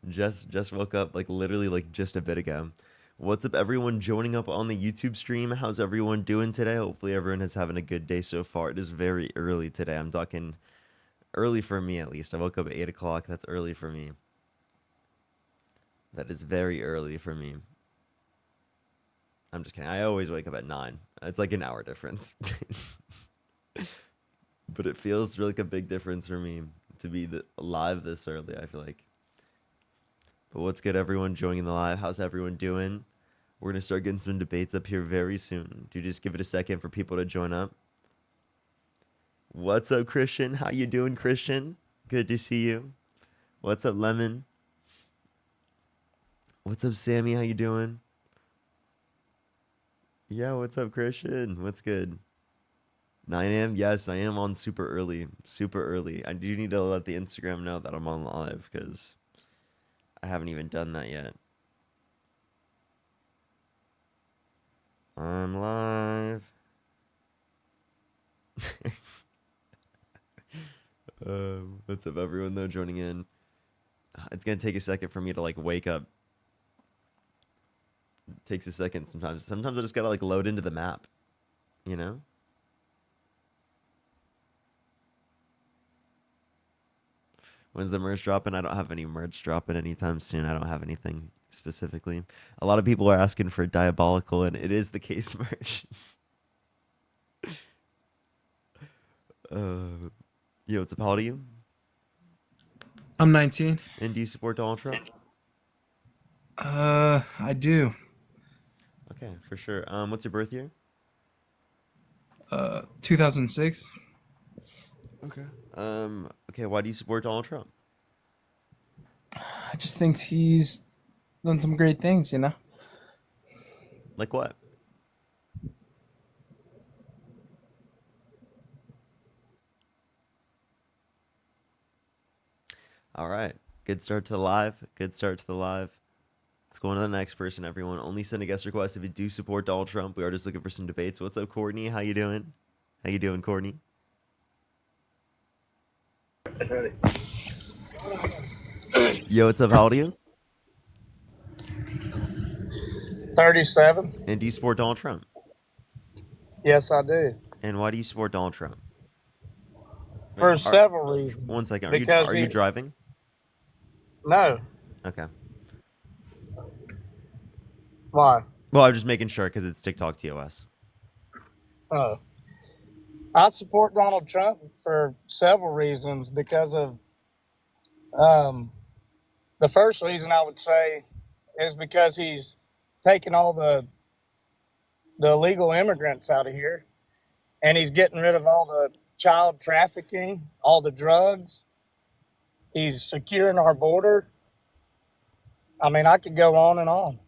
Just woke up like literally like just a bit ago. What's up, everyone joining up on the YouTube stream? How's everyone doing today? Hopefully everyone is having a good day so far. It is very early today. I'm talking early for me at least. I woke up at 8 o'clock. That's early for me. That is very early for me. I'm just kidding. I always wake up at 9. It's like an hour difference. But it feels like a big difference for me to be live this early, I feel like. But what's good, everyone joining the live? How's everyone doing? We're going to start getting some debates up here very soon. Do you just give it a second for people to join up? What's up, Christian? How you doing, Christian? Good to see you. What's up, Lemon? What's up, Sammy? How you doing? Yeah, what's up, Christian? What's good? 9 a.m.? Yes, I am on super early. Super early. I do need to let the Instagram know that I'm on live because I haven't even done that yet. I'm live. What's up, everyone, though, joining in? It's going to take a second for me to, like, wake up. It takes a second sometimes. Sometimes I just got to, like, load into the map, you know? When's the merch dropping? I don't have any merch dropping anytime soon. I don't have anything specifically. A lot of people are asking for Diabolical, and it is the case merch. Yo, what's up? How old are you? I'm 19. And do you support Donald Trump? I do. Okay, for sure. What's your birth year? 2006. Okay. Okay, why do you support Donald Trump? I just think he's done some great things, you know? Like what? All right. Good start to the live. Good start to the live. Let's go on to the next person, everyone. Only send a guest request if you do support Donald Trump. We are just looking for some debates. What's up, Courtney? How you doing? How you doing, Courtney? Yo, what's up? How old are you? 37. And do you support Donald Trump? Yes, I do. And why do you support Donald Trump? For Are, several reasons. one second. Because Are you driving? No. Okay. Why? Well, I'm just making sure because it's TikTok TOS. Oh. I support Donald Trump for several reasons because of the first reason I would say is because he's taking all the illegal immigrants out of here and he's getting rid of all the child trafficking, all the drugs. He's securing our border. I mean, I could go on and on.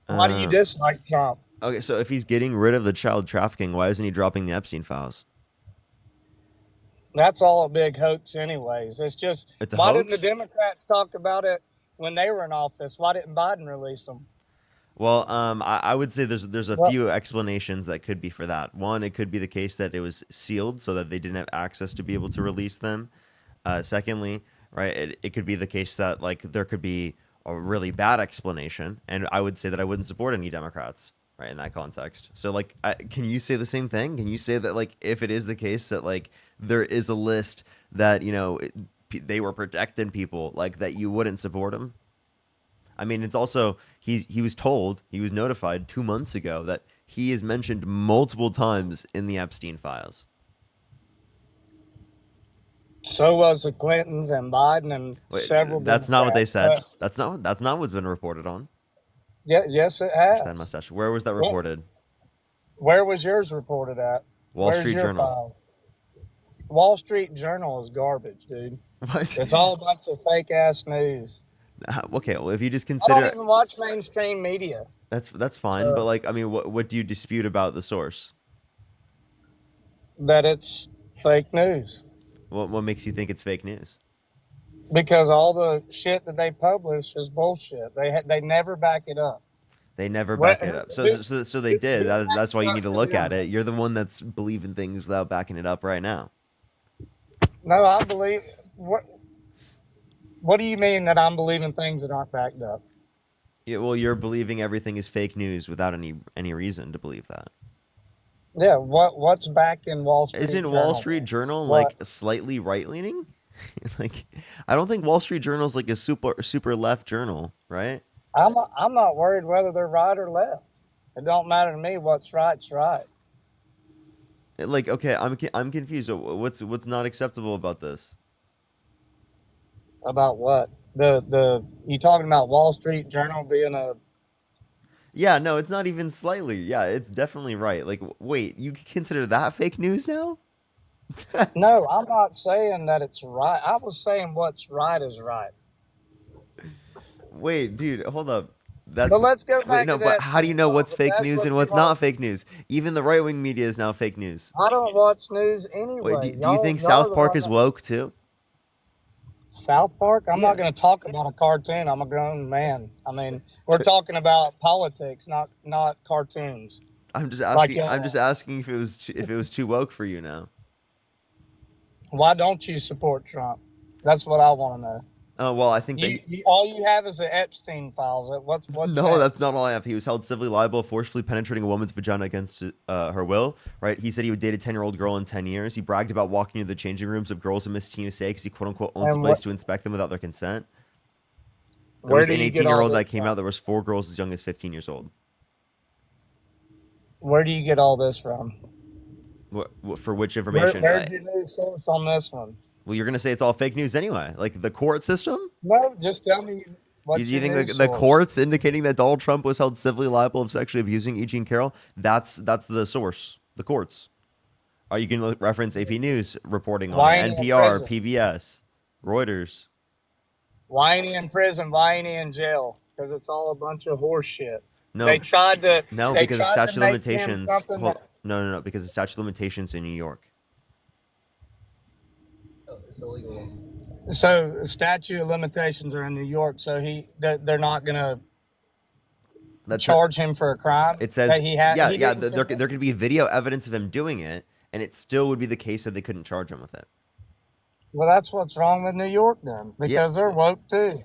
Why do you dislike Trump? Okay, so if he's getting rid of the child trafficking, why isn't he dropping the Epstein files? That's all a big hoax anyways. It's just, It's a why hoax? didn't the Democrats talk about it when they were in office? Why didn't Biden release them? Well, I would say there's a few explanations that could be for that. One, it could be the case that it was sealed so that they didn't have access to be able to release them. Secondly, right, it could be the case that like there could be a really bad explanation, and I would say that I wouldn't support any Democrats, right, in that context. So like, can you say the same thing? Can you say that like if it is the case that like there is a list that they were protecting people like that, you wouldn't support them? I mean, it's also he was notified 2 months ago that he is mentioned multiple times in the Epstein files. So was the Clintons and Biden and several. That's not what they Democrats. said. That's not what's been reported on. Yes, it has. That mustache. Where was that reported? Where was yours reported at? Wall Street Journal. File? Wall Street Journal is garbage, dude. What? It's all a bunch of fake ass news. Okay, well, if you just I consider, don't even watch mainstream media. that's fine. But like, I mean, what do you dispute about the source? That it's fake news. What makes you think it's fake news? Because all the shit that they publish is bullshit. They never back it up. They never back it up. So they did. That's why you need to look at it. You're the one that's believing things without backing it up right now. No, I believe What do you mean that I'm believing things that aren't backed up? Yeah, well, you're believing everything is fake news without any reason to believe that. Yeah, what's backed in Wall Street Isn't Wall Journal? Street Journal What? like slightly right leaning? Like, I don't think Wall Street Journal is like a super left journal, right? I'm not worried whether they're right or left. It don't matter to me. What's right's right. Like, okay, I'm confused. What's not acceptable about this? About what? The you talking about Wall Street Journal being a Yeah, no, it's not even slightly. Yeah, it's definitely right. Like, wait, you consider that fake news now? no, I'm not saying that it's right. I was saying what's right is right. Wait, dude, hold up. That's But let's go wait, back no, to but that. how do you know what's fake That's news what and you what's want. not fake news? Even the right wing media is now fake news. I don't watch news Wait, anyway. do you think Y'all are South the Park one is that woke too? South Park. I'm Yeah. not going to talk about a cartoon. I'm a grown man. I mean, we're talking about politics, not cartoons. I'm just Like, asking. I'm just asking if it was too woke for you now. why don't you support Trump? That's what I want to know. Oh well, I think that All you have is the Epstein files. What's no, that? that's not all I have. He was held civilly liable, forcefully penetrating a woman's vagina against her will. Right? He said he would date a 10-year-old girl in 10 years. He bragged about walking into the changing rooms of girls in Miss TUSA because he quote unquote owns a And place what? to inspect them without their consent. There Where was do an you get all 18-year-old this that came from? out. There was 4 girls as young as 15 years old. Where do you get all this from? What for which information? Where's your news source on this one? Well, you're gonna say it's all fake news anyway. Like the court system. No, just tell me Do what's you your think news the source. courts indicating that Donald Trump was held civilly liable of sexually abusing E. Jean Carroll? That's the source. The courts. Or you can reference AP News reporting on Why it, ain't he in NPR, prison? PBS, Reuters. Why ain't he in prison? Why ain't he in jail? Because it's all a bunch of horse shit. No, They tried to no, they because of tried to statute of make him limitations. something Hold, that no, because of statute of limitations in New York. so statute of limitations are in New York, so they're not gonna That's charge him for a crime it says that he had. yeah, he yeah. didn't There commit. could be video evidence of him doing it, and it still would be the case that they couldn't charge him with it. Well, that's what's wrong with New York then, Yeah. because they're woke too.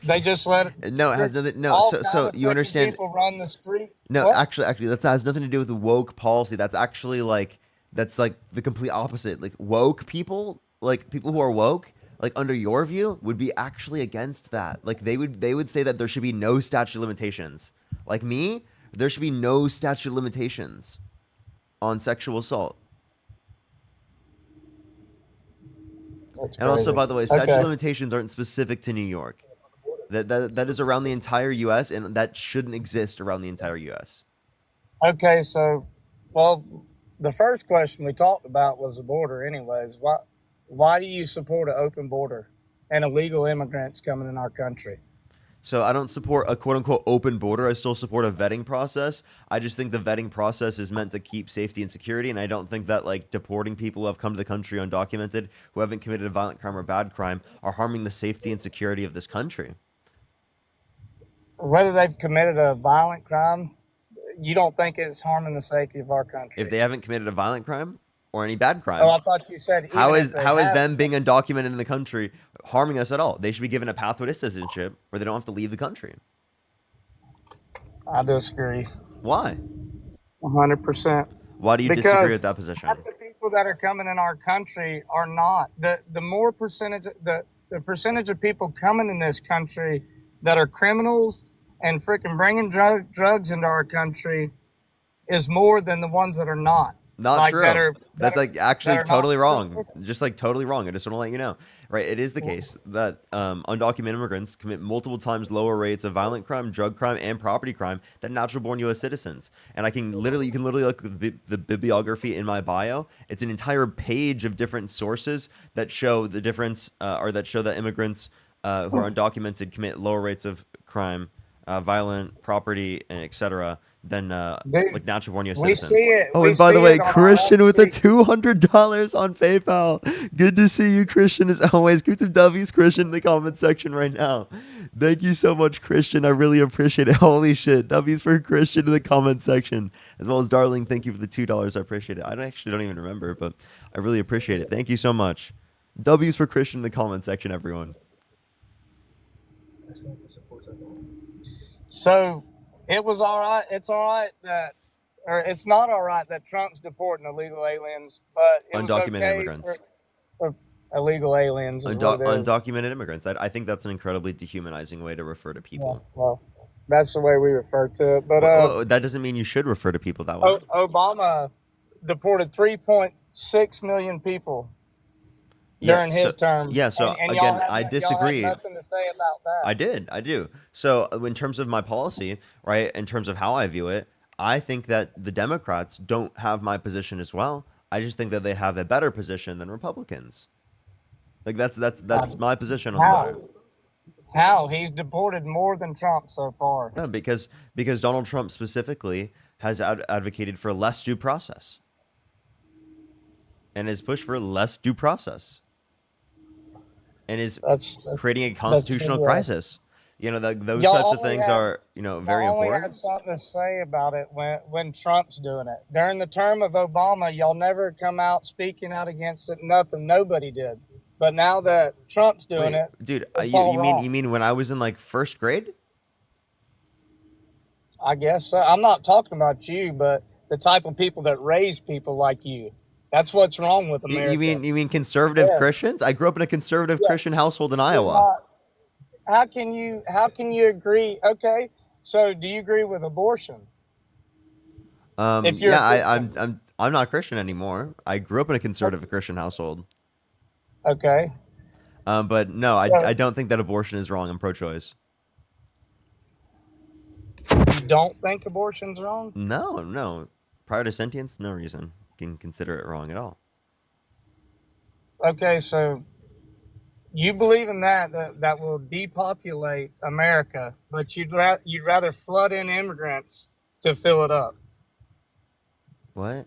They just let No, it has nothing. No, all so kind of you freaking understand. people run the streets. No, What? actually, that has nothing to do with the woke policy. That's actually like that's like the complete opposite. Like woke people, like people who are woke, like under your view, would be actually against that. Like they would say that there should be no statute of limitations. Like me, there should be no statute of limitations on sexual assault. That's And also, crazy. by the way, statute of Okay. limitations aren't specific to New York. That is around the entire U.S. and that shouldn't exist around the entire U.S. Okay, so, well, the first question we talked about was the border, anyways. Why do you support an open border and illegal immigrants coming in our country? So I don't support a quote unquote open border. I still support a vetting process. I just think the vetting process is meant to keep safety and security. And I don't think that like deporting people who have come to the country undocumented, who haven't committed a violent crime or bad crime, are harming the safety and security of this country. Whether they've committed a violent crime, you don't think it's harming the safety of our country? If they haven't committed a violent crime or any bad Oh, crime, I thought you said how even is if they how is have. them being undocumented in the country harming us at all? They should be given a pathway to citizenship where they don't have to leave the country. I disagree, Why? 100%. Why do you disagree Because with that position? half the people that are coming in our country are not. The more percentage, the percentage of people coming in this country that are criminals and freaking bringing drugs into our country is more than the ones that are not. Not Like true. that That's are like actually not totally wrong. criminals. Just like totally wrong. I just want to let you know. Right. It is the case that undocumented immigrants commit multiple times lower rates of violent crime, drug crime, and property crime than natural born U.S. citizens. And you can literally look at the bibliography in my bio. It's an entire page of different sources that show the difference or that show that immigrants who are undocumented commit lower rates of crime, violent property, and etc. than Dude, like natural born U.S. we citizens. see it. Oh, We and by the see way, it on our Christian own with a street. $200 on PayPal. Good to see you, Christian, as always. Give some W's, Christian, in the comment section right now. Thank you so much, Christian. I really appreciate it. Holy shit. W's for Christian in the comment section. As well as Darling, thank you for the $2. I appreciate it. I don't even remember, but I really appreciate it. Thank you so much. W's for Christian in the comment section, everyone. So it was all right. It's all right that, or it's not all right that Trump's deporting illegal aliens, but it was Undocumented okay immigrants. for illegal aliens is what it is. Undocumented immigrants. I think that's an incredibly dehumanizing way to refer to Yeah, people. well, that's the way we refer to it. But Well, that doesn't mean you should refer to people that way. Obama deported 3.6 million people Yeah, during his term. yeah, so and y'all again, have I y'all disagree. have nothing to say about that. I do. So, in terms of my policy, right, in terms of how I view it, I think that the Democrats don't have my position as well. I just think that they have a better position than Republicans. Like that's my position on the matter. How? He's deported more than Trump so far. Yeah, because Donald Trump specifically has advocated for less due process and has pushed for less due process and is That's creating a constitutional pretty, crisis. You know, those Y'all types of only things have- are, very I only important. had something to say about it when Trump's doing it. During the term of Obama, y'all never come out speaking out against it. Nothing. Nobody did. But now that Trump's doing Wait, it, dude, it's all you wrong. mean when I was in like first grade? I guess so. I'm not talking about you, but the type of people that raise people like you. That's what's wrong with America. You mean conservative Yeah. Christians? I grew up in a conservative Yeah. Christian household in You're Iowa. not- How can you agree? Okay, so do you agree with abortion? If you're Yeah, a I'm not Christian anymore. I grew up in a conservative Christian household. Okay. But no, Yeah. I don't think that abortion is wrong. I'm pro-choice. You don't think abortion's wrong? No. Prior to sentience, no reason can consider it wrong at all. Okay, so you believe in that will depopulate America, but you'd rather flood in immigrants to fill it up. What?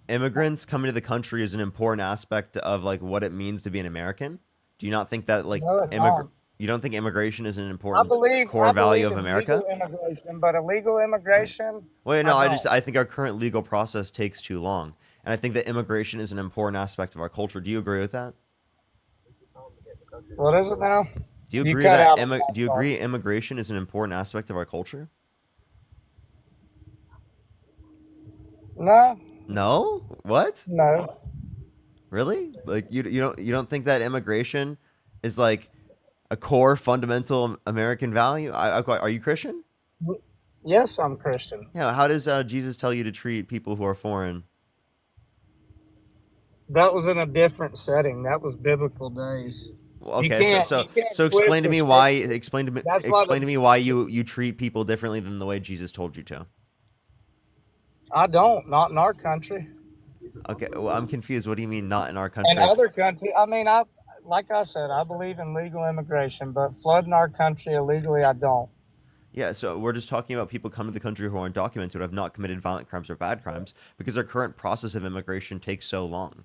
Immigrants coming to the country is an important aspect of like what it means to be an American. Do you not think that like No, it's not. you don't think immigration is an I important believe core value of in America? legal immigration, but illegal immigration. Wait, no, I I think our current legal process takes too long. And I think that immigration is an important aspect of our culture. Do you agree with that? What is it now? Do you You agree cut that out on that do you part. agree immigration is an important aspect of our culture? No, No? What? no. Really? Like you don't think that immigration is like a core fundamental American value? Are you Christian? Yes, I'm Christian. Yeah, how does Jesus tell you to treat people who are foreign? That was in a different setting. That was biblical days. Well, You okay, can't- so you can't explain to twist me the why explain to me That's why explain to me why you treat people differently than the way Jesus told you to. I don't. Not in our country. Okay, well, I'm confused. What do you mean not in our country? In other countries, like I said, I believe in legal immigration, but flooding our country illegally, I don't. Yeah, so we're just talking about people coming to the country who are undocumented, who have not committed violent crimes or bad crimes, because our current process of immigration takes so long.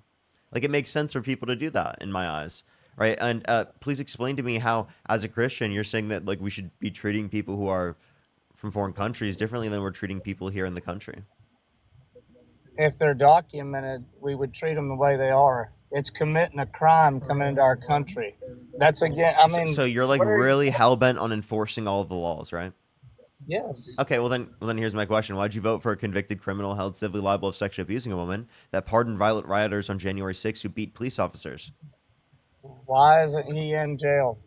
Like, it makes sense for people to do that, in my eyes, right? And please explain to me how, as a Christian, you're saying that like we should be treating people who are from foreign countries differently than we're treating people here in the country. If they're documented, we would treat them the way they are. It's committing a crime coming into our country. That's again. So you're like what are- really hell bent on enforcing all of the laws, right? Yes. Okay, well then here's my question: why'd you vote for a convicted criminal held civilly liable of sexually abusing a woman that pardoned violent rioters on January 6th who beat police officers? Why isn't he in jail?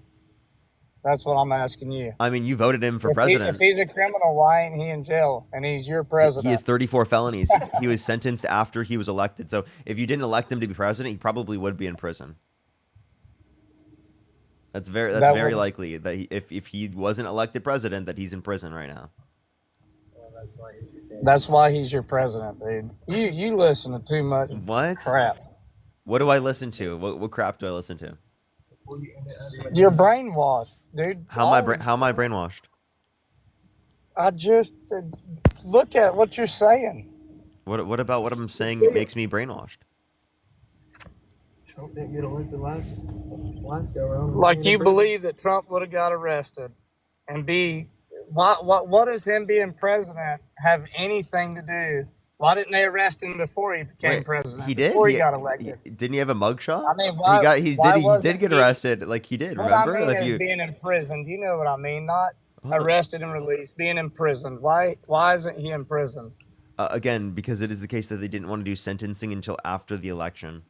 That's what I'm asking you. I mean, you voted him for If president. he's a criminal, why ain't he in jail? And he's your president. He has 34 felonies. He was sentenced after he was elected. So if you didn't elect him to be president, he probably would be in prison. That's very likely that if he wasn't elected president, that he's in prison right now. That's why he's your president, dude. You listen to too much What? crap. What do I listen to? What crap do I listen to? You're brainwashed, dude. How am I brainwashed? I just look at what you're saying. What about what I'm saying makes me brainwashed? Like you believe that Trump would have got arrested, and what does him being president have anything to do Why didn't they arrest him before he became Wait, president? he did. Before he got elected? Didn't he have a mugshot? I mean, why? Why He did wasn't get he? arrested. Like he did. What I Remember? mean Like is you. being imprisoned. You know what I mean? Not Hold on. arrested and released. Being imprisoned. Why isn't he in prison? Again, because it is the case that they didn't want to do sentencing until after the election,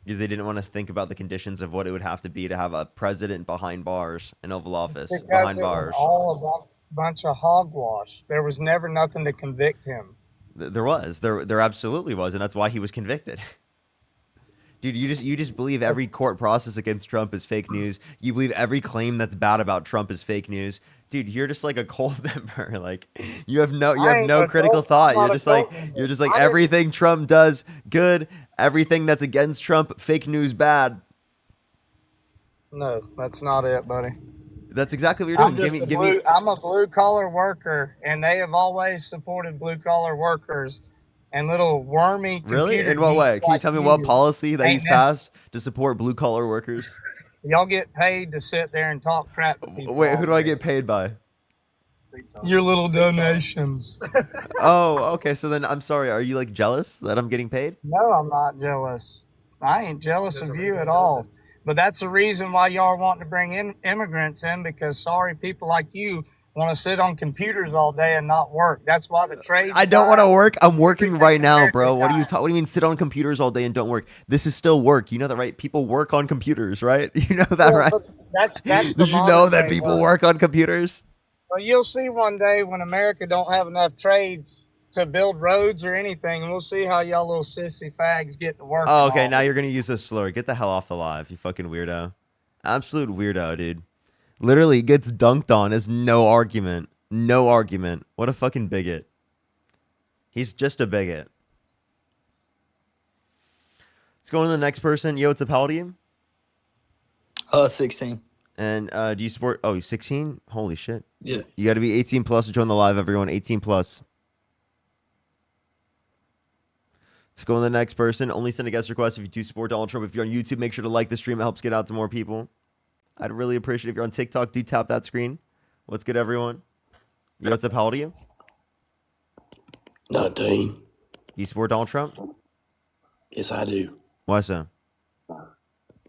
because they didn't want to think about the conditions of what it would have to be to have a president behind bars in Oval Office Because behind it was bars. all a bunch of hogwash. There was never nothing to convict him. There absolutely was, and that's why he was convicted. Dude, you just believe every court process against Trump is fake news. You believe every claim that's bad about Trump is fake news. Dude, you're just like a cult member. Like you have I ain't no a critical cult. thought. I'm You're not a just like cult member. you're just like I didn't. everything Trump does good, everything that's against Trump fake news bad. No, that's not it, buddy. That's exactly what you're doing. I'm a blue collar worker, and they have always supported blue collar workers. And little wormy Really? computer In what way? geeks Can you like tell me what you policy that ain't he's never. passed to support blue collar workers? Y'all get paid to sit there and talk crap to people. Wait, all who do I day. get paid by? Your little donations. Oh, okay. So then I'm sorry. Are you like jealous that I'm getting paid? No, I'm not jealous. I ain't jealous of you at all. But that's the reason why y'all are wanting to bring in immigrants in, because sorry people like you want to sit on computers all day and not work. That's why the trade. I don't want to work. I'm working right now, America's bro. What do you dying. what do you mean sit on computers all day and don't work? This is still work. You know that, right? People work on computers, right? You know that, Well, right? but that's the Did you know modern that day people work on computers? Well, you'll see one day when America don't have enough trades to build roads or anything, and we'll see how y'all little sissy fags get to work. Oh, and okay. all. Now you're gonna use this slur. Get the hell off the live, you fucking weirdo. Absolute weirdo, dude. Literally gets dunked on as no argument. No argument. What a fucking bigot. He's just a bigot. Let's go on to the next person. Yo, it's a Paldium. 16. And do you support? Oh, 16? Holy shit. Yeah. You got to be 18 plus to join the live, everyone. 18 plus. Let's go on to the next person. Only send a guest request if you do support Donald Trump. If you're on YouTube, make sure to like the stream. It helps get out to more people. I'd really appreciate it if you're on TikTok. Do tap that screen. What's good, everyone? Yo, what's up? How old are you? 19. Do you support Donald Trump? Yes, I do. Why so?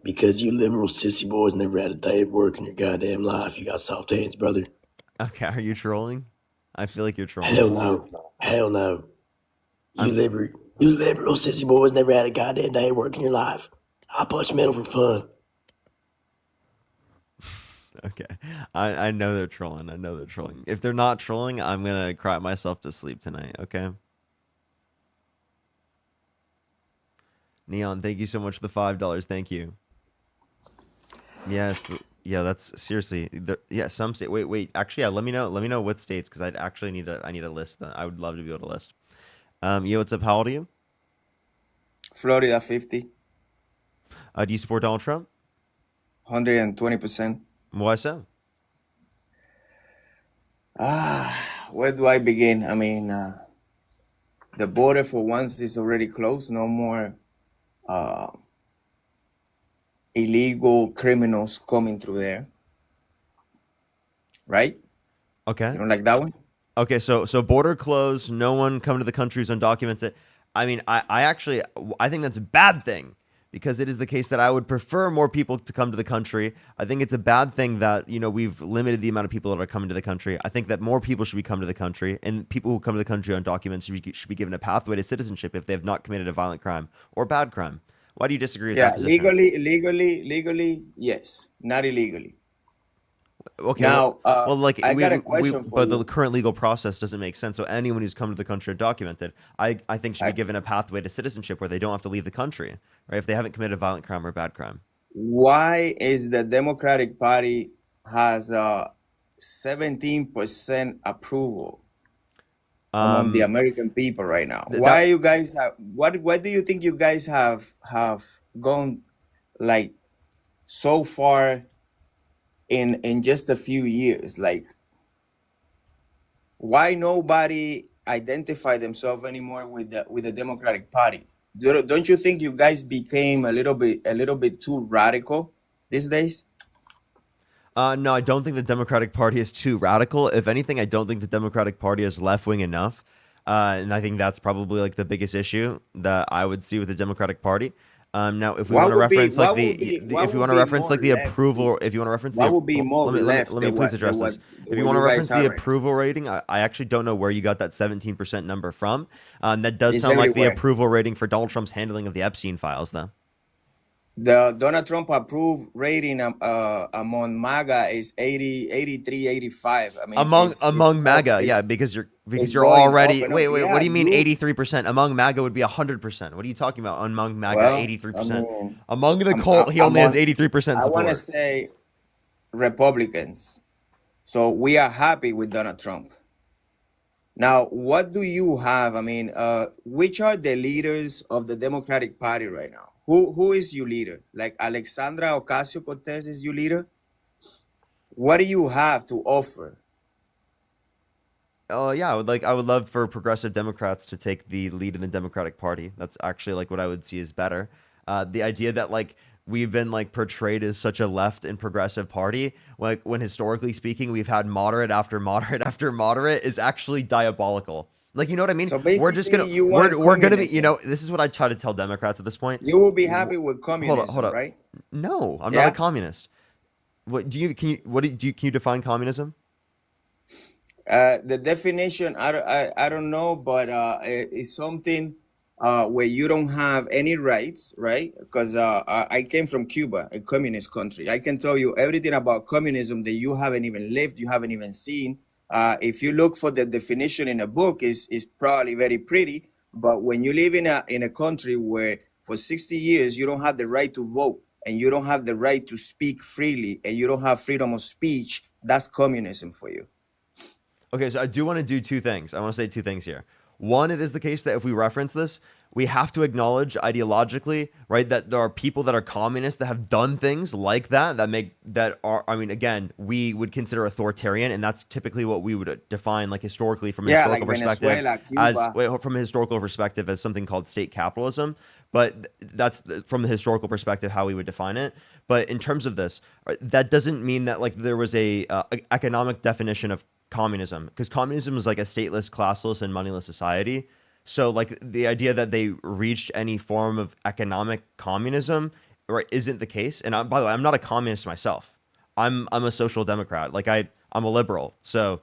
Because you liberal sissy boys never had a day of work in your goddamn life. You got soft hands, brother. Okay, are you trolling? I feel like you're trolling. Hell no. Hell no. You I'm- liberal sissy boys never had a goddamn day of work in your life. I punch metal for fun. Okay. I know they're trolling. I know they're trolling. If they're not trolling, I'm going to cry myself to sleep tonight, okay? Neon, thank you so much for the $5. Thank you. Yes. Yeah, that's seriously. Yeah, some state. Wait. Actually, yeah, let me know what states, because I'd actually need a list. I would love to be able to list. Yo, what's up? How old are you? Florida 50, Do you support Donald Trump? 120%. Why so? Where do I begin? I mean, the border for once is already closed. No more illegal criminals coming through there. Right? Okay. You don't like that one? Okay, so border closed, no one coming to the country is undocumented. I mean, I think that's a bad thing, because it is the case that I would prefer more people to come to the country. I think it's a bad thing that, we've limited the amount of people that are coming to the country. I think that more people should be coming to the country, and people who come to the country undocumented should be given a pathway to citizenship if they have not committed a violent crime or bad crime. Why do you disagree with Yeah, that position? legally, yes. Not illegally. Okay, Now, well, like I got a question for but you. the current legal process doesn't make sense. So anyone who's come to the country undocumented, I think should be given a pathway to citizenship where they don't have to leave the country, right? If they haven't committed a violent crime or bad crime. Why is the Democratic Party has 17% approval among the American people right now? Why you guys have what do you think you guys have gone like so far in just a few years? Like, why nobody identify themselves anymore with the Democratic Party? Don't you think you guys became a little bit too radical these days? No, I don't think the Democratic Party is too radical. If anything, I don't think the Democratic Party is left wing enough. And I think that's probably like the biggest issue that I would see with the Democratic Party. Now, if we What want to would be reference like what would be if what you would want to be reference more like the lefty? approval, if you want to reference What would be more left let me than please address this. If you what want to you guys reference the are right now? approval rating, I actually don't know where you got that 17% number from. That does It's sound like the everywhere. approval rating for Donald Trump's handling of the Epstein files, though. The Donald Trump approved rating among MAGA is 80, 83, 85. I mean, it's Among up, MAGA, yeah, because it's you're going up already and up. wait. What Yeah, do you mean you 83%? Among MAGA would be 100%. What are you talking about? Among MAGA, well, I 83%. mean, Among the I'm cult, he I'm only has on. 83% I want to support. say Republicans. So we are happy with Donald Trump. Now, what do you have? I mean, which are the leaders of the Democratic Party right now? Who is your leader? Like Alexandra Ocasio-Cortez is your leader? What do you have to offer? Oh yeah, I would love for progressive Democrats to take the lead in the Democratic Party. That's actually like what I would see as better. The idea that like we've been like portrayed as such a left and progressive party, like when historically speaking we've had moderate after moderate after moderate, is actually diabolical. Like you know what I mean? So We're just basically, gonna you want we're gonna be communism. this is what I try to tell Democrats at this point. You will be W- happy with hold communism, up. right? No, I'm not a Yeah. communist. What do you can you what do you can you define communism? The definition, I don't know, but it's something where you don't have any rights, right? Because I came from Cuba, a communist country. I can tell you everything about communism that you haven't even lived, you haven't even seen. If you look for the definition in a book, is probably very pretty. But when you live in a country where for 60 years you don't have the right to vote and you don't have the right to speak freely and you don't have freedom of speech, that's communism for you. Okay, so I do want to do two things. I want to say two things here. One, it is the case that if we reference this, we have to acknowledge ideologically, right, that there are people that are communists that have done things like that are, I mean, again, we would consider authoritarian, and that's typically what we would define, like historically from a Yeah, like historical perspective, Venezuela, as Cuba. from a historical perspective, as something called state capitalism. But that's from the historical perspective how we would define it. But in terms of this, that doesn't mean that like there was a economic definition of communism, because communism is like a stateless, classless, and moneyless society. So like the idea that they reached any form of economic communism, right, isn't the case. And by the way, I'm not a communist myself. I'm a social democrat. Like I'm a liberal. So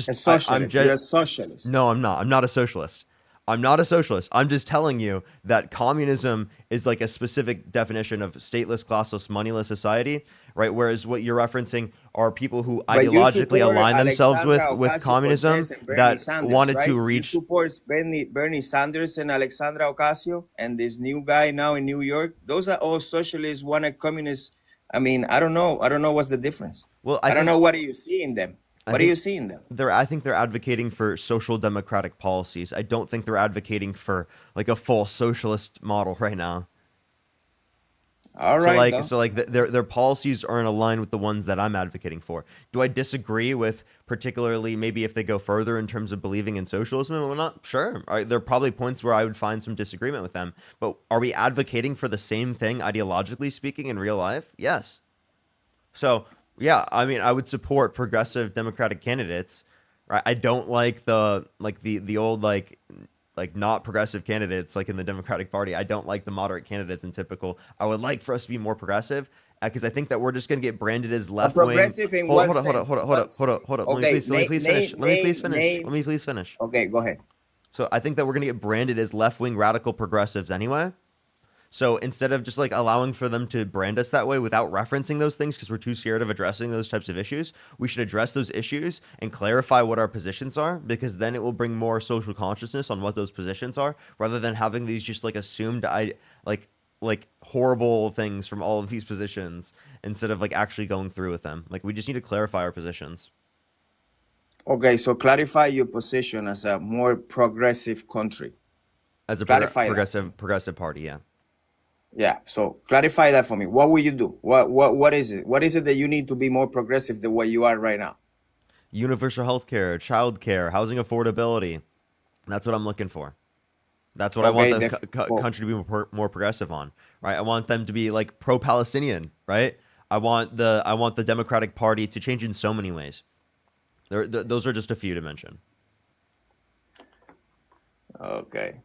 A I'm socialist. You're a just socialist. no, I'm not. I'm not a socialist. I'm not a socialist. I'm just telling you that communism is like a specific definition of stateless, classless, moneyless society, right? Whereas what you're referencing are people who But you ideologically support align themselves Alexandra with communism Ocasio-Cortez and Bernie that Sanders, wanted right? to You reach. support Bernie Sanders and Alexandra Ocasio and this new guy now in New York. Those are all socialists, one a communist. I mean, I don't know. I don't know what's the difference. Well, I don't know what do you see in them. I What do you think see in them? I think they're advocating for social democratic policies. I don't think they're advocating for like a full socialist model right now. All right, though. So like their policies aren't aligned with the ones that I'm advocating for. Do I disagree with particularly maybe if they go further in terms of believing in socialism and whatnot? Sure. There are probably points where I would find some disagreement with them. But are we advocating for the same thing ideologically speaking in real life? Yes. So yeah, I mean, I would support progressive Democratic candidates. Right? I don't like the old like not progressive candidates like in the Democratic Party. I don't like the moderate candidates in typical. I would like for us to be more progressive because I think that we're just going to get branded as A left wing. progressive in what sense? Hold up. Okay, Let me please finish. Let me please finish. name. Let me please finish. Okay, go ahead. So I think that we're going to get branded as left wing radical progressives anyway. So instead of just like allowing for them to brand us that way without referencing those things because we're too scared of addressing those types of issues, we should address those issues and clarify what our positions are, because then it will bring more social consciousness on what those positions are rather than having these just like assumed like horrible things from all of these positions instead of like actually going through with them. Like we just need to clarify our positions Okay, so clarify your position as a more progressive country. as a Clarify that. progressive party, yeah. Yeah, so clarify that for me. What will you do? What is it? What is it that you need to be more progressive than what you are right now? Universal health care, child care, housing affordability. That's what I'm looking for. That's what I want Okay, the country to be more progressive on, right? I want them to be like pro-Palestinian, right? I want the Democratic Party to change in so many ways. Those are just a few to mention. Okay.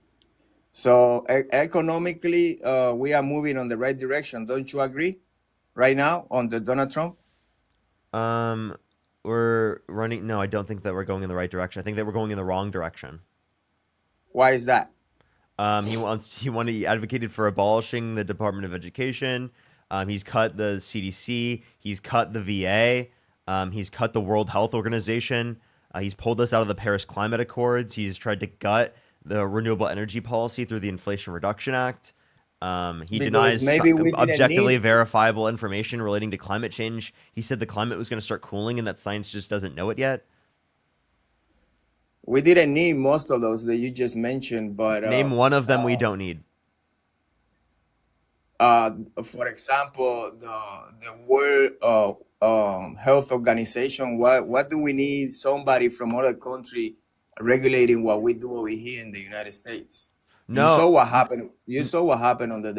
So economically, we are moving on the right direction. Don't you agree? Right now on the Donald Trump. Um, we're running. No, I don't think that we're going in the right direction. I think that we're going in the wrong direction. Why is that? He advocated for abolishing the Department of Education. He's cut the CDC. He's cut the VA. He's cut the World Health Organization. He's pulled us out of the Paris Climate Accords. He's tried to gut the renewable energy policy through the Inflation Reduction Act. He Because denies maybe we didn't objectively need verifiable information relating to climate change. He said the climate was going to start cooling and that science just doesn't know it yet. we didn't need most of those that you just mentioned, but Name one of them we don't need. for example, the World Health Organization. What do we need somebody from other country regulating what we do over here in the United States? You saw No. what happened. You saw what happened under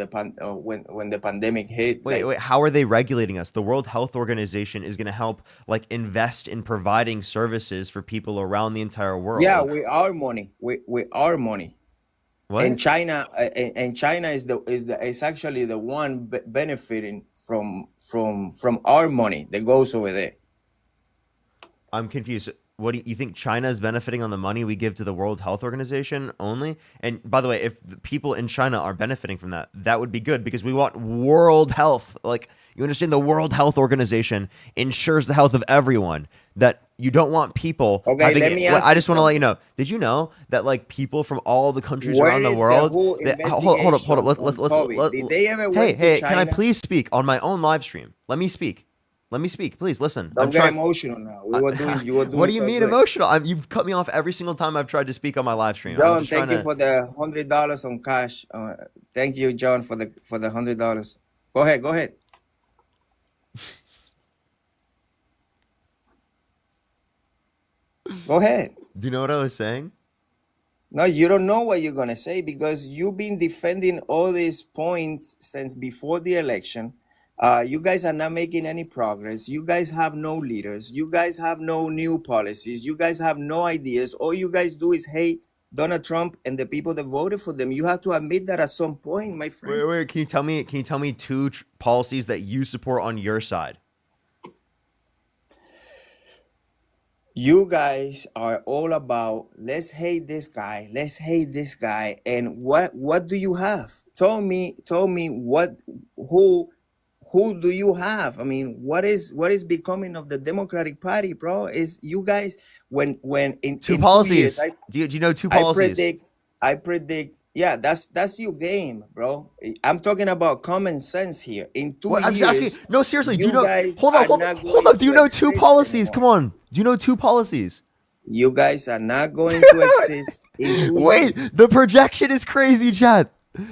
when the pandemic hit. Wait, Like, wait. How are they regulating us? The World Health Organization is going to help, like, invest in providing services for people around the entire yeah, world. we our money. We our money. And What? China, and China is actually the one benefiting from our money that goes over there. I'm confused. What do you think China is benefiting on the money we give to the World Health Organization only? And by the way, if the people in China are benefiting from that, that would be good because we want world health. Like, you understand, the World Health Organization ensures the health of everyone. That you don't want people Okay, having let it. me Well, ask I you just want to let you something. know. Did you know that, like, people from all the countries Where around the is the world? whole Hold up, hold up. investigation on COVID? Did they ever Hey, went to hey, can I China? please speak on my own live stream? Let me speak. Let me speak, please. Listen, I'm Don't get trying. emotional now. You were What doing do you so mean good. emotional? You've cut me off every single time I've tried to speak on my live stream. I'm John, just trying thank you to. for the $100 on cash. Thank you, John, for the $100. Go ahead, go ahead. Go ahead. Do you know what I was saying? No, you don't know what you're gonna say because you've been defending all these points since before the election. You guys are not making any progress. You guys have no leaders. You guys have no new policies. You guys have no ideas. All you guys do is hate Donald Trump and the people that voted for them. You have to admit that at some point, my friend. Wait. Can you tell me? Can you tell me two policies that you support on your side? You guys are all about let's hate this guy, and what do you have? Tell me what who do you have? I mean, what is becoming of the Democratic Party, bro? Is you guys when Two in 2 years policies. Do you know two I policies? predict yeah, that's your game, bro. I'm talking about common sense here. In two What I'm just years, asking. No, seriously. Do you you know? guys Hold on, are hold, not hold going up. Do you to know two exist policies? Come anymore. on. Do you know two policies? You guys are not going to exist in 2 years. Wait, the projection is crazy, chat.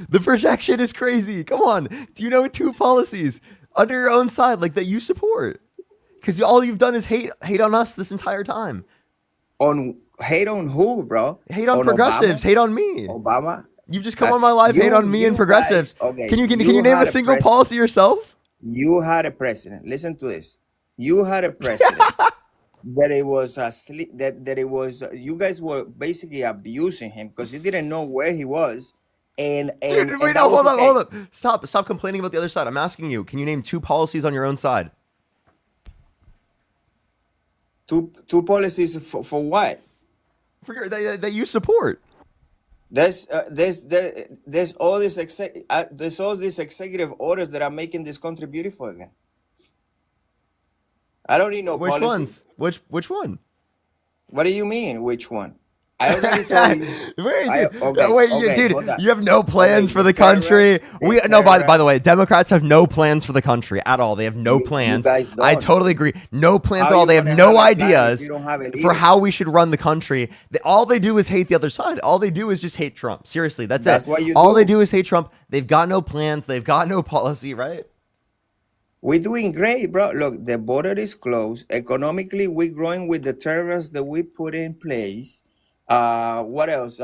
The projection is crazy. Come on. Do you know two policies under your own side, like, that you support? Because all you've done is hate on us this entire time. On hate on who, bro? Hate on On progressives. Obama? Hate on me. Obama? You've just come on my live, hate on me and progressives. Guys, okay, Can you you name a had a single president. policy yourself? You had a president. Listen to this. You had a president that it was asleep. That it was. You guys were basically abusing him because you didn't know where he was, and Dude, wait, that no, was hold okay. up. Stop complaining about the other side. I'm asking you, can you name two policies on your own side? Two policies for what? That you support. There's all these executive orders that are making this country beautiful again. I don't need no Which policy. ones? Which one? What do you mean? Which one? I already told you. Dude, Hold on. you have no plans Okay, for the the country. terrorists- By the way, Democrats have no plans for the country at all. They have no You plans. guys I don't. totally agree. No plans How at all. you They have gonna no have a plan if ideas you don't have a for leader? how we should run the country. All they do is hate the other side. All they do is just hate Trump. Seriously, that's That's it. what you All do. they do is hate Trump. They've got no plans. They've got no policy, right? We're doing great, bro. Look, the border is closed. Economically, we're growing with the tariffs that we put in place. What else?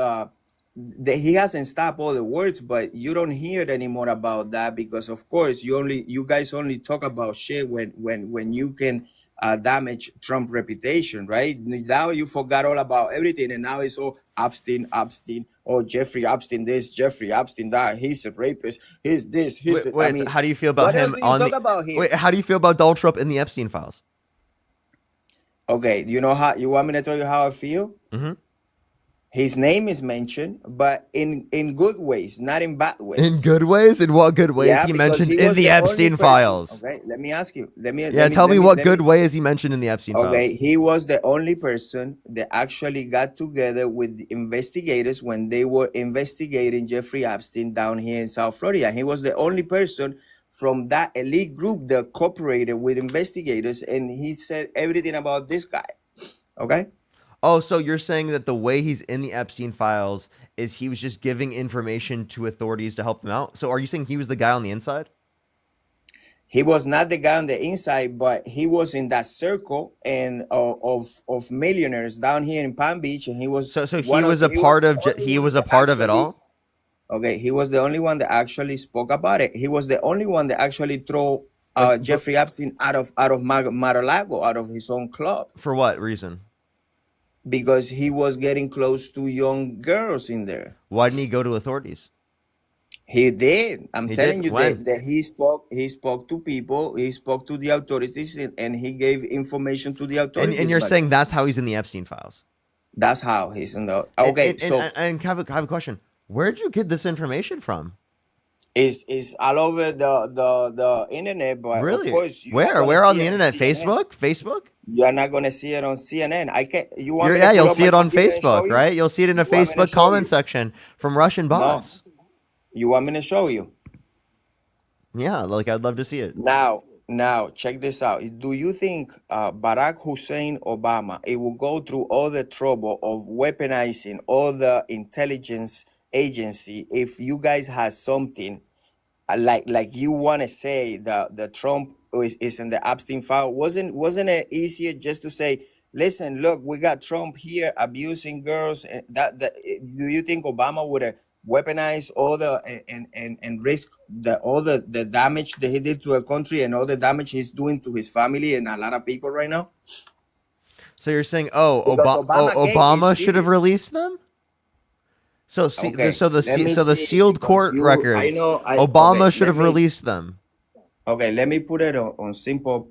He hasn't stopped all the words, but you don't hear it anymore about that because, of course, you guys only talk about shit when you can damage Trump reputation, right? Now you forgot all about everything, and now it's all Epstein, or Jeffrey Epstein this, Jeffrey Epstein that. He's a rapist. He's this. He's. Wait, so how do you feel about what else him do you on talk the? about here? Wait, how do you feel about Donald Trump in the Epstein files? Okay, you know how you want me to tell you how I feel? Mm-hmm. His name is mentioned, but in good ways, not in bad ways. In good ways? In what good ways Yeah, he because mentioned he in was the the only Epstein person. files? Okay, let me ask you. Tell me what good way is he mentioned in the Epstein Okay, files? he was the only person that actually got together with the investigators when they were investigating Jeffrey Epstein down here in South Florida. He was the only person from that elite group that cooperated with investigators, and he said everything about this guy. Okay. Oh, so you're saying that the way he's in the Epstein files is he was just giving information to authorities to help them out? So are you saying he was the guy on the inside? He was not the guy on the inside, but he was in that circle and of millionaires down here in Palm Beach, and he was So he one was of a he part was of the only he one was a that part of it actually. all? Okay, he was the only one that actually spoke about it. He was the only one that actually threw But Jeffrey Epstein out of Mar-a-Lago, out of his own club, for what reason? because he was getting close to young girls in there. Why didn't he go to authorities? He did. I'm He telling did? you When? that he spoke to people, he spoke to the authorities, and he gave information to the authorities. And you're but saying that's how he's in the Epstein files? that's how he's in the And, okay. and, So and I have a question. Where'd you get this information from? it's all over the internet, but of Really? course you're not Where? gonna Where on see the it internet? CNN. Facebook? You are not gonna see it on CNN. I can't. You want me to Yeah, pull you'll up see my it on computer and show Facebook, you? right? You'll see it in a You want me to Facebook show comment you? section from Russian No. bots. You want me to show you? Yeah, like I'd love to see it. Now, check this out. Do you think Barack Hussein Obama it will go through all the trouble of weaponizing all the intelligence agency if you guys has something like you want to say the Trump is in the Epstein file? Wasn't it easier just to say, listen, look, we got Trump here abusing girls, and that do you think Obama would have weaponized all the and risk all the damage that he did to a country and all the damage he's doing to his family and a lot of people right now? So you're saying, Because Obama gate is Obama should have serious. released them? So Okay, so the let me so the see, sealed because court I records, know Obama okay, should have released them. okay, let me put it on simple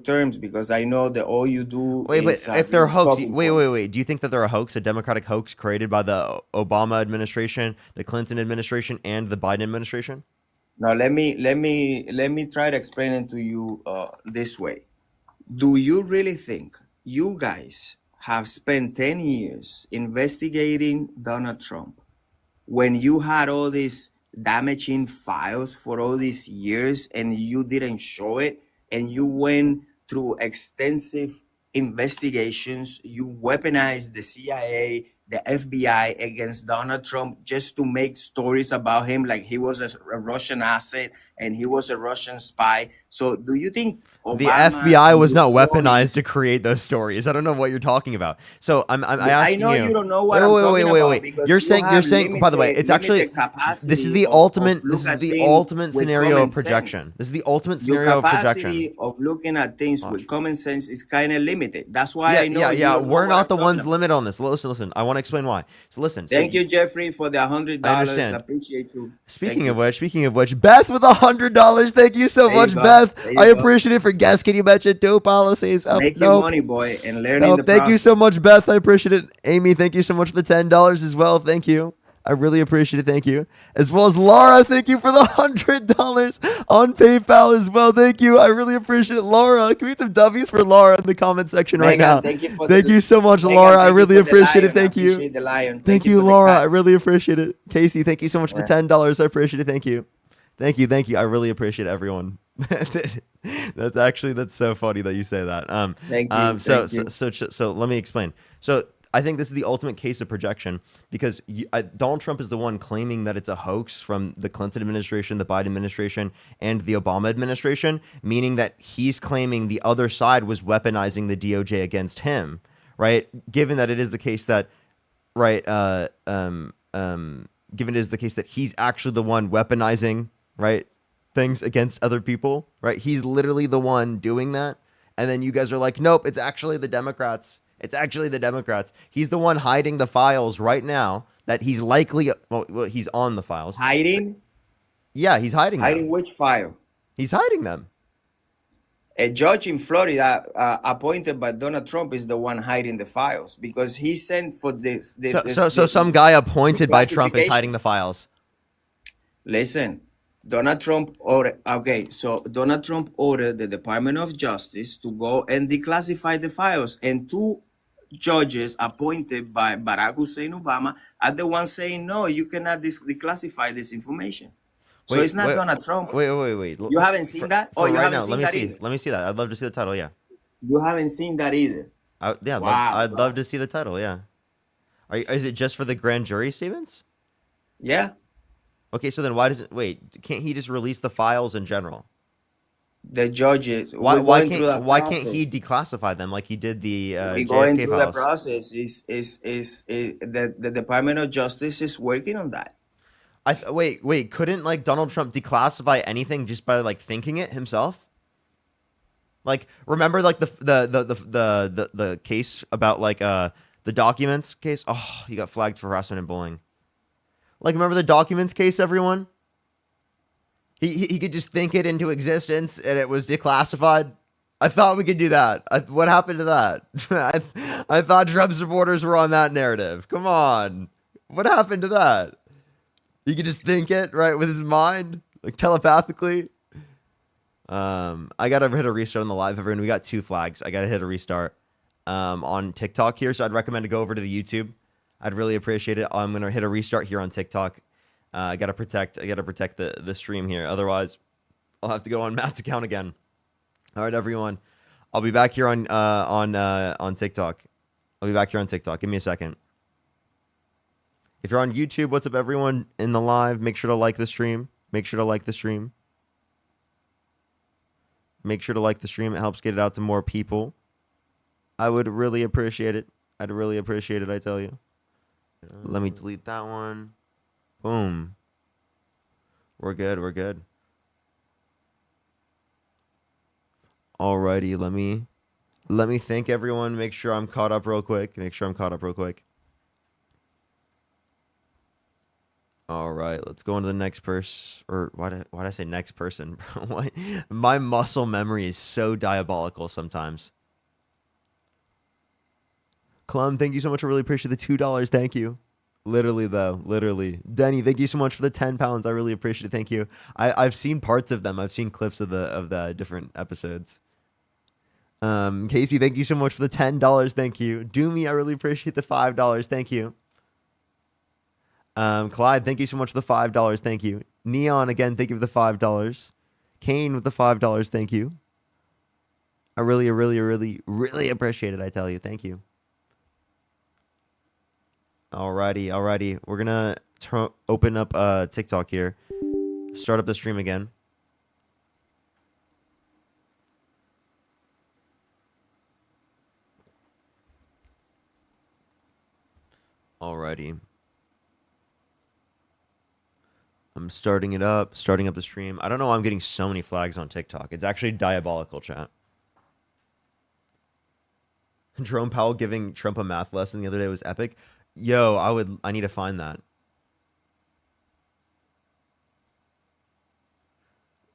terms, because I know that all you do Wait, but is if they're give hoax, talking wait. points. Do you think that they're a hoax, a Democratic hoax created by the Obama administration, the Clinton administration, and the Biden administration? Now let me try to explain it to you this way. Do you really think you guys have spent 10 years investigating Donald Trump when you had all these damaging files for all these years and you didn't show it, and you went through extensive investigations, you weaponized the CIA, the FBI against Donald Trump just to make stories about him like he was a Russian asset and he was a Russian spy? So do you think The Obama FBI in was his not weaponized warnings? to create those stories. I don't know what you're talking about. So I I asking know you. you don't know what I'm talking about because You're you have saying. By the way, it's actually limited capacity this is the of ultimate. look This is at the things ultimate with scenario common of projection. sense. This is the ultimate Your scenario of projection. capacity of looking at things Watch. with common sense is kind of limited. That's why I know you Yeah. don't know We're what not I'm the talking ones about. limit on this. Listen. I want to explain why. So listen. So Thank you, Jeffrey, for the $100. I I understand. appreciate you. Thank Speaking you. of which, Beth with $100. Thank you so There you much, go. Beth. There you I go. appreciate it. For guests, can you mention dope policies? Oh, Make your nope. money, boy, and learning the Thank you so process. much, Beth. I appreciate it. Amy, thank you so much for the $10 as well. Thank you. I really appreciate it. Thank you. As well as Laura, thank you for the $100 on PayPal as well. Thank you. I really appreciate it. Laura, can we get some W's for Laura in the comment section right Megan, now? thank you for Thank the you so much, Megan, Laura. I thank you really for the appreciate it. lion. I Thank you. appreciate the lion. Thank you you, for the Laura. I cat. really appreciate it. Casey, thank you so much for the Yeah. $10. I appreciate it. Thank you. Thank you. I really appreciate everyone. That's so funny that you say that. Thank you. Thank you. So let me explain. So I think this is the ultimate case of projection because Donald Trump is the one claiming that it's a hoax from the Clinton administration, the Biden administration, and the Obama administration, meaning that he's claiming the other side was weaponizing the DOJ against him, right? Given that it is the case that, right, given it is the case that he's actually the one weaponizing, right, things against other people, right? He's literally the one doing that. And then you guys are like, nope, it's actually the Democrats. It's actually the Democrats. He's the one hiding the files right now that he's likely, well, he's on the files. Hiding? Yeah, he's hiding Hiding them. which file? He's hiding them. A judge in Florida appointed by Donald Trump is the one hiding the files because he sent for this. So some guy appointed by Trump is declassification. hiding the files. Listen, Donald Trump ordered. Okay, so Donald Trump ordered the Department of Justice to go and declassify the files, and two judges appointed by Barack Hussein Obama are the ones saying no, you cannot declassify this information. So it's not Donald Trump. Wait. You haven't seen that? Oh, you right haven't now, seen that either? Let me see that. I'd love to see the title. Yeah. You haven't seen that either. Yeah. Wow, I'd bro. love to see the title. Yeah. Is it just for the grand jury statements? Yeah. Okay, so then can't he just release the files in general? The judges. Why We're going through that why can't he process. declassify them like he did the We're going JFK through the files? process. Is the Department of Justice is working on that. Wait, couldn't like Donald Trump declassify anything just by like thinking it himself? Like, remember like the case about like the documents case? Oh, he got flagged for harassment and bullying. Like, remember the documents case, everyone? He could just think it into existence and it was declassified. I thought we could do that. What happened to that? I thought Trump supporters were on that narrative. Come on. What happened to that? He could just think it, right, with his mind, like telepathically. I gotta hit a restart on the live, everyone. We got 2 flags. I gotta hit a restart on TikTok here, so I'd recommend to go over to the YouTube. I'd really appreciate it. I'm gonna hit a restart here on TikTok. I gotta protect the stream here. Otherwise, I'll have to go on Matt's account again. All right, everyone. I'll be back here on TikTok. I'll be back here on TikTok. Give me a second. If you're on YouTube, what's up, everyone in the live? Make sure to like the stream. Make sure to like the stream. Make sure to like the stream. It helps get it out to more people. I would really appreciate it. I'd really appreciate it, I tell you. Let me delete that one. Boom. We're good. We're good. Alrighty, let me thank everyone. Make sure I'm caught up real quick. All right, let's go on to the next person. Or why'd I say next person? My muscle memory is so diabolical sometimes. Clum, thank you so much. I really appreciate the $2. Thank you. Literally, though. Literally. Denny, thank you so much for the 10 pounds. I really appreciate it. Thank you. I've seen parts of them. I've seen clips of the different episodes. Casey, thank you so much for the $10. Thank you. Doomy, I really appreciate the $5. Thank you. Clyde, thank you so much for the $5. Thank you. Neon, again, thank you for the $5. Kane with the $5. Thank you. I really appreciate it. I tell you. Thank you. Alrighty. We're gonna open up TikTok here. Start up the stream again. Alrighty. I'm starting up the stream. I don't know why I'm getting so many flags on TikTok. It's actually diabolical, chat. Jerome Powell giving Trump a math lesson the other day was epic. Yo, I need to find that.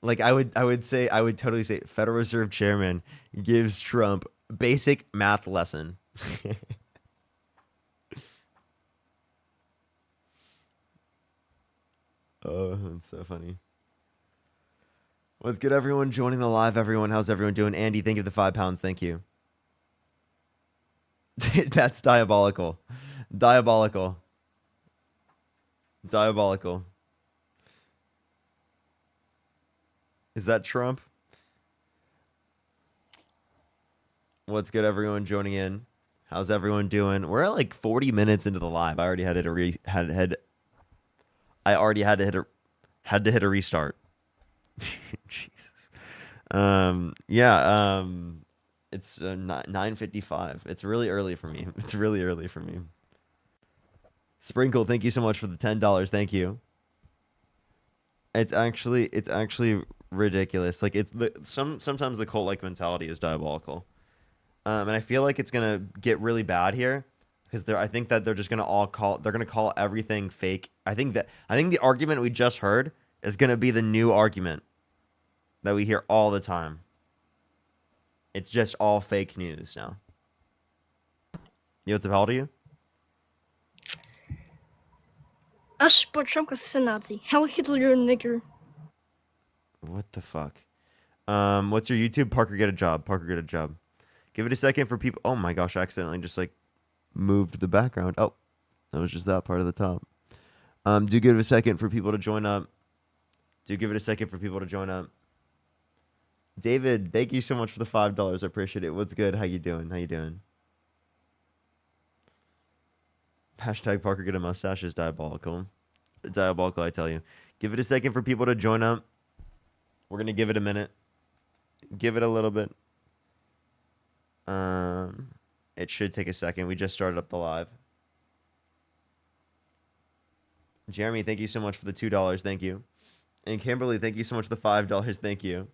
Like I would totally say Federal Reserve Chairman gives Trump basic math lesson. Oh, that's so funny. What's good, everyone? Joining the live, everyone. How's everyone doing? Andy, thank you for the 5 pounds. Thank you. That's diabolical. Diabolical. Is that Trump? What's good, everyone joining in? How's everyone doing? We're at like 40 minutes into the live. I already had to hit a restart. Jesus. It's 9:55. It's really early for me. Sprinkle, thank you so much for the $10. Thank you. It's actually ridiculous. Like sometimes the cult like mentality is diabolical. And I feel like it's gonna get really bad here because I think that they're just gonna they're gonna call everything fake. I think the argument we just heard is gonna be the new argument that we hear all the time. It's just all fake news now. What's up, how old are you? Acho que pode chamar com esse Nazi. Hell Hitler, nigger. What the fuck? What's your YouTube? Parker, get a job. Parker, get a job. Give it a second for people. Oh my gosh, I accidentally just like moved the background. Oh, that was just that part of the top. Do give it a second for people to join up. David, thank you so much for the $5. I appreciate it. What's good? How you doing? Hashtag Parker get a mustache is diabolical. Diabolical, I tell you. Give it a second for people to join up. We're gonna give it a minute. Give it a little bit. It should take a second. We just started up the live. Jeremy, thank you so much for the $2. Thank you. And Kimberly, thank you so much for the $5. Thank you.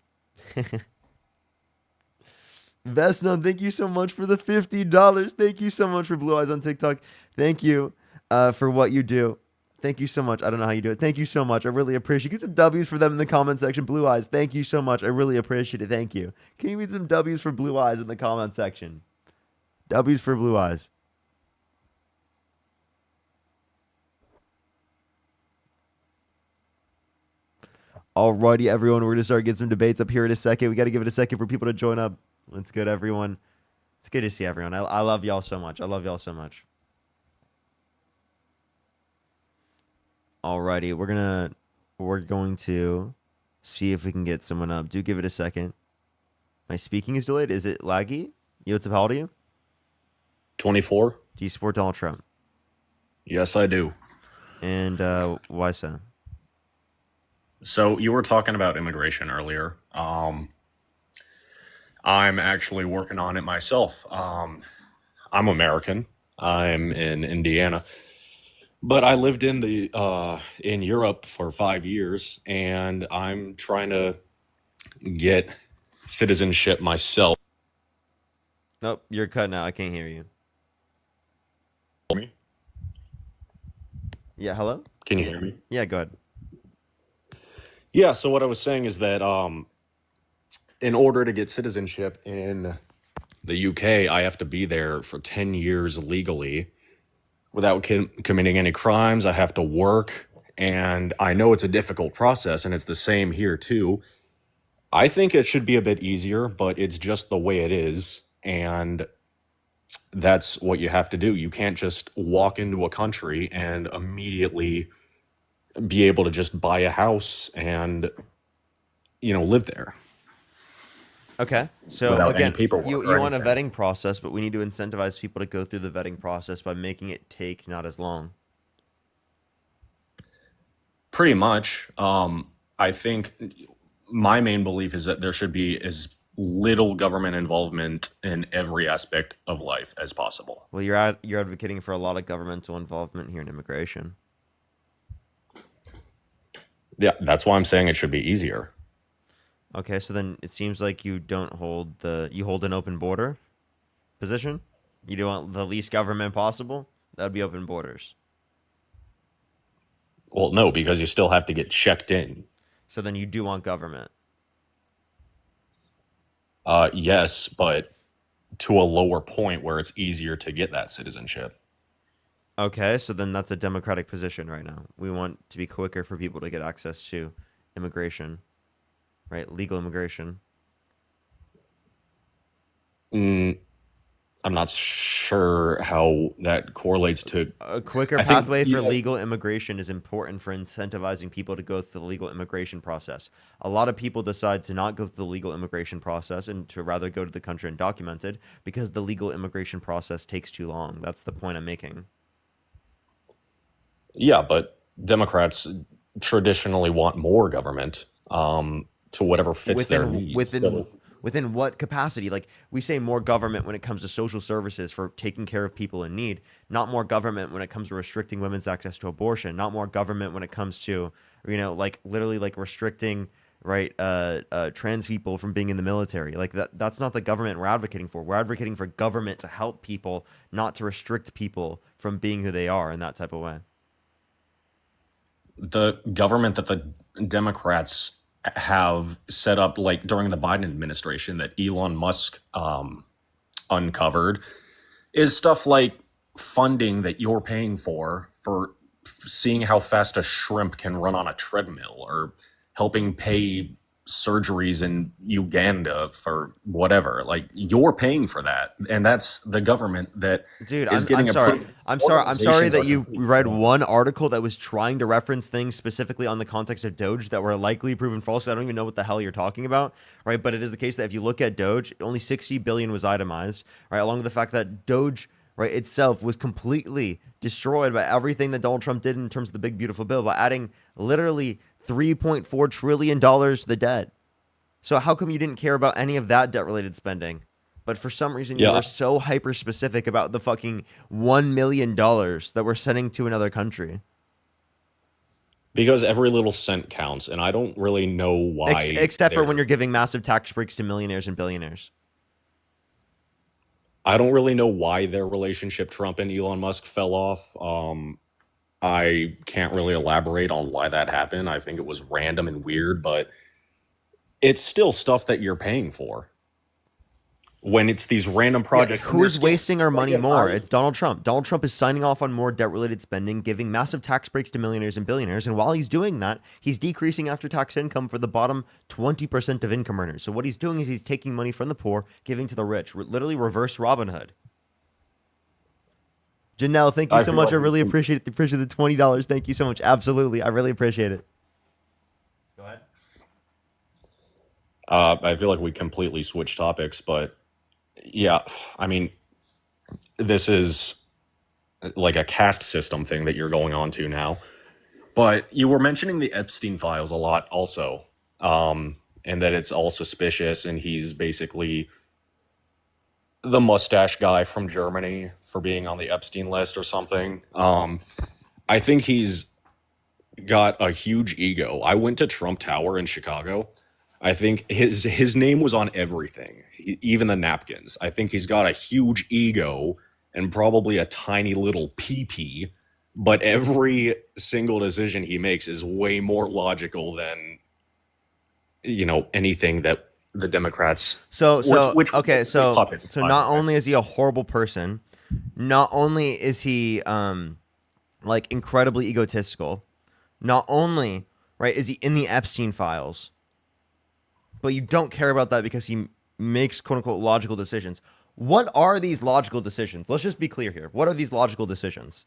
Vesnon, thank you so much for the $50. Thank you so much for Blue Eyes on TikTok. Thank you for what you do. Thank you so much. I don't know how you do it. Thank you so much. I really appreciate it. Get some W's for them in the comment section. Blue Eyes, thank you so much. I really appreciate it. Thank you. Can you read some W's for Blue Eyes in the comment section? W's for Blue Eyes. Alrighty, everyone. We're going to start getting some debates up here in a second. We got to give it a second for people to join up. It's good, everyone. It's good to see everyone. I love y'all so much. Alrighty, we're going to see if we can get someone up. Do give it a second. My speaking is delayed. Is it laggy? What's up? How old are you? 24. Do you support Donald Trump? Yes, I do. And why so? So you were talking about immigration earlier. I'm actually working on it myself. I'm American. I'm in Indiana, but I lived in Europe for 5 years, and I'm trying to get citizenship myself. Nope, you're cutting out. I can't hear you. Me? Yeah, hello? Can you hear me? Yeah, go ahead. Yeah, so what I was saying is that in order to get citizenship in the UK, I have to be there for 10 years legally without committing any crimes. I have to work, and I know it's a difficult process, and it's the same here too. I think it should be a bit easier, but it's just the way it is, and that's what you have to do. You can't just walk into a country and immediately be able to just buy a house and, live there. Okay, so Without any again, paperwork you or want a anything. vetting process, but we need to incentivize people to go through the vetting process by making it take not as long. Pretty much. I think my main belief is that there should be as little government involvement in every aspect of life as possible. Well, you're advocating for a lot of governmental involvement here in immigration. Yeah, that's why I'm saying it should be easier. Okay, so then it seems like you hold an open border position. You do want the least government possible. That would be open borders. Well, no, because you still have to get checked in. So then you do want government. Yes, but to a lower point where it's easier to get that citizenship. Okay, so then that's a democratic position right now. We want to be quicker for people to get access to immigration, right? Legal immigration. I'm not sure how that correlates to A quicker I think, pathway for yeah. legal immigration is important for incentivizing people to go through the legal immigration process. A lot of people decide to not go through the legal immigration process and to rather go to the country undocumented because the legal immigration process takes too long. That's the point I'm making. Yeah, but Democrats traditionally want more government to whatever fits their needs. So- Within what capacity? Like, we say more government when it comes to social services for taking care of people in need, not more government when it comes to restricting women's access to abortion, not more government when it comes to, like literally like restricting right, trans people from being in the military. Like that's not the government we're advocating for. We're advocating for government to help people, not to restrict people from being who they are in that type of way. The government that the Democrats have set up, like during the Biden administration, that Elon Musk uncovered, is stuff like funding that you're paying for seeing how fast a shrimp can run on a treadmill, or helping pay surgeries in Uganda for whatever. Like, you're paying for that, and that's the government that Dude, is getting I'm sorry. approved. I'm sorry Organizations that are you completely read wrong. one article that was trying to reference things specifically on the context of Doge that were likely proven false. I don't even know what the hell you're talking about, right? But it is the case that if you look at Doge, only 60 billion was itemized, right? Along with the fact that Doge, right, itself was completely destroyed by everything that Donald Trump did in terms of the big beautiful bill by adding literally $3.4 trillion to the debt. So how come you didn't care about any of that debt-related spending? But for some reason, you Yeah. were so hyper-specific about the fucking $1 million that we're sending to another country. Because every little cent counts, and I don't really know why. Except for when you're giving massive tax breaks to millionaires and billionaires. I don't really know why their relationship, Trump and Elon Musk, fell off. I can't really elaborate on why that happened. I think it was random and weird, but it's still stuff that you're paying for. When it's these random projects, and they're Who's still- wasting our money Again, more? I- It's Donald Trump. Donald Trump is signing off on more debt-related spending, giving massive tax breaks to millionaires and billionaires. And while he's doing that, he's decreasing after-tax income for the bottom 20% of income earners. So what he's doing is he's taking money from the poor, giving to the rich. Literally reverse Robin Hood. Janelle, thank you I so feel much. like I really appreciate the $20. Thank you so much. Absolutely. I really appreciate it. Go ahead. I feel like we completely switched topics, but yeah, I mean, this is like a caste system thing that you're going on to now. But you were mentioning the Epstein files a lot also, and that it's all suspicious, and he's basically the mustache guy from Germany for being on the Epstein list or something. I think he's got a huge ego. I went to Trump Tower in Chicago. I think his name was on everything, even the napkins. I think he's got a huge ego and probably a tiny little pee-pee, but every single decision he makes is way more logical than, you know, anything that the Democrats. Which Okay, was so puppets, by not the way. only is he a horrible person, not only is he like incredibly egotistical, not only right is he in the Epstein files, but you don't care about that because he makes quote unquote logical decisions. What are these logical decisions? Let's just be clear here. What are these logical decisions?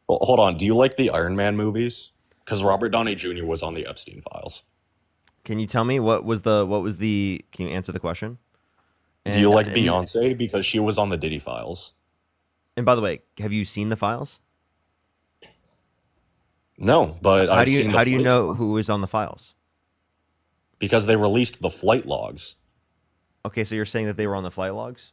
Well, hold on. Do you like the Iron Man movies? Because Robert Downey Jr. was on the Epstein files. Can you tell me what was the can you answer the question? Do you like And- Beyonce? Because she was on the Diddy files. And by the way, have you seen the files? No, but How I've do you seen the how do you flight know logs. who is on the files? Because they released the flight logs. Okay, so you're saying that they were on the flight logs?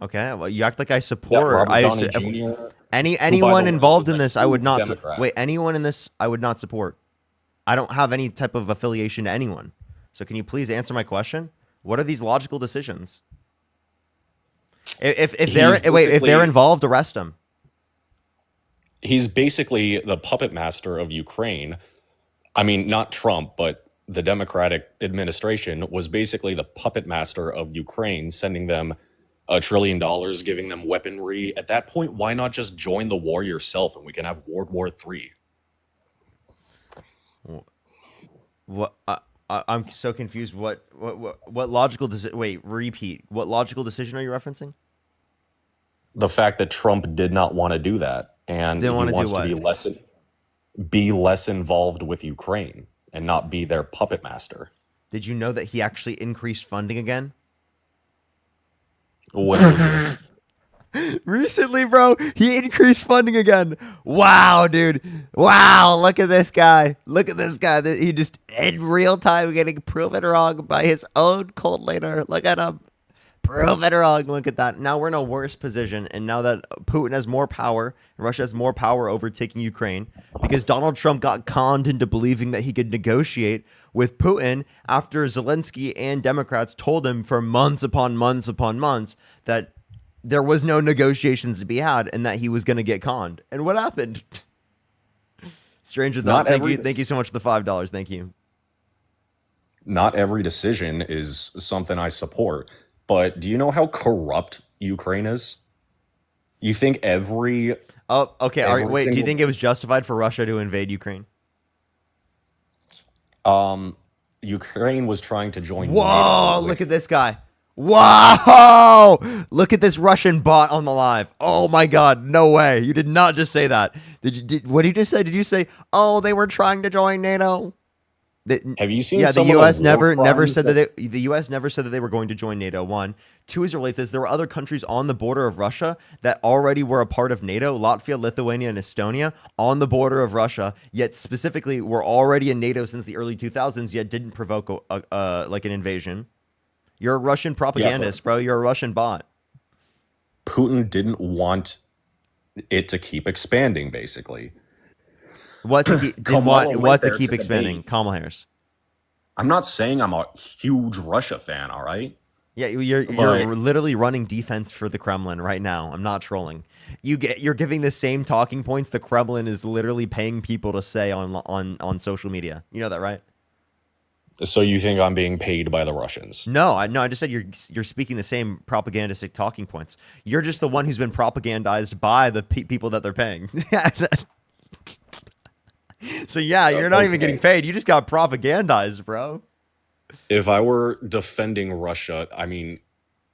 Okay, well, you act like I Yeah, support. Robert I Downey su- Jr. anyone way, involved is in a this, I would huge not. Democrat. Wait, anyone in this, I would not support. I don't have any type of affiliation to anyone. So can you please answer my question? What are these logical decisions? If they're He's wait, if they're basically- involved, arrest them. He's basically the puppet master of Ukraine. I mean, not Trump, but the Democratic administration was basically the puppet master of Ukraine, sending them $1 trillion, giving them weaponry. At that point, why not just join the war yourself and we can have World War III? What? I'm so confused. What logical wait, repeat. What logical decision are you referencing? The fact that Trump did not want to do that, and Didn't he wanna do wants to what? be less involved with Ukraine and not be their puppet master. Did you know that he actually increased funding again? When was this? Recently, bro, he increased funding again. Wow, dude. Wow, look at this guy. Look at this guy. He just in real time getting proven wrong by his own cult leader. Look at him. Prove it wrong. Look at that. Now we're in a worse position. And now that Putin has more power, and Russia has more power overtaking Ukraine, because Donald Trump got conned into believing that he could negotiate with Putin after Zelensky and Democrats told him for months upon months upon months that there was no negotiations to be had and that he was going to get conned. And what happened? Stranger Not thoughts. every Thank you so much for the $5. Thank you. Not every decision is something I support, but do you know how corrupt Ukraine is? You think every Oh, okay. All right. every Wait, do you single think it was justified for Russia to invade Ukraine? Ukraine was trying to join NATO, Whoa, look which at this guy. Whoa! Look at this Russian bot on the live. Oh my god, no way. You did not just say that. What did you just say? Did you say, "Oh, they were trying to join NATO"? have you seen Yeah, the some of U.S. the never war never crimes said that the U.S. never said that they were going to join NATO. One, two, as it relates to this, there were other countries on the border of Russia that already were a part of NATO: Latvia, Lithuania, and Estonia on the border of Russia. Yet specifically, were already in NATO since the early 2000s. Yet didn't provoke like an invasion. You're a Russian propagandist, bro. You're a Russian bot. Putin didn't want it to keep expanding, basically. What to keep, Kamala went what to there keep to expanding? debate. Kamala Harris. I'm not saying I'm a huge Russia fan, all right? Yeah, you're But literally running defense for the Kremlin right now. I'm not trolling. You're giving the same talking points the Kremlin is literally paying people to say on social media. You know that, right? so you think I'm being paid by the Russians? No, I just said you're speaking the same propagandistic talking points. You're just the one who's been propagandized by the people that they're paying. So yeah, you're not even getting Okay. paid. You just got propagandized, bro. If I were defending Russia, I mean,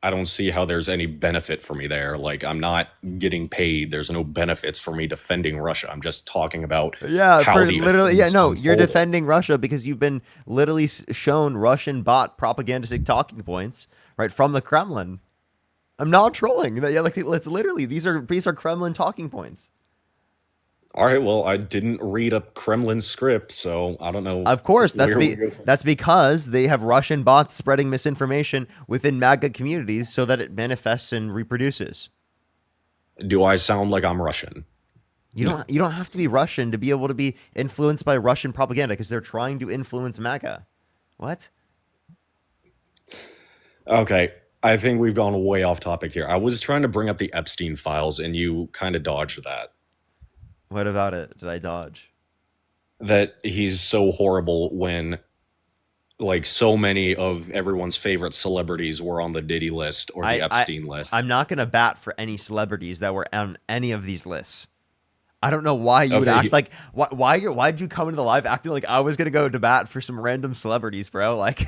I don't see how there's any benefit for me there. Like, I'm not getting paid. There's no benefits for me defending Russia. I'm just talking about Yeah, how for the literally, yeah, events no, you're unfolded. defending Russia because you've been literally shown Russian bot propagandistic talking points, right, from the Kremlin. I'm not trolling. Yeah, like it's literally these are Kremlin talking points. All right, well, I didn't read a Kremlin script, so I don't know Of course, where we go from. that's because they have Russian bots spreading misinformation within MAGA communities so that it manifests and reproduces. Do I sound like I'm Russian? You No. don't have to be Russian to be able to be influenced by Russian propaganda because they're trying to influence MAGA. What? Okay, I think we've gone way off topic here. I was trying to bring up the Epstein files, and you kind of dodged that. What about it? Did I dodge? That he's so horrible when, like, so many of everyone's favorite celebrities were on the Diddy list or the Epstein list. I'm not gonna bat for any celebrities that were on any of these lists. I don't know why you would Okay, act like why'd you come into the live acting like I was gonna go to bat for some random celebrities, bro? Like,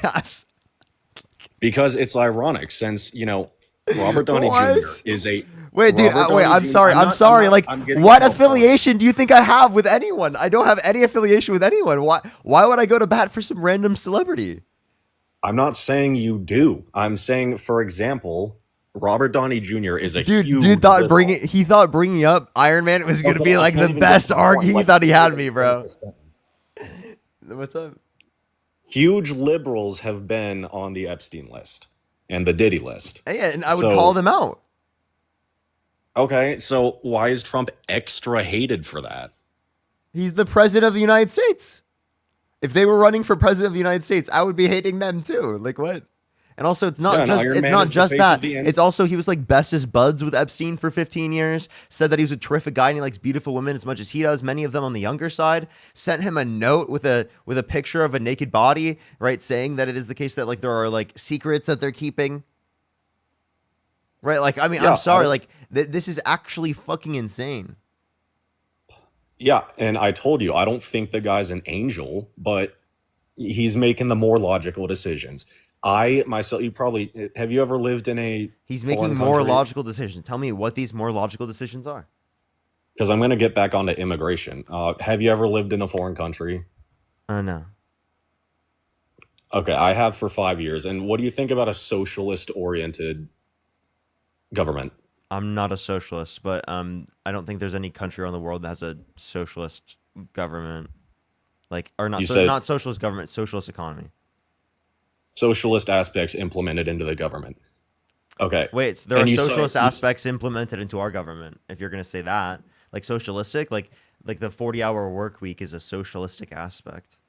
because it's ironic since, you know, Robert Downey What? Jr. is a wait, dude. Robert Wait, Downey I'm Jr. sorry. I'm not- sorry. not- Like, I'm getting what myself wrong. affiliation do you think I have with anyone? I don't have any affiliation with anyone. Why would I go to bat for some random celebrity? I'm not saying you do. I'm saying, for example, Robert Downey Jr. is a Dude, huge dude thought liberal. he thought bringing up Iron Man was gonna Okay, be I like can't the even best get to the point. argue. He Like, thought he let had me me, finish bro. this sentence. What's up? Huge liberals have been on the Epstein list and the Diddy list. Yeah, and I would So- call them out. Okay, so why is Trump extra hated for that? He's the president of the United States. If they were running for president of the United States, I would be hating them too. Like what? And also, it's not Yeah, and just Iron it's Man not is the just face that. of the It's also he was like bestest buds with Epstein for 15 years. Said that he was a terrific guy and he likes beautiful women as much as he does. Many of them on the younger side. Sent him a note with a picture of a naked body, right, saying that it is the case that like there are like secrets that they're keeping. Right, like I mean, Yeah, I'm sorry, I- like this is actually fucking insane. Yeah, and I told you, I don't think the guy's an angel, but he's making the more logical decisions. I myself, have you ever lived in a He's foreign making more country? logical decisions. Tell me what these more logical decisions are. Because I'm going to get back onto immigration. Have you ever lived in a foreign country? No. Okay, I have for 5 years. And what do you think about a socialist-oriented government? I'm not a socialist, but I don't think there's any country around the world that has a socialist government, like or not You said- not socialist government, socialist economy. Socialist aspects implemented into the government. Okay. Wait, so there And are you said socialist aspects implemented into our government. If you're going to say that, like socialistic, like the 40-hour work week is a socialistic aspect.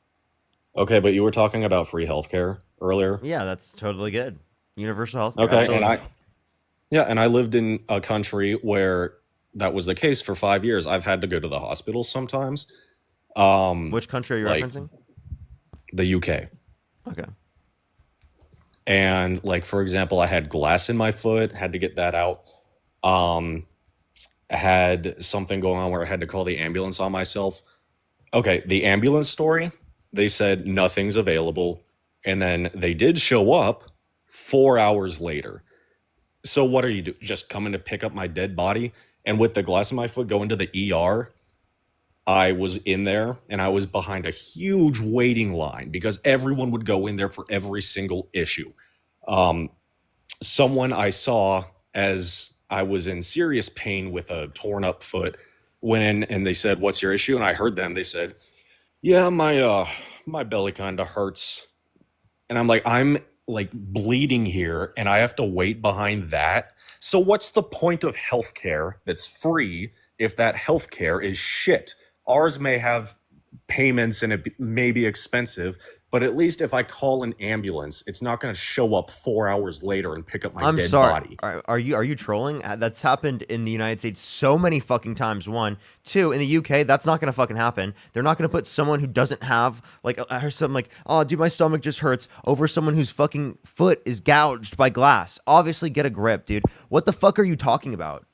okay, but you were talking about free healthcare earlier. Yeah, that's totally good. Universal health care, Okay, and absolutely. I lived in a country where that was the case for 5 years. I've had to go to the hospital sometimes. Which country are you Like referencing? the UK. Okay. And like for example, I had glass in my foot, had to get that out. I had something going on where I had to call the ambulance on myself. Okay, the ambulance story, they said nothing's available, and then they did show up 4 hours later. So what are you do? Just coming to pick up my dead body? And with the glass in my foot going to the ER, I was in there and I was behind a huge waiting line because everyone would go in there for every single issue. Someone I saw as I was in serious pain with a torn up foot went in and they said, "What's your issue?" And I heard them. They said, "Yeah, my belly kind of hurts." And I'm like bleeding here and I have to wait behind that. So what's the point of healthcare that's free if that healthcare is shit? Ours may have payments and it may be expensive, but at least if I call an ambulance, it's not going to show up 4 hours later and pick up my I'm dead sorry. body. Are you trolling? That's happened in the United States so many fucking times. One, two, in the UK, that's not gonna fucking happen. They're not gonna put someone who doesn't have like something like, oh, dude, my stomach just hurts over someone whose fucking foot is gouged by glass. Obviously, get a grip, dude. What the fuck are you talking about?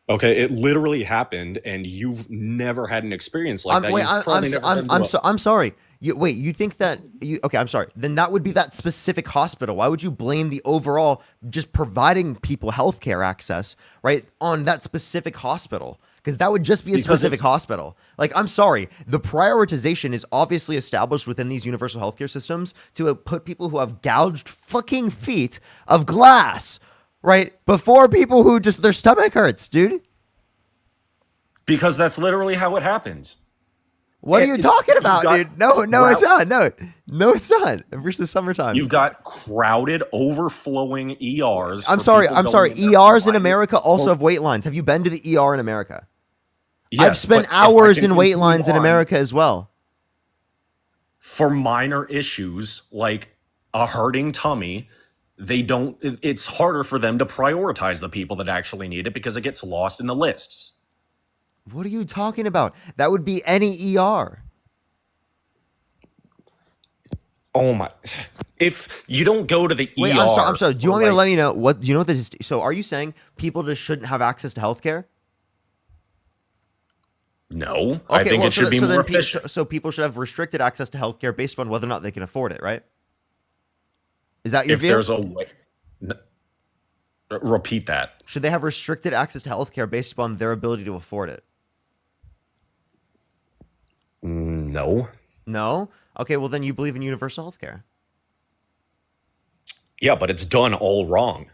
Okay, it literally happened, and you've never had an experience like that. Wait, You've probably never been to I'm sorry. You think that okay, I'm sorry. Then that would be that specific hospital. Why would you blame the overall just providing people healthcare access, right, on that specific hospital? Because that would just be a Because specific it's hospital. Like, I'm sorry. The prioritization is obviously established within these universal healthcare systems to put people who have gouged fucking feet of glass, right, before people who just their stomach hurts, dude. because that's literally how it happens. What are you talking about, got dude? No, it's crowd- not. No, it's not. It's the summertime. You've got crowded, overflowing ERs. I'm for sorry. people I'm going sorry. in there ERs in providing- America also have wait lines. Have you been to the ER in America? I've Yes, spent but if I hours can in wait continue lines in on, America as well. for minor issues like a hurting tummy, it's harder for them to prioritize the people that actually need it because it gets lost in the lists. What are you talking about? That would be any ER. Oh my! If you don't go to the Wait, ER, I'm sorry. Do you for, want me to like- let me know what? Do you know what this? So, are you saying people just shouldn't have access to healthcare? No, I think it should be more efficient. So people should have restricted access to healthcare based on whether or not they can afford it, right? Is that your If view? there's a way, repeat that. Should they have restricted access to healthcare based upon their ability to afford it? No. No? Okay, well then you believe in universal healthcare. Yeah, but it's done all wrong.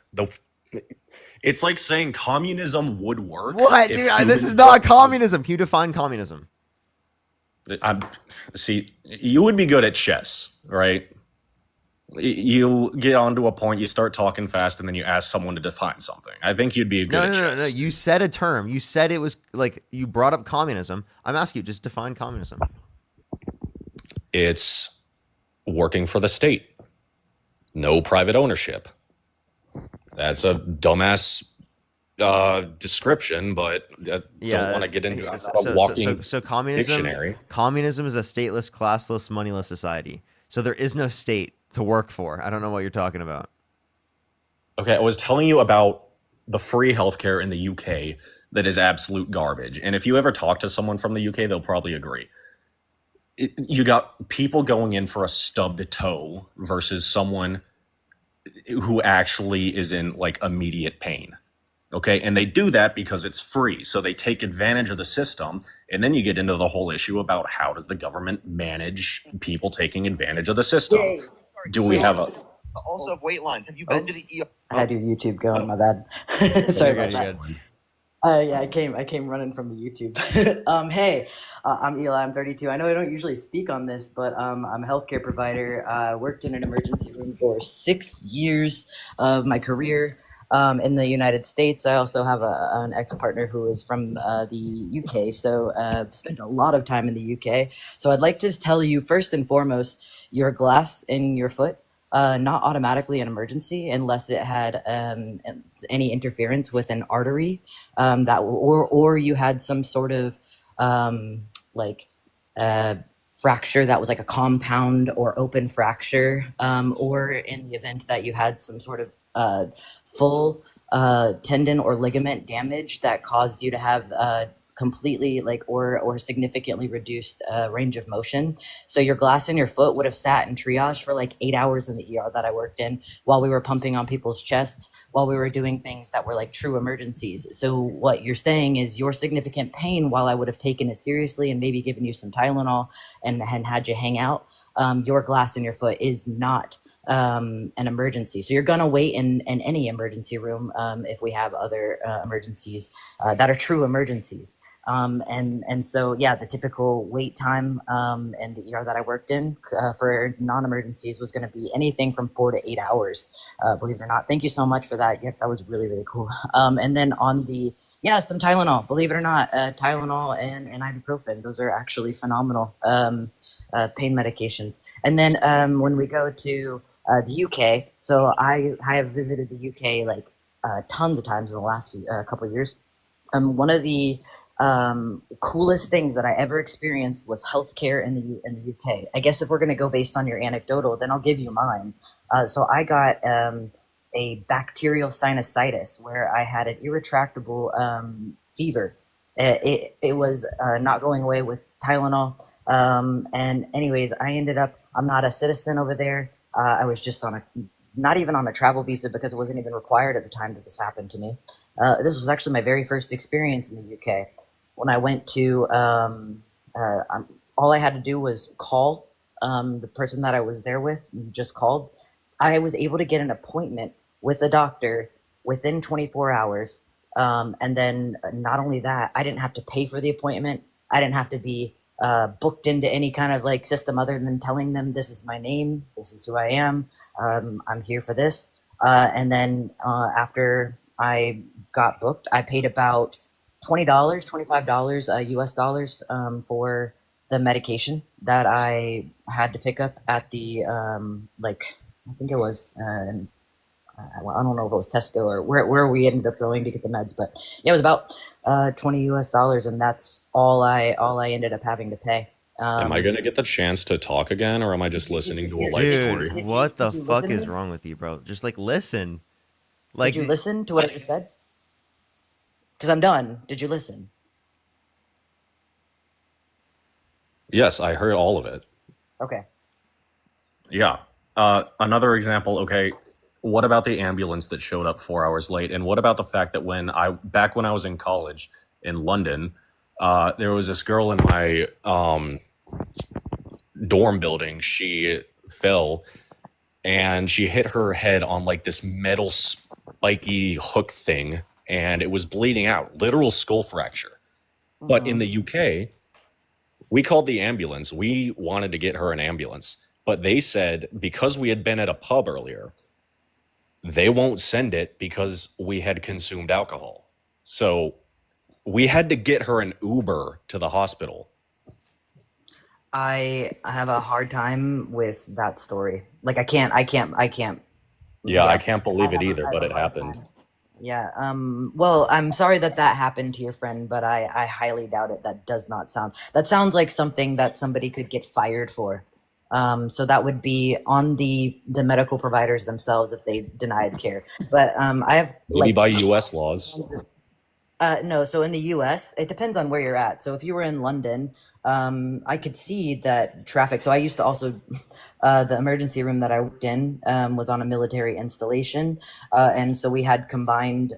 It's like saying communism would work. What? if Dude, this humans is not don't- communism. Can you define communism? See, you would be good at chess, right? You get onto a point, you start talking fast, and then you ask someone to define something. I think you'd be good No, at no, no, no. chess. You said a term. You said it was like you brought up communism. I'm asking you, just define communism. It's working for the state. No private ownership. That's a dumbass description, but I don't want to get into a walking so communism. dictionary. Communism is a stateless, classless, moneyless society. So there is no state to work for. I don't know what you're talking about. Okay, I was telling you about the free healthcare in the UK that is absolute garbage. And if you ever talk to someone from the UK, they'll probably agree. You got people going in for a stubbed toe versus someone who actually is in like immediate pain. Okay, and they do that because it's free. So they take advantage of the system. And then you get into the whole issue about how does the government manage people taking advantage of the system? Do we have a Also have wait lines. Have you been to the ER? I had your YouTube going. My bad. Sorry about that. Yeah, I came running from the YouTube. Hey, I'm Eli. I'm 32. I know I don't usually speak on this, but I'm a healthcare provider. Worked in an emergency room for 6 years of my career. in the United States. I also have an ex-partner who is from the UK, so spent a lot of time in the UK. So I'd like to tell you, first and foremost, your glass in your foot, not automatically an emergency unless it had any interference with an artery, or you had some sort of like fracture that was like a compound or open fracture, or in the event that you had some sort of full tendon or ligament damage that caused you to have completely or significantly reduced range of motion. So your glass in your foot would have sat in triage for like 8 hours in the ER that I worked in, while we were pumping on people's chests, while we were doing things that were like true emergencies. So what you're saying is your significant pain, while I would have taken it seriously and maybe given you some Tylenol and had you hang out, your glass in your foot is not an emergency. So you're gonna wait in any emergency room if we have other emergencies that are true emergencies. And so, yeah, the typical wait time in the ER that I worked in for non-emergencies was going to be anything from 4 to 8 hours, believe it or not. Thank you so much for that. Yeah, that was really, really cool. And then on the, some Tylenol, believe it or not, Tylenol and ibuprofen, those are actually phenomenal pain medications. And then when we go to the UK, so I have visited the UK like tons of times in the last couple of years. One of the coolest things that I ever experienced was healthcare in the UK. I guess if we're going to go based on your anecdotal, then I'll give you mine. So I got a bacterial sinusitis where I had an irretractable fever. It was not going away with Tylenol. And anyways, I ended up, I'm not a citizen over there. I was just not even on a travel visa because it wasn't even required at the time that this happened to me. This was actually my very first experience in the UK. When I went to, all I had to do was call the person that I was there with, just called. I was able to get an appointment with a doctor within 24 hours. And then not only that, I didn't have to pay for the appointment. I didn't have to be booked into any kind of like system other than telling them, this is my name, this is who I am, I'm here for this. And then after I got booked, I paid about $20, $25 US dollars for the medication that I had to pick up at the, I think it was, I don't know if it was Tesco or where we ended up going to get the meds, but yeah, it was about 20 US dollars, and that's all I ended up having to pay. Am I gonna get the chance to talk again, or am I just listening to a life story? Dude, what the Did you fuck listen to is me? wrong with you, bro? Just like listen. Did Like you listen to what I just said? Because I'm done. Did you listen? Yes, I heard all of it. Okay. Yeah. Another example. Okay. What about the ambulance that showed up 4 hours late? And what about the fact that back when I was in college in London, there was this girl in my dorm building. She fell and she hit her head on like this metal spiky hook thing, and it was bleeding out, literal skull fracture. But in the UK, we called the ambulance. We wanted to get her an ambulance, but they said because we had been at a pub earlier, they won't send it because we had consumed alcohol. So we had to get her an Uber to the hospital. I have a hard time with that story. Like I can't. Yeah, I Yeah, can't I believe it have either, I have but a it hard happened. time. Yeah. Well, I'm sorry that happened to your friend, but I highly doubt it. That sounds like something that somebody could get fired for. So that would be on the medical providers themselves if they denied care. But I have Maybe like by US laws. no, so in the US, it depends on where you're at. So if you were in London, I could see that traffic. So I used to also, the emergency room that I worked in was on a military installation. And so we had combined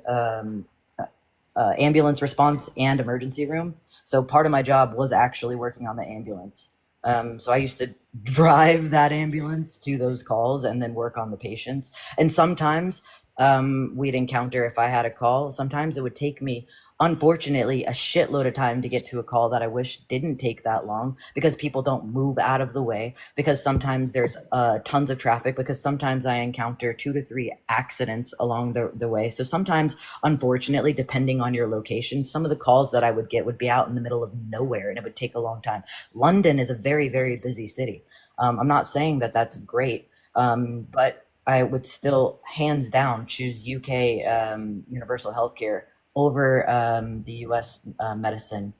ambulance response and emergency room. So part of my job was actually working on the ambulance. So I used to drive that ambulance to those calls and then work on the patients. And sometimes we'd encounter if I had a call. Sometimes it would take me, unfortunately, a shitload of time to get to a call that I wish didn't take that long, because people don't move out of the way, because sometimes there's tons of traffic, because sometimes I encounter 2 to 3 accidents along the way. So sometimes, unfortunately, depending on your location, some of the calls that I would get would be out in the middle of nowhere and it would take a long time. London is a very, very busy city. I'm not saying that that's great, but I would still, hands down, choose UK universal healthcare over the US medicine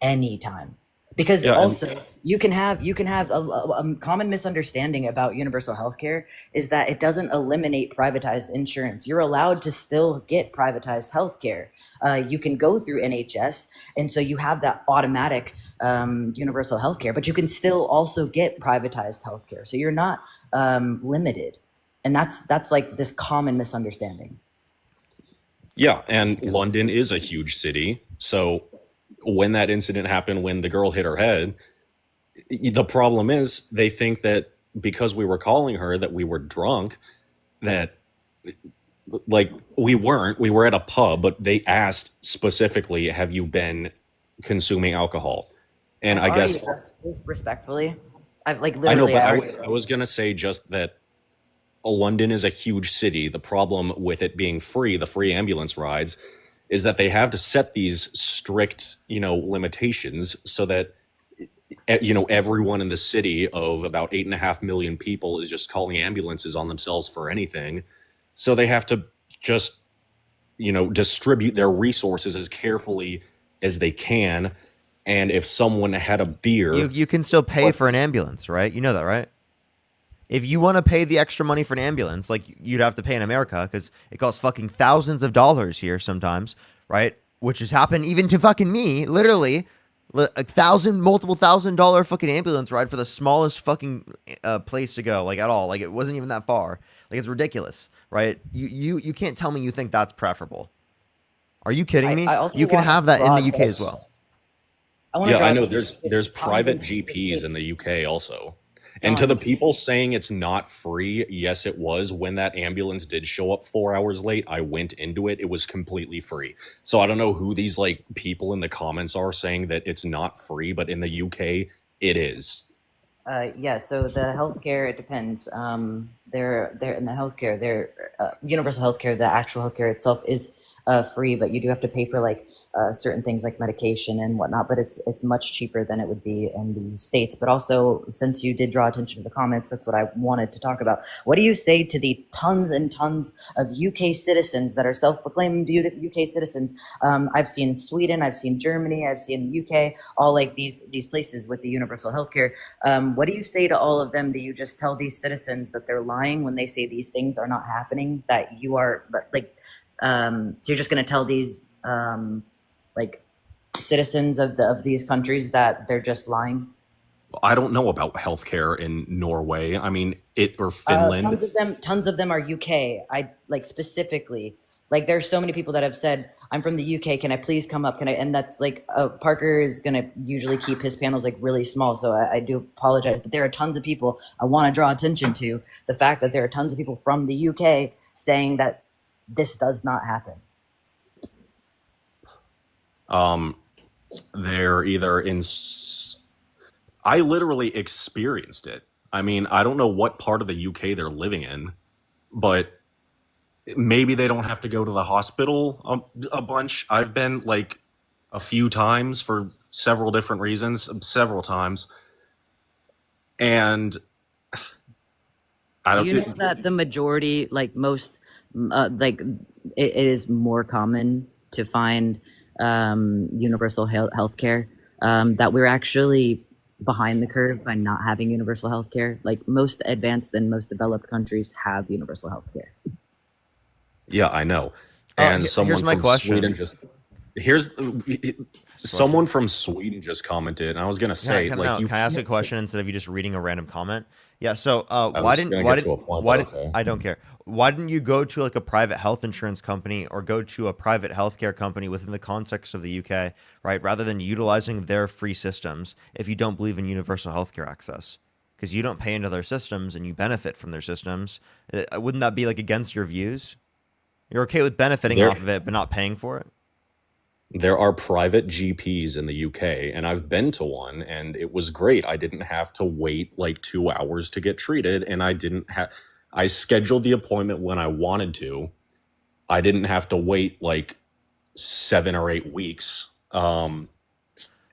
anytime. Because Yeah, and also you can have a common misunderstanding about universal healthcare is that it doesn't eliminate privatized insurance. You're allowed to still get privatized healthcare. You can go through NHS, and so you have that automatic universal healthcare, but you can still also get privatized healthcare. So you're not limited, and that's like this common misunderstanding. yeah, and London is a huge city. So when that incident happened, when the girl hit her head, the problem is they think that because we were calling her that we were drunk, that like we weren't. We were at a pub, but they asked specifically, "Have you been consuming alcohol?" And I've I guess already asked this respectfully. I've like I know, literally. but I I was gonna say just that London is a huge city. The problem with it being free, the free ambulance rides, is that they have to set these strict, limitations so that everyone in the city of about 8.5 million people is just calling ambulances on themselves for anything. So they have to just, distribute their resources as carefully as they can. And if someone had a beer, You can still pay for an ambulance, right? You know that, right? If you want to pay the extra money for an ambulance, like you'd have to pay in America because it costs fucking thousands of dollars here sometimes, right? Which has happened even to fucking me, literally. Multiple $1,000 fucking ambulance ride for the smallest fucking place to go, like at all. Like it wasn't even that far. Like it's ridiculous, right? You can't tell me you think that's preferable. Are you kidding me? I also You can want have that in the broad- UK as well. I want to yeah, draw I know attention there's to private common- GPs in the UK also. And to the people saying it's not free, yes, it was. When that ambulance did show up 4 hours late, I went into it. It was completely free. So I don't know who these like people in the comments are saying that it's not free, but in the UK, it is. Yeah, so the healthcare, it depends. They're in the healthcare, universal healthcare, the actual healthcare itself is free, but you do have to pay for like certain things like medication and whatnot. But it's much cheaper than it would be in the States. But also, since you did draw attention to the comments, that's what I wanted to talk about. What do you say to the tons and tons of UK citizens that are self-proclaimed UK citizens? I've seen Sweden, I've seen Germany, I've seen the UK, all like these places with the universal healthcare. What do you say to all of them? Do you just tell these citizens that they're lying when they say these things are not happening? That you are like, so you're just going to tell these like citizens of these countries that they're just lying? I don't know about healthcare in Norway. I mean, or Finland. Tons of them are UK. I like specifically, like there's so many people that have said, I'm from the UK. Can I please come up? And that's like, Parker is going to usually keep his panels like really small. So I do apologize, but there are tons of people. I want to draw attention to the fact that there are tons of people from the UK saying that this does not happen. They're either I literally experienced it. I mean, I don't know what part of the UK they're living in, but maybe they don't have to go to the hospital a bunch. I've been like a few times for several different reasons, several times. And I don't Do you know that the majority, like most, like it is more common to find universal health care, that we're actually behind the curve by not having universal health care. Like most advanced and most developed countries have universal health care. Yeah, I know. And someone from Sweden someone from Sweden just commented, and I was gonna say, can I ask a question instead of you just reading a random comment? Yeah. So why didn't I don't care. Why didn't you go to like a private health insurance company or go to a private healthcare company within the context of the UK, right? Rather than utilizing their free systems if you don't believe in universal healthcare access, because you don't pay into their systems and you benefit from their systems. Wouldn't that be like against your views? You're okay with benefiting There, off of it, but not paying for it? there are private GPs in the UK, and I've been to one, and it was great. I didn't have to wait like 2 hours to get treated, and I scheduled the appointment when I wanted to. I didn't have to wait like 7 or 8 weeks, and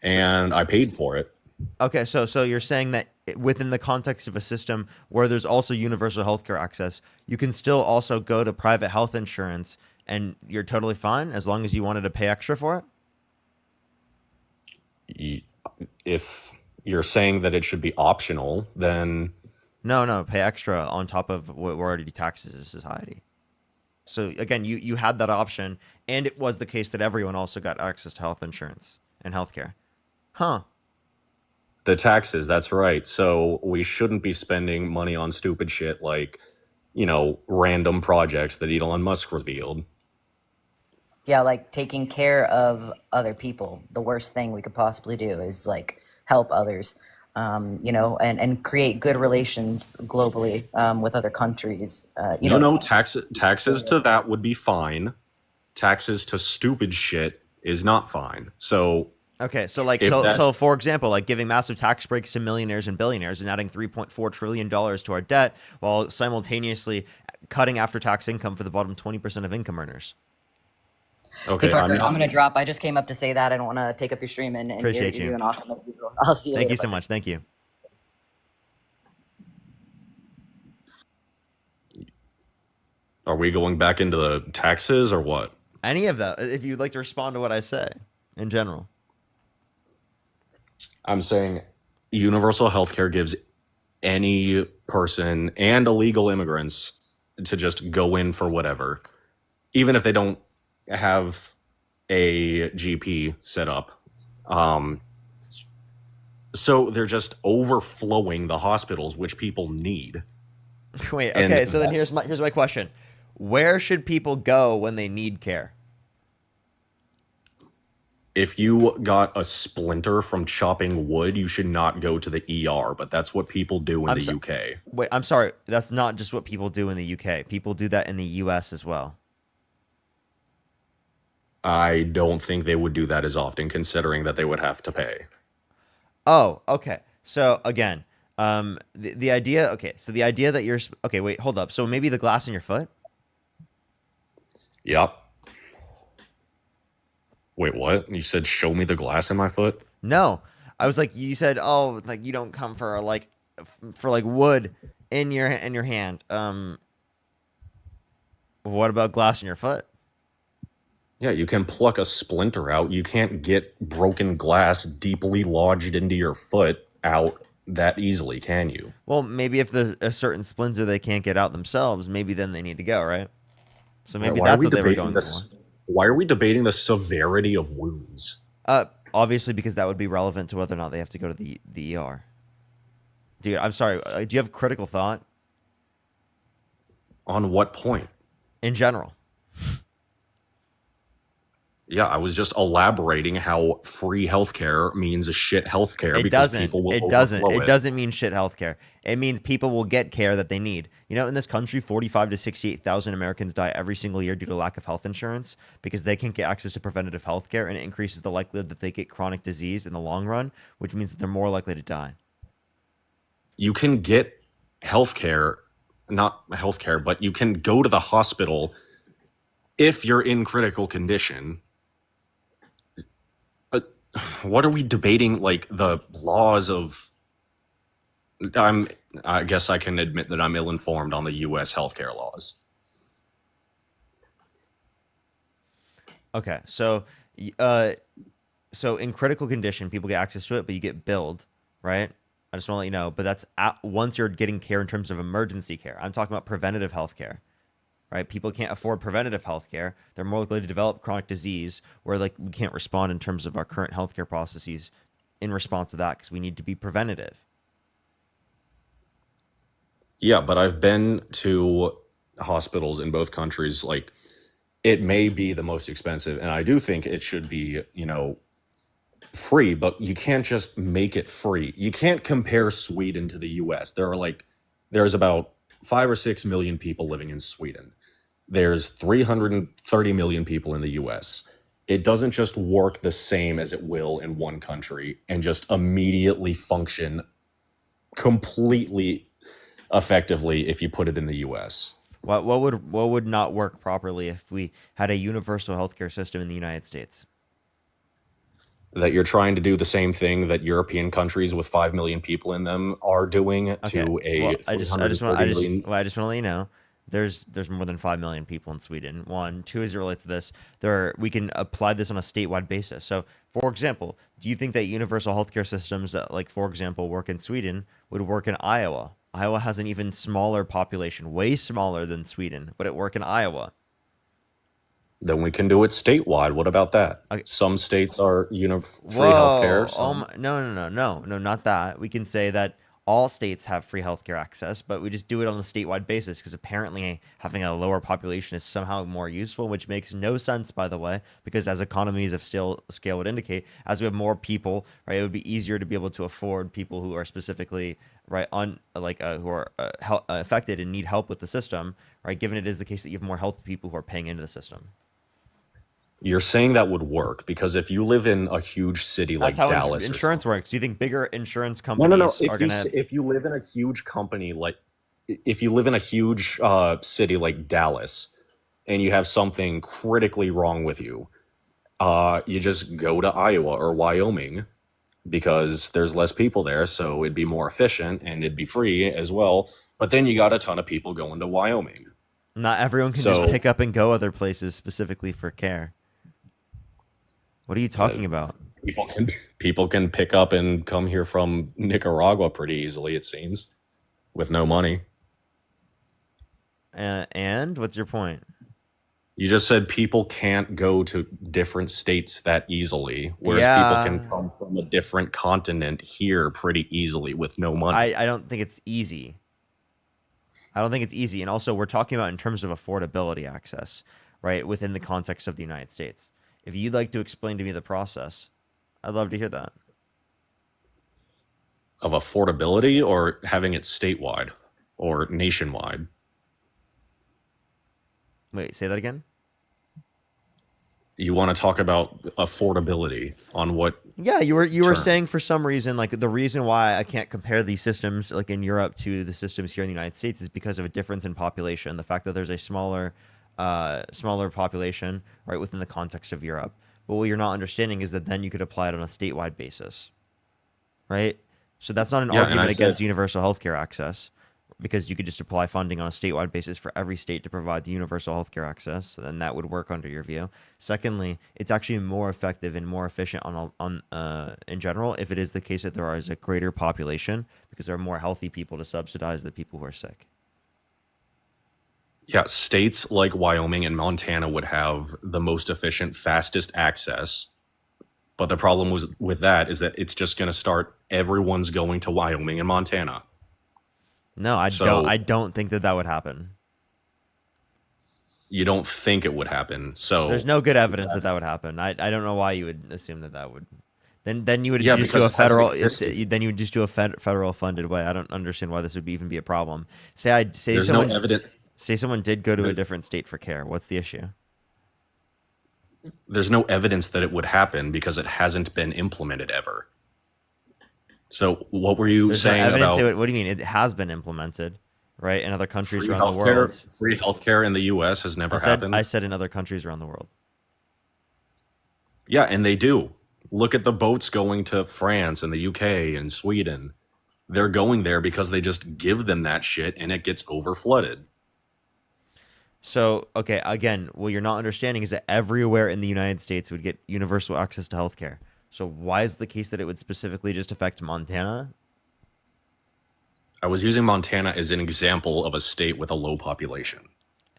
I paid for it. Okay, so you're saying that within the context of a system where there's also universal healthcare access, you can still also go to private health insurance and you're totally fine as long as you wanted to pay extra for it? If you're saying that it should be optional, then No, pay extra on top of what were already taxes as a society. So again, you had that option, and it was the case that everyone also got access to health insurance and healthcare. Huh. the taxes, that's right. So we shouldn't be spending money on stupid shit like, random projects that Elon Musk revealed. Yeah, like taking care of other people. The worst thing we could possibly do is like help others, and create good relations globally with other countries. No, taxes to that would be fine. Taxes to stupid shit is not fine. So Okay, so for example, like giving massive tax breaks to millionaires and billionaires and adding $3.4 trillion to our debt while simultaneously cutting after-tax income for the bottom 20% of income earners. okay, Hey Parker, I'm gonna drop. I just came up to say that. I don't want to take up your stream, and Appreciate you're you. doing awesome. I'll see you Thank later. you so Parker. much. Thank you. are we going back into the taxes or what? Any of that, if you'd like to respond to what I say in general. I'm saying universal healthcare gives any person and illegal immigrants to just go in for whatever, even if they don't have a GP set up. So they're just overflowing the hospitals, which people need. Wait, And okay, so then that's- here's my question. Where should people go when they need care? If you got a splinter from chopping wood, you should not go to the ER, but that's what people do in the UK. Wait, I'm sorry. That's not just what people do in the UK. People do that in the US as well. I don't think they would do that as often, considering that they would have to pay. Oh, okay. So again, the idea. Okay, so the idea that you're. Okay, wait, hold up. So maybe the glass in your foot. Yep. Wait, what? You said show me the glass in my foot? No, I was like, you said, oh, like you don't come for like wood in your hand. What about glass in your foot? Yeah, you can pluck a splinter out. You can't get broken glass deeply lodged into your foot out that easily, can you? Well, maybe if there's a certain splinter they can't get out themselves, maybe then they need to go, right? So maybe Why are that's we what they were debating going this? for. Why are we debating the severity of wounds? Obviously because that would be relevant to whether or not they have to go to the ER. Dude, I'm sorry. Do you have critical thought On what point? in general? Yeah, I was just elaborating how free healthcare means a shit healthcare It because doesn't. people will It doesn't. overflow It doesn't mean shit healthcare. It means people will get care that they need. In this country, 45 to 68,000 Americans die every single year due to lack of health insurance because they can't get access to preventative health care, and it increases the likelihood that they get chronic disease in the long run, which means that they're more likely to die. You can get healthcare, not healthcare, but you can go to the hospital if you're in critical condition. What are we debating? Like the laws of? I guess I can admit that I'm ill-informed on the U.S. healthcare laws. Okay, so in critical condition, people get access to it, but you get billed, right? I just want to let you know. But that's once you're getting care in terms of emergency care. I'm talking about preventative health care. Right? People can't afford preventative health care. They're more likely to develop chronic disease where we can't respond in terms of our current healthcare processes in response to that because we need to be preventative. Yeah, but I've been to hospitals in both countries. Like, it may be the most expensive, and I do think it should be, free, but you can't just make it free. You can't compare Sweden to the US. There's about 5 or 6 million people living in Sweden. There's 330 million people in the US. It doesn't just work the same as it will in one country and just immediately function completely effectively if you put it in the US. What would not work properly if we had a universal healthcare system in the United States? That you're trying to do the same thing that European countries with 5 million people in them are doing Okay. to a Well, I just want to let you know there's more than 5 million people in Sweden. One, two, as it relates to this, we can apply this on a statewide basis. So, for example, do you think that universal healthcare systems that, like, for example, work in Sweden would work in Iowa? Iowa has an even smaller population, way smaller than Sweden. Would it work in Iowa? Then we can do it statewide. What about that? Okay. Some states are free Whoa! healthcare. Oh my, no, not that. We can say that all states have free healthcare access, but we just do it on a statewide basis because apparently having a lower population is somehow more useful, which makes no sense, by the way, because as economies of scale would indicate, as we have more people, right, it would be easier to be able to afford people who are specifically right on who are affected and need help with the system, right? Given it is the case that you have more healthy people who are paying into the system. You're saying that would work because if you live in a huge city like That's how Dallas, insurance works. Do you think bigger insurance no, companies no. are going to? If you live in a huge company if you live in a huge city like Dallas, and you have something critically wrong with you, you just go to Iowa or Wyoming because there's less people there, so it'd be more efficient and it'd be free as well. But then you got a ton of people going to Wyoming. Not everyone can So- just pick up and go other places specifically for care. What are you talking about? People can pick up and come here from Nicaragua pretty easily, it seems, with no money. And what's your point? You just said people can't go to different states that easily, whereas Yeah. people can come from a different continent here pretty easily with no money. I don't think it's easy. I don't think it's easy. And also, we're talking about in terms of affordability access, right, within the context of the United States. If you'd like to explain to me the process, I'd love to hear that. Of affordability or having it statewide or nationwide? Wait, say that again? You want to talk about affordability on what? Yeah, you were term? saying for some reason, like the reason why I can't compare these systems like in Europe to the systems here in the United States is because of a difference in population. The fact that there's a smaller population right within the context of Europe. But what you're not understanding is that then you could apply it on a statewide basis, right? So that's not an Yeah, and argument I against said- universal healthcare access, because you could just apply funding on a statewide basis for every state to provide the universal healthcare access. So then that would work under your view. Secondly, it's actually more effective and more efficient in general if it is the case that there is a greater population, because there are more healthy people to subsidize the people who are sick. Yeah, states like Wyoming and Montana would have the most efficient, fastest access. But the problem with that is that it's just going to start everyone's going to Wyoming and Montana. No, I don't think that would happen. You don't think it would happen. So There's no good evidence that would happen. I don't know why you would assume that would. Then you would Yeah, just because do a it hasn't federal. existed. Then you would just do a federal funded way. I don't understand why this would even be a problem. Say there's someone no evidence. say someone did go to a different state for care. What's the issue? There's no evidence that it would happen because it hasn't been implemented ever. So what were you There's no saying evidence. about What do you mean? It has been implemented, right? In other countries free around the healthcare? world. Free healthcare in the U.S. has never happened. I said in other countries around the world. Yeah, and they do. Look at the boats going to France and the UK and Sweden. They're going there because they just give them that shit and it gets overflooded. So, okay, again, what you're not understanding is that everywhere in the United States would get universal access to healthcare. So why is the case that it would specifically just affect Montana? I was using Montana as an example of a state with a low population.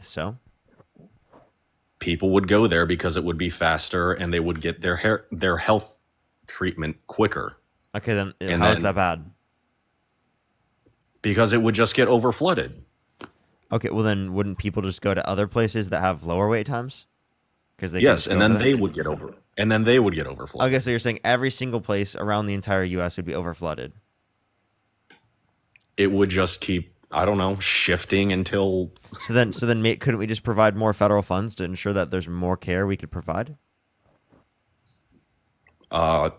So, People would go there because it would be faster and they would get their health treatment quicker okay, then And how is then- that bad? because it would just get overflooded. Okay, well then wouldn't people just go to other places that have lower wait times? Because they Yes, can and go then there? they would get overflooded. Okay, so you're saying every single place around the entire U.S. would be overflooded. It would just keep I don't know, shifting until So then, couldn't we just provide more federal funds to ensure that there's more care we could provide?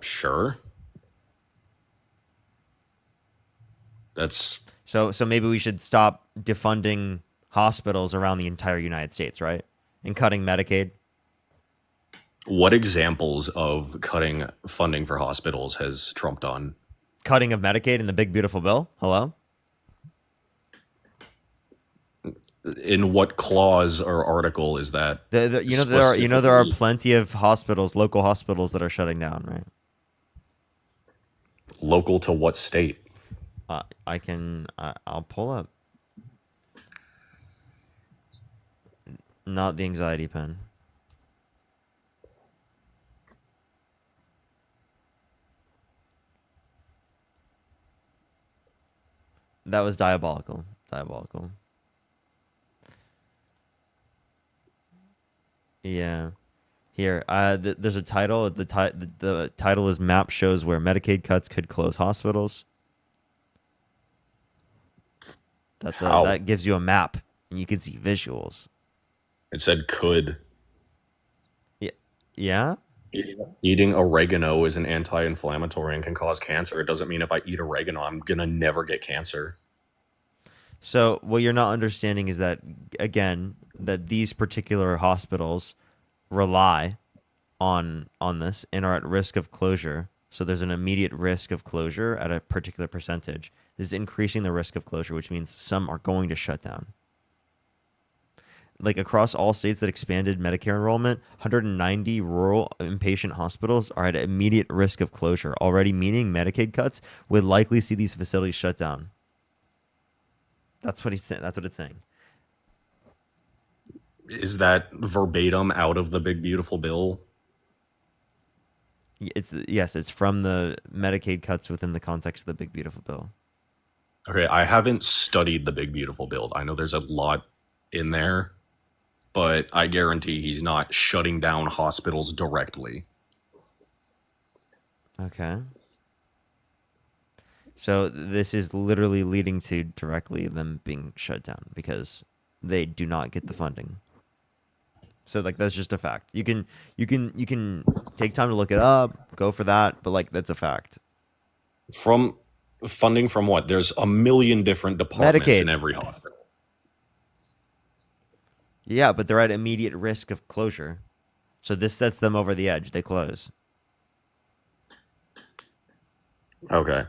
sure. That's So maybe we should stop defunding hospitals around the entire United States, right? And cutting Medicaid. what examples of cutting funding for hospitals has Trump done? Cutting of Medicaid in the big beautiful bill. Hello? In what clause or article is that? There are specifically plenty of hospitals, local hospitals that are shutting down, right? local to what state? I'll pull up. Not the anxiety pen. That was diabolical. Diabolical. Yeah. Here, there's a title. The title is "Map Shows Where Medicaid Cuts Could Close Hospitals." How? That gives you a map, and you can see visuals. It said could. Yeah. Yeah. Eating oregano is an anti-inflammatory and can cause cancer. It doesn't mean if I eat oregano, I'm gonna never get cancer. So what you're not understanding is that, again, that these particular hospitals rely on this and are at risk of closure. So there's an immediate risk of closure at a particular percentage. This is increasing the risk of closure, which means some are going to shut down. Like across all states that expanded Medicare enrollment, 190 rural inpatient hospitals are at immediate risk of closure, already meaning Medicaid cuts would likely see these facilities shut down. That's what he's saying. That's what it's saying. Is that verbatim out of the big beautiful bill? It's from the Medicaid cuts within the context of the big beautiful bill. Okay, I haven't studied the big beautiful bill. I know there's a lot in there, but I guarantee he's not shutting down hospitals directly. Okay. So this is literally leading to directly them being shut down because they do not get the funding. So like that's just a fact. You can take time to look it up, go for that, but like that's a fact. From funding from what? There's a million different departments Medicaid. in every hospital. Yeah, but they're at immediate risk of closure. So this sets them over the edge. They close. Okay.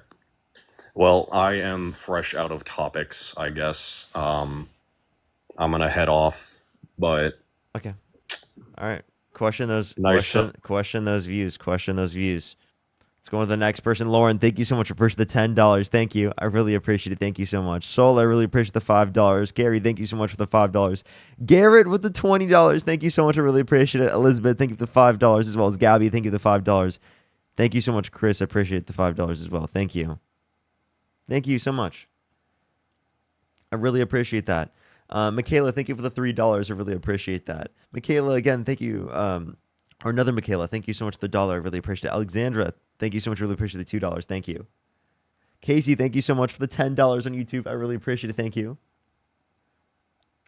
Well, I am fresh out of topics, I guess. I'm gonna head off, but Okay. All right. Question those Nice. question those views. Question those views. Let's go on to the next person. Lauren, thank you so much for pushing the $10. Thank you. I really appreciate it. Thank you so much. Soul, I really appreciate the $5. Gary, thank you so much for the $5. Garrett with the $20. Thank you so much. I really appreciate it. Elizabeth, thank you for the $5, as well as Gabby. Thank you for the $5. Thank you so much, Chris. I appreciate the $5 as well. Thank you. Thank you so much. I really appreciate that. Michaela, thank you for the $3. I really appreciate that. Michaela, again, thank you. Or another Michaela, thank you so much for the $1. I really appreciate it. Alexandra, thank you so much. I really appreciate the $2. Thank you. Casey, thank you so much for the $10 on YouTube. I really appreciate it. Thank you.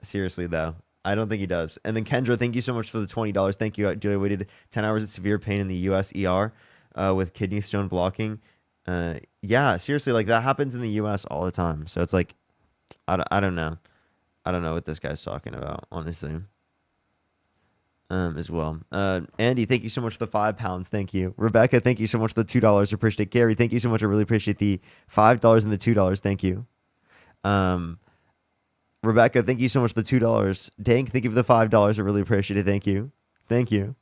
Seriously, though, I don't think he does. And then Kendra, thank you so much for the $20. Thank you. I waited 10 hours of severe pain in the U.S. ER with kidney stone blocking. Yeah, seriously, like that happens in the U.S. all the time. So it's like, I don't know. I don't know what this guy's talking about, honestly. As well. Andy, thank you so much for the £5. Thank you. Rebecca, thank you so much for the $2. I appreciate it. Gary, thank you so much. I really appreciate the $5 and the $2. Thank you. Rebecca, thank you so much for the $2. Dank, thank you for the $5. I really appreciate it. Thank you. Thank you.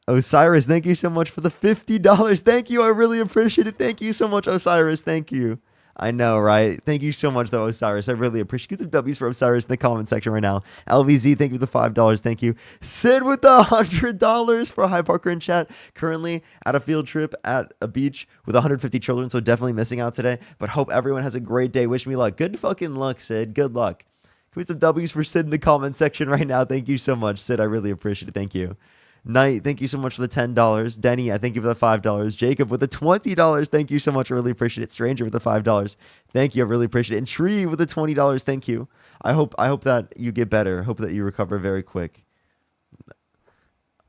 Osiris, thank you so much for the $50. Thank you. I really appreciate it. Thank you so much, Osiris. Thank you. I know, right? Thank you so much, though, Osiris. I really appreciate it. Get some W's for Osiris in the comment section right now. LVZ, thank you for the $5. Thank you. Sid with the $100 for Hi Parker in chat. Currently at a field trip at a beach with 150 children, so definitely missing out today. But hope everyone has a great day. Wish me luck. Good fucking luck, Sid. Good luck. Can we get some W's for Sid in the comment section right now? Thank you so much, Sid. I really appreciate it. Thank you. Knight, thank you so much for the $10. Denny, I thank you for the $5. Jacob with the $20. Thank you so much. I really appreciate it. Stranger with the $5. Thank you. I really appreciate it. And Tree with the $20. Thank you. I hope that you get better. I hope that you recover very quick.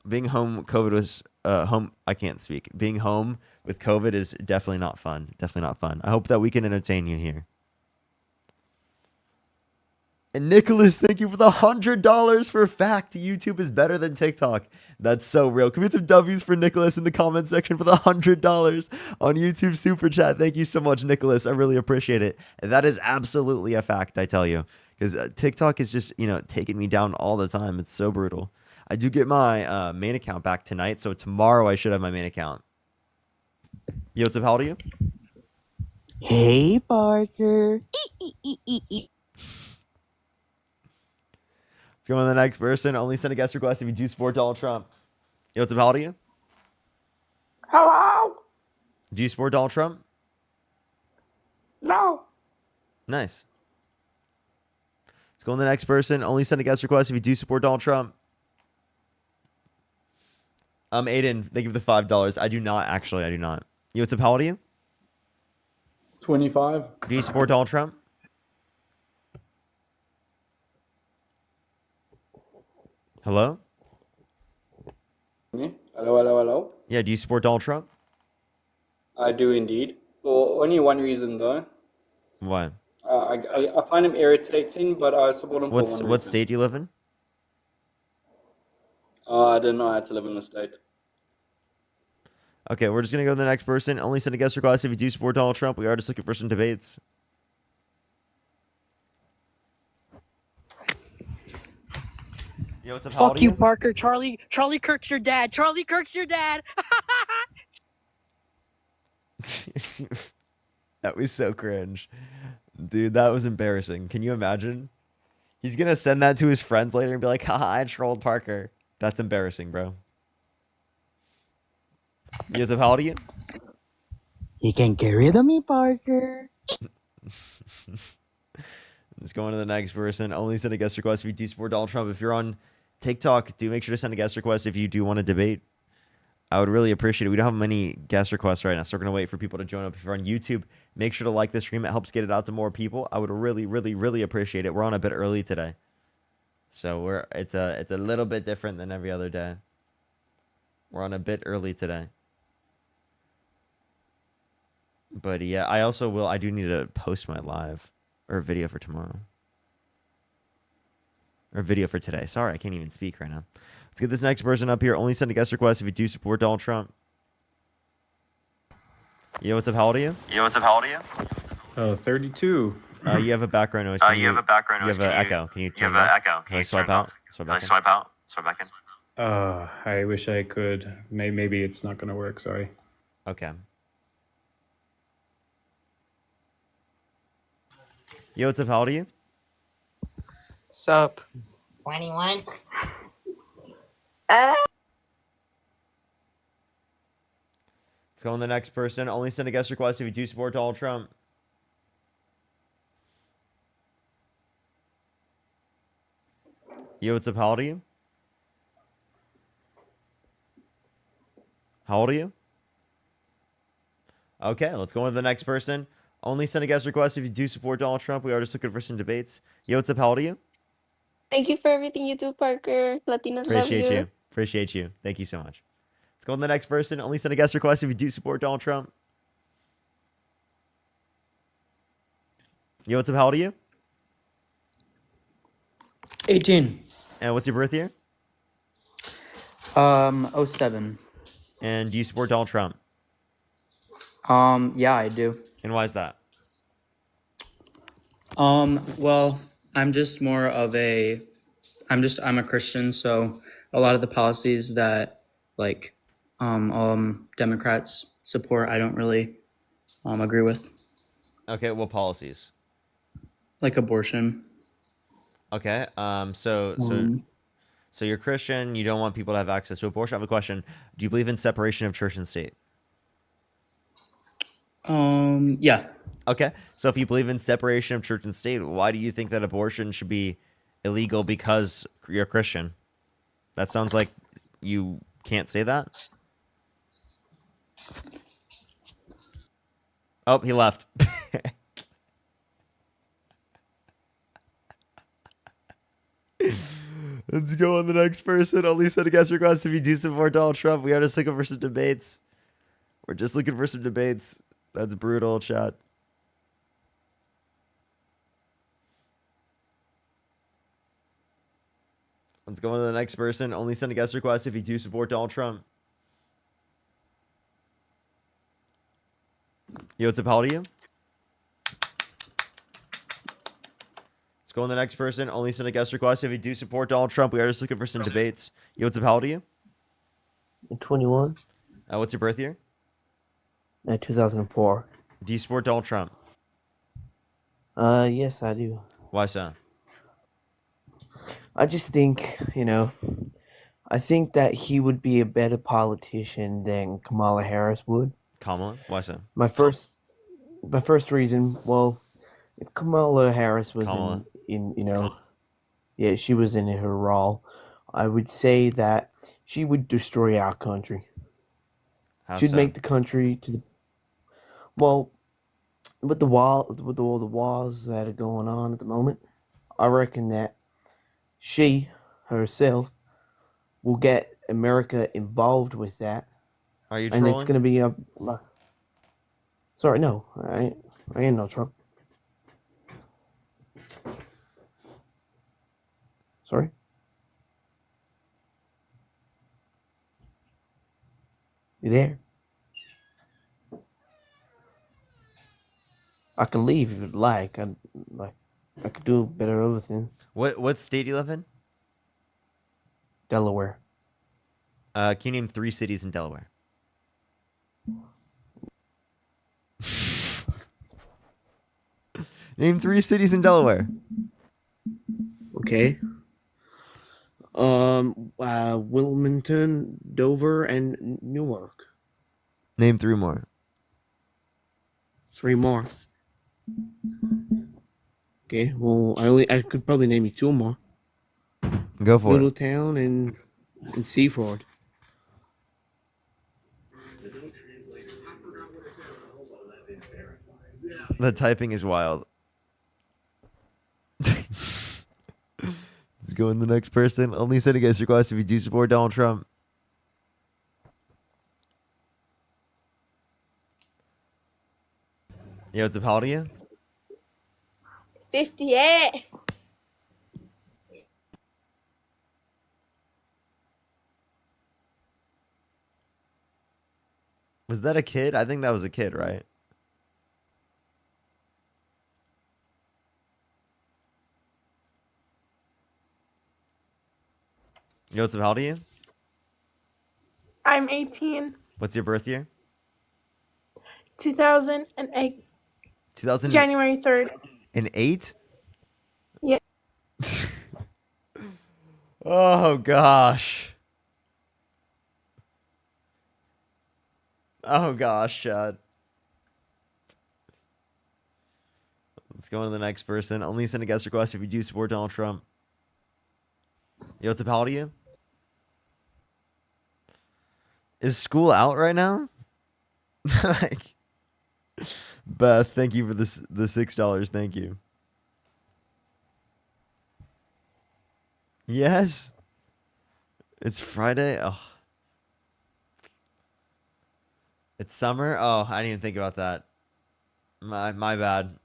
Being home, COVID was home. I can't speak. Being home with COVID is definitely not fun. Definitely not fun. I hope that we can entertain you here. And Nicholas, thank you for the $100 for fact. YouTube is better than TikTok. That's so real. Can we get some W's for Nicholas in the comment section for the $100 on YouTube Super Chat? Thank you so much, Nicholas. I really appreciate it. And that is absolutely a fact, I tell you. Because TikTok is just, taking me down all the time. It's so brutal. I do get my main account back tonight. So tomorrow I should have my main account. Yo, what's up? How old are you? Hey, Parker. Let's go on to the next person. Only send a guest request if you do support Donald Trump. Yo, what's up? How old are you? Hello? Do you support Donald Trump? No. Nice. Let's go on to the next person. Only send a guest request if you do support Donald Trump. Aiden, thank you for the $5. I do not, actually. I do not. Yo, what's up? How old are you? 25. Do you support Donald Trump? Hello? Hello, hello, hello. Yeah, do you support Donald Trump? I do indeed. For only one reason, though. Why? I find him irritating, but I support him for one reason. What state do you live in? I didn't know I had to live in the state. Okay, we're just going to go to the next person. Only send a guest request if you do support Donald Trump. We are just looking for some debates. Yo, what's up? How old Fuck are you, Parker. Charlie Kirk's your dad. Charlie Kirk's your dad. That was so cringe. Dude, that was embarrassing. Can you imagine? He's going to send that to his friends later and be like, haha, I trolled Parker. That's embarrassing, bro. Yosef, how old are you? You can get rid of me, Parker. Let's go on to the next person. Only send a guest request if you do support Donald Trump. If you're on TikTok, do make sure to send a guest request if you do want to debate. I would really appreciate it. We don't have many guest requests right now, so we're going to wait for people to join up. If you're on YouTube, make sure to like the stream. It helps get it out to more people. I would really, really, really appreciate it. We're on a bit early today. So it's a little bit different than every other day. We're on a bit early today. But yeah, I do need to post my live or video for tomorrow. Or video for today. Sorry, I can't even speak right now. Let's get this next person up here. Only send a guest request if you do support Donald Trump. Yo, what's up? How old are you? 32. You have a background noise. You have an echo. Can you turn it off? Can I swipe out? Swipe back in? I wish I could. Maybe it's not going to work. Sorry. Okay. Yo, what's up? How old are you? Sup? 21. Let's go on the next person. Only send a guest request if you do support Donald Trump. Yo, what's up? How old are you? How old are you? Okay, let's go on to the next person. Only send a guest request if you do support Donald Trump. We are just looking for some debates. Yo, what's up? How old are you? Thank you for everything you do, Parker. Latinos love Appreciate you. you. Appreciate you. Thank you so much. Let's go on to the next person. Only send a guest request if you do support Donald Trump. Yo, what's up? How old are you? 18. And what's your birth year? 07. And do you support Donald Trump? Yeah, I do. And why is that? Well, I'm just more of I'm a Christian, so a lot of the policies that Democrats support, I don't really agree with. Okay, what policies? Like abortion. Okay. So you're Christian, you don't want people to have access to abortion. I have a question. Do you believe in separation of church and state? Yeah. Okay. So if you believe in separation of church and state, why do you think that abortion should be illegal because you're Christian? That sounds like you can't say that. Oh, he left. Let's go on the next person. Only send a guest request if you do support Donald Trump. We are just looking for some debates. We're just looking for some debates. That's brutal, chat. Let's go on to the next person. Only send a guest request if you do support Donald Trump. Yo, what's up? How old are you? Let's go on the next person. Only send a guest request if you do support Donald Trump. We are just looking for some debates. Yo, what's up? How old are you? I'm 21. What's your birth year? 2004. Do you support Donald Trump? Yes, I do. Why so? I just think, I think that he would be a better politician than Kamala Harris would. Kamala? Why so? My first reason, well, if Kamala Harris was Kamala. yeah, she was in her role, I would say that she would destroy our country. How She'd so? make the country to the, well, with all the wars that are going on at the moment, I reckon that she herself will get America involved with that. Are you And trolling? it's going to be a... Sorry, no. I ain't no Trump. Sorry? You there? I can leave if you'd like. I could do better other things. What state do you live in? Delaware. Can you name 3 cities in Delaware? Name 3 cities in Delaware. Okay. Wilmington, Dover, and Newark. Name 3 more. 3 more. Okay, well, I could probably name you 2 more. Go for it. Middletown and Seaford. The typing is wild. Let's go in the next person. Only send a guest request if you do support Donald Trump. Yo, what's up? How old are you? 58. Was that a kid? I think that was a kid, right? Yo, what's up? How old are you? I'm 18. What's your birth year? 2008. 2008? January 3rd. Yeah. Oh, gosh. Oh, gosh, Chad. Let's go on to the next person. Only send a guest request if you do support Donald Trump. Yo, what's up? How old are you? Is school out right now? Like, Beth, thank you for the $6. Thank you. Yes. It's Friday. Oh. It's summer. Oh, I didn't even think about that. My bad.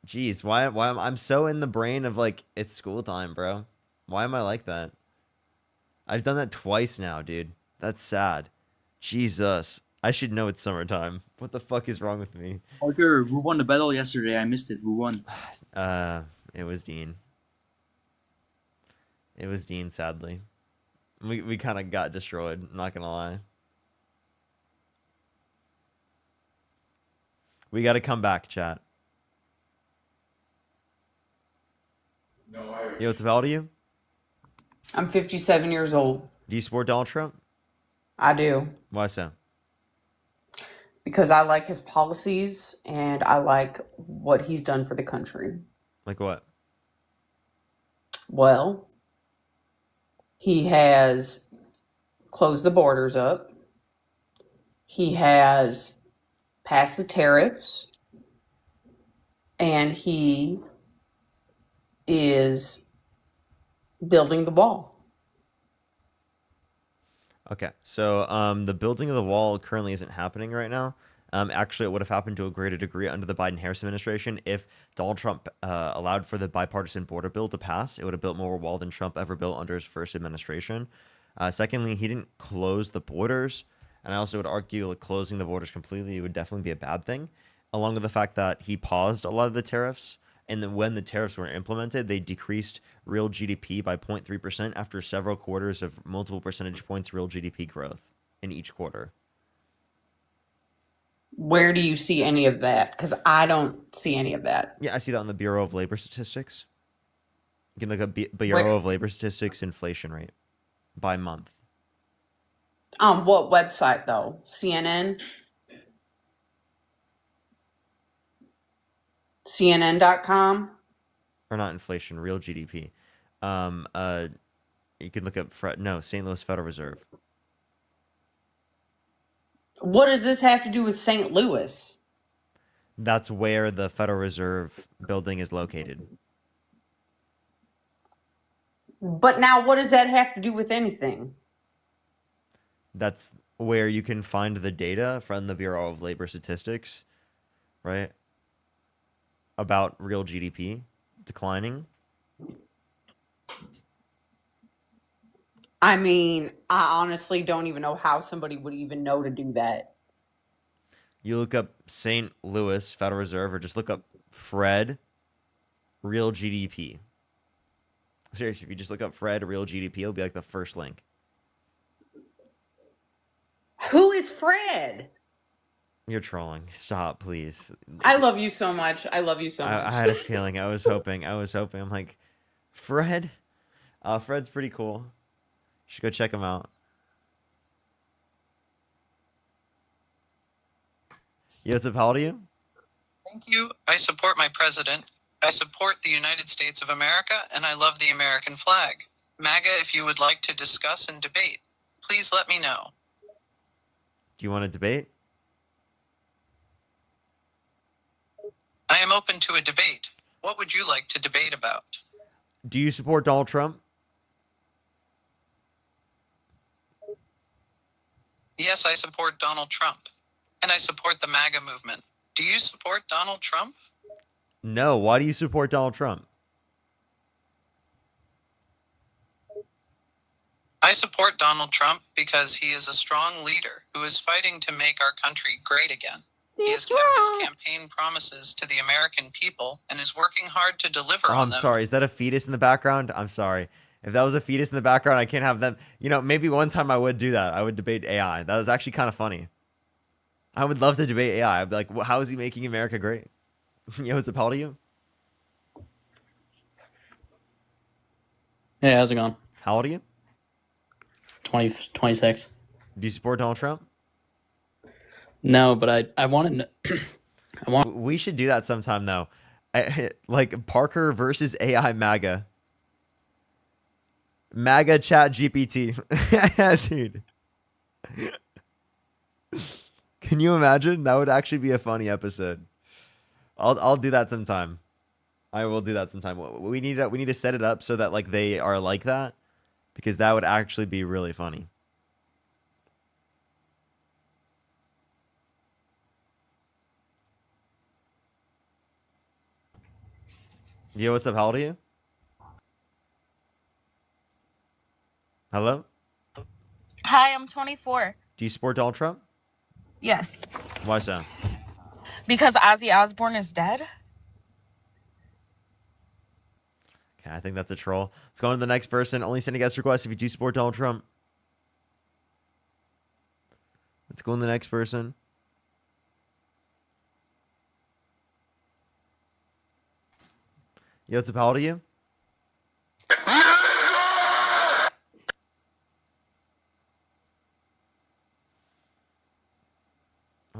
Jeez, why am I'm so in the brain of like it's school time, bro? Why am I like that? I've done that twice now, dude. That's sad. Jesus. I should know it's summertime. What the fuck is wrong with me? Parker, who won the battle yesterday? I missed it. Who won? It was Dean. It was Dean, sadly. We kind of got destroyed, I'm not gonna lie. We gotta come back, chat. Yo, what's up? How old are you? I'm 57 years old. Do you support Donald Trump? I do. Why so? Because I like his policies and I like what he's done for the country. Like what? Well, he has closed the borders up. He has passed the tariffs, and he is building the wall. Okay, so the building of the wall currently isn't happening right now. Actually, it would have happened to a greater degree under the Biden-Harris administration if Donald Trump allowed for the bipartisan border bill to pass. It would have built more wall than Trump ever built under his first administration. Secondly, he didn't close the borders, and I also would argue like closing the borders completely would definitely be a bad thing, along with the fact that he paused a lot of the tariffs. And then when the tariffs were implemented, they decreased real GDP by 0.3% after several quarters of multiple percentage points real GDP growth in each quarter. Where do you see any of that? Because I don't see any of that. Yeah, I see that on the Bureau of Labor Statistics. You can look up Bureau of Labor Statistics inflation rate by month. What website though? CNN? CNN.com? Or not inflation, real GDP. You can look up St. Louis Federal Reserve. What does this have to do with St. Louis? That's where the Federal Reserve building is located. But now what does that have to do with anything? That's where you can find the data from the Bureau of Labor Statistics, right? About real GDP declining. I mean, I honestly don't even know how somebody would even know to do that. You look up St. Louis Federal Reserve or just look up Fred real GDP. Seriously, if you just look up Fred real GDP, it'll be like the first link. Who is Fred? You're trolling. Stop, please. I love you so much. I love you so much. I had a feeling. I was hoping. I'm like, Fred? Fred's pretty cool. You should go check him out. Yo, what's up? How old are you? Thank you. I support my president. I support the United States of America, and I love the American flag. MAGA, if you would like to discuss and debate, please let me know. Do you want to debate? I am open to a debate. What would you like to debate about? Do you support Donald Trump? Yes, I support Donald Trump. And I support the MAGA movement. Do you support Donald Trump? No. Why do you support Donald Trump? I support Donald Trump because he is a strong leader who is fighting to make our country great again. He has kept his campaign promises to the American people and is working hard to deliver Oh, on I'm them. sorry. Is that a fetus in the background? I'm sorry. If that was a fetus in the background, I can't have them. You know, maybe one time I would do that. I would debate AI. That was actually kind of funny. I would love to debate AI. I'd be like, how is he making America great? Yo, what's up? How old are you? Hey, how's it going? How old are you? 26. Do you support Donald Trump? No, but I want to. We should do that sometime, though. Like Parker versus AI MAGA. MAGA chat GPT. Dude. Can you imagine? That would actually be a funny episode. I'll do that sometime. I will do that sometime. We need to set it up so that like they are like that, because that would actually be really funny. Yo, what's up? How old are you? Hello? Hi, I'm 24. Do you support Donald Trump? Yes. Why so? Because Ozzy Osbourne is dead? Okay, I think that's a troll. Let's go on to the next person. Only send a guest request if you do support Donald Trump. Let's go on to the next person. Yo, what's up? How old are you?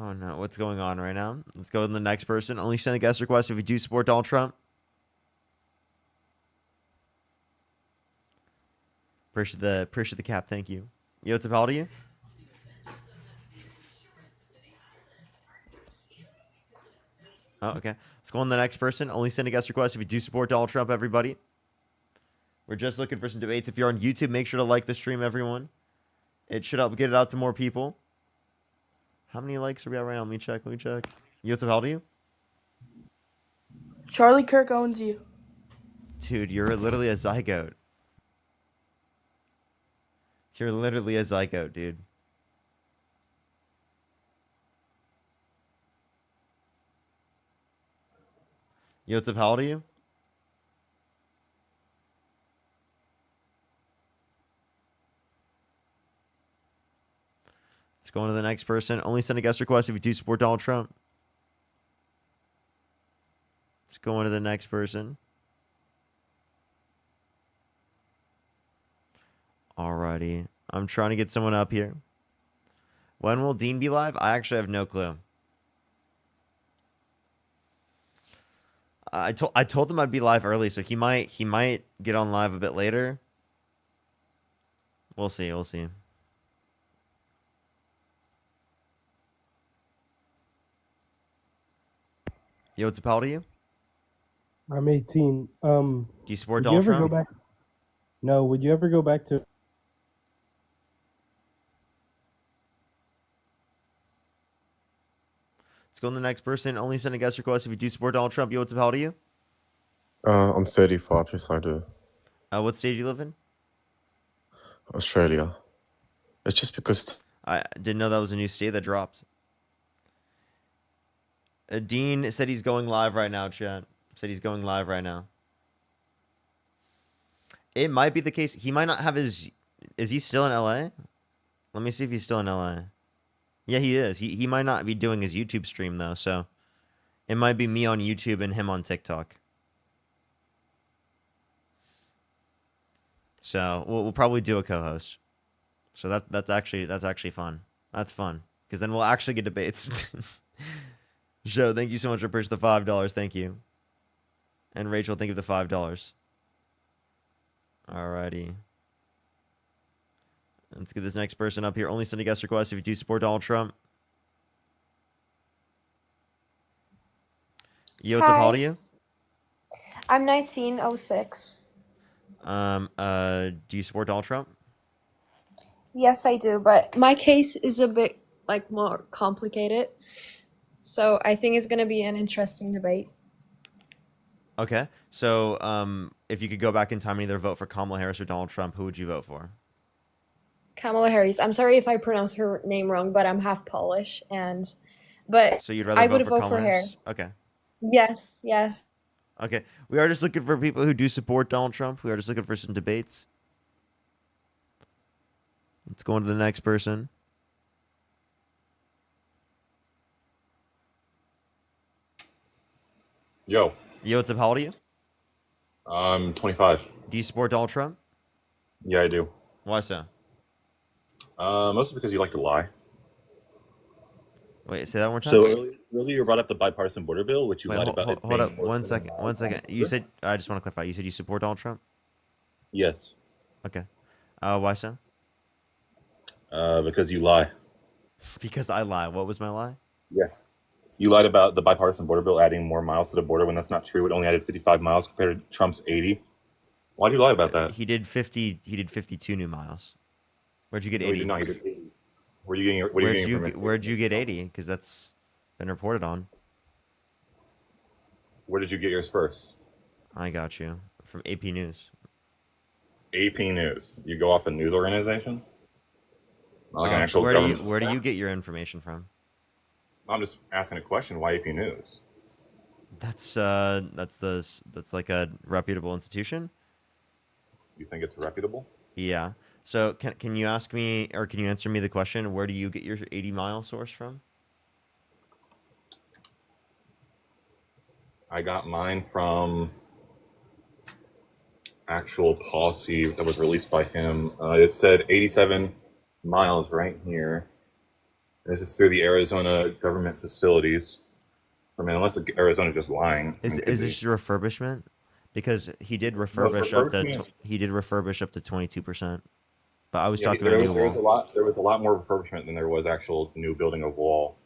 Oh no, what's going on right now? Let's go to the next person. Only send a guest request if you do support Donald Trump. Appreciate the cap, thank you. Yo, what's up, how old are you? Oh, okay. Let's go on to the next person. Only send a guest request if you do support Donald Trump, everybody. We're just looking for some debates. If you're on YouTube, make sure to like the stream, everyone. It should help get it out to more people. How many likes are we at right now? Let me check. Yo, what's up, how old are you? Charlie Kirk owns you. Dude, you're literally a zygote. You're literally a zygote, dude. Yo, what's up, how old are you? Let's go on to the next person. Only send a guest request if you do support Donald Trump. Let's go on to the next person. Alrighty. I'm trying to get someone up here. When will Dean be live? I actually have no clue. I told him I'd be live early, so he might get on live a bit later. We'll see. Yo, what's up, how old are you? I'm 18. Do you support Would you Donald ever Trump? go back? No. Would you ever go back to? Let's go on to the next person. Only send a guest request if you do support Donald Trump. Yo, what's up, how old are you? I'm 35. Yes, I do. What state do you live in? Australia. It's just because I didn't know that was a new state that dropped. Dean said he's going live right now, chat. Said he's going live right now. It might be the case. He might not have his... Is he still in LA? Let me see if he's still in LA. Yeah, he is. He might not be doing his YouTube stream, though, so... It might be me on YouTube and him on TikTok. So, we'll probably do a co-host. So that's actually fun. That's fun. Because then we'll actually get debates. Joe, thank you so much for pushing the $5. Thank you. And Rachel, thank you for the $5. Alrighty. Let's get this next person up here. Only send a guest request if you do support Donald Trump. Yo, what's up, how old are you? I'm 1906. Do you support Donald Trump? Yes, I do, but my case is a bit like more complicated. So I think it's going to be an interesting debate. Okay. So, if you could go back in time and either vote for Kamala Harris or Donald Trump, who would you vote for? Kamala Harris. I'm sorry if I pronounce her name wrong, but I'm half Polish but So you'd rather I vote would for vote Kamala for her. Harris? Okay. Yes. Okay. We are just looking for people who do support Donald Trump. We are just looking for some debates. Let's go on to the next person. Yo, what's up? How old are you? I'm 25. Do you support Donald Trump? Yeah, I do. Why so? Mostly because you like to lie. Wait, say that one more time. So earlier you brought up the bipartisan border bill, which you Wait, lied about. it hold being up. more One for second. the One second. You border. said, I just want to clarify. You said you support Donald Trump? Yes. Okay. Why so? Because you lie. Because I lie. What was my lie? Yeah. You lied about the bipartisan border bill adding more miles to the border when that's not true. It only added 55 miles compared to Trump's 80. Why'd you lie about that? He did 52 new miles. Where'd you get No, he 80? did not. He did 80. Where are you getting? What are you getting information? Where'd you get 80? Because that's been reported on. Where did you get yours first? I got you from AP News. AP News. You go off a news organization? Not like an actual where government. where do you get your information from? I'm just asking a question. Why AP News? That's like a reputable institution. You think it's reputable? Yeah. So can you ask me, or can you answer me the question? Where do you get your 80-mile source from? I got mine from actual policy that was released by him. It said 87 miles right here. This is through the Arizona government facilities. I mean, unless Arizona's just lying. Is this refurbishment? Because he did refurbish up to 22%. But I was Yeah, talking about a new there was wall. there was a lot more refurbishment than there was actual new building of wall.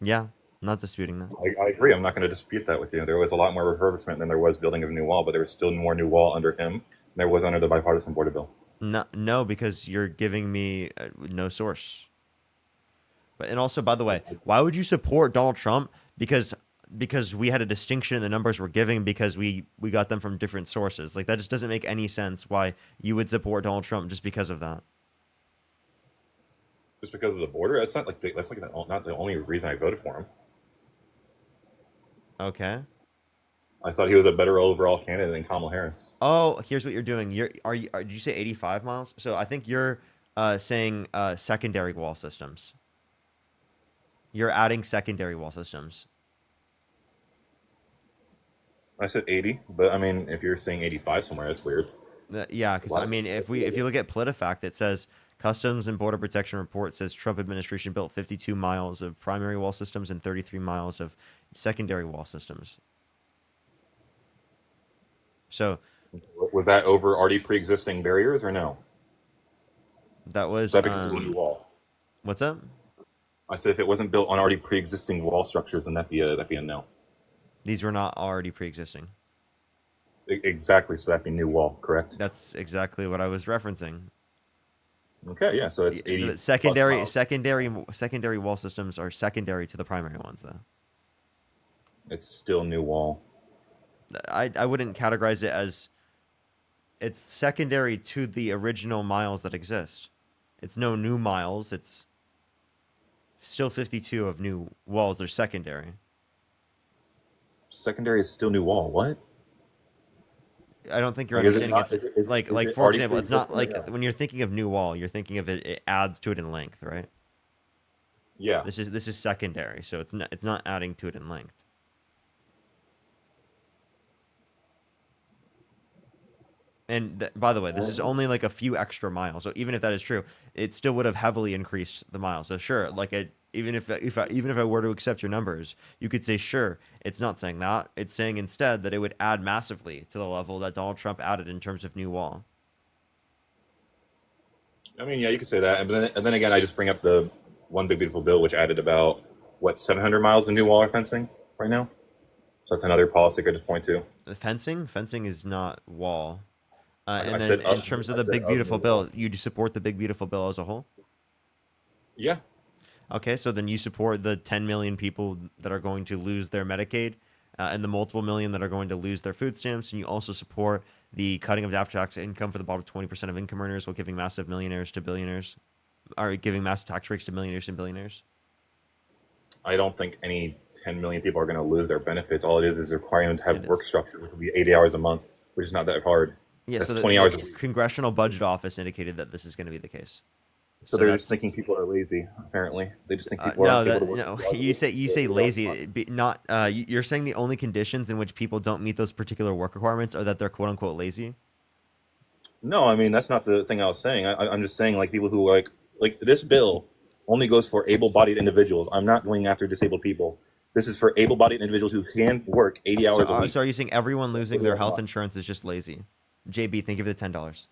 Yeah, not disputing that. I agree. I'm not going to dispute that with you. There was a lot more refurbishment than there was building of a new wall, but there was still more new wall under him than there was under the bipartisan border bill. No, because you're giving me no source. But and also, by the way, why would you support Donald Trump? Because we had a distinction in the numbers we're giving because we got them from different sources. Like that just doesn't make any sense. Why you would support Donald Trump just because of that? Just because of the border? That's not not the only reason I voted for him. Okay. I thought he was a better overall candidate than Kamala Harris. Oh, here's what you're doing. Did you say 85 miles? So I think you're saying secondary wall systems. You're adding secondary wall systems. I said 80, but I mean, if you're saying 85 somewhere, that's weird. Yeah, because I mean, if you look at PolitiFact, it says Customs and Border Protection Report says Trump administration built 52 miles of primary wall systems and 33 miles of secondary wall systems. So, was that over already pre-existing barriers or no? That was that because of the new wall. What's up? I said if it wasn't built on already pre-existing wall structures, then that'd be a no. These were not already pre-existing. Exactly. So that'd be new wall, correct? That's exactly what I was referencing. Okay, yeah. So it's 80. Secondary wall systems are secondary to the primary ones, though. It's still new wall. I wouldn't categorize it as it's secondary to the original miles that exist. It's no new miles. It's still 52 of new walls. They're secondary. Secondary is still new wall. What? I don't think you're Like, understanding. is Like it for already example, it's not like pre-existing? when you're thinking of new wall, you're thinking of it adds to it in length, right? Yeah. This is secondary, so it's not adding to it in length. And by the way, this is only like a few extra miles. So even if that is true, it still would have heavily increased the miles. So sure, like even if I were to accept your numbers, you could say sure, it's not saying that. It's saying instead that it would add massively to the level that Donald Trump added in terms of new wall. I mean, yeah, you could say that, and then again, I just bring up the one big beautiful bill, which added about 700 miles of new wall or fencing right now. So that's another policy I could just point to. The fencing is not wall. I And said then in terms of the big beautiful bill, you support the big beautiful bill as a whole? Yeah. Okay, so then you support the 10 million people that are going to lose their Medicaid and the multiple million that are going to lose their food stamps, and you also support the cutting of after-tax income for the bottom 20% of income earners while giving massive millionaires to billionaires, or giving massive tax breaks to millionaires and billionaires. I don't think any 10 million people are going to lose their benefits. All it is requiring them to have work structure, which will be 80 hours a month, which is not that hard. Yeah, that's so 20 hours a week. Congressional Budget Office indicated that this is going to be the case. So they're just thinking people are lazy. Apparently, they just think people no, are able to work. no. You say lazy. Not. You're saying the only conditions in which people don't meet those particular work requirements are that they're quote unquote lazy. No, I mean that's not the thing I was saying. I'm just saying like people who like this bill only goes for able-bodied individuals. I'm not going after disabled people. This is for able-bodied individuals who can work 80 hours a week. So are you saying everyone losing their health insurance is just lazy? JB, thank you for the $10.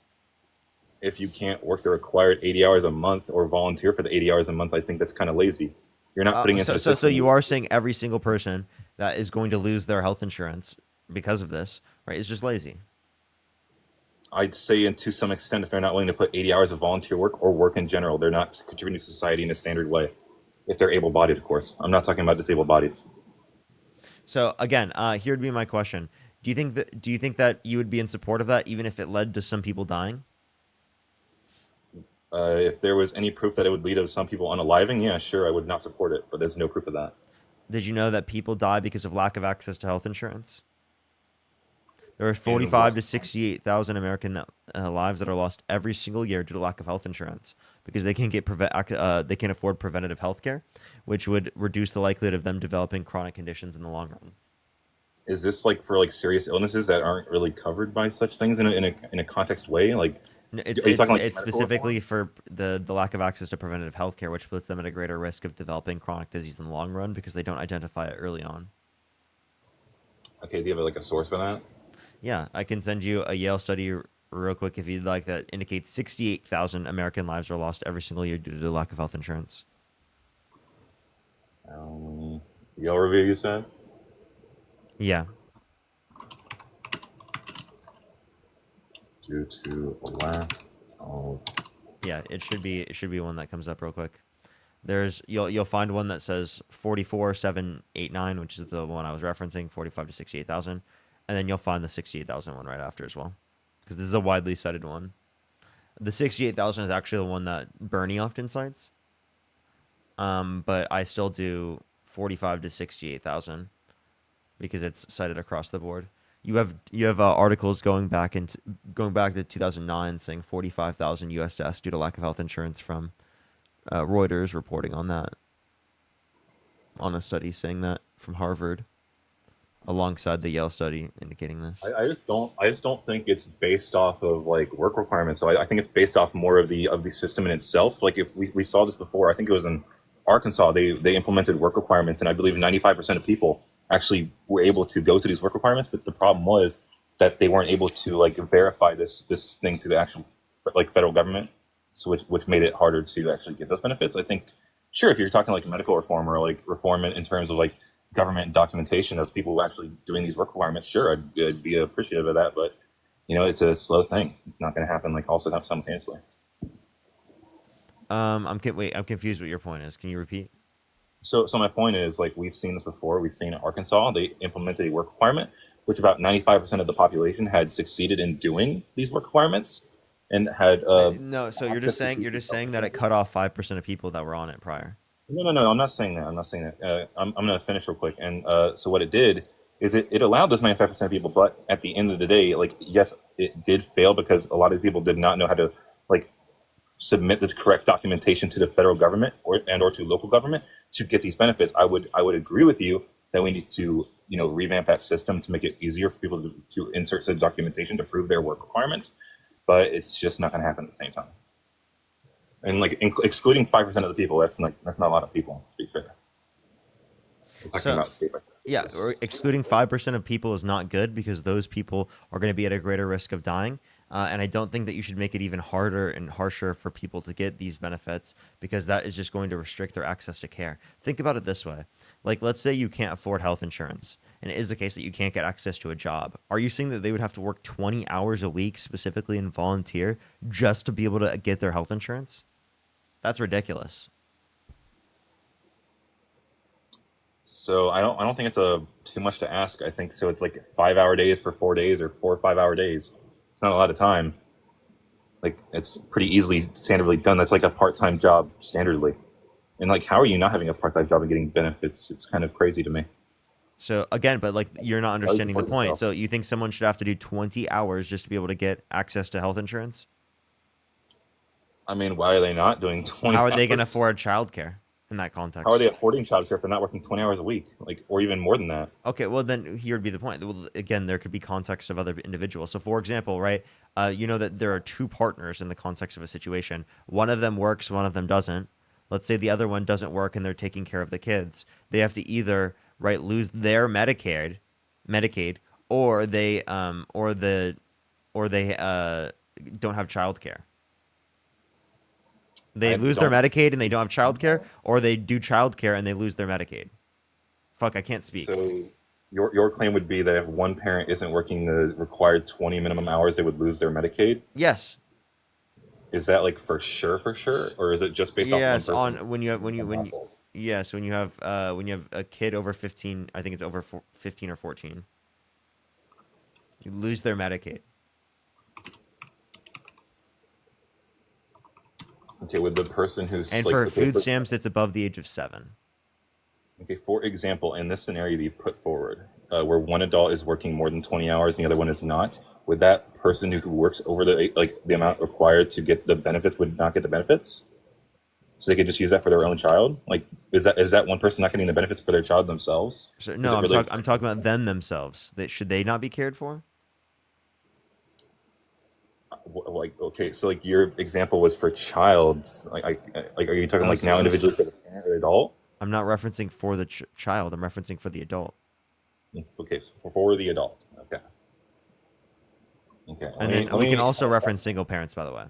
If you can't work the required 80 hours a month or volunteer for the 80 hours a month, I think that's kind of lazy. You're not putting into the system. So you are saying every single person that is going to lose their health insurance because of this, right, is just lazy? I'd say, and to some extent, if they're not willing to put 80 hours of volunteer work or work in general, they're not contributing to society in a standard way. If they're able-bodied, of course. I'm not talking about disabled bodies. So again, here would be my question: Do you think that you would be in support of that, even if it led to some people dying? If there was any proof that it would lead to some people unaliving, yeah, sure, I would not support it. But there's no proof of that. Did you know that people die because of lack of access to health insurance? There are 45 to 68,000 American lives that are lost every single year due to lack of health insurance because they can't afford preventative health care, which would reduce the likelihood of them developing chronic conditions in the long run. Is this like for like serious illnesses that aren't really covered by such things in a context way? Like, it's specifically for the lack of access to preventative health care, which puts them at a greater risk of developing chronic disease in the long run because they don't identify it early on. Okay, do you have like a source for that? Yeah, I can send you a Yale study real quick if you'd like, that indicates 68,000 American lives are lost every single year due to the lack of health insurance. Yellow review, you said? Yeah. Due to a lack of. Yeah, it should be one that comes up real quick. You'll find one that says 44,789, which is the one I was referencing, 45 to 68,000, and then you'll find the 68,000 one right after as well, because this is a widely cited one. The 68,000 is actually the one that Bernie often cites, but I still do 45 to 68,000 because it's cited across the board. You have articles going back to 2009 saying 45,000 U.S. deaths due to lack of health insurance from Reuters reporting on that, on a study saying that from Harvard, alongside the Yale study indicating this. I just don't think it's based off of like work requirements. So I think it's based off more of the system in itself. Like if we saw this before, I think it was in Arkansas, they implemented work requirements, and I believe 95% of people actually were able to go to these work requirements. But the problem was that they weren't able to like verify this thing to the actual like federal government. So which made it harder to actually get those benefits. I think, sure, if you're talking like medical reform or like reform in terms of like government documentation of people actually doing these work requirements, sure, I'd be appreciative of that. But, you know, it's a slow thing. It's not going to happen like also simultaneously. I'm confused what your point is. Can you repeat? So my point is, like, we've seen this before. We've seen in Arkansas, they implemented a work requirement, which about 95% of the population had succeeded in doing these work requirements. And had no, so you're just saying that it cut off 5% of people that were on it prior. No, I'm not saying that. I'm going to finish real quick. And so what it did is it allowed those 95% of people, but at the end of the day, like, yes, it did fail because a lot of these people did not know how to like submit the correct documentation to the federal government or to local government to get these benefits. I would agree with you that we need to, you know, revamp that system to make it easier for people to insert such documentation to prove their work requirements. But it's just not going to happen at the same time. And like excluding 5% of the people, that's not a lot of people, to be fair. Yeah, or excluding 5% of people is not good because those people are going to be at a greater risk of dying. And I don't think that you should make it even harder and harsher for people to get these benefits because that is just going to restrict their access to care. Think about it this way. Like, let's say you can't afford health insurance, and it is the case that you can't get access to a job. Are you saying that they would have to work 20 hours a week specifically and volunteer just to be able to get their health insurance? That's ridiculous. So I don't think it's too much to ask. I think so. It's like 5-hour days for 4 days or 4 or 5 hour days. It's not a lot of time. Like, it's pretty easily standardly done. That's like a part-time job standardly. And like, how are you not having a part-time job and getting benefits? It's kind of crazy to me. So again, but like, you're not understanding the point. So you think someone should have to do 20 hours just to be able to get access to health insurance? I mean, why are they not doing 20 How are they going to hours? afford childcare in that context? How are they affording childcare if they're not working 20 hours a week, like, or even more than that? Okay, well then here would be the point. Well, again, there could be context of other individuals. So for example, right, you know that there are two partners in the context of a situation. One of them works, one of them doesn't. Let's say the other one doesn't work and they're taking care of the kids. They have to either, right, lose their Medicaid, or they don't have childcare. They lose their Medicaid and they don't have childcare, or they do childcare and they lose their Medicaid. Fuck, I can't speak. So your claim would be that if one parent isn't working the required 20 minimum hours, they would lose their Medicaid? Yes. Is that like for sure, or is it just based Yes, off one person? on when you have a kid over 15, I think it's over 15 or 14, you lose their Medicaid. Okay, with the person who's And like, for okay, food stamps, it's above the age of 7. Okay, for example, in this scenario that you've put forward, where one adult is working more than 20 hours and the other one is not, would that person who works over the amount required to get the benefits would not get the benefits? So they could just use that for their own child? Like, is that one person not getting the benefits for their child themselves? So, no, I'm talking about them themselves. Should they not be cared for? Like, okay, so like your example was for child. Like, are you talking like now individually for the parent or adult? I'm not referencing for the child. I'm referencing for the adult. Okay, so for the adult. Okay. Okay. And then we can also reference single parents, by the way.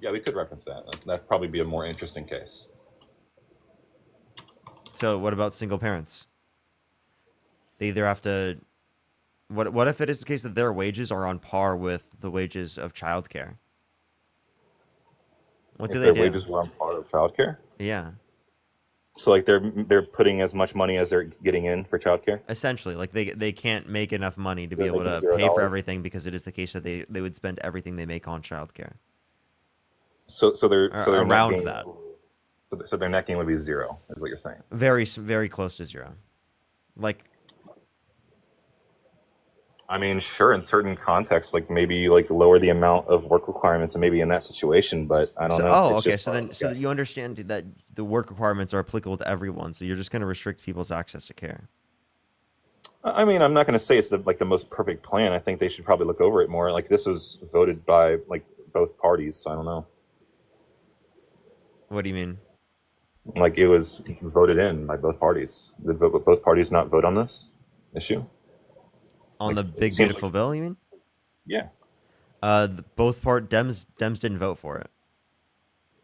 Yeah, we could reference that. That'd probably be a more interesting case. So what about single parents? They either have to. What if it is the case that their wages are on par with the wages of childcare? What do If they their do? wages were on par with childcare? Yeah, So like they're putting as much money as they're getting in for childcare? essentially, like they can't make enough money to be They're able making to pay for $0. everything because it is the case that they would spend everything they make on childcare. So they're Or so they're net around gain, that, so their net gain would be 0, is what you're saying. very close to zero. Like, I mean, sure, in certain contexts, like maybe like lower the amount of work requirements and maybe in that situation, but I don't so, know. oh, It's okay. just So hard then, to so get. that you understand that the work requirements are applicable to everyone. So you're just going to restrict people's access to care. I mean, I'm not going to say it's the most perfect plan. I think they should probably look over it more. Like this was voted by like both parties, so I don't know. What do you mean? Like it was voted in by both parties. Did both parties not vote on this issue? On Like the it big seems beautiful like bill, you mean? yeah, Both Dems didn't vote for it.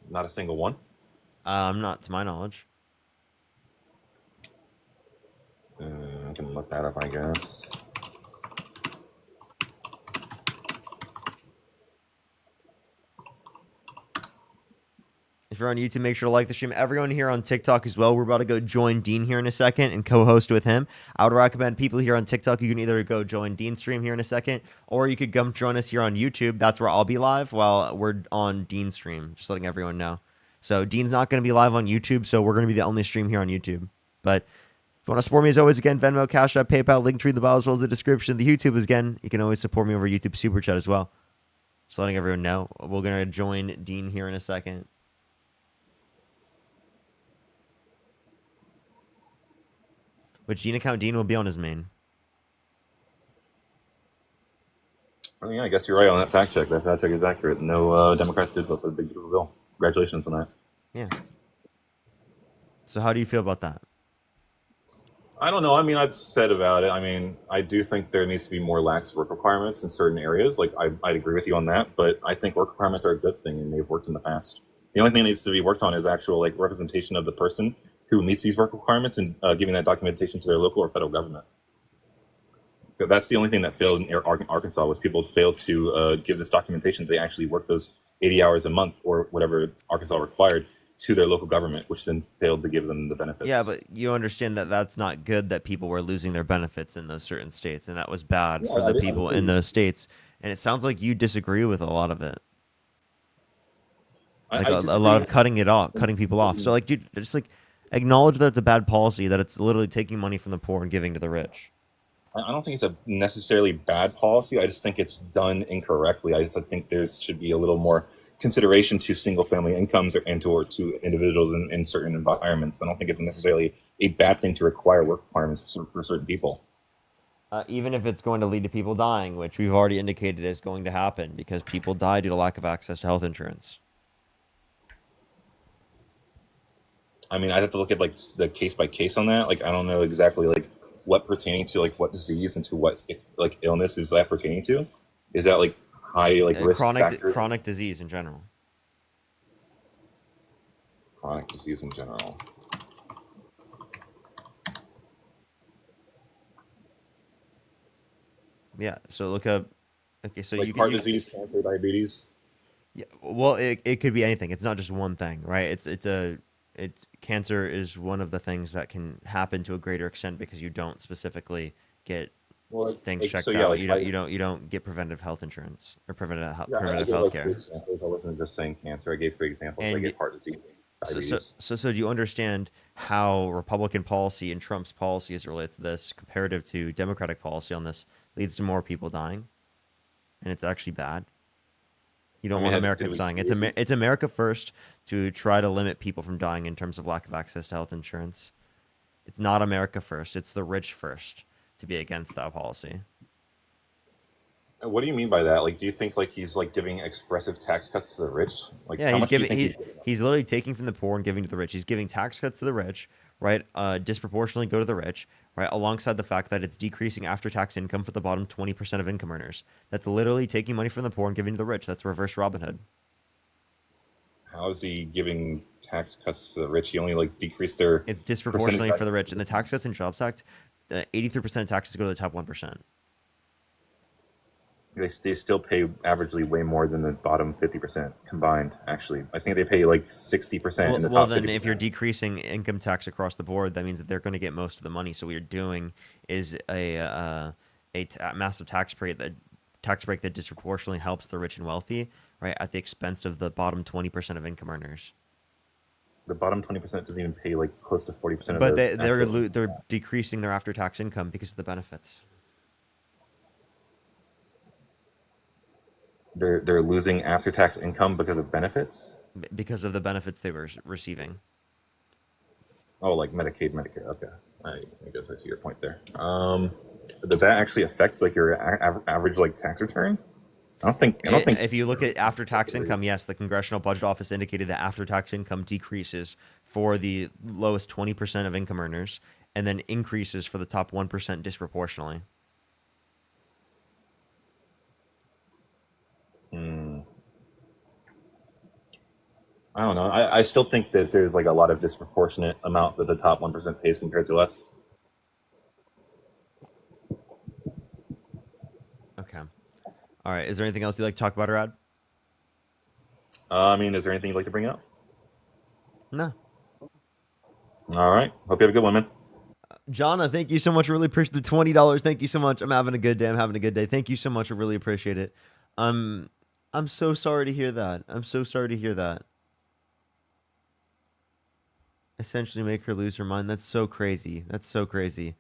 not a single one. Not to my knowledge. I can look that up, I guess. If you're on YouTube, make sure to like the stream. Everyone here on TikTok as well. We're about to go join Dean here in a second and co-host with him. I would recommend people here on TikTok, you can either go join Dean's stream here in a second, or you could come join us here on YouTube. That's where I'll be live while we're on Dean's stream. Just letting everyone know. So Dean's not going to be live on YouTube, so we're going to be the only stream here on YouTube. But if you want to support me, as always, again, Venmo, Cash App, PayPal, link tree in the bio as well as the description. The YouTube is, again, you can always support me over YouTube Super Chat as well. Just letting everyone know. We're going to join Dean here in a second. Which Gene account Dean will be on his main. I mean, yeah, I guess you're right on that fact check. That fact check is accurate. No Democrats did vote for the big beautiful bill. Congratulations on that. Yeah. So how do you feel about that? I don't know. I mean, I've said about it. I mean, I do think there needs to be more lax work requirements in certain areas. Like, I'd agree with you on that. But I think work requirements are a good thing, and they've worked in the past. The only thing that needs to be worked on is actual like representation of the person who meets these work requirements and giving that documentation to their local or federal government. That's the only thing that failed in Arkansas was people failed to give this documentation that they actually worked those 80 hours a month or whatever Arkansas required to their local government, which then failed to give them the benefits. Yeah, but you understand that that's not good that people were losing their benefits in those certain states, and that was bad Yeah, for I the agree. people in those states. And it sounds like you disagree with a lot of it. Like a lot of cutting people off. So like, dude, just like acknowledge that it's a bad policy, that it's literally taking money from the poor and giving to the rich. I don't think it's a necessarily bad policy. I just think it's done incorrectly. I think there should be a little more consideration to single family incomes and to individuals in certain environments. I don't think it's necessarily a bad thing to require work requirements for certain people. Even if it's going to lead to people dying, which we've already indicated is going to happen because people die due to lack of access to health insurance. I mean, I'd have to look at like the case by case on that. Like, I don't know exactly like what pertaining to like what disease and to what like illness is that pertaining to. Is that like high like risk factor? Chronic disease in general. Chronic disease in general. Yeah. So look up. Okay. So Like you heart can. disease, cancer, diabetes. Yeah. Well, it could be anything. It's not just one thing, right? It's cancer is one of the things that can happen to a greater extent because you don't specifically get things checked so yeah, out. like You don't get preventive health insurance or preventive I preventive gave health like care. 3 examples. I wasn't just saying cancer. I gave 3 examples. I And gave heart disease, diabetes. So do you understand how Republican policy and Trump's policy as it relates to this comparative to Democratic policy on this leads to more people dying? And it's actually bad. You don't I mean, want did Americans we dying. seriously- It's America first to try to limit people from dying in terms of lack of access to health insurance. It's not America first. It's the rich first to be against that policy. What do you mean by that? Like, do you think like he's like giving expressive tax cuts to the rich? Like, Yeah, how he's much do you giving think he's giving? he's literally taking from the poor and giving to the rich. He's giving tax cuts to the rich right, disproportionately go to the rich, right, alongside the fact that it's decreasing after-tax income for the bottom 20% of income earners. That's literally taking money from the poor and giving to the rich. That's reverse Robin Hood. How is he giving tax cuts to the rich? He only like decreased their It's disproportionately percentage. for the rich. In the Tax Cuts and Jobs Act, 83% of taxes go to the top 1%. They still pay averagely way more than the bottom 50% combined. Actually, I think they pay like 60% in the Well, top. then 50%. if you're decreasing income tax across the board, that means that they're going to get most of the money. So what you're doing is a massive tax break that disproportionately helps the rich and wealthy, right, at the expense of the bottom 20% of income earners. The bottom 20% doesn't even pay like close to 40% But of the they're decreasing their after-tax income because of the benefits. They're losing after-tax income because of benefits. Because of the benefits they were receiving. Oh, like Medicaid, Medicare. Okay, I guess I see your point there. Does that actually affect like your average like tax return? I don't think. If you look at after-tax income, yes, the Congressional Budget Office indicated that after-tax income decreases for the lowest 20% of income earners, and then increases for the top 1% disproportionately. I don't know. I still think that there's like a lot of disproportionate amount that the top 1% pays compared to us. Okay. All right. Is there anything else you'd like to talk about, Rad? I mean, is there anything you'd like to bring up? No. All right. Hope you have a good one, man. Jonna, thank you so much. I really appreciate the $20. Thank you so much. I'm having a good day. I'm having a good day. Thank you so much. I really appreciate it. I'm so sorry to hear that. I'm so sorry to hear that. Essentially make her lose her mind. That's so crazy. That's so crazy.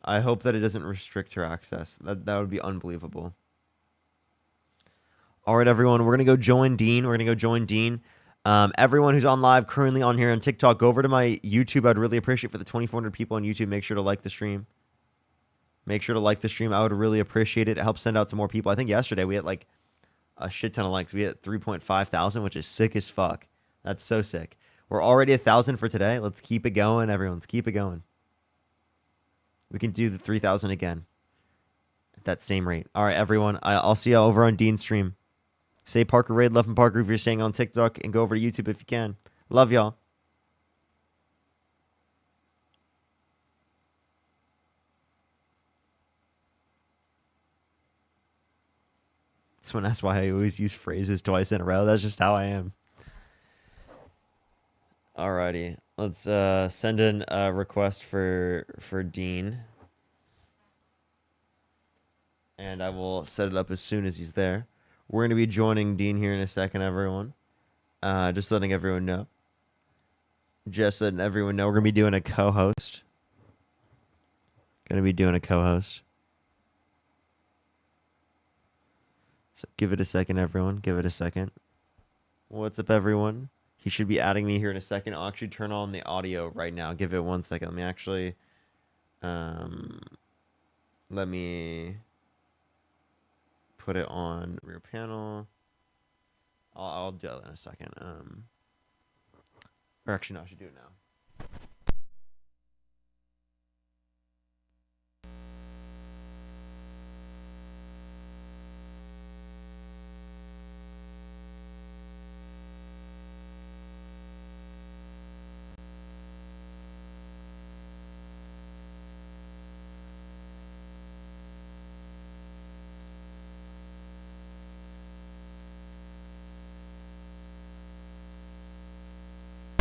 I hope that it doesn't restrict her access. That would be unbelievable. All right, everyone. We're going to go join Dean. Everyone who's on live currently on here on TikTok, go over to my YouTube. I'd really appreciate for the 2,400 people on YouTube. Make sure to like the stream. I would really appreciate it. It helps send out to more people. I think yesterday we had like a shit ton of likes. We had 3.5 thousand, which is sick as fuck. That's so sick. We're already 1,000 for today. Let's keep it going, everyone. Let's keep it going. We can do the 3,000 again at that same rate. All right, everyone. I'll see you over on Dean's stream. Say Parker Raid, love and Parker if you're staying on TikTok, and go over to YouTube if you can. Love y'all. Someone asked why I always use phrases twice in a row. That's just how I am. Alrighty, let's send in a request for Dean, and I will set it up as soon as he's there. We're going to be joining Dean here in a second, everyone. Just letting everyone know. We're going to be doing a co-host. So give it a second, everyone. Give it a second. What's up, everyone? He should be adding me here in a second. I'll actually turn on the audio right now. Give it 1 second. Let me actually... let me put it on rear panel. I'll do that in a second. Or actually, no, I should do it now.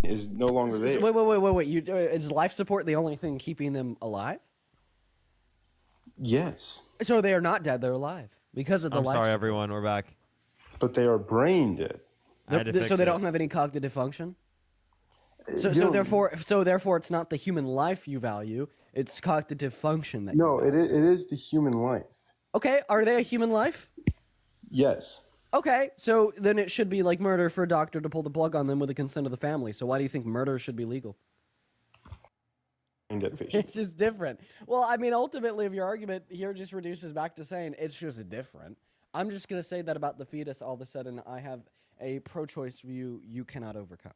Is no longer there. Wait. Is life support the only thing keeping them alive? Yes. So they are not dead; they're alive because of the I'm life. sorry, everyone. We're back. But they are brain dead. So they don't have any cognitive function. So therefore, it's not the human life you value; it's cognitive function that. No, it is the human life. Okay, are they a human life? Yes. Okay, so then it should be like murder for a doctor to pull the plug on them with the consent of the family. So why do you think murder should be legal? It's just different. Well, I mean, ultimately, if your argument here just reduces back to saying it's just different, I'm just going to say that about the fetus, all of a sudden, I have a pro-choice view you cannot overcome.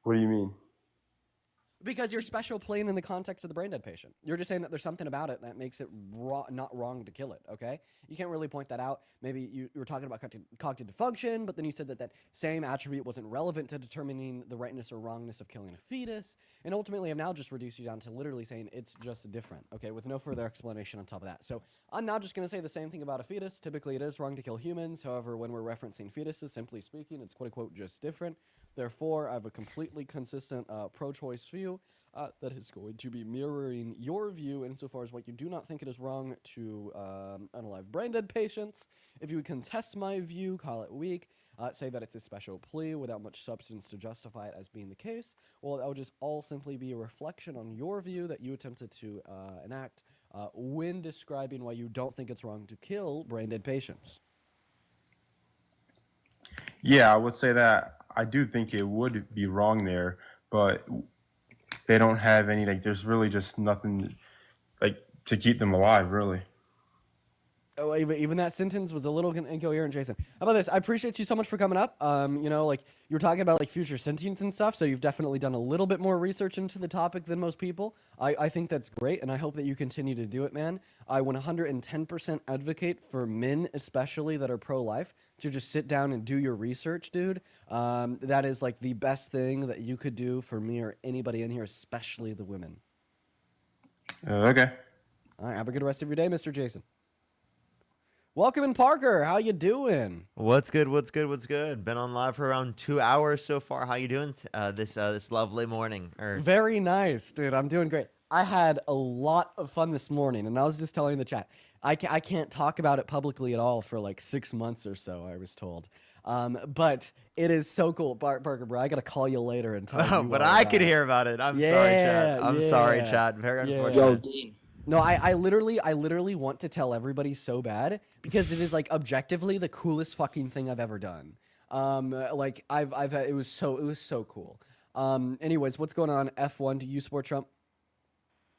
What do you mean? Because you're special playing in the context of the brain dead patient. You're just saying that there's something about it that makes it not wrong to kill it, okay? You can't really point that out. Maybe you were talking about cognitive function, but then you said that that same attribute wasn't relevant to determining the rightness or wrongness of killing a fetus. And ultimately, I've now just reduced you down to literally saying it's just different, okay, with no further explanation on top of that. So I'm now just going to say the same thing about a fetus. Typically, it is wrong to kill humans. However, when we're referencing fetuses, simply speaking, it's quote-unquote just different. Therefore, I have a completely consistent pro-choice view that is going to be mirroring your view insofar as what you do not think it is wrong to unalive brain-dead patients. If you would contest my view, call it weak, say that it's a special plea without much substance to justify it as being the case, well, that would just all simply be a reflection on your view that you attempted to enact when describing why you don't think it's wrong to kill brain-dead patients. Yeah, I would say that I do think it would be wrong there, but they don't have any, like, there's really just nothing, like, to keep them alive, really. Oh, even that sentence was a little incoherent, Jason. How about this? I appreciate you so much for coming up. You know, like, you were talking about, like, future sentience and stuff, so you've definitely done a little bit more research into the topic than most people. I think that's great, and I hope that you continue to do it, man. I 110% advocate for men, especially, that are pro-life, to just sit down and do your research, dude. That is, like, the best thing that you could do for me or anybody in here, especially the women. Okay. All right, have a good rest of your day, Mr. Jason. Welcome in, Parker. How you doing? What's good? What's good? What's good? Been on live for around 2 hours so far. How you doing this lovely morning? Very nice, dude. I'm doing great. I had a lot of fun this morning, and I was just telling the chat, I can't talk about it publicly at all for like 6 months or so, I was told. But it is so cool. Parker, bro, I got to call you later and tell you but all I about could it. hear about it. I'm sorry, chat. I'm sorry, chat. Very unfortunate. Yo, Dean. No, I literally want to tell everybody so bad because it is like objectively the coolest fucking thing I've ever done. Like it was so cool. Anyways, what's going on? F1, do you support Trump?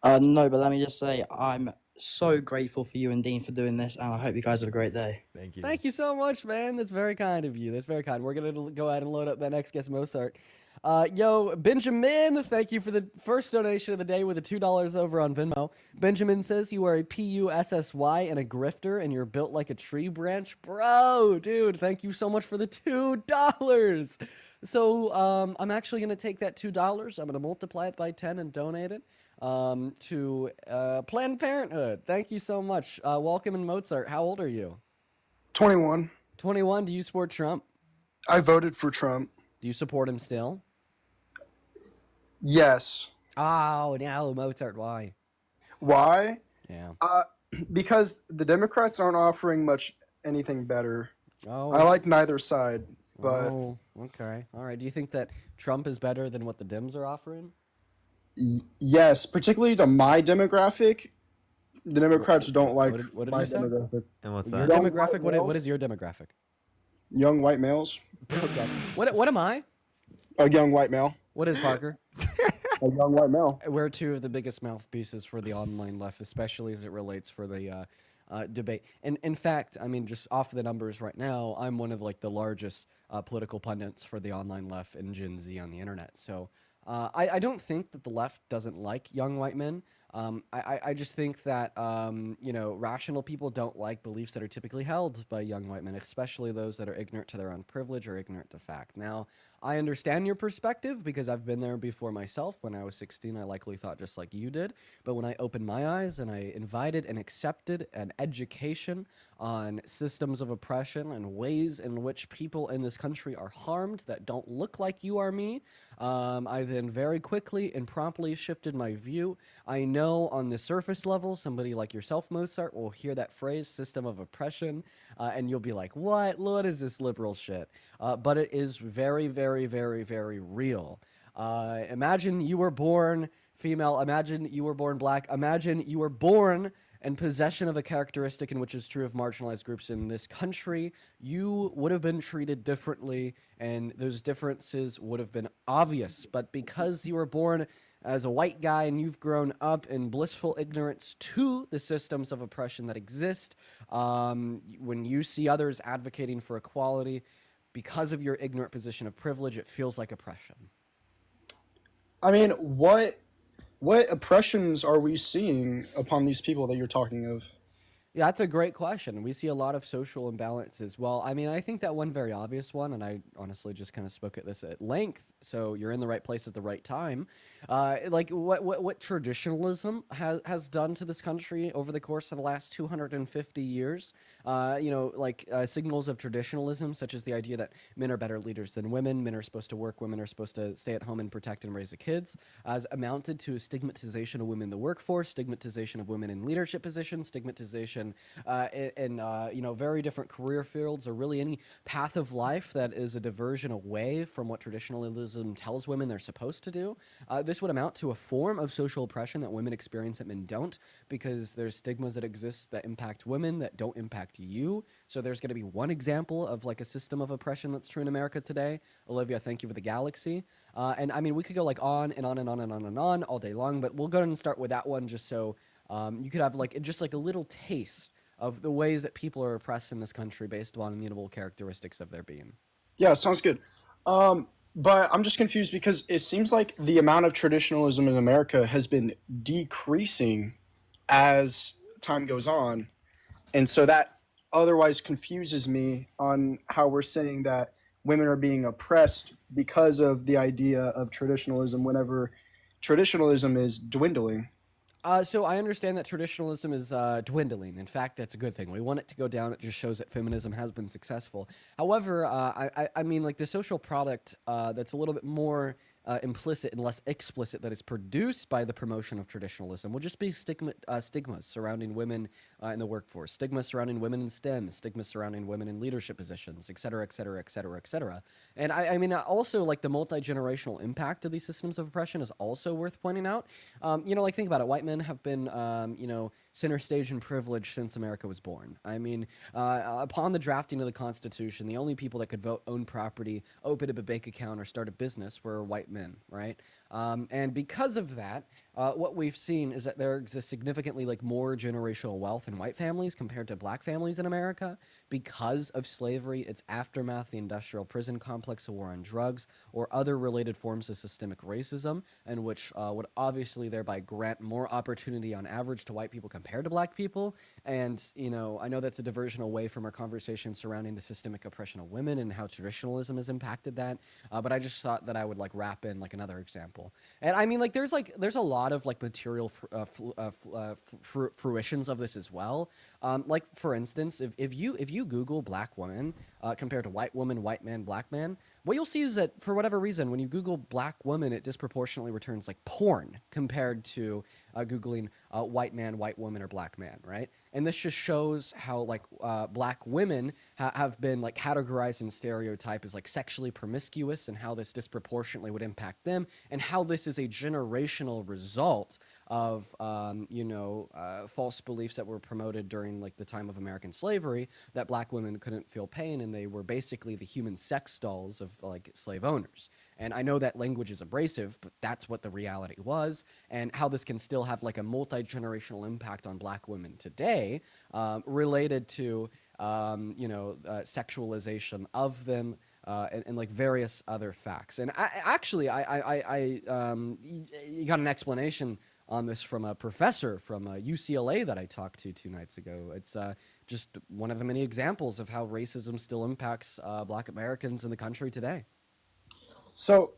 No, but let me just say I'm so grateful for you and Dean for doing this, and I hope you guys have a great day. Thank you. Thank you so much, man. That's very kind of you. That's very kind. We're gonna go ahead and load up that next guest, Mozart. Yo, Benjamin, thank you for the first donation of the day with the $2 over on Venmo. Benjamin says you are a PUSSY and a grifter, and you're built like a tree branch. Bro, dude, thank you so much for the $2. So I'm actually going to take that $2. I'm going to multiply it by 10 and donate it to Planned Parenthood. Thank you so much. Welcome in, Mozart. How old are you? 21. 21. Do you support Trump? I voted for Trump. Do you support him still? Yes. Oh, now Mozart, why? Why? Yeah. Because the Democrats aren't offering much anything better. Oh. I like neither side, but Oh, okay. All right. Do you think that Trump is better than what the Dems are offering? yes, particularly to my demographic. The Democrats don't like what did my you say? demographic. And what's Your that? demographic? What males. is your demographic? Young white males. Okay. What am I? A young white male. What is Parker? A young white male. We're two of the biggest mouthpieces for the online left, especially as it relates for the debate. And in fact, I mean, just off the numbers right now, I'm one of like the largest political pundits for the online left and Gen Z on the internet. So I don't think that the left doesn't like young white men. I just think that you know, rational people don't like beliefs that are typically held by young white men, especially those that are ignorant to their own privilege or ignorant to fact. Now, I understand your perspective because I've been there before myself. When I was 16, I likely thought just like you did. But when I opened my eyes and I invited and accepted an education on systems of oppression and ways in which people in this country are harmed that don't look like you or me, I then very quickly and promptly shifted my view. I know on the surface level, somebody like yourself, Mozart, will hear that phrase, system of oppression, and you'll be like, what is this liberal shit? But it is very, very, very, very real. Imagine you were born female. Imagine you were born black. Imagine you were born in possession of a characteristic in which is true of marginalized groups in this country. You would have been treated differently, and those differences would have been obvious. But because you were born as a white guy and you've grown up in blissful ignorance to the systems of oppression that exist, when you see others advocating for equality, because of your ignorant position of privilege, it feels like oppression. I mean, what oppressions are we seeing upon these people that you're talking of? Yeah, that's a great question. We see a lot of social imbalances. Well, I mean, I think that one very obvious one, and I honestly just kind of spoke at this at length. So you're in the right place at the right time. Like what traditionalism has done to this country over the course of the last 250 years. Signals of traditionalism, such as the idea that men are better leaders than women, men are supposed to work, women are supposed to stay at home and protect and raise the kids, has amounted to stigmatization of women in the workforce, stigmatization of women in leadership positions, stigmatization in very different career fields, or really any path of life that is a diversion away from what traditionalism tells women they're supposed to do. This would amount to a form of social oppression that women experience that men don't, because there's stigmas that exist that impact women that don't impact you. So there's going to be one example of like a system of oppression that's true in America today. Olivia, thank you for the galaxy. And I mean, we could go like on and on and on and on and on all day long, but we'll go ahead and start with that one just so you could have like just like a little taste of the ways that people are oppressed in this country based on immutable characteristics of their being. Yeah, sounds good. But I'm just confused because it seems like the amount of traditionalism in America has been decreasing as time goes on. And so that otherwise confuses me on how we're saying that women are being oppressed because of the idea of traditionalism whenever traditionalism is dwindling. So I understand that traditionalism is dwindling. In fact, that's a good thing. We want it to go down. It just shows that feminism has been successful. However, I mean, like the social product that's a little bit more implicit and less explicit that is produced by the promotion of traditionalism will just be stigmas surrounding women in the workforce, stigmas surrounding women in STEM, stigmas surrounding women in leadership positions, et cetera, et cetera, et cetera, et cetera. And I mean, also like the multi-generational impact of these systems of oppression is also worth pointing out. Like think about it. White men have been, center stage in privilege since America was born. I mean, upon the drafting of the Constitution, the only people that could vote, own property, open up a bank account, or start a business were white men, right? And because of that, what we've seen is that there exists significantly like more generational wealth in white families compared to black families in America because of slavery, its aftermath, the industrial prison complex, the war on drugs, or other related forms of systemic racism, and which would obviously thereby grant more opportunity on average to white people compared to black people. And, I know that's a diversion away from our conversation surrounding the systemic oppression of women and how traditionalism has impacted that. But I just thought that I would like wrap in like another example. And I mean, like, there's a lot of like material fruitions of this as well. Like for instance, if you Google black woman compared to white woman, white man, black man, what you'll see is that for whatever reason, when you Google black woman, it disproportionately returns like porn compared to Googling white man, white woman, or black man, right? And this just shows how like black women have been like categorized and stereotyped as like sexually promiscuous, and how this disproportionately would impact them, and how this is a generational result of false beliefs that were promoted during like the time of American slavery, that black women couldn't feel pain and they were basically the human sex dolls of like slave owners. And I know that language is abrasive, but that's what the reality was, and how this can still have like a multi-generational impact on black women today, related to sexualization of them, and like various other facts. And I got an explanation on this from a professor from UCLA that I talked to 2 nights ago. It's just one of the many examples of how racism still impacts black Americans in the country today. So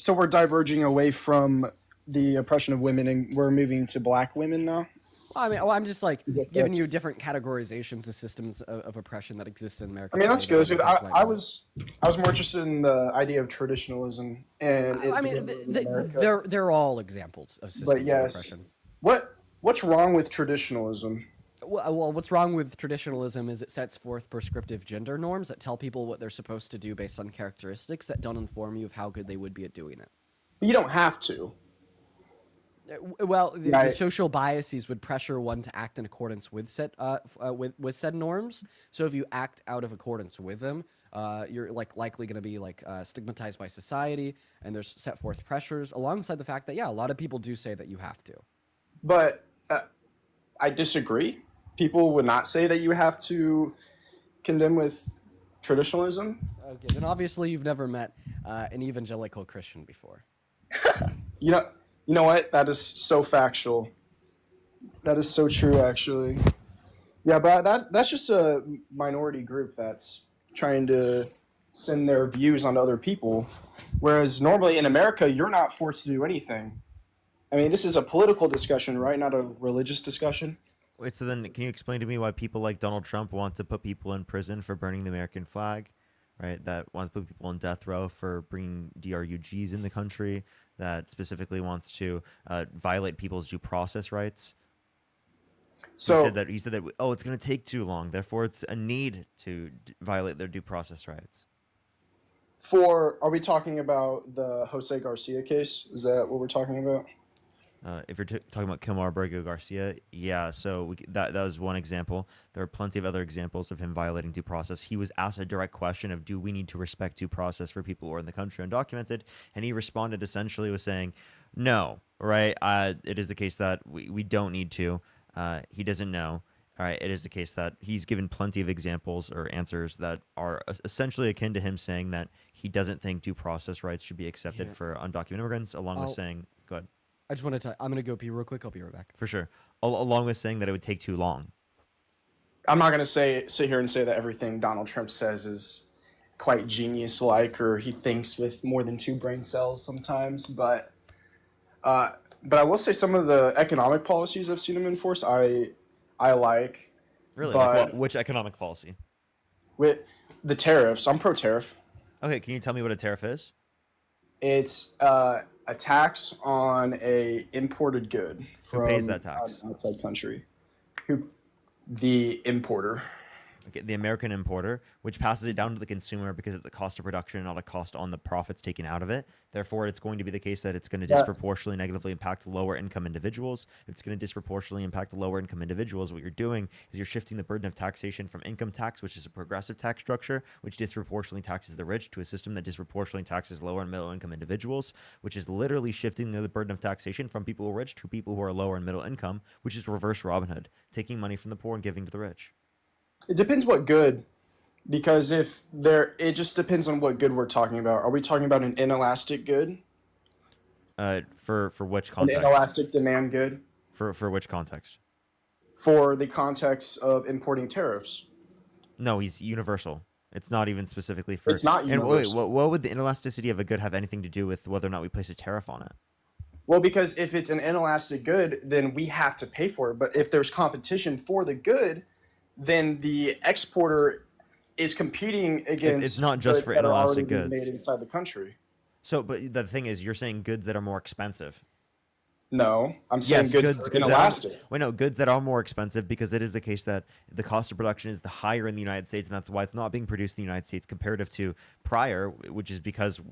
we're diverging away from the oppression of women and we're moving to black women now? I'm just like giving you different categorizations of systems of oppression that exist in America. I mean, that's today good. that I was more interested in the idea of traditionalism and they're all examples of systems of oppression. What's wrong with traditionalism? Well, what's wrong with traditionalism is it sets forth prescriptive gender norms that tell people what they're supposed to do based on characteristics that don't inform you of how good they would be at doing it. You don't have to. Well, the social biases would pressure one to act in accordance with said norms. So if you act out of accordance with them, you're like likely going to be like stigmatized by society, and there's set forth pressures alongside the fact that a lot of people do say that you have to. But I disagree. People would not say that you have to condemn with traditionalism. Okay, then obviously you've never met an evangelical Christian before. You know what? That is so factual. That is so true, actually. Yeah, but that's just a minority group that's trying to send their views onto other people, whereas normally in America, you're not forced to do anything. I mean, this is a political discussion, right? Not a religious discussion. Wait, so then can you explain to me why people like Donald Trump want to put people in prison for burning the American flag, right? That wants to put people on death row for bringing DRUGs in the country, that specifically wants to violate people's due process rights. So He said that oh, it's going to take too long, therefore it's a need to violate their due process rights. are we talking about the Jose Garcia case? Is that what we're talking about? If you're talking about Kilmar Borrego Garcia, yeah. So that was one example. There are plenty of other examples of him violating due process. He was asked a direct question of, do we need to respect due process for people who are in the country undocumented? And he responded essentially with saying, no, right? It is the case that we don't need to. He doesn't know. All right, it is the case that he's given plenty of examples or answers that are essentially akin to him saying that he doesn't think due process rights should be accepted for undocumented immigrants, along with saying, go ahead. I just want to tell I'm going to go pee real quick. I'll be right back. For sure. Along with saying that it would take too long. I'm not going to sit here and say that everything Donald Trump says is quite genius-like or he thinks with more than 2 brain cells sometimes, but I will say some of the economic policies I've seen him enforce, I like. Really? But which economic policy? with the tariffs, I'm pro-tariff. Okay, can you tell me what a tariff is? It's a tax on a imported good Who pays that tax? an outside country. The importer. Okay, the American importer, which passes it down to the consumer because it's a cost of production, not a cost on the profits taken out of it. Therefore, it's going to be the case that it's going to disproportionately negatively impact lower income individuals. If it's going to disproportionately impact lower income individuals, what you're doing is you're shifting the burden of taxation from income tax, which is a progressive tax structure, which disproportionately taxes the rich, to a system that disproportionately taxes lower and middle income individuals, which is literally shifting the burden of taxation from people who are rich to people who are lower and middle income, which is reverse Robin Hood, taking money from the poor and giving to the rich. It depends what good, because it just depends on what good we're talking about. Are we talking about an inelastic good? For which An context? inelastic demand good? For which context? For the context of importing tariffs. No, he's universal. It's not even specifically for. It's not And wait, universal. what would the inelasticity of a good have anything to do with whether or not we place a tariff on it? Well, because if it's an inelastic good, then we have to pay for it. But if there's competition for the good, then the exporter is competing against It's not just goods for that are already inelastic being goods. made inside the country. So, but the thing is, you're saying goods that are more expensive. No, I'm saying Yes, goods that are inelastic. Wait, no, goods that are more expensive, because it is the case that the cost of production is the higher in the United States, and that's why it's not being produced in the United States comparative to prior, which is because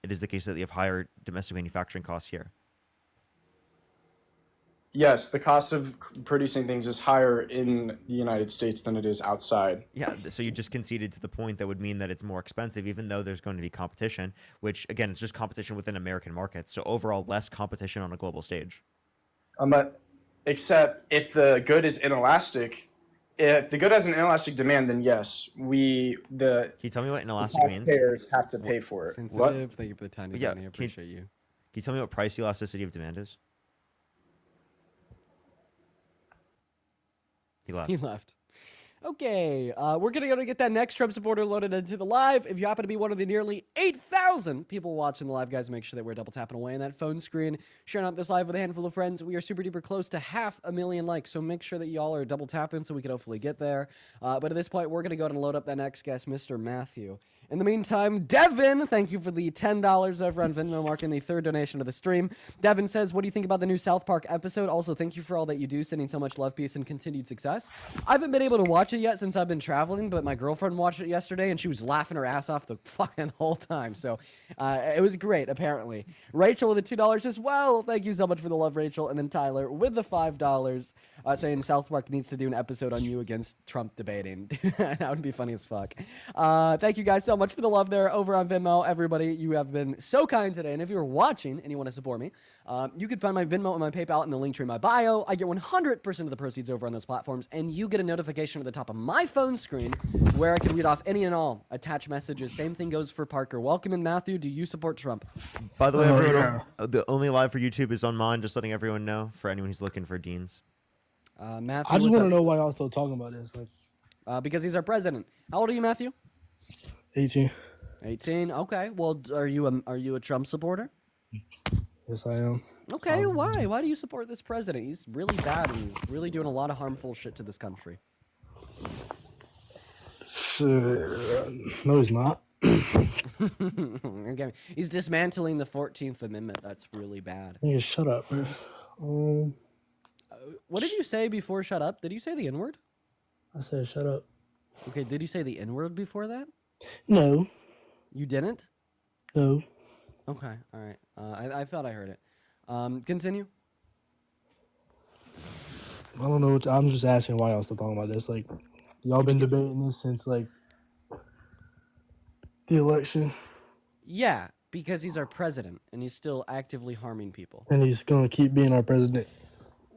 it is the case that you have higher domestic manufacturing costs here. Yes, the cost of producing things is higher in the United States than it is outside. Yeah, so you just conceded to the point that would mean that it's more expensive, even though there's going to be competition, which, again, it's just competition within American markets. So overall, less competition on a global stage. But except if the good is inelastic, if the good has an inelastic demand, then yes, Can you tell me what inelastic means? taxpayers have to pay for it. Sensitive. Thank you for the tiny Yeah, Danny. I appreciate you. Can you tell me what price elasticity of demand is? He left. He left. Okay, we're going to get that next Trump supporter loaded into the live. If you happen to be one of the nearly 8,000 people watching the live, guys, make sure that we're double tapping away on that phone screen, sharing out this live with a handful of friends. We are super duper close to 500,000 likes, so make sure that y'all are double tapping so we can hopefully get there. But at this point, we're going to go ahead and load up that next guest, Mr. Matthew. In the meantime, Devin, thank you for the $10 over on Venmo, marking the 3rd donation of the stream. Devin says, what do you think about the new South Park episode? Also, thank you for all that you do, sending so much love, peace, and continued success. I haven't been able to watch it yet since I've been traveling, but my girlfriend watched it yesterday, and she was laughing her ass off the fucking whole time. So it was great, apparently. Rachel with the $2 as well. Thank you so much for the love, Rachel. And then Tyler with the $5, saying South Park needs to do an episode on you against Trump debating. That would be funny as fuck. Thank you guys so much much for the love there over on Venmo. Everybody, you have been so kind today. And if you're watching and you want to support me, you can find my Venmo and my PayPal in the link tree in my bio. I get 100% of the proceeds over on those platforms, and you get a notification at the top of my phone screen where I can read off any and all attached messages. Same thing goes for Parker. Welcome in, Matthew. Do you support Trump? By the way, everyone, the only live for YouTube is on mine. Just letting everyone know for anyone who's looking for Deans. Matthew, I just what's want to up? know why y'all still talking about this. Like, Because he's our president. How old are you, Matthew? 18. 18. Okay. Well, are you a Trump supporter? Yes, I am. Okay. Why? Why do you support this president? He's really bad and he's really doing a lot of harmful shit to this country. No, he's not. Okay. He's dismantling the 14th Amendment. That's really bad. Nigga, shut up, man. What did you say before shut up? Did you say the N-word? I said shut up. Okay, did you say the N-word before that? No. You didn't? No. Okay, all right. I thought I heard it. Continue. I don't know. I'm just asking why y'all still talking about this. Like, y'all been debating this since, like, the election. Yeah, because he's our president and he's still actively harming people. And he's going to keep being our president.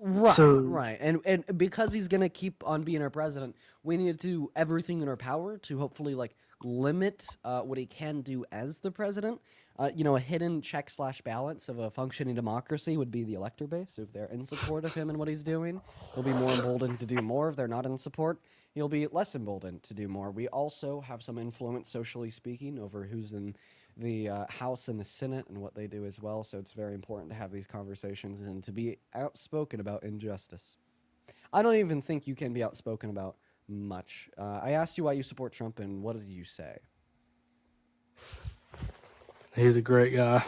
Right, So- right. And because he's going to keep on being our president, we need to do everything in our power to hopefully, like, limit what he can do as the president. A hidden check/balance of a functioning democracy would be the elector base. If they're in support of him and what he's doing, he'll be more emboldened to do more. If they're not in support, he'll be less emboldened to do more. We also have some influence, socially speaking, over who's in the House and the Senate and what they do as well. So it's very important to have these conversations and to be outspoken about injustice. I don't even think you can be outspoken about much. I asked you why you support Trump, and what did you say? He's a great guy.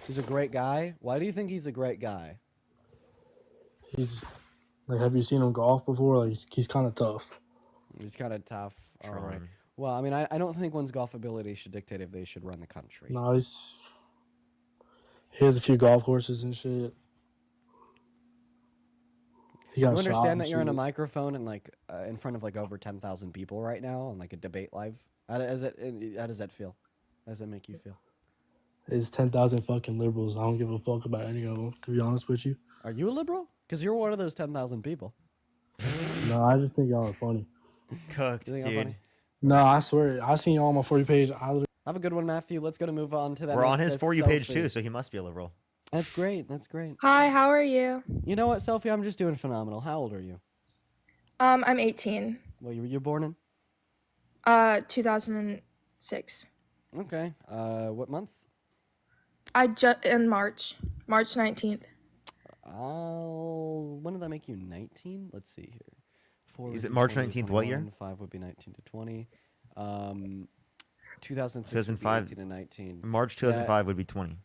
He's a great guy? Why do you think he's a great guy? He's, like, have you seen him golf before? Like, he's kind of tough. He's kind of tough. All right. Trying. Well, I mean, I don't think one's golf ability should dictate if they should run the country. No, he has a few golf courses and shit. He You got shot understand and that you're on a shit. microphone and like in front of like over 10,000 people right now on like a debate live? How does that feel? How does that make you feel? It's 10,000 fucking liberals. I don't give a fuck about any of them, to be honest with you. Are you a liberal? Because you're one of those 10,000 people. No, I just think y'all are funny. Cooked, You think I'm dude. funny? No, I swear. I seen y'all on my 40 page. Have a good one, Matthew. Let's go to move on to that. We're on next his guest, For You page Selfie. too, so he must be a liberal. That's great. That's great. Hi, how are you? You know what, Selfie? I'm just doing phenomenal. How old are you? I'm 18. Well, you were born in? 2006. Okay. What month? In March 19th. When did that make you 19? Let's see here. 4 Is would it be March 20 to 19th, what year? 21, 5 would be 19 to 20. 2006 2005. would be 18 to 19. March 2005 would be 20.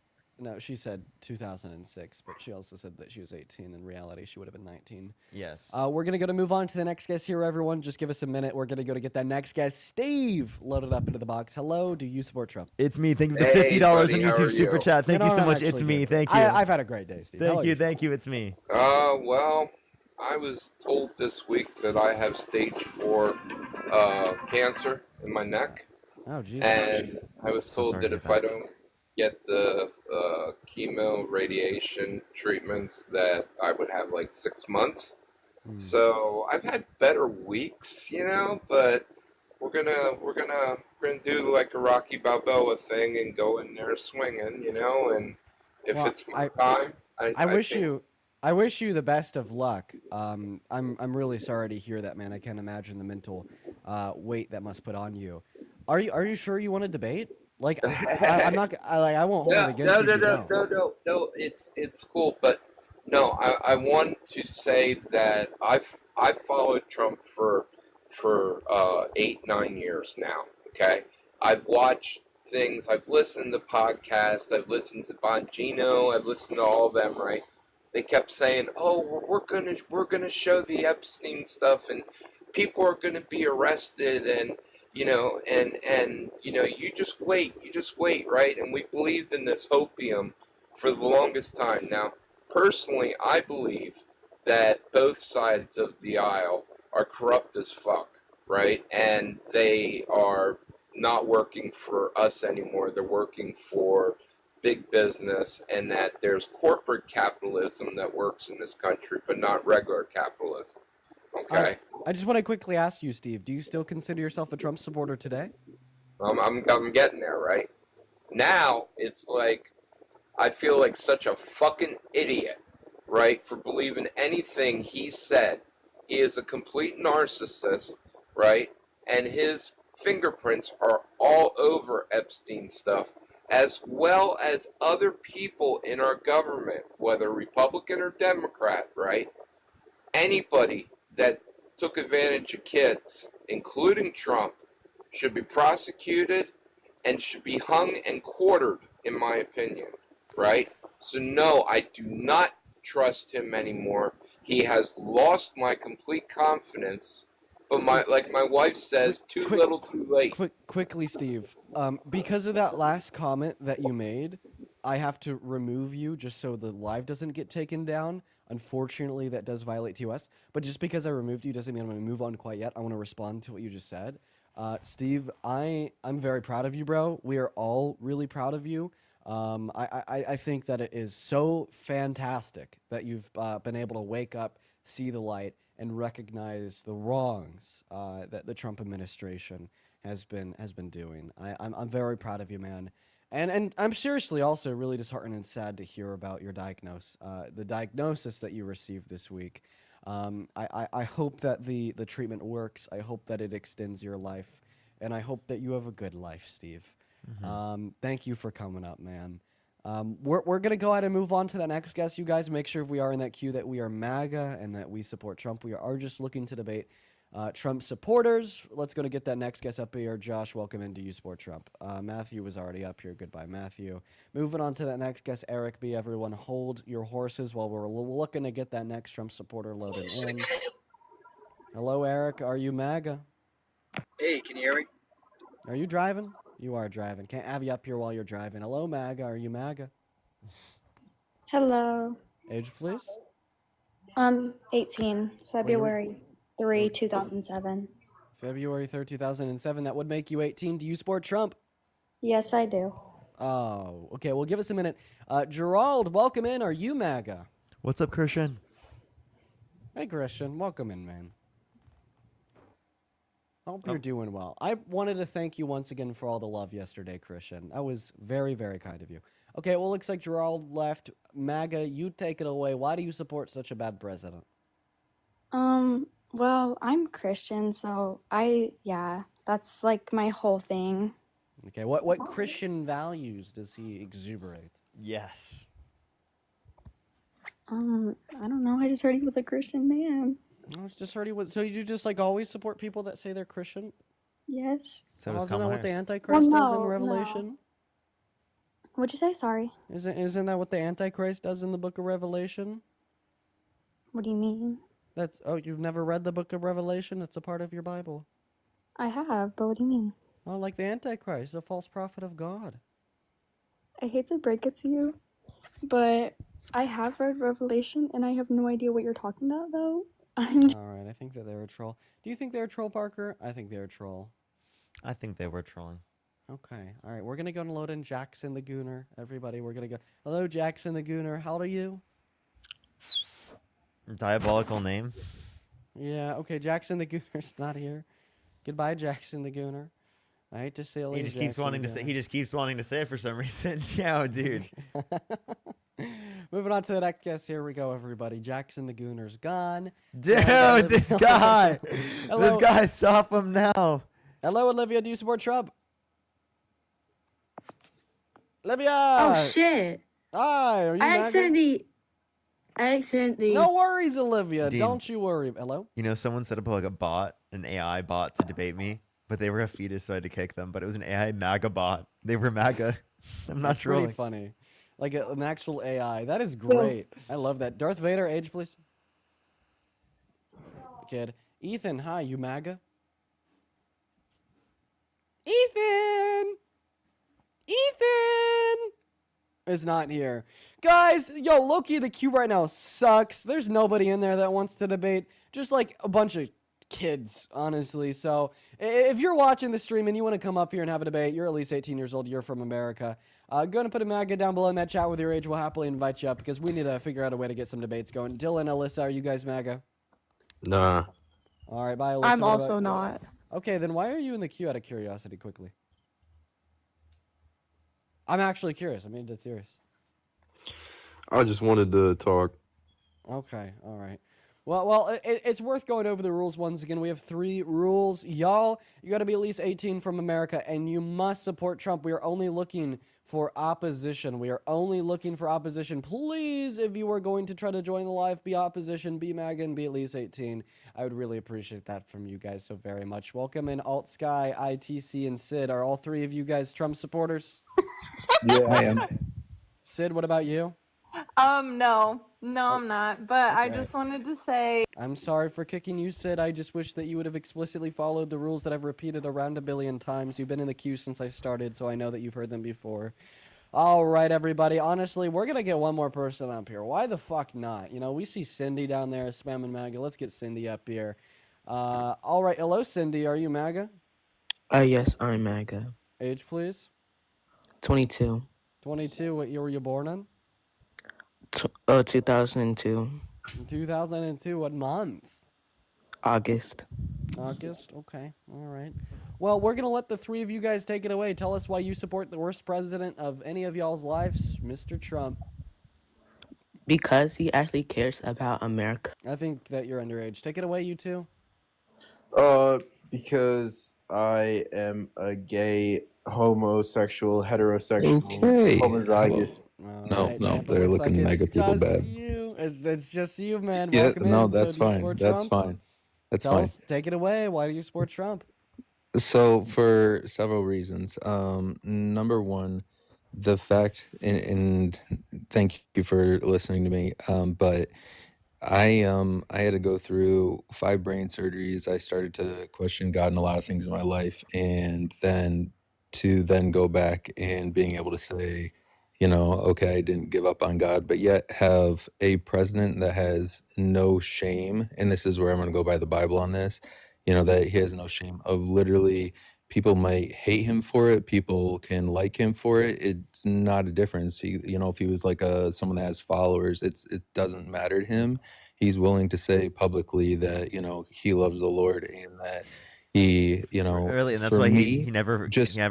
No, she said 2006, but she also said that she was 18. In reality, she would have been 19. Yes. We're going to move on to the next guest here, everyone. Just give us a minute. We're going to go to get that next guest. Steve, loaded up into the box. Hello, do you support Trump? It's me. Thank you for the Hey, $50 buddy, on how YouTube are Super you? Chat. Thank you so I'm much. It's actually me. good. Thank you. I've had a great day, Steve. How Thank about you. yourself? Thank you. It's me. Well, I was told this week that I have stage 4 cancer in my neck. Oh, Jesus. And I was told sorry that to if hear I don't get the chemo radiation treatments that I would have like 6 months. So I've had better weeks, but we're gonna do like a Rocky Balboa thing and go in there swinging, and if Well, it's my time, I wish you the best of luck. I'm really sorry to hear that, man. I can't imagine the mental weight that must put on you. Are you sure you want to debate? Like I'm not. I won't hold it against you. if you don't. No. It's cool, but no, I want to say that I've followed Trump for 8-9 years now. Okay, I've watched things. I've listened to podcasts. I've listened to Bongino. I've listened to all of them. Right? They kept saying, "Oh, we're gonna show the Epstein stuff, and people are gonna be arrested, and." You just wait, right? And we believed in this hopium for the longest time. Now, personally, I believe that both sides of the aisle are corrupt as fuck, right? And they are not working for us anymore. They're working for big business, and that there's corporate capitalism that works in this country, but not regular capitalism. Okay? I just want to quickly ask you, Steve, do you still consider yourself a Trump supporter today? I'm getting there, right? Now, it's like, I feel like such a fucking idiot, right, for believing anything he said. He is a complete narcissist, right? And his fingerprints are all over Epstein stuff, as well as other people in our government, whether Republican or Democrat, right? Anybody that took advantage of kids, including Trump, should be prosecuted and should be hung and quartered, in my opinion, right? So no, I do not trust him anymore. He has lost my complete confidence. But my wife says, too little, too late. Quickly, Steve. Because of that last comment that you made, I have to remove you just so the live doesn't get taken down. Unfortunately, that does violate TOS. But just because I removed you doesn't mean I'm going to move on quite yet. I want to respond to what you just said. Steve, I'm very proud of you, bro. We are all really proud of you. I think that it is so fantastic that you've been able to wake up, see the light, and recognize the wrongs that the Trump administration has been doing. I'm very proud of you, man. And I'm seriously also really disheartened and sad to hear about your diagnosis, the diagnosis that you received this week. I hope that the treatment works. I hope that it extends your life, and I hope that you have a good life, Steve. Thank you for coming up, man. We're gonna go ahead and move on to the next guest. You guys make sure if we are in that queue that we are MAGA and that we support Trump. We are just looking to debate Trump supporters. Let's go to get that next guest up here. Josh, welcome in. Do you support Trump? Matthew was already up here. Goodbye, Matthew. Moving on to that next guest, Eric B. Everyone hold your horses while we're looking to get that next Trump supporter loaded in. Hello, Eric. Are you MAGA? Hey, can you hear me? Are you driving? You are driving. Can't have you up here while you're driving. Hello, MAGA. Are you MAGA? Hello. Age, please? 18, February 3, 2007. February 3rd, 2007. That would make you 18. Do you support Trump? Yes, I do. Oh, okay. Well, give us a minute. Gerald, welcome in. Are you MAGA? What's up, Christian? Hey, Christian. Welcome in, man. Hope you're doing well. I wanted to thank you once again for all the love yesterday, Christian. That was very, very kind of you. Okay, well, looks like Gerald left. MAGA, you take it away. Why do you support such a bad president? Well, I'm Christian, so that's like my whole thing. Okay, what Christian values does he exuberate? Yes. I don't know. I just heard he was a Christian man. I just heard he was. So you just like always support people that say they're Christian? Yes. So is Isn't that what the Kamala Harris. Antichrist does in no. Revelation? What'd you say? Sorry. Isn't that what the Antichrist does in the book of Revelation? What do you mean? You've never read the book of Revelation? It's a part of your Bible. I have, but what do you mean? Oh, like the Antichrist, the false prophet of God. I hate to break it to you, but I have read Revelation, and I have no idea what you're talking about, though. All right, I think that they're a troll. Do you think they're a troll, Parker? I think they're a troll. I think they were trolling. Okay, all right, we're going to go and load in Jackson the Gooner. Everybody, we're going to go. Hello, Jackson the Gooner. How old are you? Diabolical name. Yeah, okay, Jackson the Gooner's not here. Goodbye, Jackson the Gooner. I hate to say He just keeps wanting to say. He just keeps wanting to say it for some reason. Yeah, dude. Moving on to the next guest. Here we go, everybody. Jackson the Gooner's gone. Dude, this guy. This guy, stop him now. Hello, Olivia. Do you support Trump? Olivia. Oh shit! Hi. Are you I MAGA? accidentally. No worries, Olivia. Dude. Don't you worry. Hello. You know, someone set up like a bot, an AI bot, to debate me, but they were a fetus, so I had to kick them. But it was an AI MAGA bot. They were MAGA. I'm not That's trolling. pretty funny. Like an actual AI. That is great. I love that. Darth Vader, age, please. Kid. Ethan, hi. You MAGA? Ethan! Ethan! Is not here. Guys, yo, Loki, the queue right now sucks. There's nobody in there that wants to debate. Just like a bunch of kids, honestly. So if you're watching the stream and you want to come up here and have a debate, you're at least 18 years old, you're from America, go ahead and put a MAGA down below in that chat with your age. We'll happily invite you up because we need to figure out a way to get some debates going. Dylan, Alyssa, are you guys MAGA? Nah. All right, bye, Alyssa. I'm What also about- not. Okay, then why are you in the queue out of curiosity quickly? I'm actually curious. I mean, that's serious. I just wanted to talk. Okay, all right. Well, it's worth going over the rules once again. We have 3 rules. Y'all, you got to be at least 18 from America, and you must support Trump. We are only looking for opposition. We are only looking for opposition. Please, if you are going to try to join the live, be opposition, be MAGA, and be at least 18. I would really appreciate that from you guys so very much. Welcome in Alt Sky, ITC, and Sid. Are all 3 of you guys Trump supporters? Yeah, I am. Sid, what about you? No, I'm not. But I Okay. just wanted to say, I'm sorry for kicking you, Sid. I just wish that you would have explicitly followed the rules that I've repeated around 1 billion times. You've been in the queue since I started, so I know that you've heard them before. All right, everybody. Honestly, we're going to get one more person up here. Why the fuck not? You know, we see Cindy down there spamming MAGA. Let's get Cindy up here. All right. Hello, Cindy. Are you MAGA? Yes, I'm MAGA. Age, please. 22. 22. What year were you born in? 2002. 2002. What month? August. August? Okay. All right. Well, we're going to let the 3 of you guys take it away. Tell us why you support the worst president of any of y'all's lives, Mr. Trump. Because he actually cares about America. I think that you're underage. Take it away, you two. Because I am a gay, homosexual, heterosexual, Okay. homozygous. No, they're looking mega people bad. You. It's just you, man. Yeah, Welcome no, in. that's So do you fine. support That's Trump? fine. That's Tell fine. us, take it away. Why do you support Trump? So for several reasons. Number one, the fact, and thank you for listening to me. But I had to go through 5 brain surgeries. I started to question God in a lot of things in my life, and then go back and being able to say, you know, okay, I didn't give up on God, but yet have a president that has no shame, and this is where I'm going to go by the Bible on this, you know, that he has no shame of literally people might hate him for it, people can like him for it. It's not a difference. He, you know, if he was like someone that has followers, it doesn't matter to him. He's willing to say publicly that, you know, he loves the Lord and that he, you know, Really, and that's for why me, he never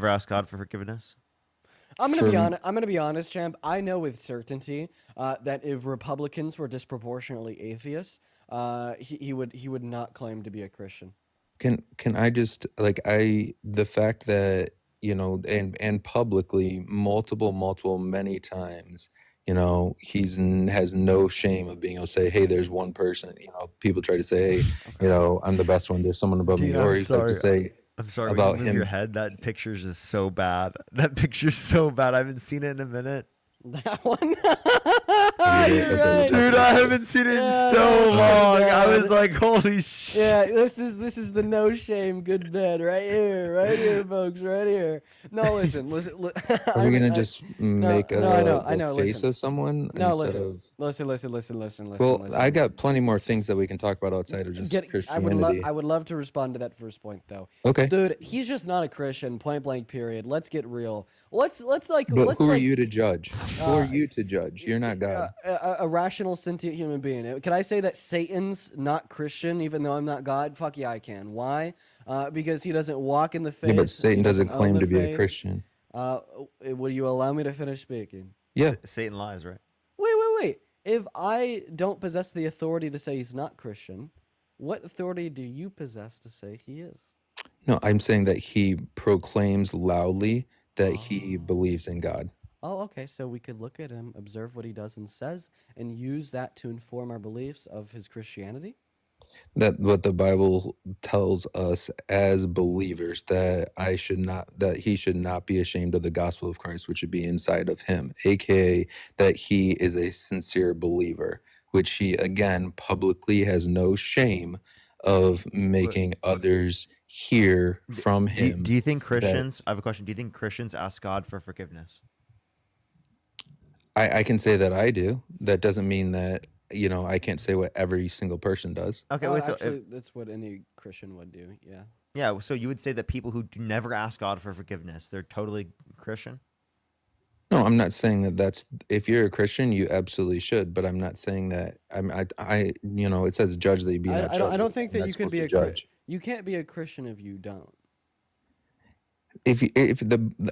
asked God for forgiveness. I'm gonna be For- honest. I'm gonna be honest, champ. I know with certainty that if Republicans were disproportionately atheists, he would not claim to be a Christian. Can I just the fact that, you know, and publicly multiple many times, you know, has no shame of being able to say, hey, there's one person, you know, people try to say, hey, you know, I'm the best one, there's someone above me, Dude, or I'm he's like to sorry. say I'm sorry. about When you move your him. head, that picture's just so bad. That picture's so bad. I haven't seen it in a minute. That one. You're right. Dude, I haven't seen it in so oh long. my I was God. like, holy shit. Yeah, this is the no shame good bed right here, folks, right here. No, listen. Are we gonna just make I know, a face listen. of someone No, instead listen. Well, I got plenty more things that we can talk about outside of just I Christianity. would love to respond to that first point though. Okay. Dude, he's just not a Christian, point blank period. Let's get real. Let's But who are you to judge? Who are you to judge? You're not God. a rational sentient human being. Can I say that Satan's not Christian even though I'm not God? Fuck yeah, I can. Why? Because he doesn't walk in the faith. Yeah, but he Satan doesn't own claim the to be a faith. Christian. Will you allow me to finish speaking? Yeah. Satan lies, right? Wait. If I don't possess the authority to say he's not Christian, what authority do you possess to say he is? No, I'm saying that he proclaims loudly that he believes in God. Oh, okay. So we could look at him, observe what he does and says, and use that to inform our beliefs of his Christianity? That what the Bible tells us as believers that he should not be ashamed of the gospel of Christ, which would be inside of him, aka that he is a sincere believer, which he again publicly has no shame of making others hear from him. Do you think that- Christians? I have a question. Do you think Christians ask God for forgiveness? I can say that I do. That doesn't mean that you know, I can't say what every single person does. Okay, wait. So Actually, that's what any Christian would do. Yeah. yeah, so you would say that people who do never ask God for forgiveness, they're totally Christian? No, I'm not saying that that's if you're a Christian, you absolutely should, but I'm not saying that I you know, it says judge that you be not judged. I don't think I'm that not you could supposed be to a judge. you can't be a Christian if you don't. If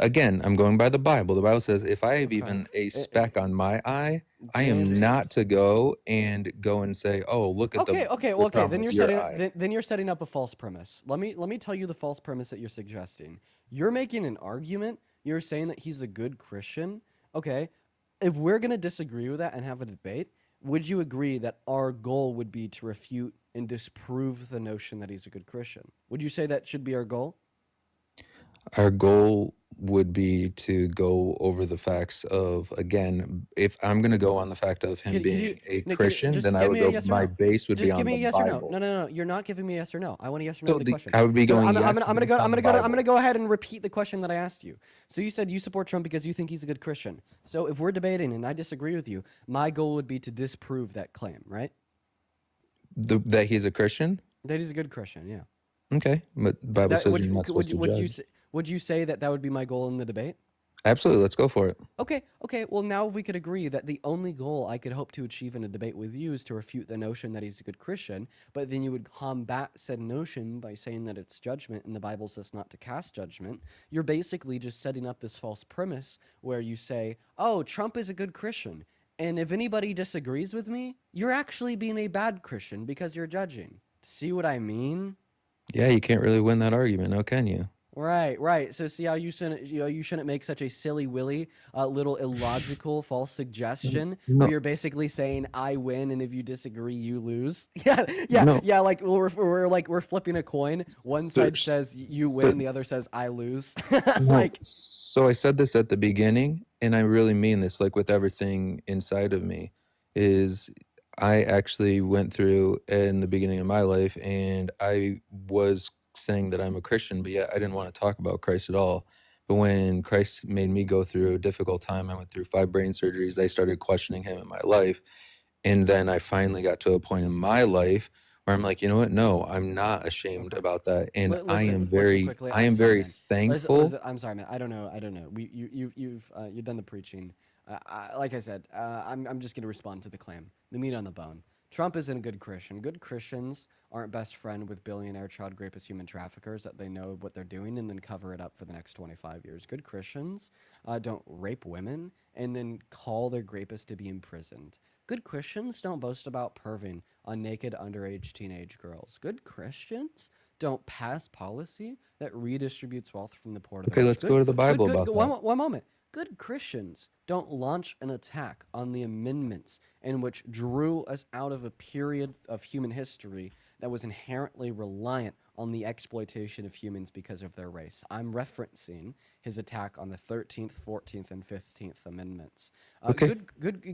again, I'm going by the Bible. The Bible says if I have even a It- speck on my eye, I am James. not to go and say, "Oh, look at Okay, the okay, the well, okay. problem Then with you're your setting eye." then you're setting up a false premise. Let me tell you the false premise that you're suggesting. You're making an argument. You're saying that he's a good Christian. Okay, if we're gonna disagree with that and have a debate, would you agree that our goal would be to refute and disprove the notion that he's a good Christian? Would you say that should be our goal? Our goal would be to go over the facts of, again, if I'm going to go on the fact of him Could being you, a Nick, Christian, just then I give would me a go, yes or my no. base would be Just give on me a the yes or no. Bible. No. You're not giving me a yes or no. I want a yes or no So to the question. I would be So going, I'm yes, gonna based on the I'm Bible. gonna go ahead and repeat the question that I asked you. So you said you support Trump because you think he's a good Christian. So if we're debating and I disagree with you, my goal would be to disprove that claim, right? That he's a Christian? That he's a good Christian, yeah. Okay, but the Bible That says would you're you not supposed to judge. would you say that that would be my goal in the debate? Absolutely, let's go for it. Okay. Well, now we could agree that the only goal I could hope to achieve in a debate with you is to refute the notion that he's a good Christian, but then you would combat said notion by saying that it's judgment and the Bible says not to cast judgment. You're basically just setting up this false premise where you say, oh, Trump is a good Christian. And if anybody disagrees with me, you're actually being a bad Christian because you're judging. See what I mean? Yeah, you can't really win that argument, now can you? Right. So see how you shouldn't make such a silly willy, little illogical false suggestion No. where you're basically saying I win and if you disagree you lose. No. Yeah. Like we're flipping a coin. One So- side says you so- win, the other says I lose. No, Like so I said this at the beginning, and I really mean this, like with everything inside of me, is I actually went through in the beginning of my life, and I was saying that I'm a Christian, but yet I didn't want to talk about Christ at all. But when Christ made me go through a difficult time, I went through 5 brain surgeries. I started questioning him in my life. And then I finally got to a point in my life where I'm like, you know what? No, I'm not ashamed about that. And I am very, quickly. I I'm am sorry, very man. thankful. I'm sorry, man. I don't know. You've done the preaching. Like I said, I'm just gonna respond to the claim. The meat on the bone. Trump isn't a good Christian. Good Christians aren't best friend with billionaire child rapists, human traffickers that they know what they're doing and then cover it up for the next 25 years. Good Christians don't rape women and then call their rapists to be imprisoned. Good Christians don't boast about perving on naked underage teenage girls. Good Christians don't pass policy that redistributes wealth from the poor to the Okay, rich. let's go to the Bible about that. One moment. Good Christians don't launch an attack on the amendments in which drew us out of a period of human history that was inherently reliant on the exploitation of humans because of their race. I'm referencing his attack on the 13th, 14th, and 15th Amendments. Okay.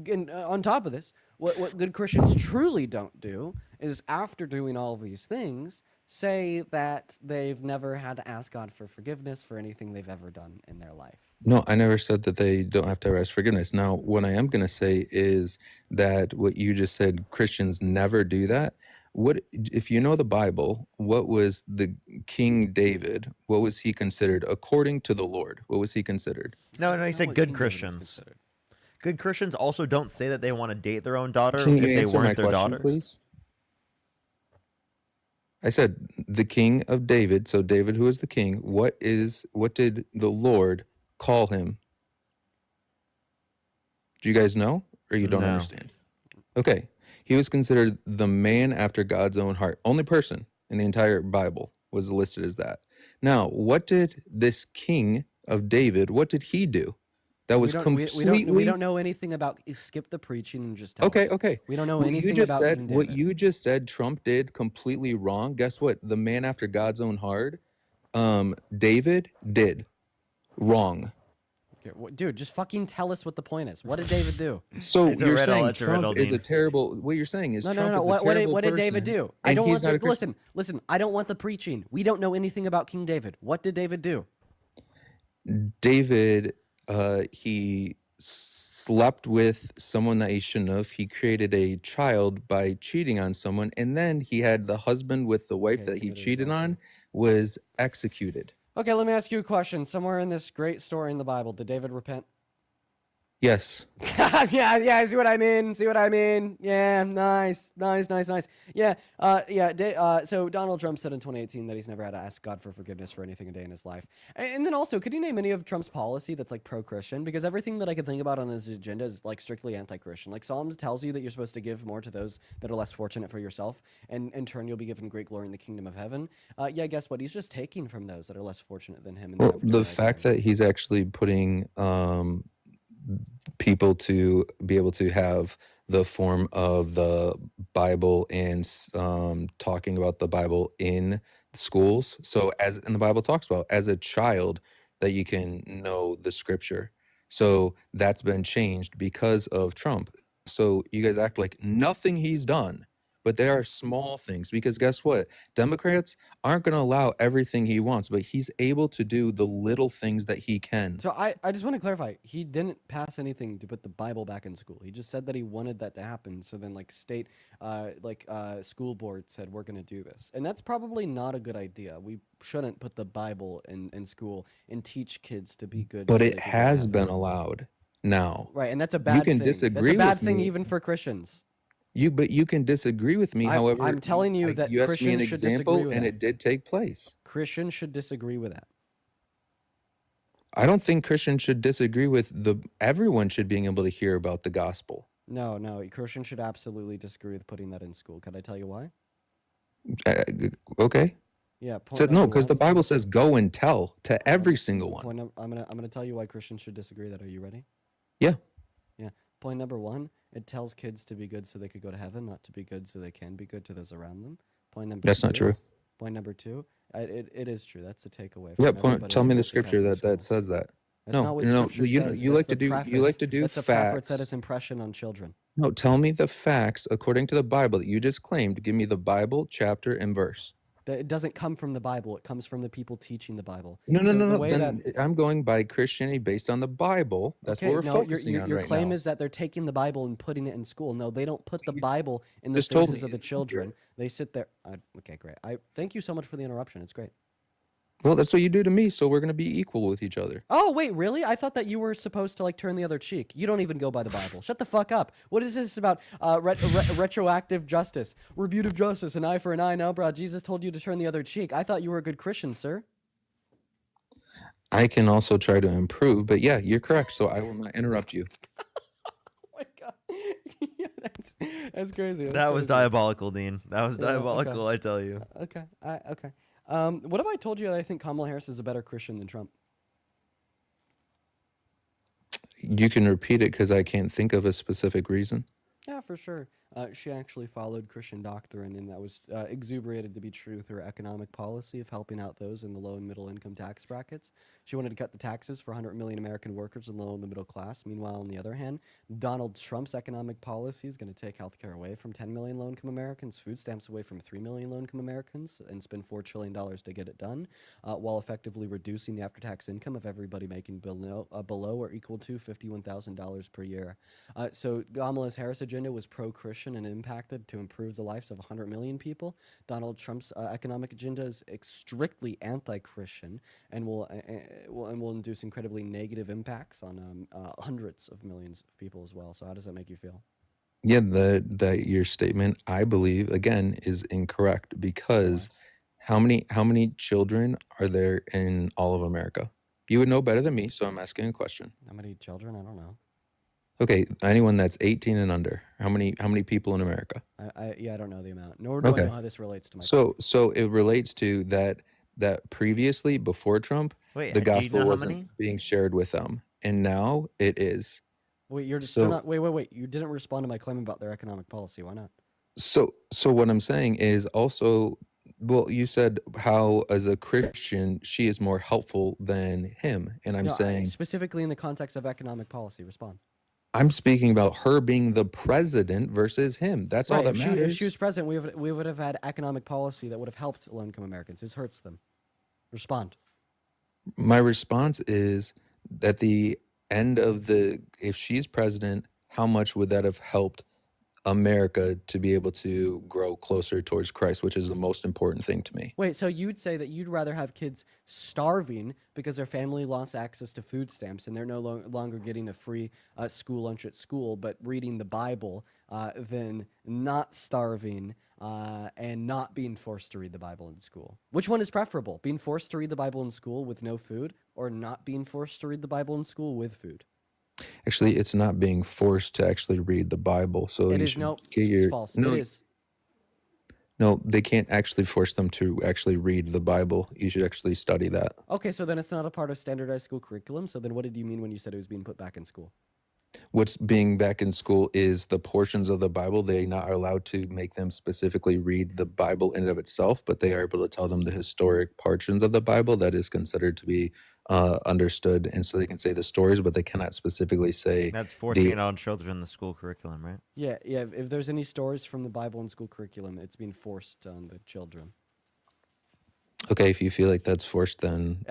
And on top of this, what good Christians truly don't do is after doing all of these things, say that they've never had to ask God for forgiveness for anything they've ever done in their life. No, I never said that they don't have to ask forgiveness. Now, what I am going to say is that what you just said, Christians never do that. What if you know the Bible? What was the King David? What was he considered according to the Lord? What was he considered? No, he said what good King David was Christians. considered. Good Christians also don't say that they want to date their own daughter Can if you they answer my weren't their question, daughter. please? I said the King of David. So David, who is the king? What did the Lord call him? Do you guys know, or you don't No. understand? Okay, he was considered the man after God's own heart. Only person in the entire Bible was listed as that. Now, what did this King of David? What did he do? That was completely. We don't know anything about. Skip the preaching and just tell us. Okay. We don't know What anything you just about said, King what David. you just said, Trump did completely wrong. Guess what? The man after God's own heart, David did wrong. Okay, dude, just fucking tell us what the point is. What did David do? So It's a you're riddle, saying it's a riddle, Trump is a Dean. terrible. What you're saying is No. Trump is a What terrible did David person, do? I and don't he's want not a the, Christian. listen. I don't want the preaching. We don't know anything about King David. What did David do? David, he slept with someone that he shouldn't have. He created a child by cheating on someone, and then he had the husband with the wife Okay, that he committed cheated adultery. on was executed. Okay, let me ask you a question. Somewhere in this great story in the Bible, did David repent? Yes. yeah, see what I mean? See what I mean? Yeah, nice. Yeah, so Donald Trump said in 2018 that he's never had to ask God for forgiveness for anything a day in his life. And then also, could you name any of Trump's policy that's like pro-Christian? Because everything that I could think about on his agenda is like strictly anti-Christian. Like Psalms tells you that you're supposed to give more to those that are less fortunate for yourself, and in turn you'll be given great glory in the kingdom of heaven. Yeah, guess what? He's just taking from those that are less fortunate than him. And Well, the fact that he's actually putting people to be able to have the form of the Bible and talking about the Bible in schools. So as and the Bible talks about as a child that you can know the scripture. So that's been changed because of Trump. So you guys act like nothing he's done, but there are small things because guess what? Democrats aren't going to allow everything he wants, but he's able to do the little things that he can. So I just want to clarify, he didn't pass anything to put the Bible back in school. He just said that he wanted that to happen. So then like state, school board said, we're going to do this. And that's probably not a good idea. We shouldn't put the Bible in school and teach kids to be good. But so it they can go to has heaven. been allowed now. Right, and that's a bad You can thing. disagree That's a bad with thing me. even for Christians. But you can disagree with me. However, I'm telling you that you asked me an Christians should disagree example, with and that. it did take place. Christians should disagree with that. I don't think Christians should disagree with everyone should being able to hear about the gospel. No, Christians should absolutely disagree with putting that in school. Can I tell you why? Okay. Yeah, point So no, number because the one. Bible says go and tell to every single one. I'm gonna tell you why Christians should disagree with that. Are you ready? Yeah. Yeah. Point number one, it tells kids to be good so they could go to heaven, not to be good so they can be good to those around them. Point number That's two. not true. Point number two, it is true. That's a takeaway. Yeah, From everybody tell that me the goes to scripture Catholic that school. says that. That's not what No, scripture you says. you That's like to the do preface. you like to do That's the preface that facts. its impression on children. No, tell me the facts according to the Bible that you just claimed. Give me the Bible, chapter, and verse. That it doesn't come from the Bible. It comes from the people teaching the Bible. No. So the way Then that I'm going by Christianity based on the Bible. That's okay, what we're no, focusing on your right claim now. is that they're taking the Bible and putting it in school. No, they don't put the Bible in the just told faces me of the it's children. They sit there. Okay, great. I thank you so much for the interruption. It's great. Well, that's what you do to me, so we're gonna be equal with each other. Oh wait, really? I thought that you were supposed to like turn the other cheek. You don't even go by the Bible. Shut the fuck up. What is this about? Retroactive justice, rebutive justice, an eye for an eye. No, bro. Jesus told you to turn the other cheek. I thought you were a good Christian, sir. I can also try to improve, but yeah, you're correct. So I will not interrupt you. Yeah, that's crazy. That was diabolical, Dean. That was Yeah, diabolical, I tell you. Okay. Okay. What if I told you that I think Kamala Harris is a better Christian than Trump? You can repeat it because I can't think of a specific reason. Yeah, for sure. She actually followed Christian doctrine, and that was exuberated to be true through her economic policy of helping out those in the low and middle income tax brackets. She wanted to cut the taxes for 100 million American workers in the low and the middle class. Meanwhile, on the other hand, Donald Trump's economic policy is going to take healthcare away from 10 million low income Americans, food stamps away from 3 million low income Americans, and spend $4 trillion to get it done, while effectively reducing the after tax income of everybody making below or equal to $51,000 per year. So Kamala Harris' agenda was pro-Christian and impacted to improve the lives of 100 million people. Donald Trump's economic agenda is strictly anti-Christian and will induce incredibly negative impacts on hundreds of millions of people as well. So how does that make you feel? Yeah, that your statement, I believe, again, is incorrect because how many children are there in all of America? You would know better than me, so I'm asking a question. How many children? I don't know. Okay, anyone that's 18 and under, how many people in America? I don't know the amount. Nor do I Okay. know how this relates to my So it relates to that previously before Trump, Wait, the do you know gospel how wasn't many? being shared with them, and now it is. Wait, you're just So- not. Wait. You didn't respond to my claim about their economic policy. Why not? So what I'm saying is also, well, you said how as a Christian she is more helpful than him, and I'm No, saying specifically in the context of economic policy. Respond. I'm speaking about her being the president versus him. That's all that If matters. she was president, we would have had economic policy that would have helped low-income Americans. This hurts them. Respond. My response is that the if she's president, how much would that have helped America to be able to grow closer towards Christ, which is the most important thing to me? Wait, so you'd say that you'd rather have kids starving because their family lost access to food stamps and they're no longer getting a free school lunch at school, but reading the Bible, than not starving and not being forced to read the Bible in school? Which one is preferable? Being forced to read the Bible in school with no food, or not being forced to read the Bible in school with food? Actually, it's not being forced to actually read the Bible. So It you is should no, get it's your false. no. It is. No, they can't actually force them to actually read the Bible. You should actually study that. Okay, so then it's not a part of standardized school curriculum. So then what did you mean when you said it was being put back in school? What's being back in school is the portions of the Bible. They not are allowed to make them specifically read the Bible in and of itself, but they are able to tell them the historic portions of the Bible that is considered to be understood. And so they can say the stories, but they cannot specifically say That's forcing the it on children in the school curriculum, right? Yeah, yeah. If there's any stories from the Bible in school curriculum, it's being forced on the children. Okay, if you feel like that's forced, then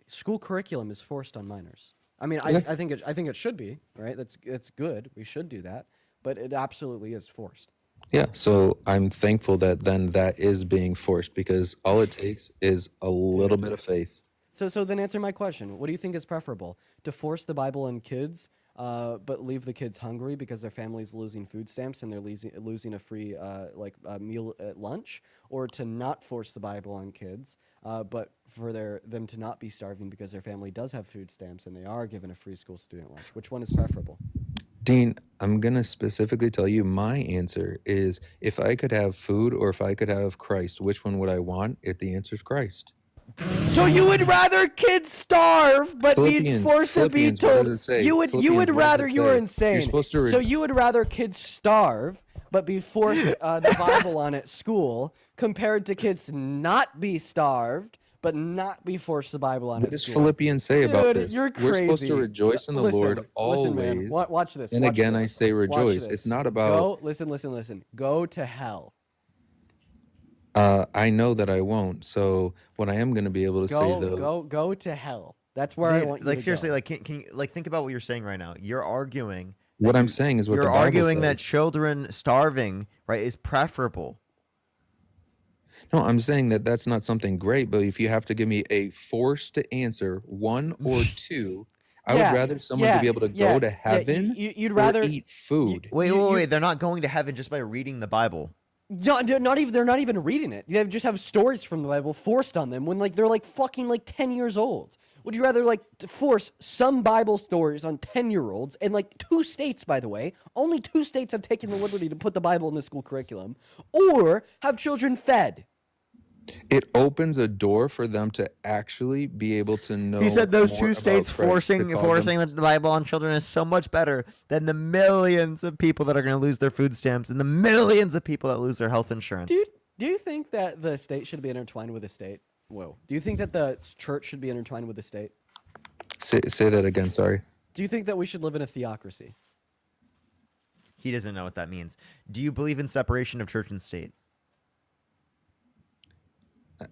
School curriculum is forced on minors. I mean, Okay. I think it should be, right. That's good. We should do that, but it absolutely is forced. yeah. So I'm thankful that then that is being forced, because all it takes is a little bit of faith. So then answer my question. What do you think is preferable? To force the Bible on kids, but leave the kids hungry because their family's losing food stamps and they're losing a free meal at lunch, or to not force the Bible on kids, but for them to not be starving because their family does have food stamps and they are given a free school student lunch? Which one is preferable? Dean, I'm going to specifically tell you my answer is, if I could have food or if I could have Christ, which one would I want? The answer is Christ. So you would rather kids starve, but be Philippians, forced to be Philippians, what told does it say? you would Philippians, what does rather it you were say? insane. You're supposed to So you would rather kids starve but be forced the Bible on at school, compared to kids not be starved but not be forced the Bible on What at does school. Philippians say about Dude, this? you're We're supposed to crazy. rejoice in the Listen, Lord listen, always. man. Watch this. And watch again, I this, say watch rejoice. this. It's not about. Listen. Go to hell. I know that I won't. So what I am going to be able to say though. Go to hell. That's where I Dude, want you like to seriously, go. like can you like think about what you're saying right now? You're arguing. What I'm saying is what the you're Bible arguing that says. children starving, right, is preferable. No, I'm saying that that's not something great, but if you have to give me a forced to answer, one or two, I would rather someone to be able to go to heaven you'd or rather eat food. Wait. They're not going to heaven just by reading the Bible. Not even they're not even reading it. They just have stories from the Bible forced on them when they're fucking 10 years old. Would you rather to force some Bible stories on 10-year-olds, and 2 states, by the way, only 2 states have taken the liberty to put the Bible in the school curriculum, or have children fed? It opens a door for them to actually be able to know. He said those more 2 about states Christ, to cause them- the Bible on children is so much better than the millions of people that are going to lose their food stamps and the millions of people that lose their health insurance. Do you think that the state should be intertwined with the state? Whoa. Do you think that the church should be intertwined with the state? Say that again. Sorry. Do you think that we should live in a theocracy? He doesn't know what that means. Do you believe in separation of church and state?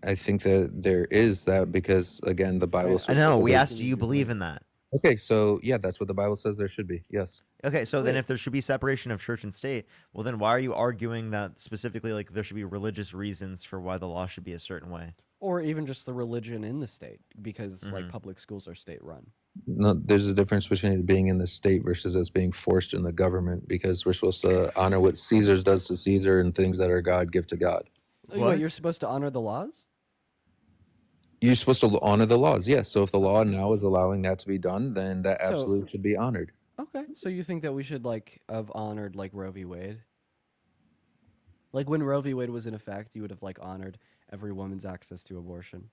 I think that there is that because again, the Bible. I know. We asked, do you believe in that? Okay, so yeah, that's what the Bible says there should be. Yes. Okay, so then if there should be separation of church and state, well then why are you arguing that specifically there should be religious reasons for why the law should be a certain way? Or even just the religion in the state, because public schools are state run. No, there's a difference between it being in the state versus us being forced in the government, because we're supposed to honor what Caesar does to Caesar and things that are God give to God. What, you're supposed to honor the laws? You're supposed to honor the laws, yes. So if the law now is allowing that to be done, then that So- absolutely should be honored. Okay, so you think that we should have honored Roe v. Wade? When Roe v. Wade was in effect, you would have honored every woman's access to abortion.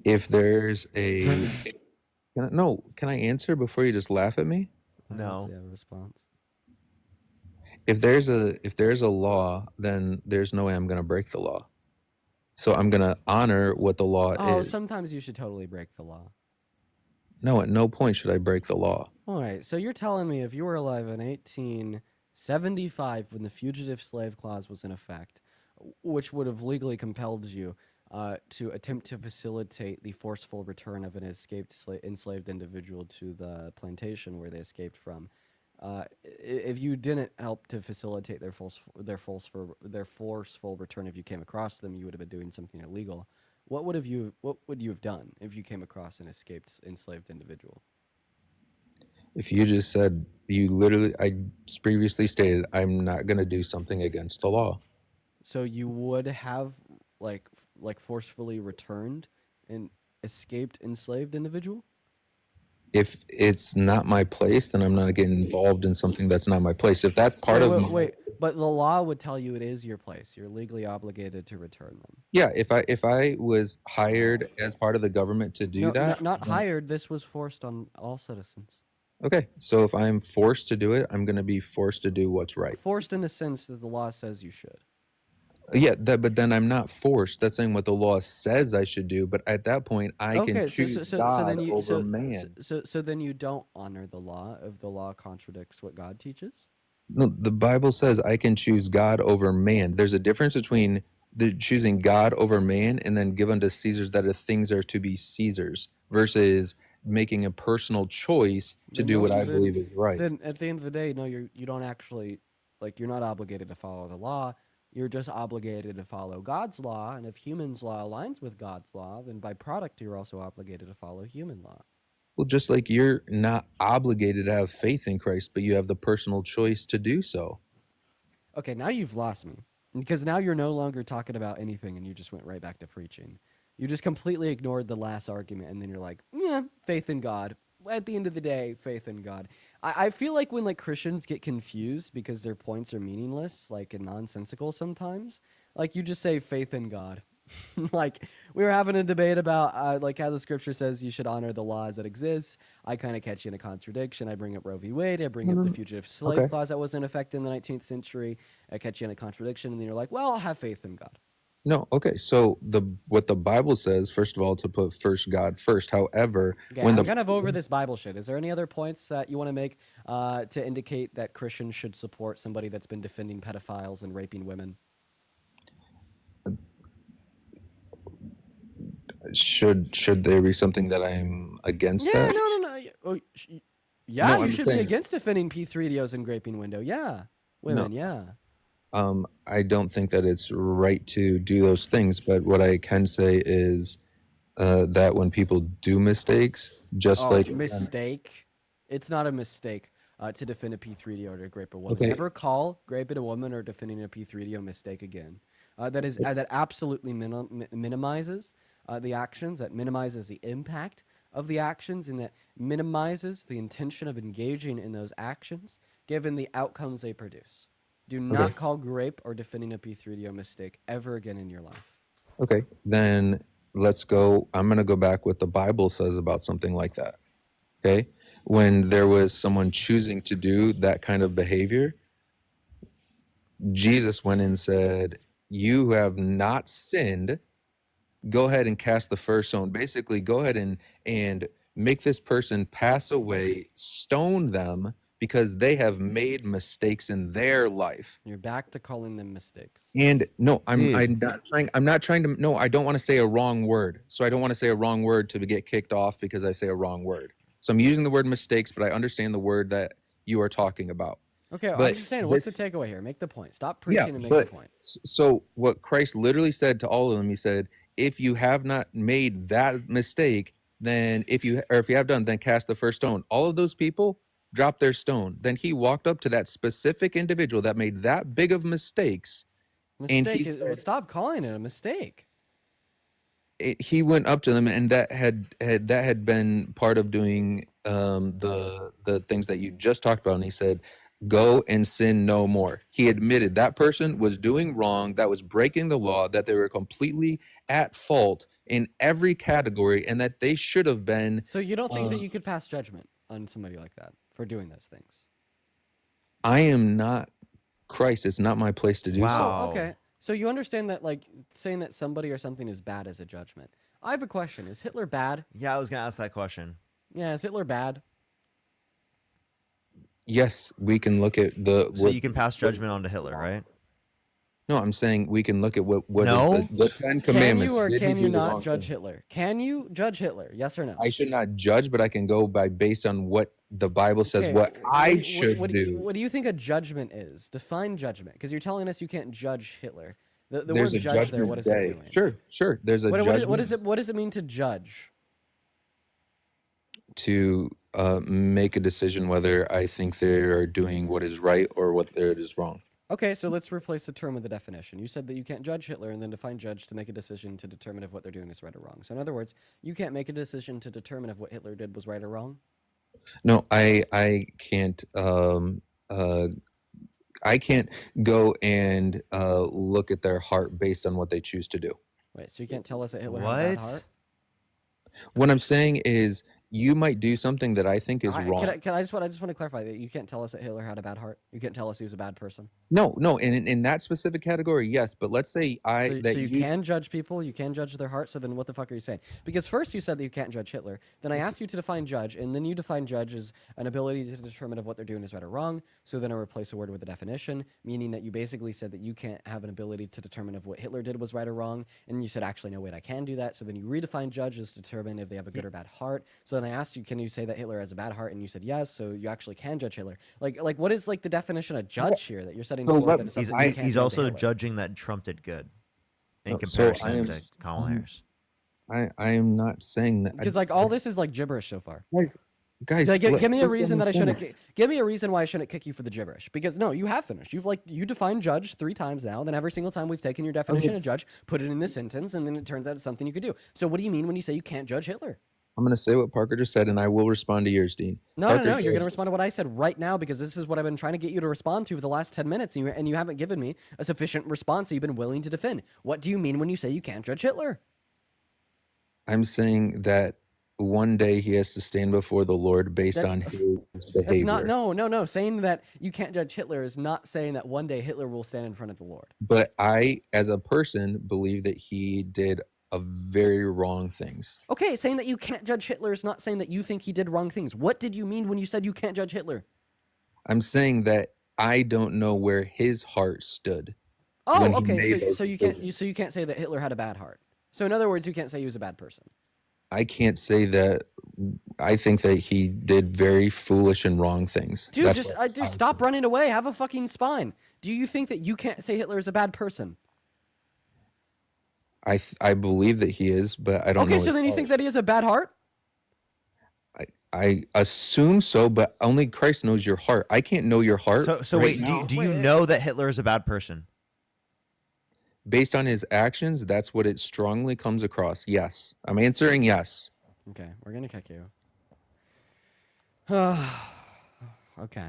If there's a can I answer before you just laugh at me? I don't see a response. If there's a law, then there's no way I'm going to break the law. So I'm going to honor what the law Oh, is. sometimes you should totally break the law. No, at no point should I break the law. All right, so you're telling me if you were alive in 1875 when the Fugitive Slave Clause was in effect, which would have legally compelled you to attempt to facilitate the forceful return of an escaped enslaved individual to the plantation where they escaped from. If you didn't help to facilitate their forceful return, if you came across them, you would have been doing something illegal. What would you have done if you came across an escaped enslaved individual? If you just said, I previously stated, I'm not going to do something against the law. So you would have like forcefully returned an escaped enslaved individual? If it's not my place, then I'm not getting involved in something that's not my place. If that's part of Wait, but the law would tell you it is your place. You're legally obligated to return them. Yeah, if I was hired as part of the government to do that, not hired. This was forced on all citizens. okay. So if I'm forced to do it, I'm going to be forced to do what's right. Forced in the sense that the law says you should. Yeah, but then I'm not forced. That's saying what the law says I should do. But at that point, I can choose God over man. So then you don't honor the law if the law contradicts what God teaches? No, the Bible says I can choose God over man. There's a difference between choosing God over man and then give unto Caesar's that the things are to be Caesar's versus making a personal choice to do what I believe is right. Then at the end of the day, no, you don't actually, you're not obligated to follow the law. You're just obligated to follow God's law, and if human's law aligns with God's law, then by product, you're also obligated to follow human law. Well, just like you're not obligated to have faith in Christ, but you have the personal choice to do so. Okay, now you've lost me, because now you're no longer talking about anything, and you just went right back to preaching. You just completely ignored the last argument, and then you're like, yeah, faith in God. At the end of the day, faith in God. I feel like when Christians get confused because their points are meaningless, and nonsensical sometimes, you just say faith in God. We were having a debate about how the scripture says you should honor the laws that exist. I kind of catch you in a contradiction. I bring up Roe v. Wade. I bring up the fugitive slave clause that was in effect in the 19th century. I catch you in a contradiction, and then you're like, well, I'll have faith in God. No, okay. So what the Bible says, first of all, to put first God first. However, okay, I'm kind of over this Bible shit. Is there any other points that you want to make to indicate that Christians should support somebody that's been defending pedophiles and raping women? Should there be something that I'm against? Yeah, that? no. Oh, yeah, you should be against defending P3DOs and raping women. Yeah. I don't think that it's right to do those things, but what I can say is that when people do mistakes, mistake, it's not a mistake to defend a P3DO or to rape a woman. Okay. Never call raping a woman or defending a P3DO mistake again. That absolutely minimizes the actions, that minimizes the impact of the actions, and that minimizes the intention of engaging in those actions, given the outcomes they produce. Do not call rape or defending a P3DO mistake ever again in your life. Okay, then let's go. I'm going to go back what the Bible says about something like that. Okay, when there was someone choosing to do that kind of behavior, Jesus went and said, you have not sinned. Go ahead and cast the first stone. Basically, go ahead and make this person pass away, stone them, because they have made mistakes in their life. You're back to calling them mistakes. And no, I'm not trying to, no, I don't want to say a wrong word. So I don't want to say a wrong word to get kicked off because I say a wrong word. So I'm using the word mistakes, but I understand the word that you are talking about. Okay, I'm just saying, what's the takeaway here? Make the point. Stop preaching and make the point. So what Christ literally said to all of them, he said, if you have not made that mistake, then if you have done, then cast the first stone. All of those people dropped their stone. Then he walked up to that specific individual that made that big of mistakes. And he said, stop calling it a mistake. He went up to them, and that had been part of doing the things that you just talked about. And he said, go and sin no more. He admitted that person was doing wrong, that was breaking the law, that they were completely at fault in every category, and that they should have been. So you don't think that you could pass judgment on somebody like that for doing those things? I am not Christ. It's not my place to do so. Oh, okay. So you understand that, saying that somebody or something is bad is a judgment. I have a question. Is Hitler bad? Yeah, I was going to ask that question. Yeah, is Hitler bad? Yes, we can look at So you can pass judgment onto Hitler, right? No, I'm saying we can look at what No. is the Ten Can Commandments. you or Did he can you do the not wrong judge thing? Hitler? Can you judge Hitler? Yes or no? I should not judge, but I can go by based on what the Bible says Okay, what I should what do. what do you think a judgment is? Define judgment, because you're telling us you can't judge Hitler. The There's word a judge there, what judgment is it day. doing? Sure. There's a What judgment what does it mean to judge? to make a decision whether I think they are doing what is right or what there is wrong. Okay, so let's replace the term with the definition. You said that you can't judge Hitler and then define judge to make a decision to determine if what they're doing is right or wrong. So in other words, you can't make a decision to determine if what Hitler did was right or wrong? No, I can't I can't go and look at their heart based on what they choose to do. Wait, so you can't tell us that Hitler had a bad What? heart? What I'm saying is you might do something that I think is wrong. I just want to clarify that you can't tell us that Hitler had a bad heart. You can't tell us he was a bad person. No, in that specific category, yes. But let's say So you can judge people, you can judge their heart. So then, what the fuck are you saying? Because first you said that you can't judge Hitler. Then I asked you to define judge, and then you define judge as an ability to determine if what they're doing is right or wrong. So then I replace a word with a definition, meaning that you basically said that you can't have an ability to determine if what Hitler did was right or wrong. And you said, actually, no, wait, I can do that. So then you redefine judge as to determine if they have a good or bad heart. So then I asked you, can you say that Hitler has a bad heart? And you said yes. So you actually can judge Hitler. Like what is like the definition of judge here that you're setting So forth let- that is something you can't He's do to also Hitler? judging that Trump did good in No, so comparison to Kamala Harris. I am not saying that. Because like all this is like gibberish so far. Guys, Like, let- give me a just reason that I understand shouldn't. Give me a reason why I shouldn't kick you for the gibberish. Because no, you have finished. You defined judge 3 times now. Then every single time we've taken your definition of judge, put it in this sentence, and then it turns out it's something you could do. So what do you mean when you say you can't judge Hitler? I'm going to say what Parker just said, and I will respond to yours, Dean. No, Parker no, you're said- going to respond to what I said right now because this is what I've been trying to get you to respond to for the last 10 minutes, and you haven't given me a sufficient response that you've been willing to defend. What do you mean when you say you can't judge Hitler? I'm saying that one day he has to stand before the Lord based That's- on his That's behavior. not no. Saying that you can't judge Hitler is not saying that one day Hitler will stand in front of the Lord. But I, as a person, believe that he did a very wrong things. Okay, saying that you can't judge Hitler is not saying that you think he did wrong things. What did you mean when you said you can't judge Hitler? I'm saying that I don't know where his heart stood. Oh, when he okay. made those So you can't say that Hitler had a bad heart. So in other words, you can't say he was a bad person. I can't say that. I think that he did very foolish and wrong things. Dude, That's just what dude, stop running away. Have a fucking spine. Do you think that you can't say Hitler is a bad person? I believe that he is, but I don't know. Okay, so then you think that he has a bad heart? I assume so, but only Christ knows your heart. I can't know your heart. So right wait, now. do you know that Hitler is a bad person? Based on his actions, that's what it strongly comes across. Yes. I'm answering yes. Okay, we're gonna kick you. Okay.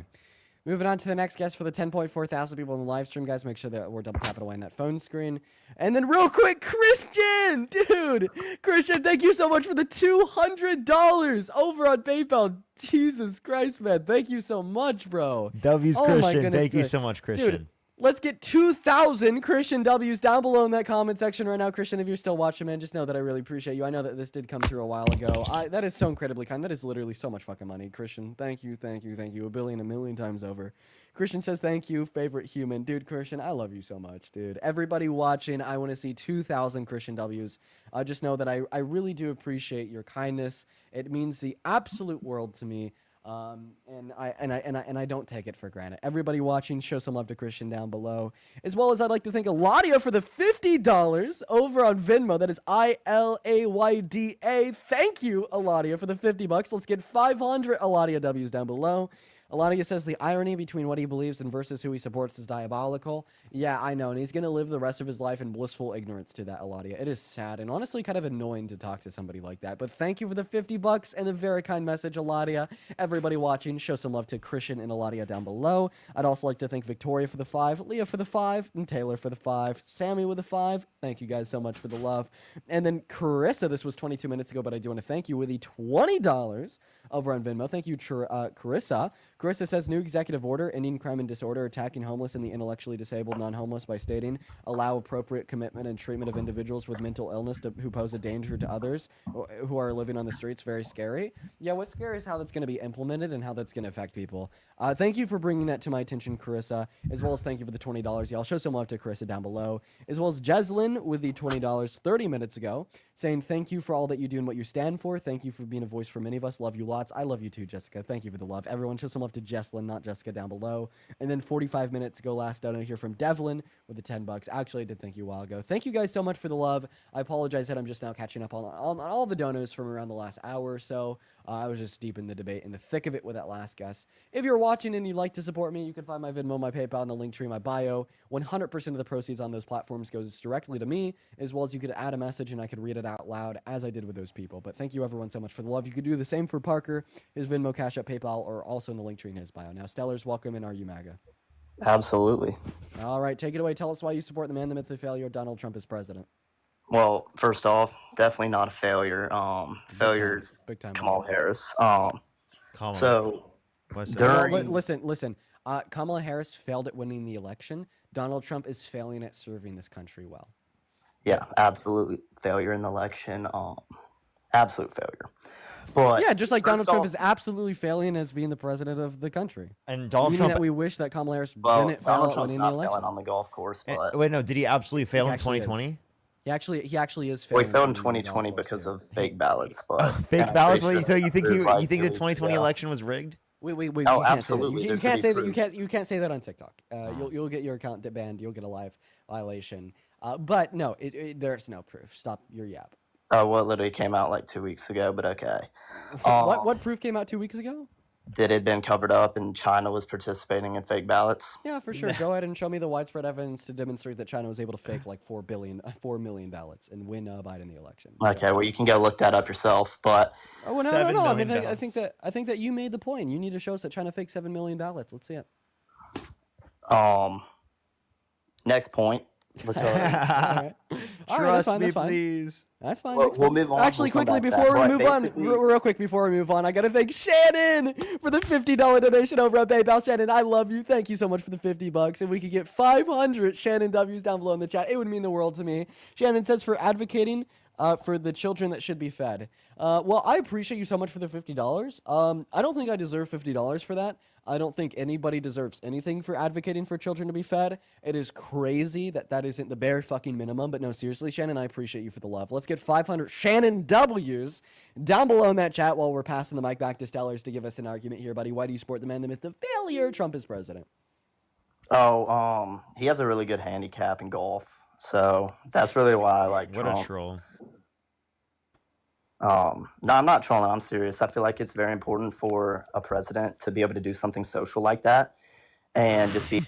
Moving on to the next guest for the 10.4 thousand people in the live stream, guys. Make sure that we're double tapping away on that phone screen. And then real quick, Christian! Dude! Christian, thank you so much for the $200 over on PayPal. Jesus Christ, man. Thank you so much, bro. W's Oh my Christian. goodness Thank you gracious. so much, Christian. Dude, let's get 2,000 Christian W's down below in that comment section right now. Christian, if you're still watching, man, just know that I really appreciate you. I know that this did come through a while ago. That is so incredibly kind. That is literally so much fucking money. Christian, thank you. A billion, a million times over. Christian says, thank you, favorite human. Dude, Christian, I love you so much, dude. Everybody watching, I want to see 2,000 Christian W's. Just know that I really do appreciate your kindness. It means the absolute world to me. And I don't take it for granted. Everybody watching, show some love to Christian down below. As well as I'd like to thank Eladia for the $50 over on Venmo. That is ILAYDA. Thank you, Eladia, for the $50. Let's get 500 Eladia W's down below. Eladia says the irony between what he believes in versus who he supports is diabolical. Yeah, I know, and he's going to live the rest of his life in blissful ignorance to that, Eladia. It is sad and honestly kind of annoying to talk to somebody like that. But thank you for the $50 and the very kind message, Eladia. Everybody watching, show some love to Christian and Eladia down below. I'd also like to thank Victoria for the 5, Leah for the 5, and Taylor for the 5, Sammy with the 5. Thank you guys so much for the love. And then Carissa, this was 22 minutes ago, but I do want to thank you with the $20 over on Venmo. Thank you, Carissa. Carissa says new executive order ending crime and disorder, attacking homeless and the intellectually disabled non-homeless by stating allow appropriate commitment and treatment of individuals with mental illness who pose a danger to others who are living on the streets. Very scary. Yeah, what's scary is how that's going to be implemented and how that's going to affect people. Thank you for bringing that to my attention, Carissa, as well as thank you for the $20. Yeah, I'll show some love to Carissa down below, as well as Jeslyn with the $20 30 minutes ago, saying thank you for all that you do and what you stand for. Thank you for being a voice for many of us. Love you lots. I love you too, Jessica. Thank you for the love. Everyone, show some love to Jeslyn, not Jessica, down below. And then 45 minutes ago, last donut here from Devlin with the $10. Actually, I did thank you a while ago. Thank you guys so much for the love. I apologize that I'm just now catching up on all the donos from around the last hour or so. I was just deep in the debate, in the thick of it with that last guest. If you're watching and you'd like to support me, you can find my Venmo, my PayPal, and the link tree in my bio. 100% of the proceeds on those platforms goes directly to me, as well as you could add a message and I could read it out loud as I did with those people. But thank you everyone so much for the love. You could do the same for Parker, his Venmo, Cash App, PayPal, or also in the link tree in his bio. Now, Stellars, welcome, and are you MAGA? Absolutely. All right, take it away. Tell us why you support the man, the myth, the failure, Donald Trump as president. Well, first off, definitely not a failure. Failure is Big time. Kamala Harris. Kamala. So What's that? during Listen. Kamala Harris failed at winning the election. Donald Trump is failing at serving this country well. yeah, absolute failure in the election. Absolute failure. But Yeah, just like first Donald Trump off- is absolutely failing as being the president of the country. And Donald Meaning Trump. that we wish that Kamala Harris well, didn't fail Donald at Trump's winning the not election. failing on the golf course, but Wait, no. Did he absolutely fail in actually is. 2020? He actually is well, failing. he failed in at winning the 2020 golf course, because yeah. of fake ballots. But Fake and I'm ballots? pretty Wait, so sure you think that you proved think the like 2020 2 weeks ago. election was rigged? Wait. Oh, You can't say that. absolutely. You There's can't gonna say be that. You can't say that on TikTok. You'll get your account banned. You'll get a live violation. But no, there's no proof. Stop your yap. Well, it literally came out like 2 weeks ago, but okay. What proof came out 2 weeks ago? That it had been covered up and China was participating in fake ballots. Yeah, for sure. Go ahead and show me the widespread evidence to demonstrate that China was able to fake like 4 million ballots and win Biden the election. Okay, well, you can go look that up yourself, but Oh well, no. 7 I million mean, I think that you made the point. You need to show us that China faked 7 million ballots. Let's see it. next point, because All right, that's fine. Please. That's fine. We'll- next we'll one. move on, Actually, we'll come quickly back to before that, we but move on, basically- real quick before we move on, I gotta thank Shannon for the $50 donation over at PayPal. Shannon, I love you. Thank you so much for the $50. If we could get 500 Shannon W's down below in the chat, it would mean the world to me. Shannon says for advocating for the children that should be fed. Well, I appreciate you so much for the $50. I don't think I deserve $50 for that. I don't think anybody deserves anything for advocating for children to be fed. It is crazy that isn't the bare fucking minimum. But no, seriously, Shannon, I appreciate you for the love. Let's get 500 Shannon W's down below in that chat while we're passing the mic back to Stellars to give us an argument here, buddy. Why do you support the man, the myth, the failure? Trump is president. he has a really good handicap in golf, so that's really why I like What Trump. a troll. No, I'm not trolling. I'm serious. I feel like it's very important for a president to be able to do something social like that and just be.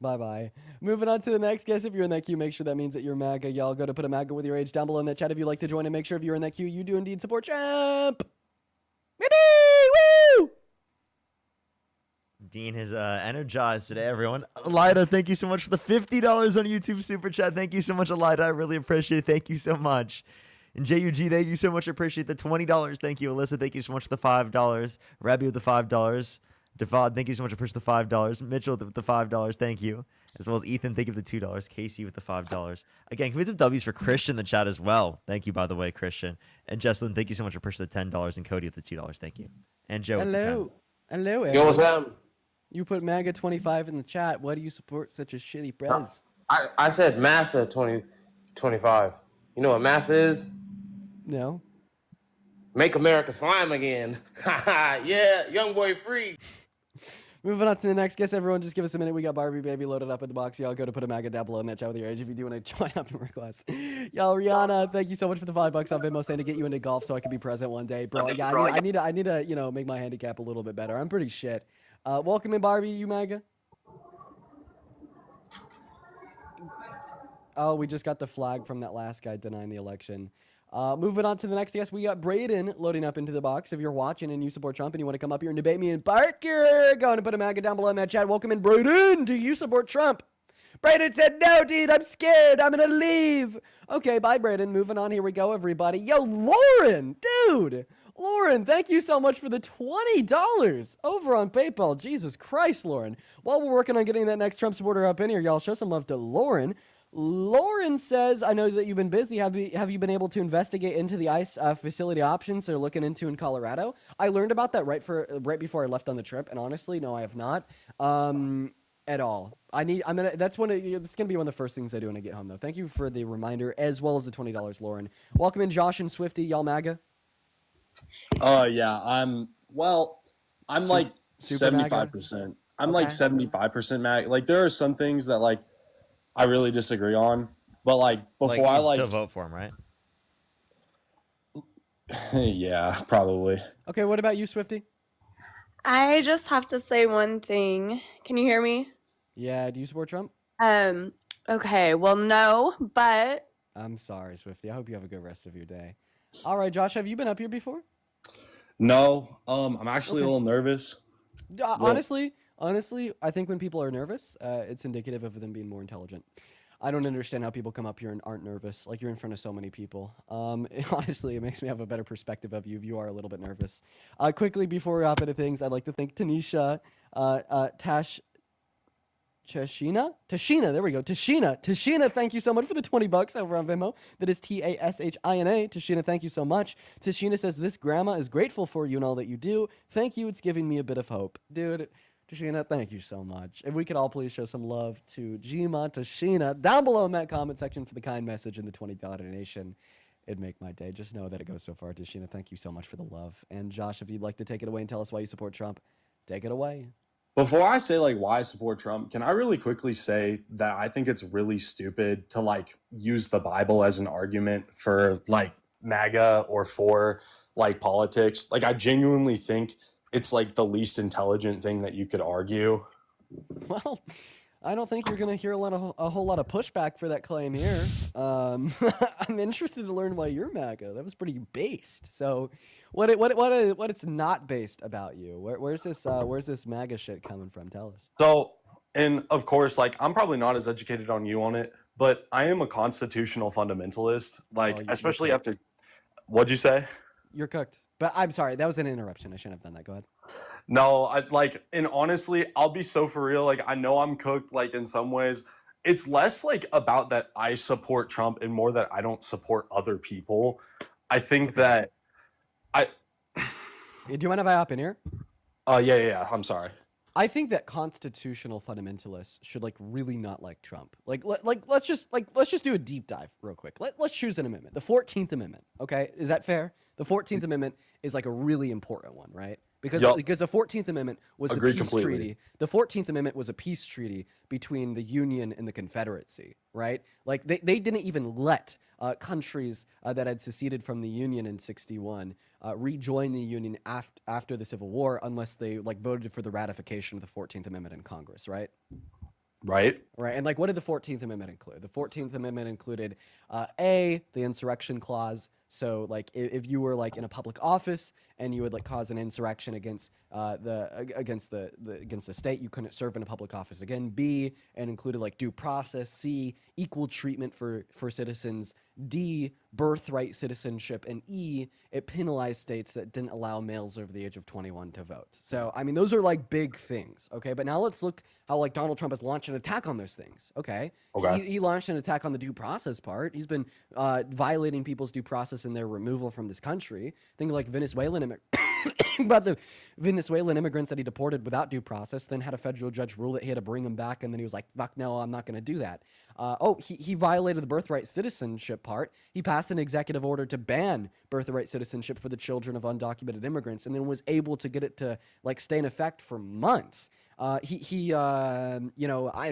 Bye-bye. Moving on to the next guest. If you're in that queue, make sure that means that you're MAGA. Y'all go to put a MAGA with your age down below in that chat if you'd like to join, and make sure if you're in that queue, you do indeed support Champ. Woo! Dean is energized today, everyone. Elida, thank you so much for the $50 on YouTube Super Chat. Thank you so much, Elida. I really appreciate it. Thank you so much. And JUG, thank you so much. I appreciate the $20. Thank you, Alyssa. Thank you so much for the $5. Rabbi with the $5. Devad, thank you so much. I appreciate the $5. Mitchell with the $5. Thank you. As well as Ethan, thank you for the $2. Casey with the $5. Again, can we have some W's for Christian in the chat as well? Thank you, by the way, Christian. And Jesslyn, thank you so much. I appreciate the $10. And Cody with the $2. Thank you. And Joe with the 10. Hello. Yo, what's everyone. up? You put MAGA 25 in the chat. Why do you support such a shitty prez? I said Massa 2025. You know what Massa is? No. Make America slime again. Yeah, young boy free. Moving on to the next guest, everyone, just give us a minute. We got Barbie Baby loaded up in the box. Y'all go to put a MAGA down below in that chat with your age if you do want to join up and request. Y'all, Rihanna, thank you so much for the $5 on Venmo, saying to get you into golf so I can be present one day, bro. Yeah, I need to make my handicap a little bit better. I'm pretty shit. Welcome in, Barbie. You MAGA? Oh, we just got the flag from that last guy denying the election. Moving on to the next guest, we got Braden loading up into the box. If you're watching and you support Trump and you want to come up here and debate me and Parker, go and put a MAGA down below in that chat. Welcome in, Braden. Do you support Trump? Braden said, no, dude, I'm scared. I'm going to leave. Okay, bye, Braden. Moving on. Here we go, everybody. Yo, Lauren, dude. Lauren, thank you so much for the $20 over on PayPal. Jesus Christ, Lauren. While we're working on getting that next Trump supporter up in here, y'all show some love to Lauren. Lauren says, I know that you've been busy. Have you been able to investigate into the ICE facility options they're looking into in Colorado? I learned about that right before I left on the trip, and honestly, no, I have not. At all. It's gonna be one of the first things I do when I get home, though. Thank you for the reminder, as well as the $20, Lauren. Welcome in, Josh and Swifty, y'all MAGA. Yeah, I'm like Super MAGA? 75%. I'm Okay. like 75% MAGA. Like there are some things that like I really disagree on, but like before Like, I you'd like still vote for him, right? yeah, probably. Okay, what about you, Swifty? I just have to say one thing. Can you hear me? Yeah, do you support Trump? Okay, well, no, but I'm sorry, Swifty. I hope you have a good rest of your day. All right, Josh, have you been up here before? No, I'm actually a little nervous. Honestly, I think when people are nervous, it's indicative of them being more intelligent. I don't understand how people come up here and aren't nervous. Like, you're in front of so many people. Honestly, it makes me have a better perspective of you if you are a little bit nervous. Quickly, before we hop into things, I'd like to thank Tanisha, Tashina, there we go. Tashina, thank you so much for the $20 over on Venmo. That is Tashina. Tashina, thank you so much. Tashina says, this grandma is grateful for you and all that you do. Thank you. It's giving me a bit of hope. Dude, Tashina, thank you so much. If we could all please show some love to Jima Tashina down below in that comment section for the kind message and the $20 donation. It'd make my day. Just know that it goes so far. Tashina, thank you so much for the love. And Josh, if you'd like to take it away and tell us why you support Trump, take it away. Before I say like why I support Trump, can I really quickly say that I think it's really stupid to like use the Bible as an argument for like MAGA or for like politics? Like I genuinely think it's like the least intelligent thing that you could argue. Well, I don't think you're going to hear a whole lot of pushback for that claim here. I'm interested to learn why you're MAGA. That was pretty based. So, what it's not based about you? Where's this MAGA shit coming from? Tell us. So, and of course, like I'm probably not as educated on you on it, but I am a constitutional fundamentalist. Like, especially after, what'd you say? You're cooked. But I'm sorry, that was an interruption. I shouldn't have done that. Go ahead. No, and honestly, I'll be so for real. Like, I know I'm cooked, like, in some ways. It's less, like, about that I support Trump and more that I don't support other people. I think that Do you mind if I hop in here? Yeah, I'm sorry. I think that constitutional fundamentalists should, like, really not like Trump. Let's just do a deep dive real quick. Let's choose an amendment. The 14th Amendment, okay? Is that fair? The 14th Amendment is like a really important one, right? Because the 14th Amendment was a peace treaty. The 14th Amendment was a peace treaty between the Union and the Confederacy, right? Like they didn't even let countries that had seceded from the Union in 61 rejoin the Union after the Civil War unless they like voted for the ratification of the 14th Amendment in Congress, right? Right. And like, what did the 14th Amendment include? The 14th Amendment included the insurrection clause. So like if you were like in a public office and you would like cause an insurrection against the state, you couldn't serve in a public office again. B, and included like due process. C, equal treatment for citizens. D, birthright citizenship. And E, it penalized states that didn't allow males over the age of 21 to vote. So I mean, those are like big things. Okay, but now let's look how like Donald Trump has launched an attack on those things. Okay. He launched an attack on the due process part. He's been violating people's due process in their removal from this country. Think like about the Venezuelan immigrants that he deported without due process, then had a federal judge rule that he had to bring them back, and then he was like, fuck no, I'm not going to do that. He violated the birthright citizenship part. He passed an executive order to ban birthright citizenship for the children of undocumented immigrants, and then was able to get it to like stay in effect for months. In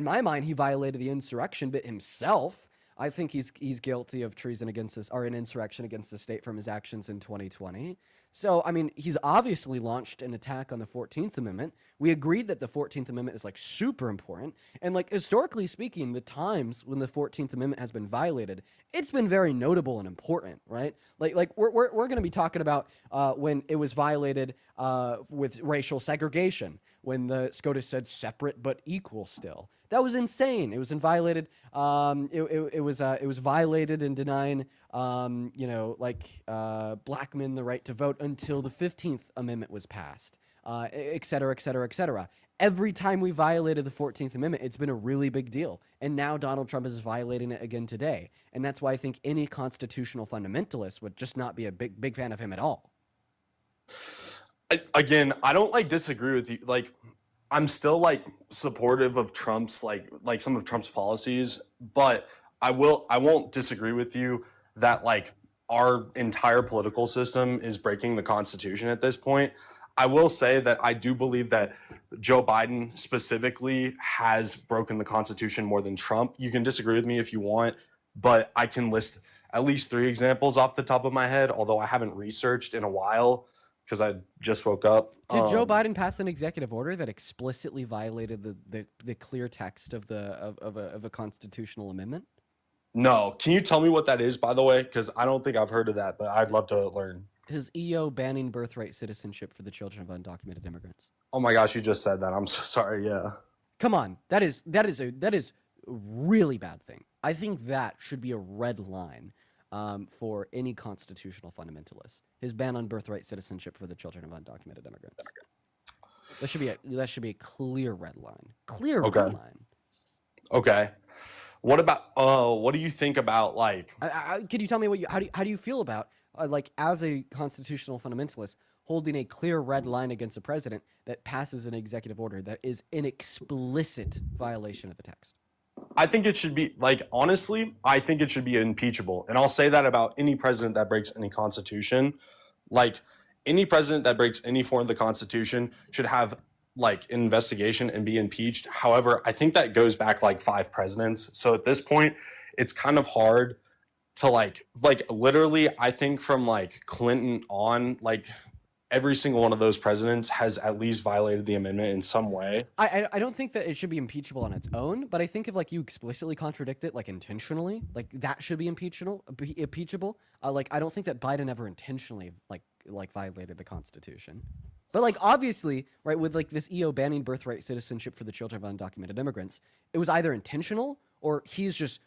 my mind, he violated the insurrection bit himself. I think he's guilty of treason against us, or an insurrection against the state from his actions in 2020. So, I mean, he's obviously launched an attack on the 14th Amendment. We agreed that the 14th Amendment is like super important. And like historically speaking, the times when the 14th Amendment has been violated, it's been very notable and important, right? Like we're going to be talking about when it was violated with racial segregation, when the SCOTUS said separate but equal still. That was insane. It was violated. It was violated in denying, black men the right to vote until the 15th Amendment was passed, et cetera, et cetera, et cetera. Every time we violated the 14th Amendment, it's been a really big deal. And now Donald Trump is violating it again today. And that's why I think any constitutional fundamentalist would just not be a big fan of him at all. Again, I don't disagree with you. I'm still supportive of Trump's like some of Trump's policies, but I won't disagree with you that our entire political system is breaking the Constitution at this point. I will say that I do believe that Joe Biden specifically has broken the Constitution more than Trump. You can disagree with me if you want, but I can list at least 3 examples off the top of my head, although I haven't researched in a while because I just woke up. Did Joe Biden pass an executive order that explicitly violated the clear text of a constitutional amendment? No. Can you tell me what that is, by the way? Because I don't think I've heard of that, but I'd love to learn. His EO banning birthright citizenship for the children of undocumented immigrants. Oh my gosh, you just said that. I'm so sorry. Yeah. Come on, that is a really bad thing. I think that should be a red line for any constitutional fundamentalist. His ban on birthright citizenship for the children of undocumented immigrants. That should be a clear red line. Red line. Okay. What about what do you think about can you tell me how do you feel about as a constitutional fundamentalist holding a clear red line against a president that passes an executive order that is an explicit violation of the text? I think it should be honestly, I think it should be impeachable. And I'll say that about any president that breaks any constitution. Any president that breaks any form of the Constitution should have an investigation and be impeached. However, I think that goes back 5 presidents. So at this point, it's kind of hard to literally, I think from Clinton on, every single one of those presidents has at least violated the amendment in some way. I don't think that it should be impeachable on its own, but I think if you explicitly contradict it intentionally, that should be impeachable. I don't think that Biden ever intentionally violated the Constitution. But obviously, right, with this EO banning birthright citizenship for the children of undocumented immigrants, it was either intentional or he's just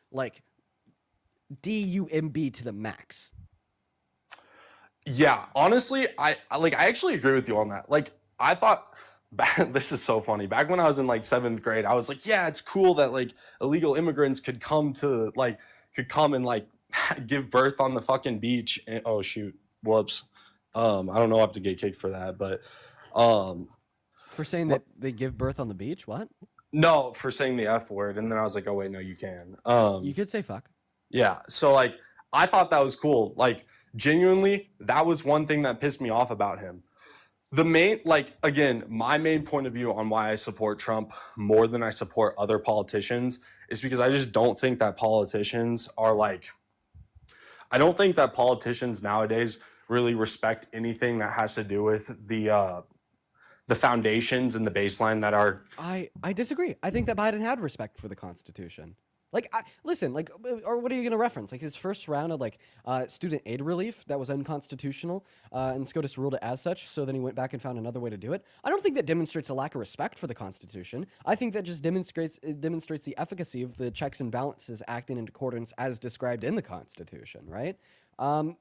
DUMB to the max. Yeah, honestly, I actually agree with you on that. I thought this is so funny. Back when I was in 7th grade, I was yeah, it's cool that illegal immigrants could come and give birth on the fucking beach. And, oh shoot, whoops. I don't know. I have to get kicked for that, but for saying that they give birth on the beach. What? No, for saying the F word, and then I was oh wait, no, you can. You could say fuck. Yeah, so I thought that was cool. Genuinely, that was one thing that pissed me off about him. The main, again, my main point of view on why I support Trump more than I support other politicians is because I just don't think that politicians are I don't think that politicians nowadays really respect anything that has to do with the foundations and the baseline that are. I disagree. I think that Biden had respect for the Constitution. Listen, or what are you going to reference? His first round of student aid relief that was unconstitutional, and SCOTUS ruled it as such. So then he went back and found another way to do it. I don't think that demonstrates a lack of respect for the Constitution. I think that just demonstrates the efficacy of the checks and balances acting in accordance as described in the Constitution, right? And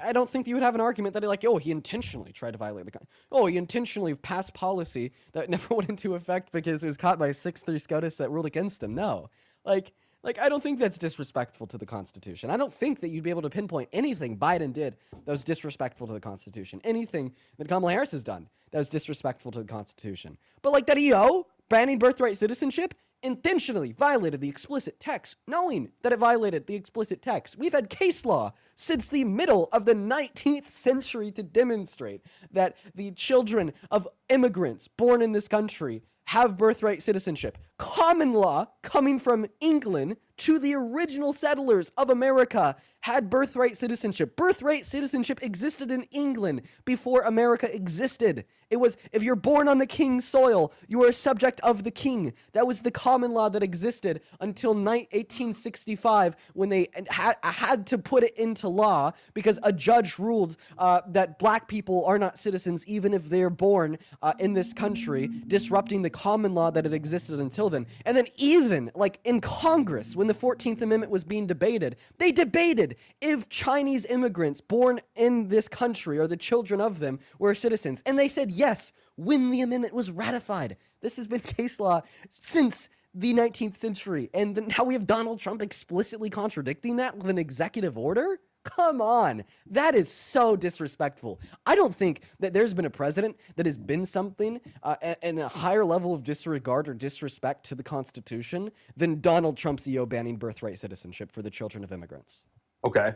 I don't think you would have an argument that he intentionally tried to violate he intentionally passed policy that never went into effect because it was caught by a 6-3 SCOTUS that ruled against him. No, I don't think that's disrespectful to the Constitution. I don't think that you'd be able to pinpoint anything Biden did that was disrespectful to the Constitution. Anything that Kamala Harris has done that was disrespectful to the Constitution. But that EO banning birthright citizenship intentionally violated the explicit text, knowing that it violated the explicit text. We've had case law since the middle of the 19th century to demonstrate that the children of immigrants born in this country have birthright citizenship. Common law, coming from England to the original settlers of America, had birthright citizenship. Birthright citizenship existed in England before America existed. It was, if you're born on the king's soil, you are a subject of the king. That was the common law that existed until 1865, when they had to put it into law because a judge ruled that black people are not citizens even if they're born in this country, disrupting the common law that had existed until then. And then even, like, in Congress, when the 14th Amendment was being debated, they debated if Chinese immigrants born in this country or the children of them were citizens. And they said yes when the amendment was ratified. This has been case law since the 19th century. And then now we have Donald Trump explicitly contradicting that with an executive order? Come on. That is so disrespectful. I don't think that there's been a president that has been something and a higher level of disregard or disrespect to the Constitution than Donald Trump's EO banning birthright citizenship for the children of immigrants. Okay.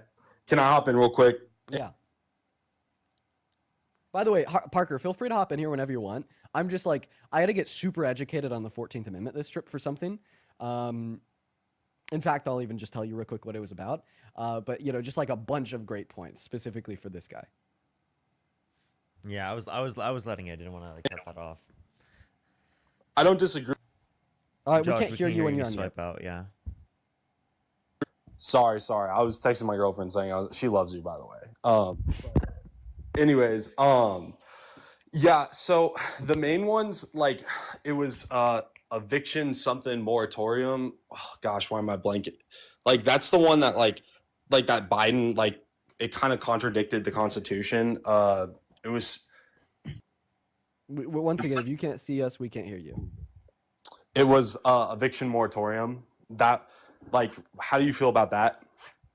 Can I hop in real quick? Yeah. By the way, Parker, feel free to hop in here whenever you want. I'm just like, I had to get super educated on the 14th Amendment this trip for something. In fact, I'll even just tell you real quick what it was about. But, you know, just like a bunch of great points specifically for this guy. Yeah, I was letting it. I didn't want to like cut that off. I don't disagree. All right, Josh, we can't hear you when you're on swipe out. Yeah. Sorry. I was texting my girlfriend saying she loves you, by the way. Anyways, yeah. So the main ones, like, it was eviction something moratorium. Oh, gosh, why am I blanking? Like, that's the one that like that Biden, like, it kind of contradicted the Constitution. It was. Once again, if you can't see us, we can't hear you. It was eviction moratorium. That, like, how do you feel about that?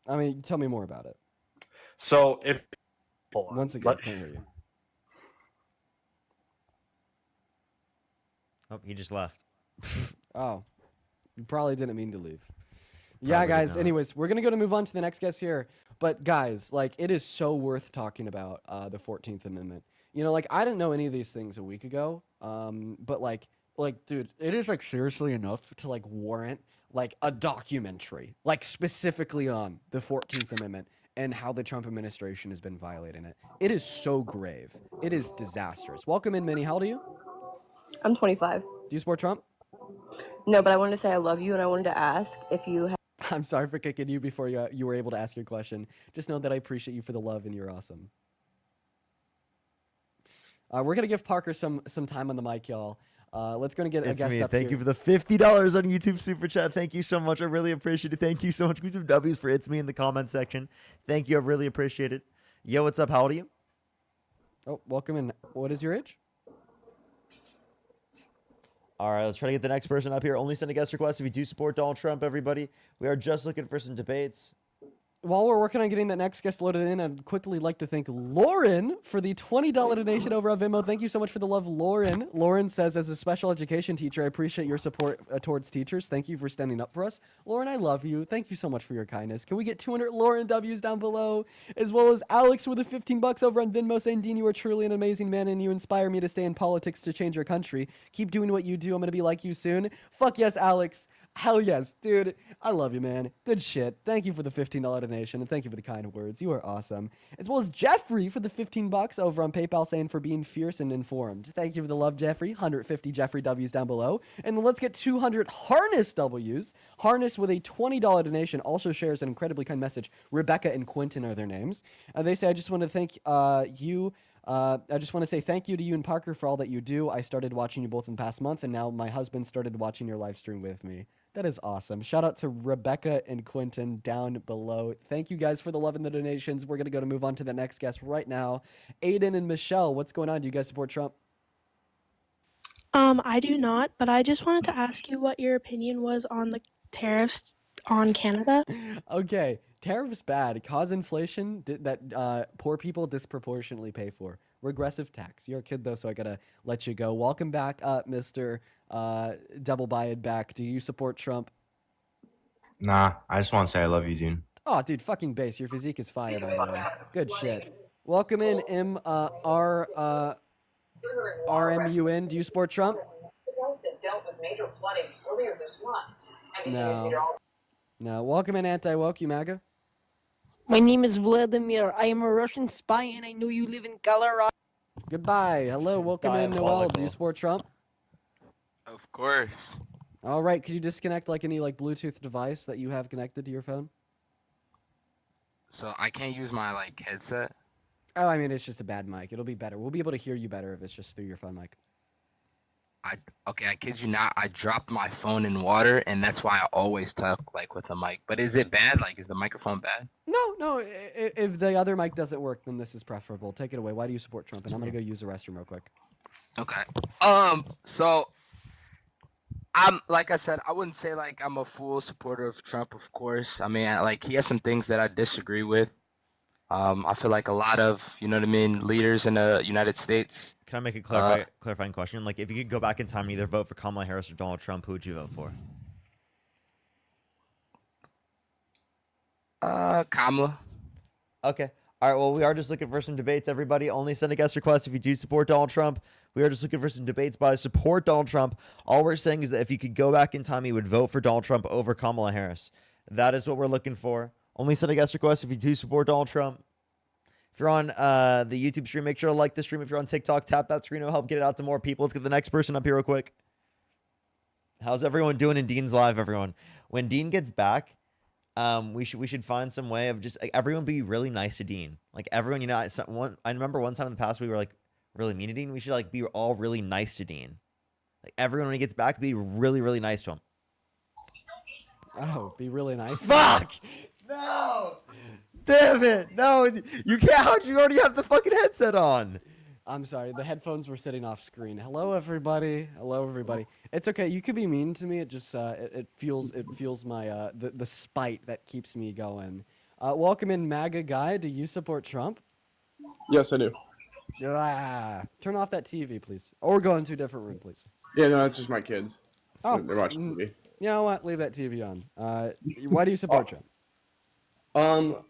I mean, tell me more about it. So if once again, I can't hear you. Oh, he just left. Oh, you probably didn't mean to leave. Yeah, Probably guys. not. Anyways, we're gonna move on to the next guest here. But guys, like, it is so worth talking about the 14th Amendment. You know, like, I didn't know any of these things a week ago. But like, dude, it is like seriously enough to like warrant like a documentary, like specifically on the 14th Amendment and how the Trump administration has been violating it. It is so grave. It is disastrous. Welcome in, Minnie. How old are you? I'm 25. Do you support Trump? No, but I wanted to say I love you, and I wanted to ask if you have. I'm sorry for kicking you before you were able to ask your question. Just know that I appreciate you for the love, and you're awesome. We're gonna give Parker some time on the mic, y'all. Let's go and get a It's guest me. up Thank here. you for the $50 on YouTube super chat. Thank you so much. I really appreciate it. Thank you so much. Give me some W's for It's Me in the comment section. Thank you. I really appreciate it. Yo, what's up? How old are you? Oh, welcome in. What is your age? All right, let's try to get the next person up here. Only send a guest request if you do support Donald Trump, everybody. We are just looking for some debates. While we're working on getting that next guest loaded in, I'd quickly like to thank Lauren for the $20 donation over on Venmo. Thank you so much for the love, Lauren. Lauren says, as a special education teacher, I appreciate your support towards teachers. Thank you for standing up for us. Lauren, I love you. Thank you so much for your kindness. Can we get 200 Lauren W's down below? As well as Alex with the $15 over on Venmo saying, Dean, you are truly an amazing man and you inspire me to stay in politics to change our country. Keep doing what you do. I'm going to be like you soon. Fuck yes, Alex. Hell yes, dude. I love you, man. Good shit. Thank you for the $15 donation, and thank you for the kind words. You are awesome. As well as Jeffrey for the $15 over on PayPal saying for being fierce and informed. Thank you for the love, Jeffrey. 150 Jeffrey W's down below. And then let's get 200 Harness W's. Harness with a $20 donation also shares an incredibly kind message. Rebecca and Quentin are their names. They say, I just want to thank you. I just want to say thank you to you and Parker for all that you do. I started watching you both in the past month, and now my husband started watching your live stream with me. That is awesome. Shout out to Rebecca and Quentin down below. Thank you guys for the love and the donations. We're going to move on to the next guest right now. Aiden and Michelle, what's going on? Do you guys support Trump? I do not, but I just wanted to ask you what your opinion was on the tariffs on Canada. Okay, tariffs bad. Cause inflation that poor people disproportionately pay for. Regressive tax. You're a kid though, so I gotta let you go. Welcome back, Mr. Double Bied back. Do you support Trump? Nah, I just want to say I love you, dude. Oh, dude, fucking base. Your physique is fire, by the way. Good shit. Welcome in, RMUN. Do you support Trump? major flooding earlier this month. NBC News No. meteorologist. No. Welcome in, anti-woke, you MAGA. My name is Vladimir. I am a Russian spy, and I know you live in Colorado. Goodbye. Hello. Welcome in, Noel. Do you support Trump? Of course. All right. Could you disconnect like any like Bluetooth device that you have connected to your phone? So I can't use my like headset. Oh, I mean, it's just a bad mic. It'll be better. We'll be able to hear you better if it's just through your phone mic. I kid you not. I dropped my phone in water, and that's why I always talk like with a mic. But is it bad? Like, is the microphone bad? No. If the other mic doesn't work, then this is preferable. Take it away. Why do you support Trump? And I'm gonna go use the restroom real quick. Okay. So I'm like I said, I wouldn't say like I'm a full supporter of Trump, of course. I mean, like he has some things that I disagree with. I feel like a lot of, you know what I mean, leaders in the United States. Can I make a clarifying question? Like, if you could go back in time and either vote for Kamala Harris or Donald Trump, who would you vote for? Kamala. Okay. All right. Well, we are just looking for some debates, everybody. Only send a guest request if you do support Donald Trump. We are just looking for some debates by support Donald Trump. All we're saying is that if you could go back in time, you would vote for Donald Trump over Kamala Harris. That is what we're looking for. Only send a guest request if you do support Donald Trump. If you're on the YouTube stream, make sure to like the stream. If you're on TikTok, tap that screen. It'll help get it out to more people. Let's get the next person up here real quick. How's everyone doing in Dean's Live, everyone? When Dean gets back, we should find some way of just like, everyone be really nice to Dean. Like everyone, you know, I remember one time in the past we were like really mean to Dean. We should like be all really nice to Dean. Like everyone when he gets back, be really, really nice to him. Oh, be really nice. Fuck! No! Damn it! No, you can't. How'd you already have the fucking headset on? I'm sorry, the headphones were sitting off screen. Hello, everybody. Hello, everybody. It's okay. You could be mean to me. It just it fuels my the spite that keeps me going. Welcome in, MAGA guy. Do you support Trump? Yes, I do. Turn off that TV, please, or go into a different room, please. Yeah, no, it's just my kids. Oh, they're watching TV. You know what? Leave that TV on. Why do you support Trump? Well,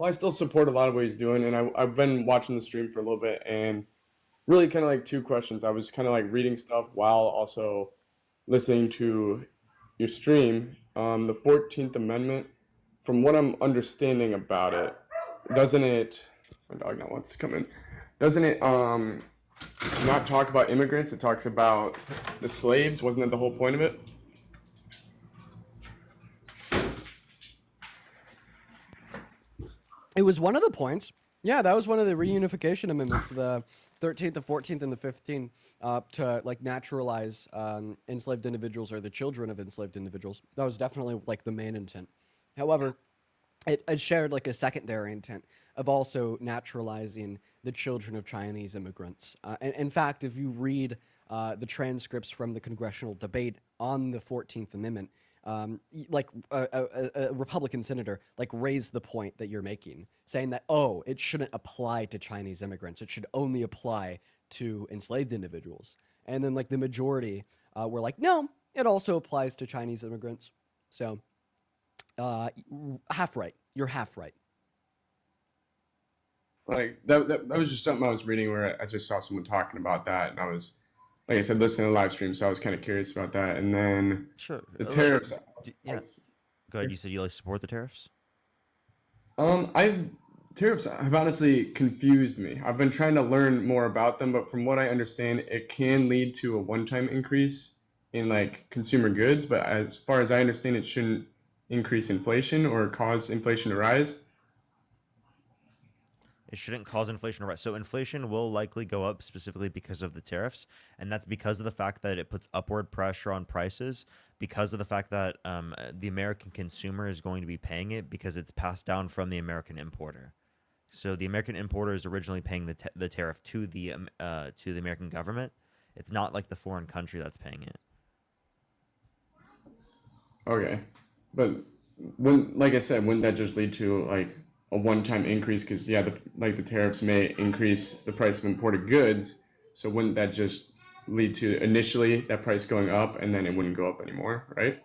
I still support a lot of what he's doing, and I've been watching the stream for a little bit, and really kind of like two questions. I was kind of like reading stuff while also listening to your stream. The 14th Amendment, from what I'm understanding about it, doesn't it, my dog now wants to come in, doesn't it not talk about immigrants? It talks about the slaves. Wasn't that the whole point of it? It was one of the points. Yeah, that was one of the reunification amendments, the 13th, the 14th, and the 15th, to like naturalize enslaved individuals or the children of enslaved individuals. That was definitely like the main intent. However, it shared like a secondary intent of also naturalizing the children of Chinese immigrants. And in fact, if you read the transcripts from the congressional debate on the 14th Amendment, like a Republican senator like raised the point that you're making, saying that, oh, it shouldn't apply to Chinese immigrants. It should only apply to enslaved individuals. And then like the majority were like, no, it also applies to Chinese immigrants. So half right. You're half right. Like that was just something I was reading where I just saw someone talking about that, and I was, like I said, listening to live stream, so I was kind of curious about that. And then the tariffs. Yeah. Go ahead. You said you like support the tariffs? Tariffs have honestly confused me. I've been trying to learn more about them, but from what I understand, it can lead to a one-time increase in like consumer goods. But as far as I understand, it shouldn't increase inflation or cause inflation to rise. It shouldn't cause inflation to rise. So inflation will likely go up specifically because of the tariffs, and that's because of the fact that it puts upward pressure on prices, because of the fact that the American consumer is going to be paying it because it's passed down from the American importer. So the American importer is originally paying the tariff to the American government. It's not like the foreign country that's paying it. Okay, but like I said, wouldn't that just lead to like a one-time increase? Because yeah, the tariffs may increase the price of imported goods. So wouldn't that just lead to initially that price going up and then it wouldn't go up anymore, right?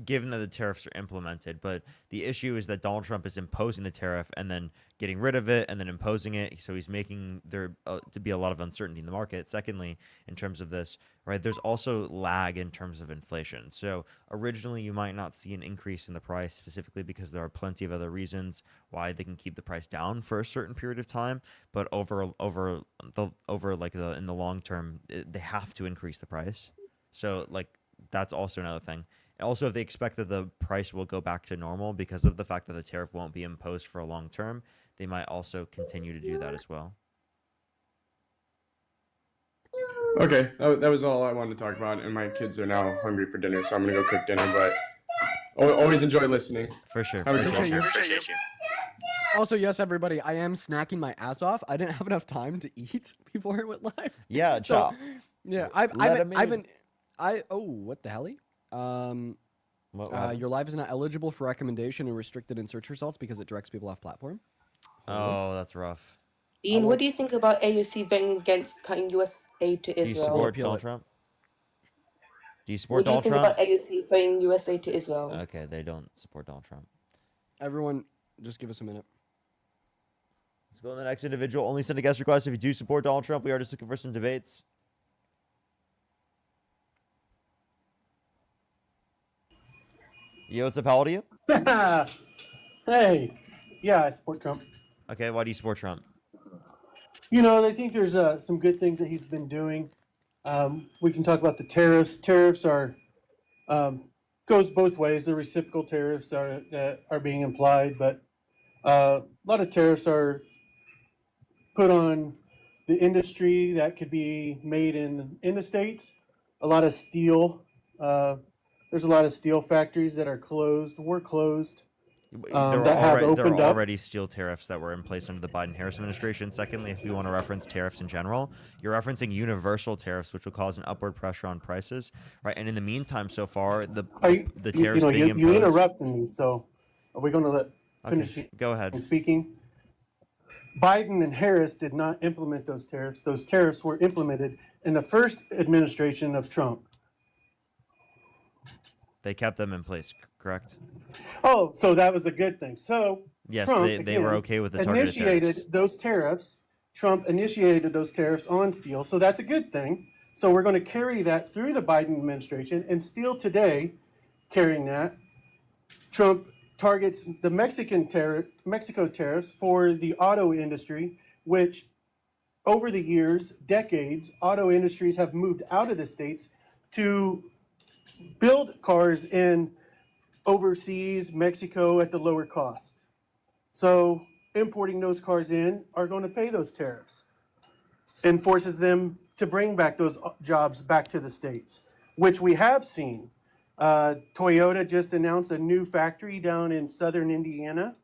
given that the tariffs are implemented. But the issue is that Donald Trump is imposing the tariff and then getting rid of it and then imposing it. So he's making there to be a lot of uncertainty in the market. Secondly, in terms of this, right, there's also lag in terms of inflation. So originally you might not see an increase in the price specifically because there are plenty of other reasons why they can keep the price down for a certain period of time. But in the long term, they have to increase the price. So like that's also another thing. Also, if they expect that the price will go back to normal because of the fact that the tariff won't be imposed for a long term, they might also continue to do that as well. Okay, that was all I wanted to talk about, and my kids are now hungry for dinner, so I'm gonna go cook dinner. But always enjoy listening. For sure. Have a good one. Appreciate you. Also, yes, everybody, I am snacking my ass off. I didn't have enough time to eat before it went live. Yeah, So, yeah, Let him in. what the hell? What happened? Your live is not eligible for recommendation and restricted in search results because it directs people off platform. Oh, that's rough. Dean, what do you think about AUC voting against cutting US aid to Do you Israel? support Donald Trump? Do you support What do you Donald think Trump? about AUC voting US aid to Israel? Okay, they don't support Donald Trump. Everyone, just give us a minute. Let's go to the next individual. Only send a guest request if you do support Donald Trump. We are just looking for some debates. Yo, what's up? How old are you? Hey, yeah, I support Trump. Okay, why do you support Trump? You know, I think there's some good things that he's been doing. We can talk about the tariffs. Tariffs are goes both ways. The reciprocal tariffs are being applied, but a lot of tariffs are put on the industry that could be made in the States. A lot of steel. There's a lot of steel factories that are closed. Were closed. There Have are opened up. already steel tariffs that were in place under the Biden-Harris administration. Secondly, if you want to reference tariffs in general, you're referencing universal tariffs, which will cause an upward pressure on prices, right? And in the meantime, so far, the tariffs being imposed. You interrupted me, so are we going to let finish Go ahead. speaking? Biden and Harris did not implement those tariffs. Those tariffs were implemented in the first administration of Trump. They kept them in place, correct? Oh, so that was a good thing. So Yes, Trump, they were again, okay with the targeted initiated tariffs. those tariffs. Trump initiated those tariffs on steel, so that's a good thing. So we're going to carry that through the Biden administration, and still today, carrying that, Trump targets the Mexico tariffs for the auto industry, which over the years, decades, auto industries have moved out of the states to build cars in overseas, Mexico, at the lower cost. So importing those cars in are going to pay those tariffs and forces them to bring back those jobs back to the States, which we have seen. Toyota just announced a new factory down in southern Indiana.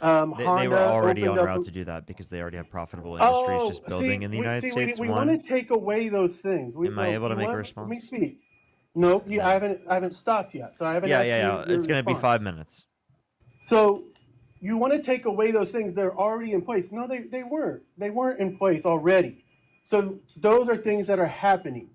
They Honda were already opened en up route to do that because they already have profitable industries just building in the United States. We want to take away those things. Am I able to make a Let me response? speak. No, I haven't stopped yet, so I haven't. asked you your It's going to be response. 5 minutes. So you want to take away those things that are already in place. No, they weren't. They weren't in place already. So those are things that are happening.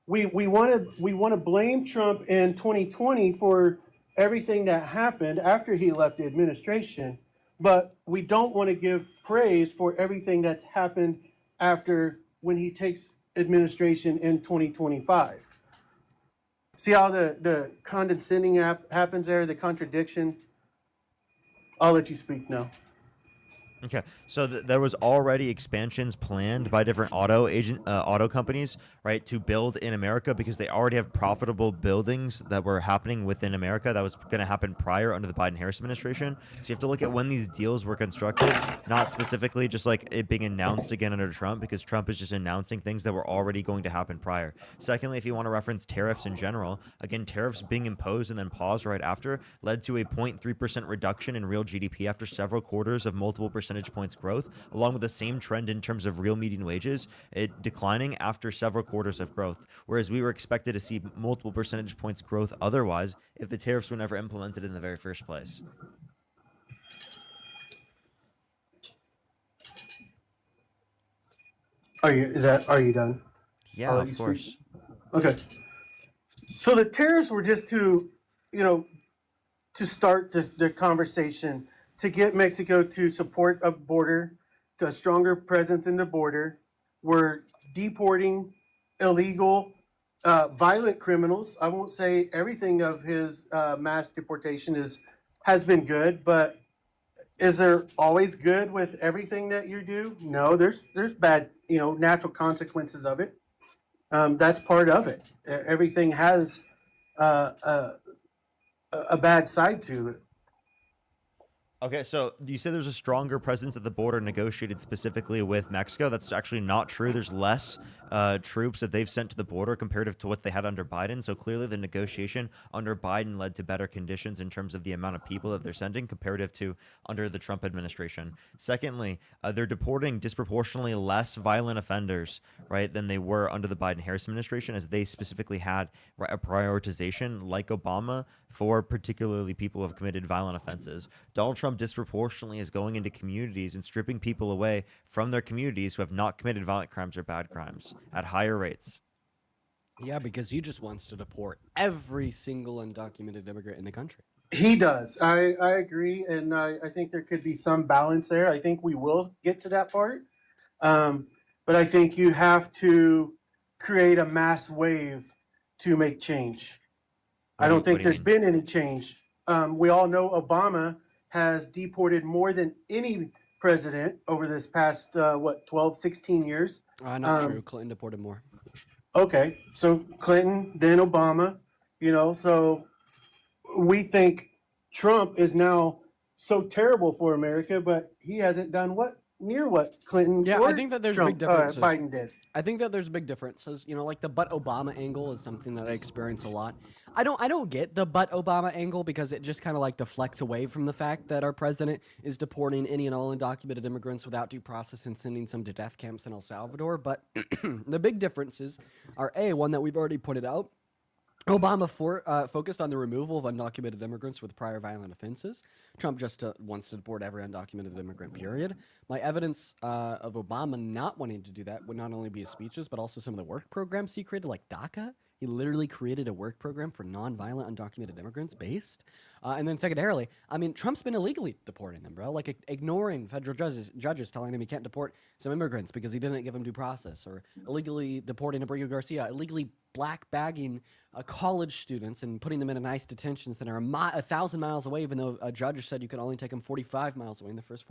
We want to blame Trump in 2020 for everything that happened after he left the administration, but we don't want to give praise for everything that's happened after when he takes administration in 2025. See how the condescending happens there, the contradiction? I'll let you speak now. Okay, so there was already expansions planned by different auto companies, right, to build in America because they already have profitable buildings that were happening within America. That was going to happen prior under the Biden-Harris administration. So you have to look at when these deals were constructed, not specifically just like it being announced again under Trump, because Trump is just announcing things that were already going to happen prior. Secondly, if you want to reference tariffs in general, again, tariffs being imposed and then paused right after led to a 0.3% reduction in real GDP after several quarters of multiple percentage points growth, along with the same trend in terms of real median wages, it declining after several quarters of growth, whereas we were expected to see multiple percentage points growth otherwise if the tariffs were never implemented in the very first place. Are you done? Yeah, of course. Okay. So the tariffs were just to to start the conversation, to get Mexico to support a border, to a stronger presence in the border. We're deporting illegal, violent criminals. I won't say everything of his mass deportation has been good, but is there always good with everything that you do? No, there's bad, natural consequences of it. That's part of it. Everything has a bad side to it. Okay, so you say there's a stronger presence at the border negotiated specifically with Mexico. That's actually not true. There's less troops that they've sent to the border comparative to what they had under Biden. So clearly the negotiation under Biden led to better conditions in terms of the amount of people that they're sending comparative to under the Trump administration. Secondly, they're deporting disproportionately less violent offenders, right, than they were under the Biden-Harris administration, as they specifically had a prioritization like Obama for particularly people who have committed violent offenses. Donald Trump disproportionately is going into communities and stripping people away from their communities who have not committed violent crimes or bad crimes at higher rates. Yeah, because he just wants to deport every single undocumented immigrant in the country. He does. I agree, and I think there could be some balance there. I think we will get to that part, but I think you have to create a mass wave to make change. I don't think there's been any change. We all know Obama has deported more than any president over this past 12, 16 years. Not true. Clinton deported more. Okay, so Clinton, then Obama, so we think Trump is now so terrible for America, but he hasn't done near what Clinton Yeah, or I think that there's Trump, big differences. Biden did. I think that there's big differences. Like the "but Obama" angle is something that I experience a lot. I don't get the "but Obama" angle because it just kind of like deflects away from the fact that our president is deporting any and all undocumented immigrants without due process and sending some to death camps in El Salvador. But the big differences are one that we've already pointed out. Obama focused on the removal of undocumented immigrants with prior violent offenses. Trump just wants to deport every undocumented immigrant, period. My evidence of Obama not wanting to do that would not only be his speeches, but also some of the work programs he created, like DACA. He literally created a work program for non-violent undocumented immigrants based. And then secondarily, Trump's been illegally deporting them, bro. Like ignoring federal judges telling him he can't deport some immigrants because he didn't give them due process, or illegally deporting Abrego Garcia, illegally black bagging college students and putting them in nice detentions that are 1,000 miles away, even though a judge said you could only take them 45 miles away in the first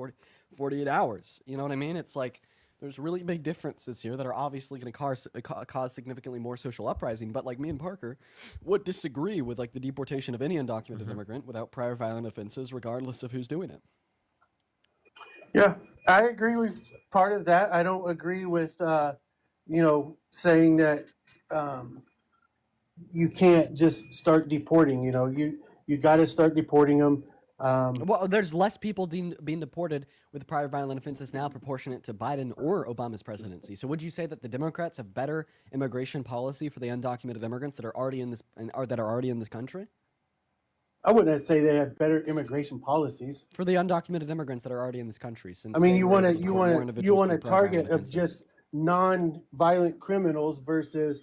48 hours. You know what I mean? It's like there's really big differences here that are obviously going to cause significantly more social uprising. But like me and Parker would disagree with like the deportation of any undocumented immigrant without prior violent offenses, regardless of who's doing it. Yeah, I agree with part of that. I don't agree with, saying that you can't just start deporting. You got to start deporting them. Well, there's less people being deported with prior violent offenses now proportionate to Biden or Obama's presidency. So would you say that the Democrats have better immigration policy for the undocumented immigrants that are already in this country? I wouldn't say they have better immigration policies For the undocumented immigrants that are already in this country. Since you want a target of just non-violent criminals versus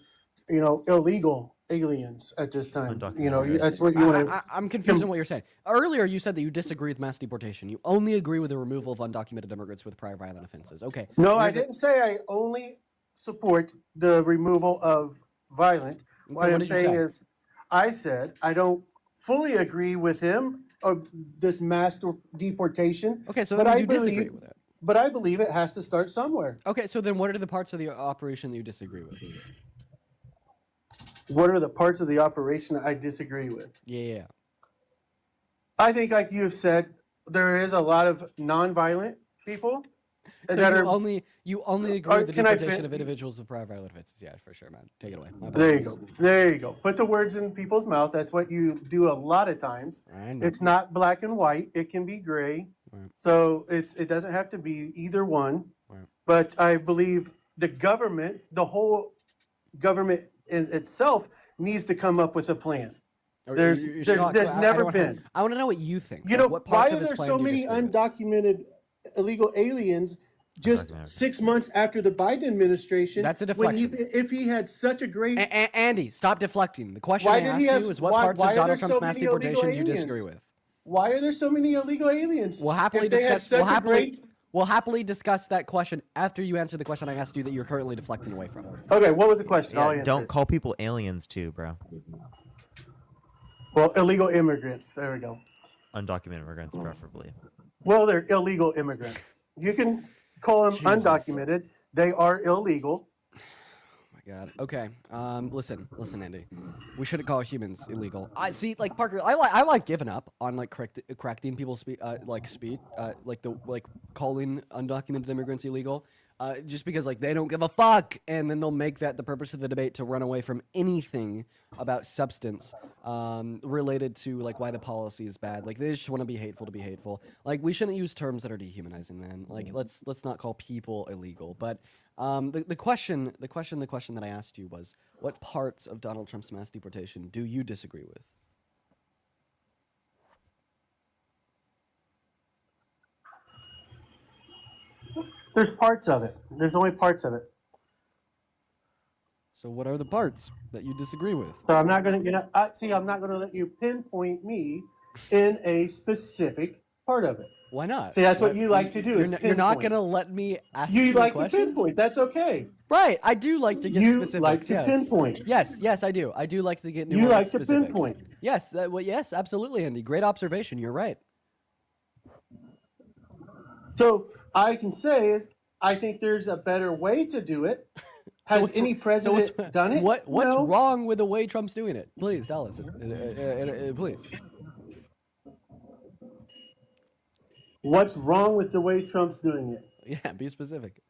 illegal aliens at this time. That's what you want to. I'm confused on what you're saying. Earlier, you said that you disagree with mass deportation. You only agree with the removal of undocumented immigrants with prior violent offenses. Okay. No, I didn't say I only support the removal of violent. What I'm saying is, I said I don't fully agree with him of this mass deportation. Okay, so but then I you disagree with it. But I believe it has to start somewhere. Okay, so then what are the parts of the operation that you disagree with? What are the parts of the operation that I disagree with? Yeah. I think, like you have said, there is a lot of non-violent people So that you are. only agree with the Can I deportation fin- of individuals with prior violent offenses. Yeah, for sure, man. Take it away. My There you apologies. go. There you go. Put the words in people's mouth. That's what you do a lot of times. I know. It's not black and white. It can be gray. Right. So it doesn't have to be either one. Right. But I believe the whole government in itself needs to come up with a plan. Or There's never been. I want to know what you think. You Like, know, what why parts of are this there plan so do you many disagree with? undocumented illegal aliens just Undocumented. 6 months after the Biden administration. That's a when deflection. if he had such a great, Andy, stop deflecting. The question Why I did asked he have- you is what why- parts why of are Donald there Trump's so mass many illegal deportation do you disagree aliens? with? why are there so many illegal aliens? We'll happily If they had discuss. such a great. We'll happily discuss that question after you answer the question I asked you that you're currently deflecting away from. Okay, what was the question? I'll Yeah, answer don't it. call people aliens too, bro. Well, illegal immigrants. There we go. Undocumented immigrants, preferably. Well, they're illegal immigrants. You can call them undocumented. They are illegal. My God. Okay. Listen, Andy. We shouldn't call humans illegal. I see, like Parker. I like giving up on like correcting people's speed, like calling undocumented immigrants illegal. Just because like they don't give a fuck, and then they'll make that the purpose of the debate to run away from anything about substance related to like why the policy is bad. Like they just want to be hateful to be hateful. Like we shouldn't use terms that are dehumanizing, man. Like let's not call people illegal. But the question that I asked you was, what parts of Donald Trump's mass deportation do you disagree with? There's parts of it. There's only parts of it. So what are the parts that you disagree with? So I'm not going to I'm not going to let you pinpoint me in a specific part of it. Why not? See, that's what you like to do. You're not going to let me ask You you like a to question? pinpoint. That's okay. Right, I do like to get You specific. like to yes. pinpoint. Yes, I do. I do like to get You nuanced like to specifics. pinpoint. Yes, yes, absolutely, Andy. Great observation. You're right. So I can say is I think there's a better way to do it. Has what's- any president done it? What's No. wrong with the way Trump's doing it? Please tell us. Please. What's wrong with the way Trump's doing it? Yeah, be specific.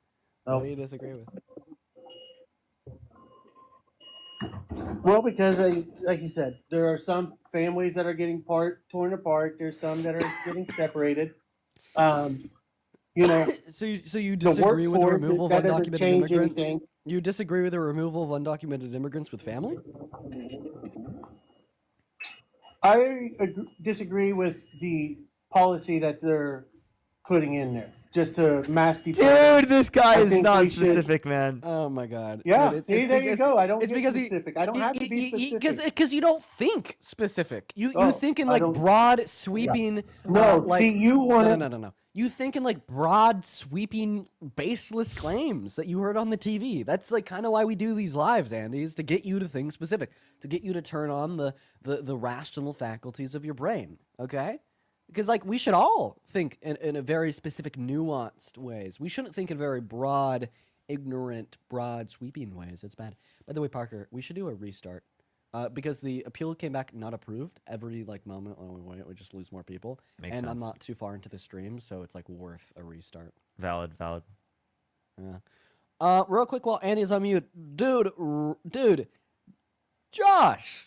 Oh. What do you disagree with? Well, because like you said, there are some families that are getting torn apart. There's some that are getting separated. You know, So you the disagree with the workforce, removal of that doesn't undocumented change immigrants? anything. You disagree with the removal of undocumented immigrants with family? I disagree with the policy that they're putting in there, just to mass deport. Dude, this guy I is think not we should- specific, man. Oh my God. Yeah, Dude, see, there you go. I don't it's get because specific. I don't have to be specific. Because you don't think specific. You Oh, think in I like don't- broad sweeping. No, like, see, you want to. No. You think in like broad sweeping baseless claims that you heard on the TV. That's like kind of why we do these lives, Andy, is to get you to think specific, to get you to turn on the rational faculties of your brain. Okay. Because like we should all think in a very specific, nuanced ways. We shouldn't think in very broad, ignorant, broad, sweeping ways. It's bad. By the way, Parker, we should do a restart because the appeal came back not approved. Every like moment when we wait, we just lose more people. Makes and I'm sense. not too far into the stream, so it's like worth a restart. Valid. Yeah. Real quick while Andy's on mute, dude, Josh,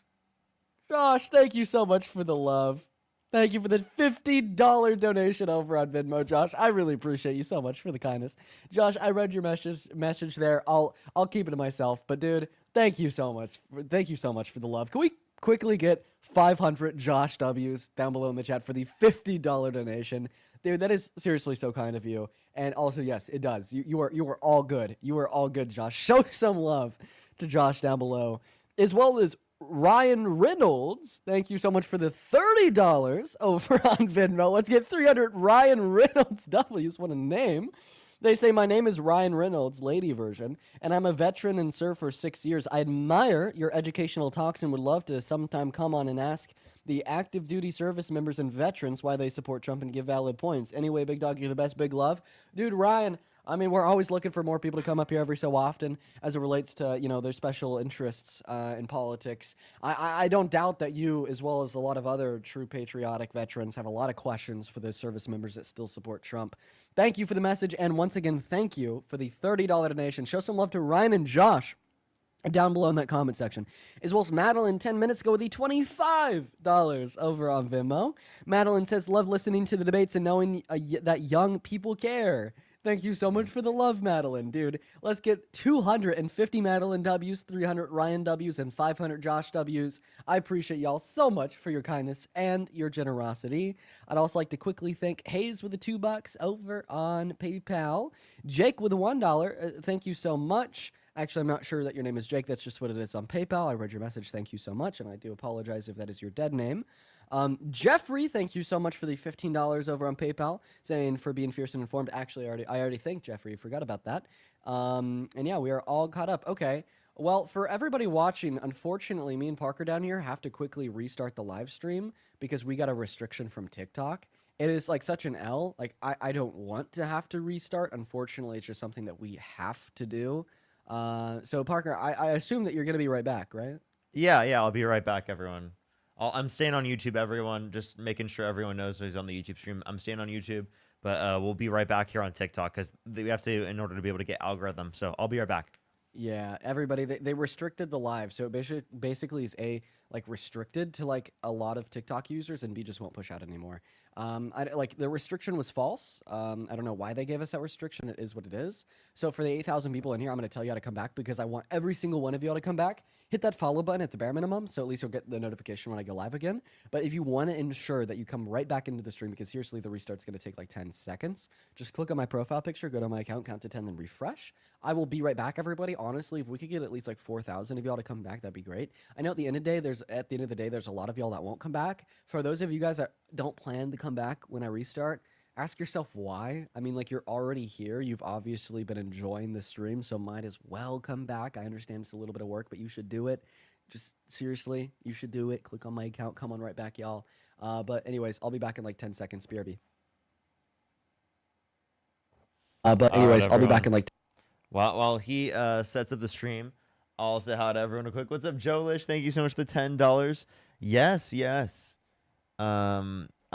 thank you so much for the love. Thank you for the $50 donation over on Venmo, Josh. I really appreciate you so much for the kindness. Josh, I read your message there. I'll keep it to myself. But dude, thank you so much. Thank you so much for the love. Can we quickly get 500 Josh W's down below in the chat for the $50 donation? Dude, that is seriously so kind of you. And also, yes, it does. You are all good. You are all good, Josh. Show some love to Josh down below, as well as Ryan Reynolds. Thank you so much for the $30 over on Venmo. Let's get 300 Ryan Reynolds W's. What a name. They say, my name is Ryan Reynolds, lady version, and I'm a veteran and served for 6 years. I admire your educational talks and would love to sometime come on and ask the active duty service members and veterans why they support Trump and give valid points. Anyway, big dog, you're the best. Big love. Dude, Ryan, I mean, we're always looking for more people to come up here every so often as it relates to, their special interests in politics. I don't doubt that you, as well as a lot of other true patriotic veterans, have a lot of questions for those service members that still support Trump. Thank you for the message, and once again, thank you for the $30 donation. Show some love to Ryan and Josh down below in that comment section, as well as Madeline 10 minutes ago with the $25 over on Venmo. Madeline says, love listening to the debates and knowing that young people care. Thank you so much for the love, Madeline, dude. Let's get 250 Madeline W's, 300 Ryan W's, and 500 Josh W's. I appreciate y'all so much for your kindness and your generosity. I'd also like to quickly thank Hayes with the $2 over on PayPal. Jake with the $1. Thank you so much. Actually, I'm not sure that your name is Jake. That's just what it is on PayPal. I read your message. Thank you so much, and I do apologize if that is your dead name. Jeffrey, thank you so much for the $15 over on PayPal, saying for being fierce and informed. Actually, I already thanked Jeffrey. Forgot about that. And yeah, we are all caught up. Okay. Well, for everybody watching, unfortunately, me and Parker down here have to quickly restart the live stream because we got a restriction from TikTok. It is like such an L. Like I don't want to have to restart. Unfortunately, it's just something that we have to do. So Parker, I assume that you're gonna be right back, right? Yeah, I'll be right back, everyone. I'm staying on YouTube, everyone. Just making sure everyone knows who's on the YouTube stream. I'm staying on YouTube, but we'll be right back here on TikTok because we have to in order to be able to get algorithm. So I'll be right back. Yeah, everybody, they restricted the live, so it basically is A, like restricted to like a lot of TikTok users, and B, just won't push out anymore. Like the restriction was false. I don't know why they gave us that restriction. It is what it is. So for the 8,000 people in here, I'm going to tell you how to come back because I want every single one of y'all to come back. Hit that follow button at the bare minimum, so at least you'll get the notification when I go live again. But if you want to ensure that you come right back into the stream, because seriously, the restart's going to take like 10 seconds, just click on my profile picture, go to my account, count to 10, then refresh. I will be right back, everybody. Honestly, if we could get at least like 4,000 of y'all to come back, that'd be great. I know at the end of the day, there's a lot of y'all that won't come back. For those of you guys that don't plan to come back when I restart, ask yourself why. I mean, like, you're already here. You've obviously been enjoying the stream, so might as well come back. I understand it's a little bit of work, but you should do it. Just seriously, you should do it. Click on my account. Come on right back, y'all. But anyways, I'll be back in like 10 seconds. BRB. I'll be back in like. While he sets up the stream, I'll say hi to everyone real quick. What's up, Joelish? Thank you so much for the $10. Yes.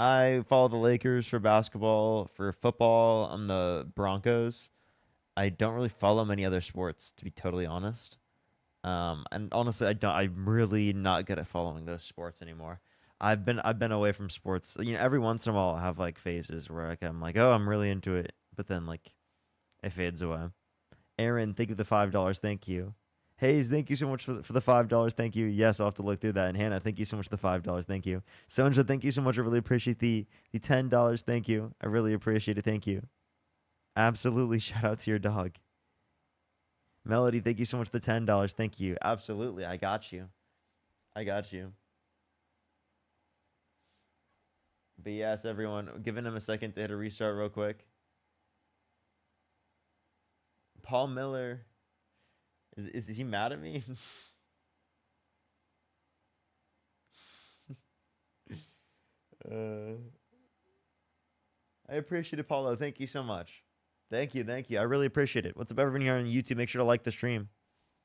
I follow the Lakers for basketball. For football, I'm the Broncos. I don't really follow many other sports, to be totally honest. And honestly, I'm really not good at following those sports anymore. I've been away from sports. You know, every once in a while, I have like phases where I'm like, oh, I'm really into it, but then like it fades away. Aaron, thank you for the $5. Thank you. Hayes, thank you so much for the $5. Thank you. Yes, I'll have to look through that. And Hannah, thank you so much for the $5. Thank you. Sonja, thank you so much. I really appreciate the $10. Thank you. I really appreciate it. Thank you. Absolutely. Shout out to your dog. Melody, thank you so much for the $10. Thank you. Absolutely. I got you. But yes, everyone, giving him a second to hit a restart real quick. Paul Miller. Is he mad at me? I appreciate it, Paulo. Thank you so much. Thank you. I really appreciate it. What's up, everyone here on YouTube? Make sure to like the stream.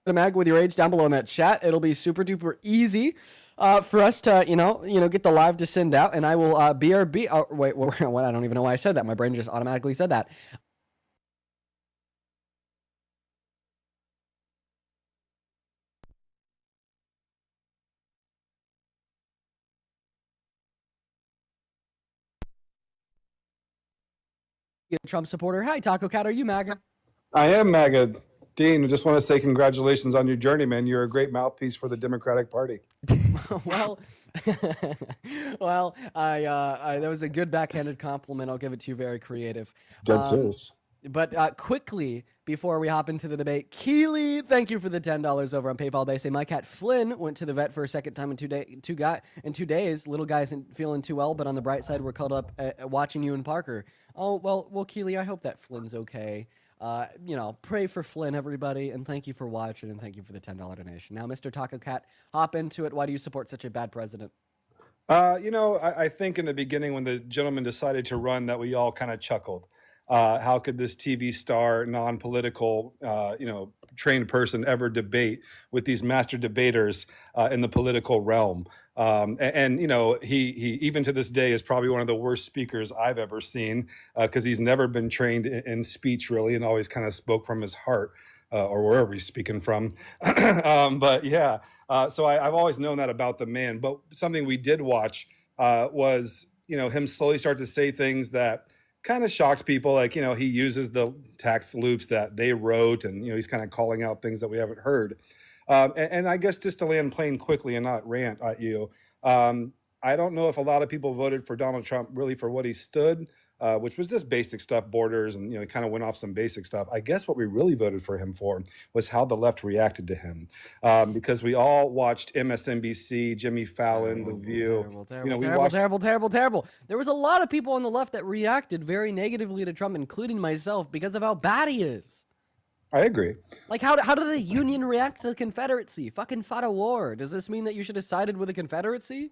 Mag with your age down below in that chat. It'll be super duper easy for us to get the live to send out, and I will BRB. Oh, wait, what? I don't even know why I said that. My brain just automatically said that. Trump supporter. Hi, Taco Cat. Are you MAGA? I am MAGA. Dean, I just want to say congratulations on your journey, man. You're a great mouthpiece for the Democratic Party. Well, that was a good backhanded compliment. I'll give it to you. Very creative. Dead serious. But quickly, before we hop into the debate, Keely, thank you for the $10 over on PayPal. They say my cat Flynn went to the vet for a second time in 2 days. Little guy isn't feeling too well, but on the bright side, we're caught up watching you and Parker. Oh, well, Keely, I hope that Flynn's okay. Pray for Flynn, everybody, and thank you for watching, and thank you for the $10 donation. Now, Mr. Taco Cat, hop into it. Why do you support such a bad president? I think in the beginning when the gentleman decided to run that we all kind of chuckled. How could this TV star, non-political, trained person ever debate with these master debaters in the political realm? He even to this day is probably one of the worst speakers I've ever seen because he's never been trained in speech really and always kind of spoke from his heart or wherever he's speaking from. So I've always known that about the man. But something we did watch was, him slowly start to say things that kind of shocked people. Like, he uses the tax loops that they wrote, and he's kind of calling out things that we haven't heard. And I guess just to land plain quickly and not rant at you, I don't know if a lot of people voted for Donald Trump really for what he stood, which was just basic stuff, borders, and he kind of went off some basic stuff. I guess what we really voted for him for was how the left reacted to him, because we all watched MSNBC, Jimmy Fallon, The View. Terrible. There was a lot of people on the left that reacted very negatively to Trump, including myself, because of how bad he is. I agree. Like, how did the Union react to the Confederacy? Fucking fought a war. Does this mean that you should have sided with the Confederacy?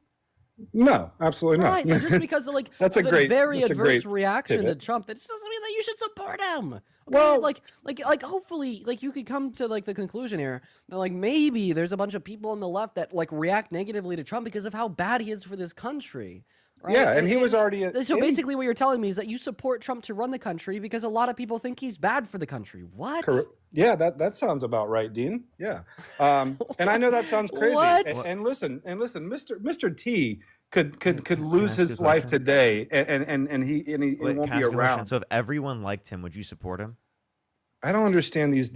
No, absolutely not. Right, so just because of That's a of great, very that's a adverse great reaction pivot. to Trump, that just doesn't mean that you should support him. Okay? Well- like hopefully, like, you could come to like the conclusion here that like maybe there's a bunch of people on the left that like react negatively to Trump because of how bad he is for this country. Right? Yeah, and he was already So basically, what you're telling me is that you support Trump to run the country because a lot of people think he's bad for the country. What? Yeah, that sounds about right, Dean. Yeah, and I know that sounds crazy. What? And listen, Mr. T could lose ask you a his life question? today, and he Wait, won't can I be ask you a question? around. So if everyone liked him, would you support him? I don't understand these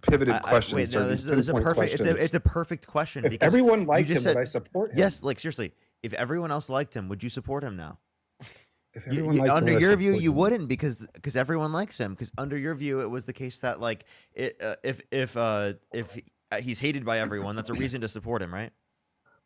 pivoted questions. Wait, no, or this these is a pinpoint perfect. questions. It's a perfect question. If because everyone you liked just him, said, would I support him? Yes, like seriously. If everyone else liked him, would you support him now? If everyone liked him, Under would I your view, support you him? wouldn't because everyone likes him. Because under your view, it was the case that like if he's hated by everyone, that's a reason to support him, right?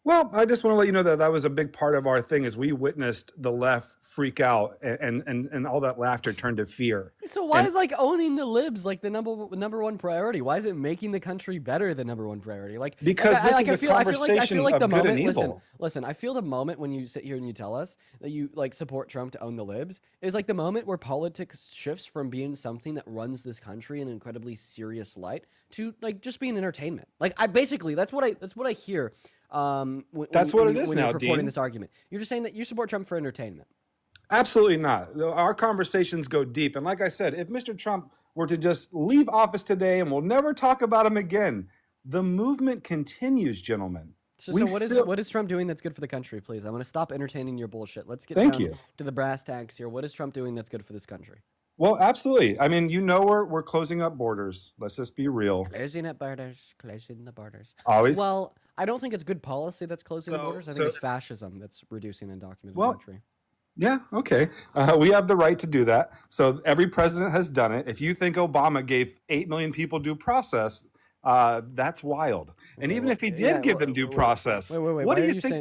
Well, I just want to let you know that that was a big part of our thing is we witnessed the left freak out and all that laughter turned to fear. So why And- is like owning the libs like the number one priority? Why is it making the country better the number one priority? Like Because this is a I feel conversation like the of good and moment. evil. Listen. I feel the moment when you sit here and you tell us that you like support Trump to own the libs is like the moment where politics shifts from being something that runs this country in an incredibly serious light to like just being entertainment. Like I basically that's what I hear. That's what it is when now, you're purporting Dean. this argument. You're just saying that you support Trump for entertainment. Absolutely not. Our conversations go deep. And like I said, if Mr. Trump were to just leave office today and we'll never talk about him again, the movement continues, gentlemen. So We what is still- what is Trump doing that's good for the country, please? I want to stop entertaining your bullshit. Let's get Thank down you. to the brass tacks here. What is Trump doing that's good for this country? Well, absolutely. I mean, we're closing up borders. Let's just be real. Closing up borders, closing the borders. Always. Well, I don't think it's good policy that's closing the So- borders. I so- think it's fascism that's reducing undocumented Well, entry. Yeah, okay. We have the right to do that. So every president has done it. If you think Obama gave 8 million people due process, that's wild. And even if he did give them due process, Wait. what Why do are you you think?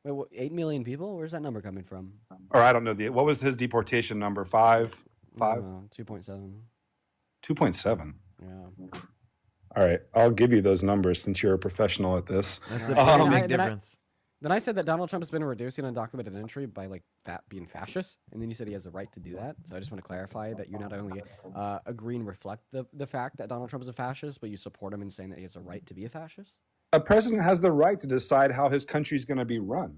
saying? Wait, 8 million people? Where's that number coming from? Or I don't know what was his deportation number? 5, 2.7. 2.7. Yeah. All right, I'll give you those numbers since you're a professional at this. That's a Then pretty I- big then I- difference. Then I said that Donald Trump has been reducing undocumented entry by like being fascist, and then you said he has a right to do that. So I just want to clarify that you not only agree and reflect the fact that Donald Trump is a fascist, but you support him in saying that he has a right to be a fascist. A president has the right to decide how his country's going to be run.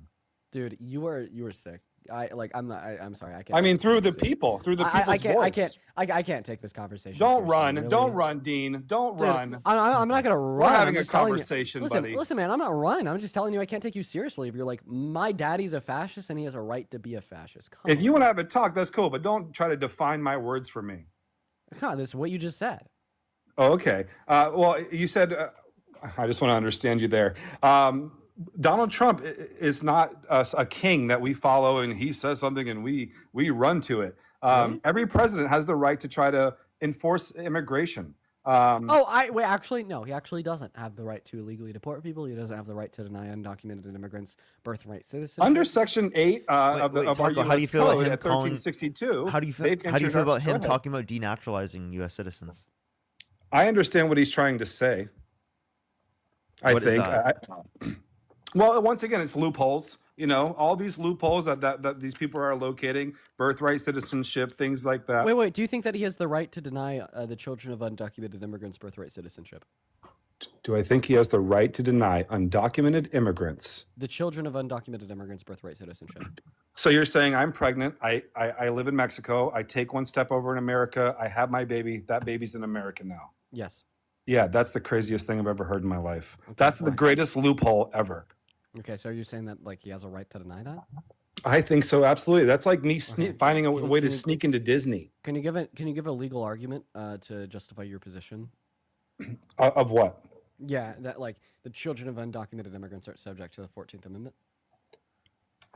Dude, you are sick. I'm sorry. I can't. I mean, take this through the conversation. people, through the I people's voice. I can't take this conversation. Don't seriously, run, really. don't run, Dean. Don't Dude, run. I'm not gonna run. We're I'm having a just telling you- conversation, listen, buddy. Listen, man, I'm not running. I'm just telling you I can't take you seriously if you're like, my daddy's a fascist and he has a right to be a fascist. Come If you want to have a talk, that's cool, but don't try to define my words for me. on, this is what you just said. Oh, okay. Well, you said, I just want to understand you there. Donald Trump is not a king that we follow and he says something and we run to it. Every president has the right to try to enforce immigration. Wait, actually, no, he actually doesn't have the right to illegally deport people. He doesn't have the right to deny undocumented immigrants birthright citizenship. Under Section 8 of our Taco, how do you U.S. feel about Code him at calling? 1362, How do you feel? they've How do you entered feel our- about go him ahead. talking about denaturalizing U.S. citizens? I understand what he's trying to say. I What is think. that? Well, once again, it's loopholes. You know, all these loopholes that these people are locating, birthright citizenship, things like that. Wait. Do you think that he has the right to deny the children of undocumented immigrants birthright citizenship? Do I think he has the right to deny undocumented immigrants? The children of undocumented immigrants birthright citizenship. So you're saying I'm pregnant. I live in Mexico. I take one step over in America. I have my baby. That baby's in America now. Yes. Yeah, that's the craziest thing I've ever heard in my life. That's the greatest loophole ever. Okay, so are you saying that like he has a right to deny that? I think so. Absolutely. That's like me finding a way to can you- sneak into Disney. Can you give a legal argument to justify your position? Of what? Yeah, that like the children of undocumented immigrants are subject to the 14th Amendment.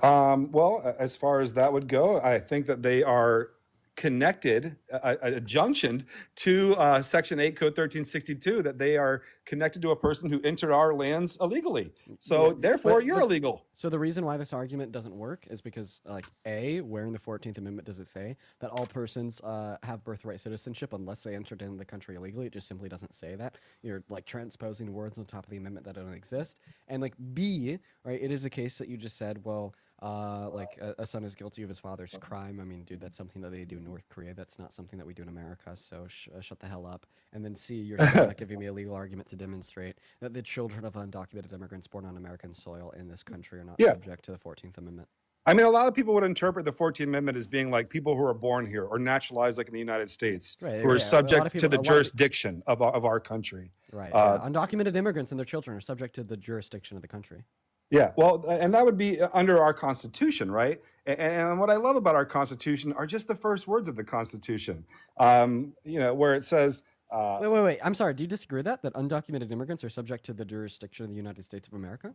Well, as far as that would go, I think that they are connected, junctioned to Section 8 Code 1362, that they are connected to a person who entered our lands illegally. So Yeah, therefore, but- you're but- illegal. So the reason why this argument doesn't work is because, like, where in the 14th Amendment does it say that all persons have birthright citizenship unless they entered in the country illegally? It just simply doesn't say that. You're like transposing words on top of the amendment that don't exist. And like B, right? It is a case that you just said, well, like a son is guilty of his father's crime. I mean, dude, that's something that they do in North Korea. That's not something that we do in America. So shut the hell up. And then C, you're still not giving me a legal argument to demonstrate that the children of undocumented immigrants born on American soil in this country are not Yeah. subject to the 14th Amendment. I mean, a lot of people would interpret the 14th Amendment as being like people who are born here or naturalized, like in the United States, Right, who yeah, a are lot of subject to people- the a lot of- jurisdiction of our country. Right. Uh, yeah. Undocumented immigrants and their children are subject to the jurisdiction of the country. Yeah, well, and that would be under our Constitution, right? And what I love about our Constitution are just the first words of the Constitution. Where it says, Wait. I'm sorry. Do you disagree with that? That undocumented immigrants are subject to the jurisdiction of the United States of America?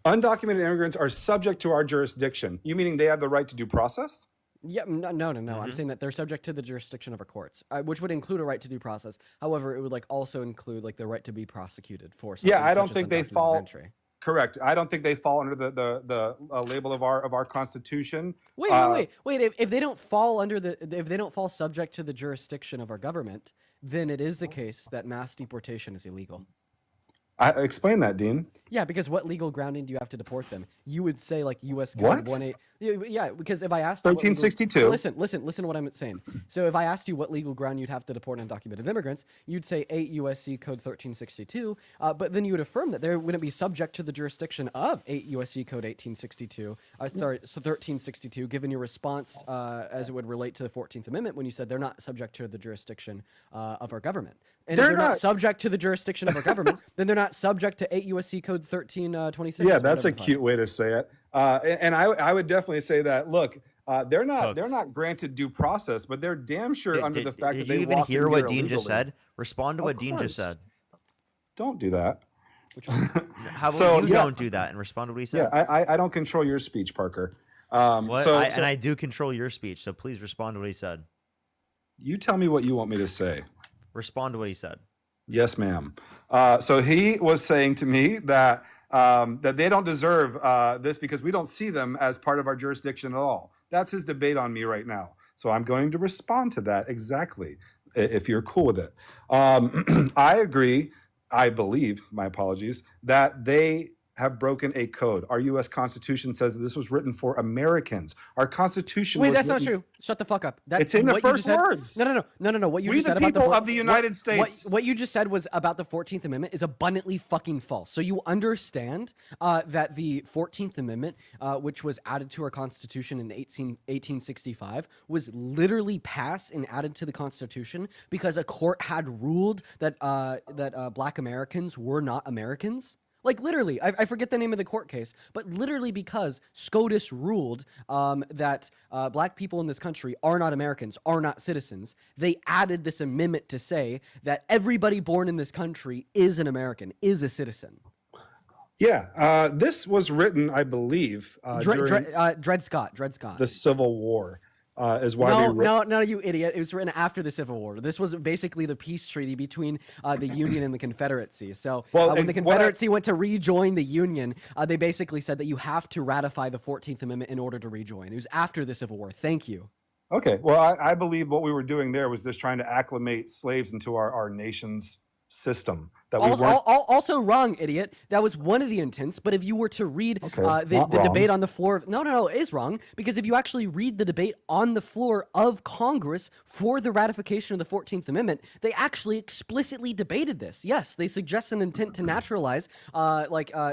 undocumented immigrants are subject to our jurisdiction. You meaning they have the right to due process? Yeah, no. I'm saying that they're subject to the jurisdiction of our courts, which would include a right to due process. However, it would like also include like the right to be prosecuted for. Yeah, something I don't such as think they undocumented fall. entry. Correct. I don't think they fall under the label of our Constitution. Wait. If they don't fall under if they don't fall subject to the jurisdiction of our government, then it is the case that mass deportation is illegal. Explain that, Dean. Yeah, because what legal grounding do you have to deport them? You would say like U.S. What? Code 18. Yeah, because if I asked you what legal- 1362. Listen to what I'm saying. So if I asked you what legal ground you'd have to deport undocumented immigrants, you'd say 8 U.S.C. Code 1362. But then you would affirm that they wouldn't be subject to the jurisdiction of 8 U.S.C. Code 1862. Sorry, so 1362. Given your response as it would relate to the 14th Amendment, when you said they're not subject to the jurisdiction of our government, and if they're not subject to the jurisdiction of our government, then they're not subject to 8 U.S.C. Code 1326. Yeah, that's a cute way to say it. And I would definitely say that. Look, they're not granted due process, but they're damn sure under the fact that Did they you even walked hear in what here Dean just illegally. said? Respond to what Dean just course. said. Don't do that. How about So, you yeah. don't do that and respond to what he said? Yeah, I don't control your speech, Parker. What? So And I do control your speech, so please respond to what he said. you tell me what you want me to say. Respond to what he said. Yes, ma'am. So he was saying to me that that they don't deserve this because we don't see them as part of our jurisdiction at all. That's his debate on me right now. So I'm going to respond to that exactly, if you're cool with it. I agree. I believe, my apologies, that they have broken a code. Our U.S. Constitution says that this was written for Americans. Our Constitution. Wait, was that's not written- true. Shut the fuck up. It's in the what you first just said- words. No. What you We just the said about people the of the United States. What you just said was about the 14th Amendment is abundantly fucking false. So you understand that the 14th Amendment, which was added to our Constitution in 1865, was literally passed and added to the Constitution because a court had ruled that Black Americans were not Americans. Like literally, I forget the name of the court case, but literally because SCOTUS ruled that Black people in this country are not Americans, are not citizens, they added this amendment to say that everybody born in this country is an American, is a citizen. Yeah, this was written, I believe, during Dred Scott. the Civil War. Is why they wrote. No, you idiot. It was written after the Civil War. This was basically the peace treaty between the Union and the Confederacy. So when the Confederacy went to rejoin the Union, they basically said that you have to ratify the 14th Amendment in order to rejoin. It was after the Civil War. Thank you. Okay, well, I believe what we were doing there was just trying to acclimate slaves into our nation's system. That we weren't. Also wrong, idiot. That was one of the intents. But if you were to read the not debate wrong. on the floor, no, it is wrong, because if you actually read the debate on the floor of Congress for the ratification of the 14th Amendment, they actually explicitly debated this. Yes, they suggest an intent to naturalize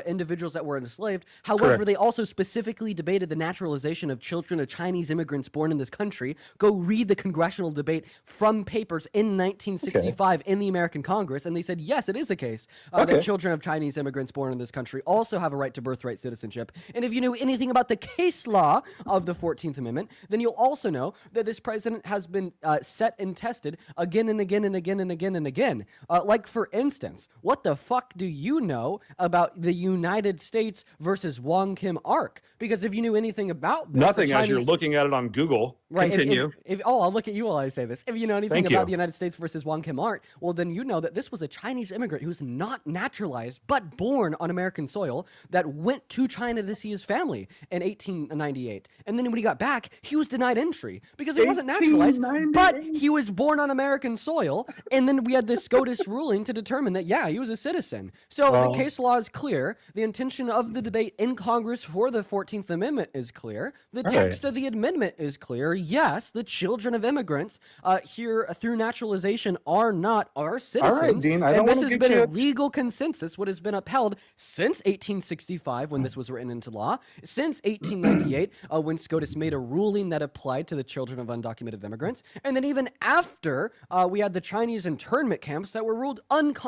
individuals that were enslaved. However, Correct. they also specifically debated the naturalization of children of Chinese immigrants born in this country. Go read the congressional debate from papers in 1965 in the American Congress, and they said, yes, it is the case Okay. that children of Chinese immigrants born in this country also have a right to birthright citizenship. And if you knew anything about the case law of the 14th Amendment, then you'll also know that this president has been set and tested again and again and again and again and again. Like, for instance, what the fuck do you know about the United States versus Wong Kim Ark? Because if you knew anything about this, Nothing the as you're Chinese- looking at it on Google. Right. Continue. I'll look at you while I say this. If you know anything Thank about you. the United States versus Wong Kim Ark, well, then you know that this was a Chinese immigrant who's not naturalized but born on American soil that went to China to see his family in 1898. And then when he got back, he was denied entry because he wasn't naturalized, but he was born on American soil. And then we had this SCOTUS ruling to determine that, yeah, he was a citizen. So Well- the case law is clear. The intention of the debate in Congress for the 14th Amendment is clear. The All right. text of the amendment is clear. Yes, the children of immigrants here through naturalization are not our citizens. Dean, I don't and this wanna has get been you a at- legal consensus, what has been upheld since 1865 when this was written into law, since 1898 when SCOTUS made a ruling that applied to the children of undocumented immigrants, and then even after we had the Chinese internment camps that were ruled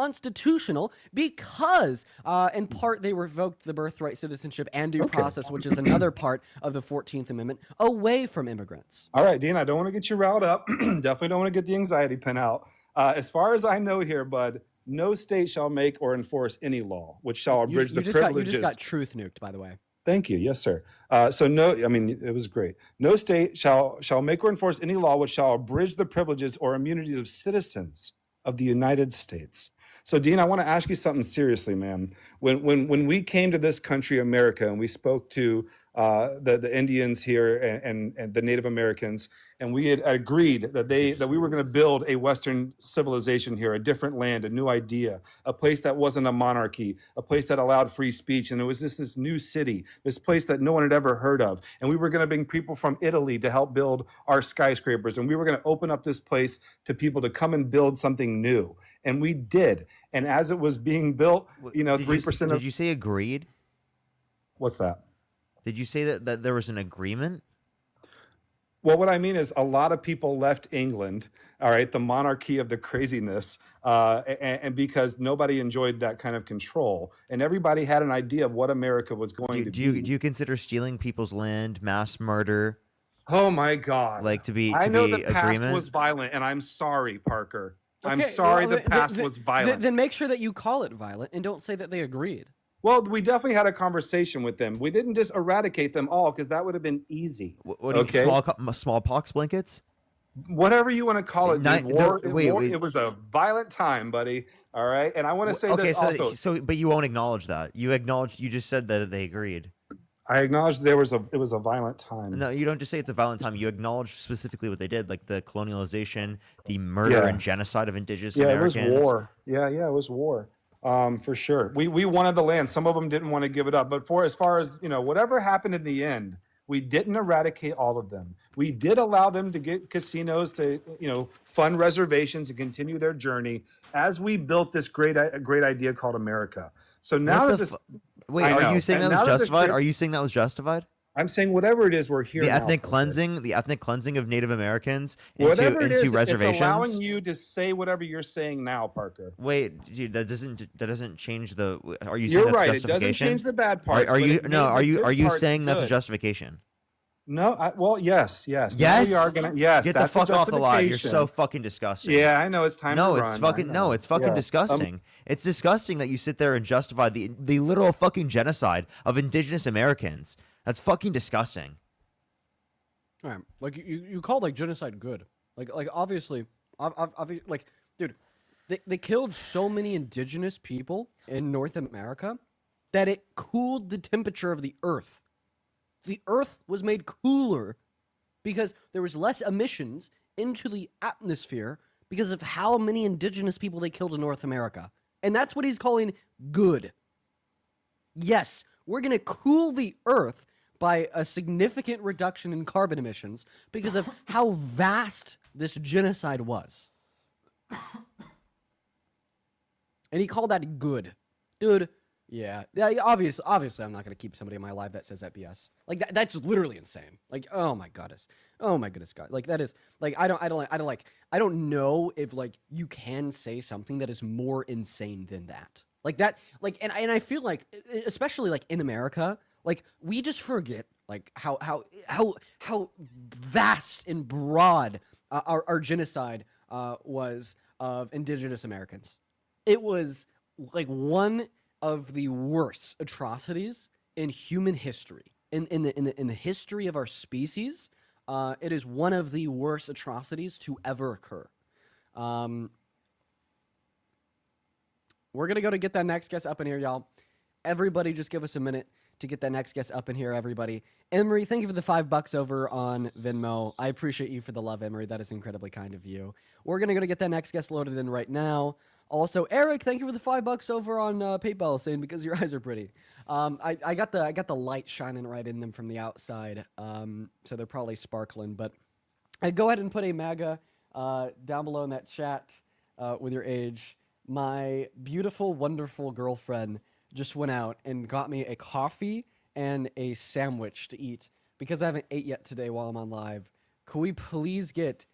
unconstitutional because, in part, they revoked the birthright citizenship and due process, which is another part of the 14th Amendment, away from immigrants. All right, Dean, I don't want to get you riled up. Definitely don't want to get the anxiety pin out. As far as I know here, bud, no state shall make or enforce any law which shall abridge the You privileges. just got truth nuked, by the way. Thank you. Yes, sir. So no, I mean, it was great. No state shall make or enforce any law which shall abridge the privileges or immunities of citizens of the United States. So, Dean, I want to ask you something seriously, man. When we came to this country, America, and we spoke to the Indians here and the Native Americans, and we had agreed that we were going to build a Western civilization here, a different land, a new idea, a place that wasn't a monarchy, a place that allowed free speech, and it was this new city, this place that no one had ever heard of, and we were going to bring people from Italy to help build our skyscrapers, and we were going to open up this place to people to come and build something new, and we did. And as it was being built, you know, 3% of Did you say agreed? what's that? Did you say that there was an agreement? Well, what I mean is a lot of people left England, all right, the monarchy of the craziness, and because nobody enjoyed that kind of control, and everybody had an idea of what America was going to be. Do you consider stealing people's land mass murder? Oh my God! Like to be I know be the past agreement? was violent, and I'm sorry, Parker. I'm Okay, sorry well, the past was violent. Then make sure that you call it violent and don't say that they agreed. Well, we definitely had a conversation with them. We didn't just eradicate them all because that would have been easy. What do you, smallpox blankets? Whatever you want to call it, dude. Wait. It was a violent time, buddy. All right, and I want to say this also. But you won't acknowledge that. You just said that they agreed. I acknowledge it was a violent time. No, you don't just say it's a violent time. You acknowledge specifically what they did, like the colonialization, the murder and genocide of indigenous Americans. It was war. Yeah, it was war. For sure. We wanted the land. Some of them didn't want to give it up. But as far as, you know, whatever happened in the end, we didn't eradicate all of them. We did allow them to get casinos to, you know, fund reservations and continue their journey as we built this great idea called America. So now that this Wait, are you saying that was justified? Are you saying that was justified? I'm saying whatever it is, we're here. The now, ethnic Parker. the ethnic cleansing of Native Americans into Whatever it is, reservations. it's allowing you to say whatever you're saying now, Parker. Wait, dude, that doesn't change the. Are you saying You're that's right. It justification? doesn't change the bad parts. Are but you it no? made Are the you good parts saying that's a good. justification? No, well, yes. Yes. Now we are gonna. Yes, Get that's the fuck a off the lot. You're justification. so fucking disgusting. Yeah, I know. It's time No, to it's run. fucking I no, know. it's fucking Yeah. disgusting. It's disgusting that you sit there and justify the literal fucking genocide of indigenous Americans. That's fucking disgusting. All right, like you called like genocide good, like obviously, like dude, they killed so many indigenous people in North America that it cooled the temperature of the Earth. The Earth was made cooler because there was less emissions into the atmosphere because of how many indigenous people they killed in North America, and that's what he's calling good. Yes, we're gonna cool the Earth by a significant reduction in carbon emissions because of how vast this genocide was. And he called that good. Dude, Yeah, obviously, I'm not gonna keep somebody in my life that says that BS. Like that's literally insane. Like, oh my goodness, God. Like that is like I don't know if like you can say something that is more insane than that. Like that, like, and I feel like, especially like in America, like we just forget like how vast and broad our genocide was of indigenous Americans. It was like one of the worst atrocities in human history. In the history of our species, it is one of the worst atrocities to ever occur. We're gonna go to get that next guest up in here, y'all. Everybody, just give us a minute to get that next guest up in here, everybody. Emery, thank you for the $5 over on Venmo. I appreciate you for the love, Emery. That is incredibly kind of you. We're gonna go to get that next guest loaded in right now. Also, Eric, thank you for the $5 over on PayPal, saying because your eyes are pretty. I got the light shining right in them from the outside, so they're probably sparkling. But go ahead and put a MAGA down below in that chat with your age. My beautiful, wonderful girlfriend just went out and got me a coffee and a sandwich to eat because I haven't ate yet today while I'm on live. Could we please get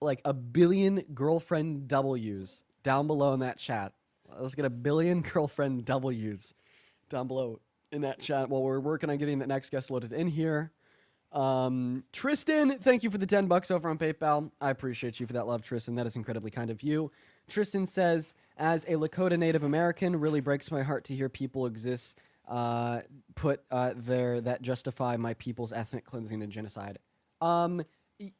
like 1 billion girlfriend W's down below in that chat? Let's get 1 billion girlfriend W's down below in that chat while we're working on getting the next guest loaded in here. Tristan, thank you for the $10 over on PayPal. I appreciate you for that love, Tristan. That is incredibly kind of you. Tristan says, as a Lakota Native American, really breaks my heart to hear people exist put there that justify my people's ethnic cleansing and genocide.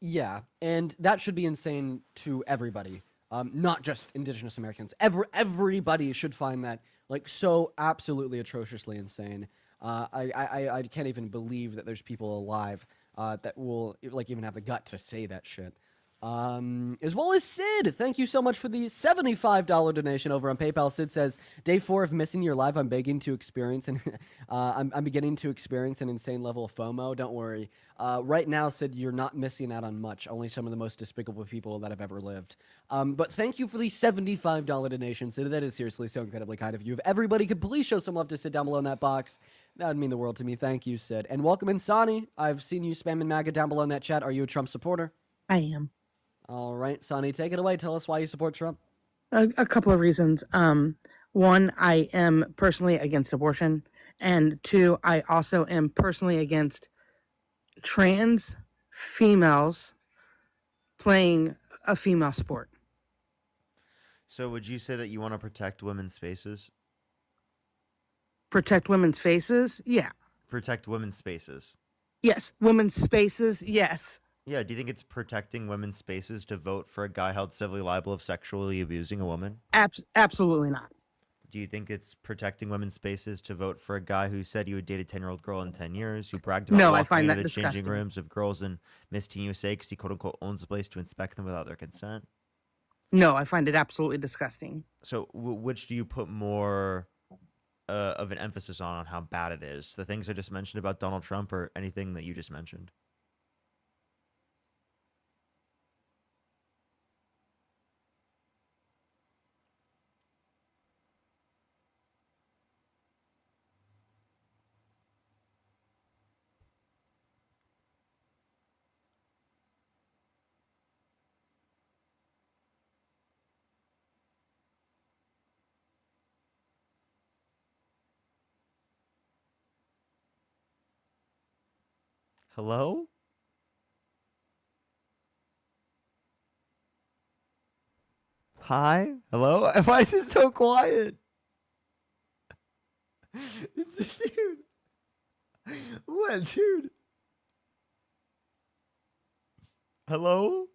Yeah, and that should be insane to everybody. Not just indigenous Americans. Everybody should find that like so absolutely atrociously insane. I can't even believe that there's people alive that will like even have the gut to say that shit. As well as Sid, thank you so much for the $75 donation over on PayPal. Sid says, day 4 of missing your live, I'm beginning to experience and I'm beginning to experience an insane level of FOMO. Don't worry. Right now, Sid, you're not missing out on much. Only some of the most despicable people that have ever lived. But thank you for the $75 donation, Sid. That is seriously so incredibly kind of you. If everybody could please show some love to Sid down below in that box, that would mean the world to me. Thank you, Sid. And welcome in, Sonny. I've seen you spamming MAGA down below in that chat. Are you a Trump supporter? I am. All right, Sonny, take it away. Tell us why you support Trump. A couple of reasons. One, I am personally against abortion. And 2, I also am personally against trans females playing a female sport. So would you say that you want to protect women's spaces? Protect women's faces? Yeah. Protect women's spaces. Yes. Women's spaces? Yes. Yeah, do you think it's protecting women's spaces to vote for a guy held civilly liable of sexually abusing a woman? Absolutely not. Do you think it's protecting women's spaces to vote for a guy who said he would date a 10-year-old girl in 10 years, who bragged about I walking find into that the changing disgusting. rooms of girls in Miss Teen USA because he quote-unquote owns the place to inspect them without their consent? No, I find it absolutely disgusting. So which do you put more of an emphasis on how bad it is? The things I just mentioned about Donald Trump or anything that you just mentioned? Hello? Hi? Hello? Why is it so quiet? Dude. What, dude? Hello?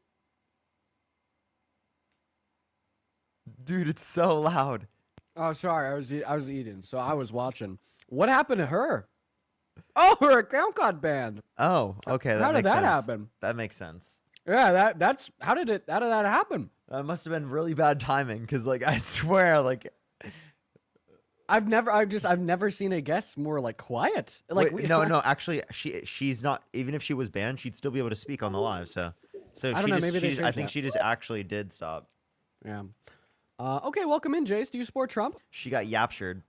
Dude, it's so loud. Oh, sorry. I was eating, so I was watching. What happened to her? Oh, her account got banned. Oh, okay. How did makes that sense. happen? That makes sense. Yeah, that's how did that happen? That must have been really bad timing, because like I swear, like I've never seen a guest more like quiet. Like wait, no, actually, she's not. Even if she was banned, she'd still be able to speak on the live. So I don't know. Maybe they I think she just actually did stop. Yeah. Okay, welcome in, Jace. Do you support Trump? She got yaptured.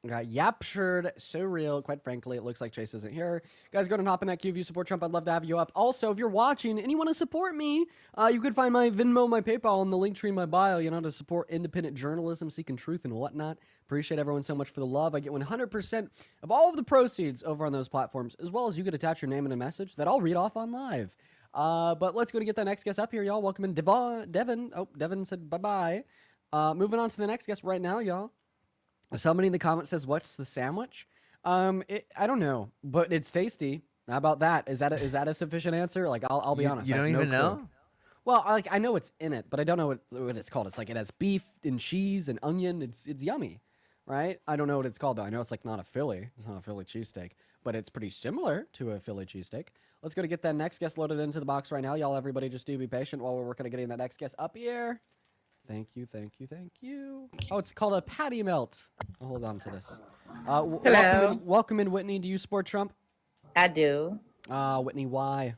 Got yaptured, so real. Quite frankly, it looks like Chase isn't here. Guys, go and hop in that queue if you support Trump. I'd love to have you up. Also, if you're watching and you want to support me, you can find my Venmo, my PayPal, and the link tree in my bio, to support independent journalism, seeking truth and whatnot. Appreciate everyone so much for the love. I get 100% of all of the proceeds over on those platforms, as well as you could attach your name and a message that I'll read off on live. But let's go to get that next guest up here, y'all. Welcome in Devin. Oh, Devin said bye-bye. Moving on to the next guest right now, y'all. Somebody in the comments says, "What's the sandwich?" I don't know, but it's tasty. How about that? Is that a sufficient answer? Like, I'll be honest. You I have don't no even clue. know? Well, I know it's in it, but I don't know what it's called. It's like it has beef and cheese and onion. It's yummy, right? I don't know what it's called though. I know it's like not a Philly. It's not a Philly cheesesteak, but it's pretty similar to a Philly cheesesteak. Let's go to get that next guest loaded into the box right now, y'all. Everybody, just do be patient while we're working on getting that next guest up here. Thank you, thank you, thank you. Oh, it's called a patty melt. I'll hold on to this. Hello. Welcome in, Whitney. Do you support Trump? I do. Whitney, why?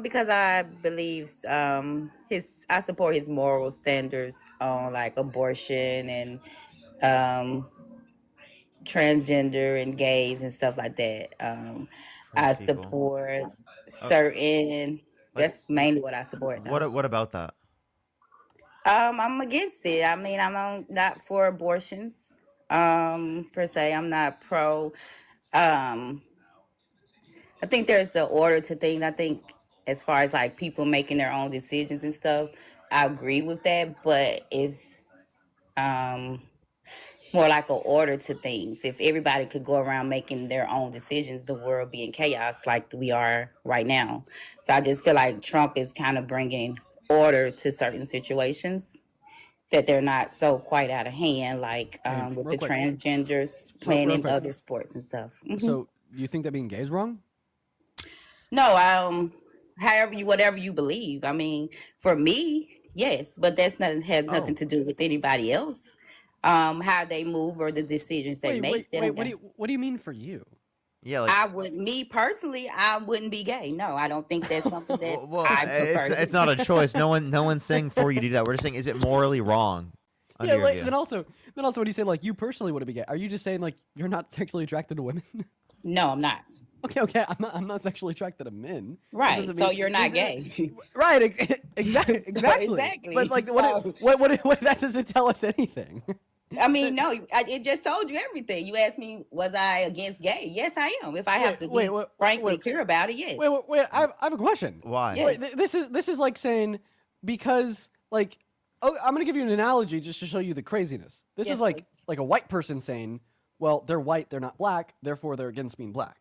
Because I believe I support his moral standards on like abortion and transgender and gays and stuff like that. I support certain. That's mainly what I support. Though. What about that? I'm against it. I mean, not for abortions, per se. I'm not pro. I think there's the order to things. I think as far as like people making their own decisions and stuff, I agree with that. But it's more like an order to things. If everybody could go around making their own decisions, the world be in chaos like we are right now. So I just feel like Trump is kind of bringing order to certain situations that they're not so quite out of hand, like with the transgenders playing in other sports and stuff. So you think that being gay is wrong? No, whatever you believe. I mean, for me, yes, but has nothing to do with anybody else. How they move or the decisions they make. What do you mean for you? Yeah, me personally, I wouldn't be gay. No, I don't think that's something that Well, I prefer. it's not a choice. No one's saying for you to do that. We're just saying, is it morally wrong? Yeah, like, then also when you say like you personally wouldn't be gay, are you just saying like you're not sexually attracted to women? No, I'm not. Okay, I'm not sexually attracted to men. Right, so you're not gay. Right, exactly. Exactly. But like, what that doesn't tell us anything. I mean, no, it just told you everything. You asked me, was I against gay? Yes, I am. If I have to frankly care about it, yes. Wait, I have a question. Why? Yes. Wait, this is like saying because like, oh, I'm gonna give you an analogy just to show you the craziness. This Yes, is like a white person saying, well, they're white, they're not black, therefore they're against being black.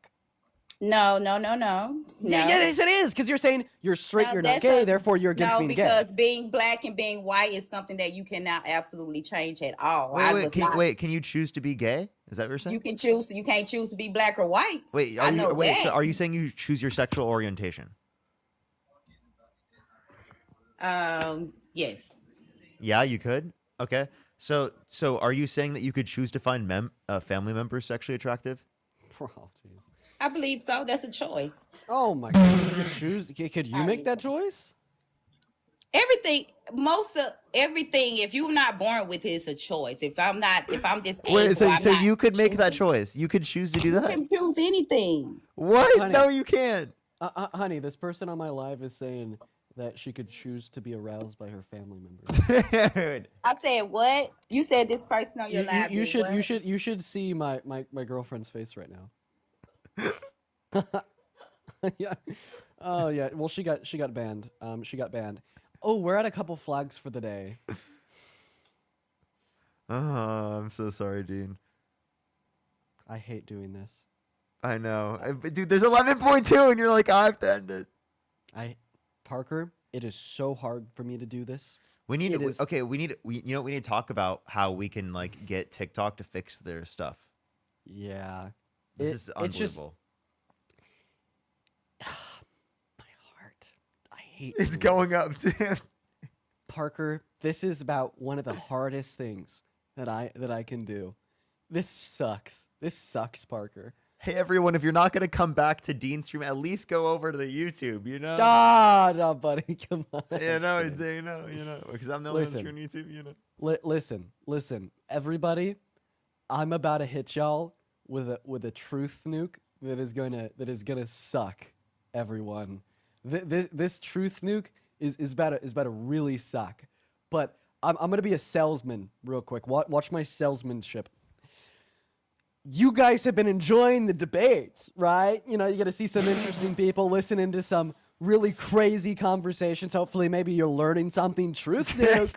No. Yeah, yes, it is, because you're saying you're straight, No, you're not that's gay, a- therefore you're against No, being gay. because being black and being white is something that you cannot absolutely change at all. Can you choose to be gay? Is that what you're saying? You can choose to. You can't choose to be black or white. Wait, I know that. so are you saying you choose your sexual orientation? Yes. Yeah, you could. Okay. So are you saying that you could choose to find family members sexually attractive? Oh, jeez. I believe so. That's a choice. Oh my God! Could you make that choice? Everything, most of everything. If you're not born with it, it's a choice. If I'm just Wait, so I'm not you could make that choice. You could choose to do You that. can choose anything. What? Honey. No, you can't. Honey, this person on my live is saying that she could choose to be aroused by her family members. Dude. I said what? You said this person on your live. You did what? should see my girlfriend's face right now. Yeah. Oh yeah. Well, she got banned. She got banned. Oh, we're at a couple flags for the day. Oh, I'm so sorry, Dean. I hate doing this. I know, but dude. There's 11.2, and you're like, I have to end it. Parker, it is so hard for me to do this. We need It to, is- we need we need to talk about how we can like get TikTok to fix their stuff. Yeah. This is It's just unbelievable. my heart. I hate It's doing going this. up, dude. Parker, this is about one of the hardest things that I can do. This sucks. This sucks, Parker. Hey everyone, if you're not gonna come back to Dean's stream, at least go over to the YouTube. You know. No, buddy, come on. You know, man. because I'm the only one Listen. on YouTube. You know. Listen, everybody. I'm about to hit y'all with a truth nuke that is gonna suck, everyone. This truth nuke is about to really suck. But I'm gonna be a salesman real quick. Watch my salesmanship. You guys have been enjoying the debates, right? You know, you get to see some interesting people, listening to some really crazy conversations. Hopefully, maybe you're learning something. Truth nuke,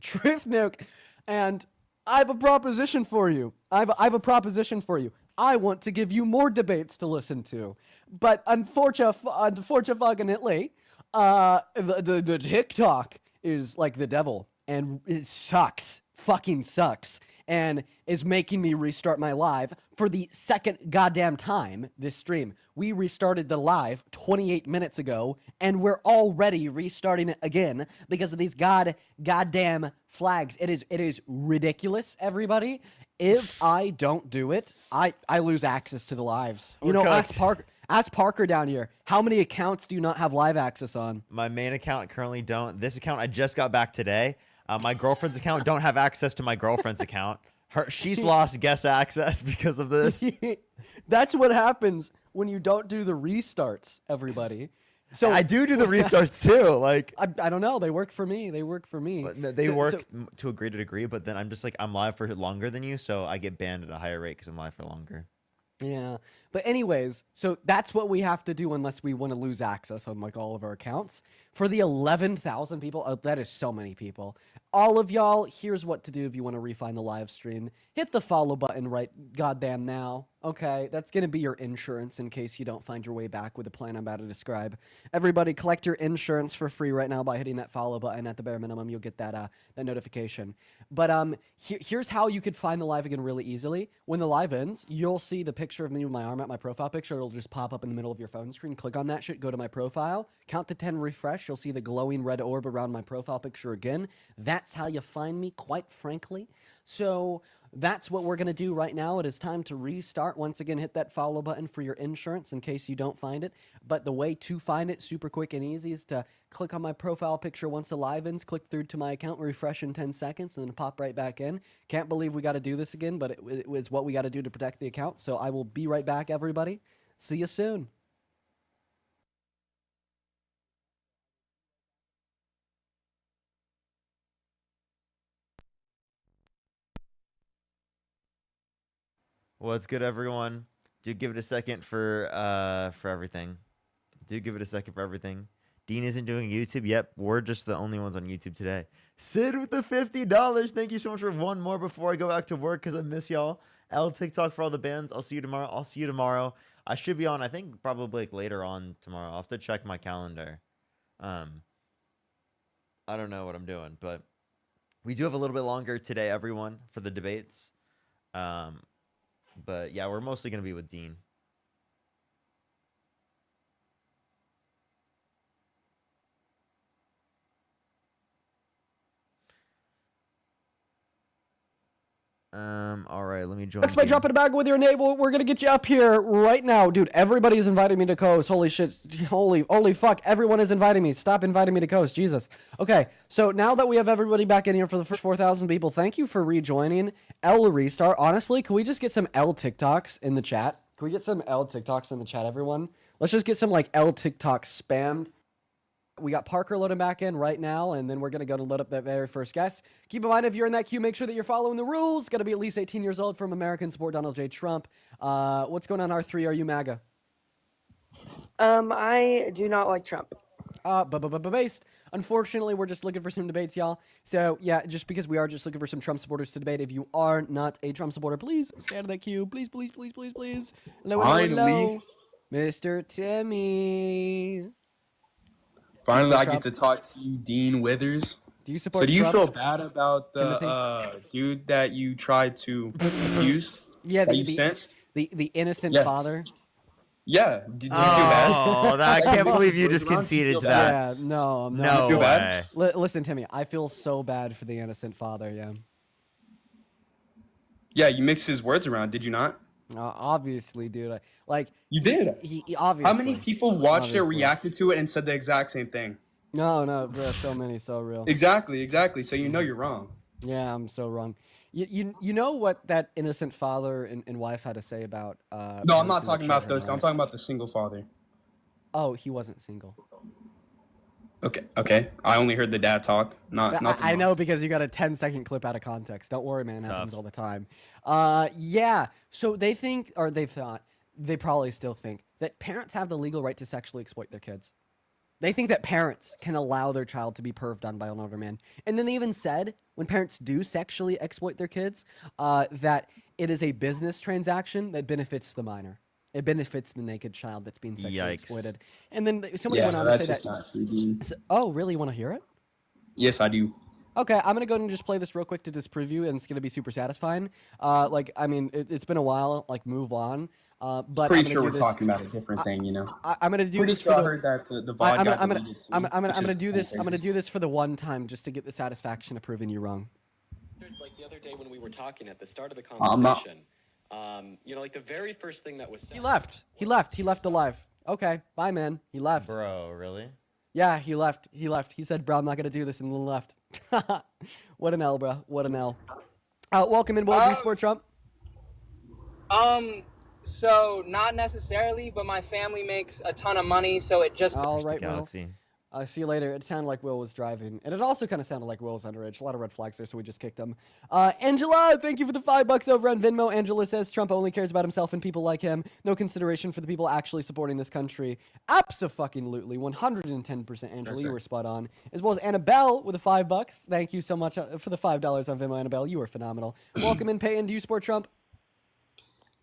truth nuke, and I have a proposition for you. I have a proposition for you. I want to give you more debates to listen to, but unfortunately, the TikTok is like the devil, and it sucks, fucking sucks, and is making me restart my live for the second goddamn time this stream. We restarted the live 28 minutes ago, and we're already restarting it again because of these goddamn flags. It is ridiculous, everybody. If I don't do it, I lose access to the lives. You know, ask Parker down here. How many accounts do you not have live access on? My main account currently don't. This account I just got back today. My girlfriend's account don't have access to my girlfriend's account. She's lost guest access because of this. That's what happens when you don't do the restarts, everybody. So I do the restarts too. Like I don't know. They work for me. They work for me. They work to a greater degree, but then I'm just like, I'm live for longer than you, so I get banned at a higher rate because I'm live for longer. Yeah. But anyways, so that's what we have to do unless we want to lose access on like all of our accounts. For the 11,000 people, oh, that is so many people. All of y'all, here's what to do if you want to refine the live stream. Hit the follow button right goddamn now. Okay, that's going to be your insurance in case you don't find your way back with the plan I'm about to describe. Everybody, collect your insurance for free right now by hitting that follow button. At the bare minimum, you'll get that notification. But here's how you could find the live again really easily. When the live ends, you'll see the picture of me with my arm out, my profile picture. It'll just pop up in the middle of your phone screen. Click on that shit, go to my profile, count to 10, refresh. You'll see the glowing red orb around my profile picture again. That's how you find me, quite frankly. So that's what we're going to do right now. It is time to restart. Once again, hit that follow button for your insurance in case you don't find it. But the way to find it, super quick and easy, is to click on my profile picture once the live ends, click through to my account, refresh in 10 seconds, and then pop right back in. Can't believe we got to do this again, but it was what we got to do to protect the account. So I will be right back, everybody. See you soon. What's good, everyone? Do give it a second for everything. Do give it a second for everything. Dean isn't doing YouTube. Yep, we're just the only ones on YouTube today. Sid with the $50. Thank you so much for one more before I go back to work because I miss y'all. L TikTok for all the bands. I'll see you tomorrow. I should be on, I think, probably like later on tomorrow. I'll have to check my calendar. I don't know what I'm doing, but we do have a little bit longer today, everyone, for the debates. But yeah, we're mostly going to be with Dean. All right, let me join. That's by dropping a bag with your name. We're gonna get you up here right now, dude. Everybody's inviting me to Coast. Holy shit! Holy fuck! Everyone is inviting me. Stop inviting me to Coast. Jesus. Okay, so now that we have everybody back in here for the first 4,000 people, thank you for rejoining. L Restart. Honestly, can we just get some L TikToks in the chat? Can we get some L TikToks in the chat, everyone? Let's just get some like L TikToks spammed. We got Parker loading back in right now, and then we're going to go to load up that very first guest. Keep in mind, if you're in that queue, make sure that you're following the rules. Got to be at least 18 years old from American, support Donald J. Trump. What's going on, R3? Are you MAGA? I do not like Trump. Based. Unfortunately, we're just looking for some debates, y'all. So, yeah, just because we are just looking for some Trump supporters to debate, if you are not a Trump supporter, please stay out of that queue. Please, please, please, please, please. Hello, hello. Mr. Timmy. Finally, I get to talk to you, Dean Withers. Do you support So do you Trump? feel bad about the dude that you tried to accuse? Yeah, that you sent? the innocent Yes. father. Yeah. Do you feel bad? Oh, I can't believe you just conceded to that. Yeah, no. No You feel bad? Listen, Timmy, I feel so bad for the innocent father, yeah. Yeah, you mixed his words around, did you not? Obviously, dude. Like You did. He obviously. How many people watched it, Obviously. reacted to it, and said the exact same thing? No, bro, so many, so real. Exactly. So you know you're wrong. Yeah, I'm so wrong. You know what that innocent father and wife had to say about No, I'm parenting not their talking about children, those. I'm right? talking about the single father. Oh, he wasn't single. Okay. I only heard the dad talk, Yeah, not the I mom. know because you got a 10-second clip out of context. Don't worry, man. It happens Tough. all the time. Yeah. So they think, or they thought, they probably still think that parents have the legal right to sexually exploit their kids. They think that parents can allow their child to be perved on by another man. And then they even said when parents do sexually exploit their kids, that it is a business transaction that benefits the minor. It benefits the naked child that's being sexually Yikes. exploited. And then somebody Yeah, went no, on to that's say just that. not true, dude. Oh, really? You want to hear it? Yes, I do. Okay, I'm gonna go ahead and just play this real quick to disprove you, and it's gonna be super satisfying. I mean, it's been a while. Like, move on. But Pretty I'm sure gonna we're do this. talking about a different thing, you know. I'm gonna do Pretty this sure for I the. heard that the VOD I'm got gonna deleted too, I'm which gonna is do this. I'm gonna crazy. do this for the one time just to get the satisfaction of proving you wrong. Like the other day when we were talking at the start of the I'm not- conversation, you know, like the very first thing that was said. He left. He left alive. Okay, bye, man. He left. Bro, really? Yeah, he left. He said, "Bro, I'm not gonna do this," and then left. What an L, bro. What an L. Welcome in, Will Sport Trump. So not necessarily, but my family makes a ton of money, so it just. All right, Will. Galaxy. See you later. It sounded like Will was driving, and it also kind of sounded like Will was underage. A lot of red flags there, so we just kicked him. Angela, thank you for the $5 over on Venmo. Angela says Trump only cares about himself and people like him. No consideration for the people actually supporting this country. Abso-fucking-lutely, 110%. Angela, you were spot on. As well as Annabelle with the $5. Thank you so much for the $5 on Venmo, Annabelle. You were phenomenal. Welcome in, Peyton. Do you support Trump?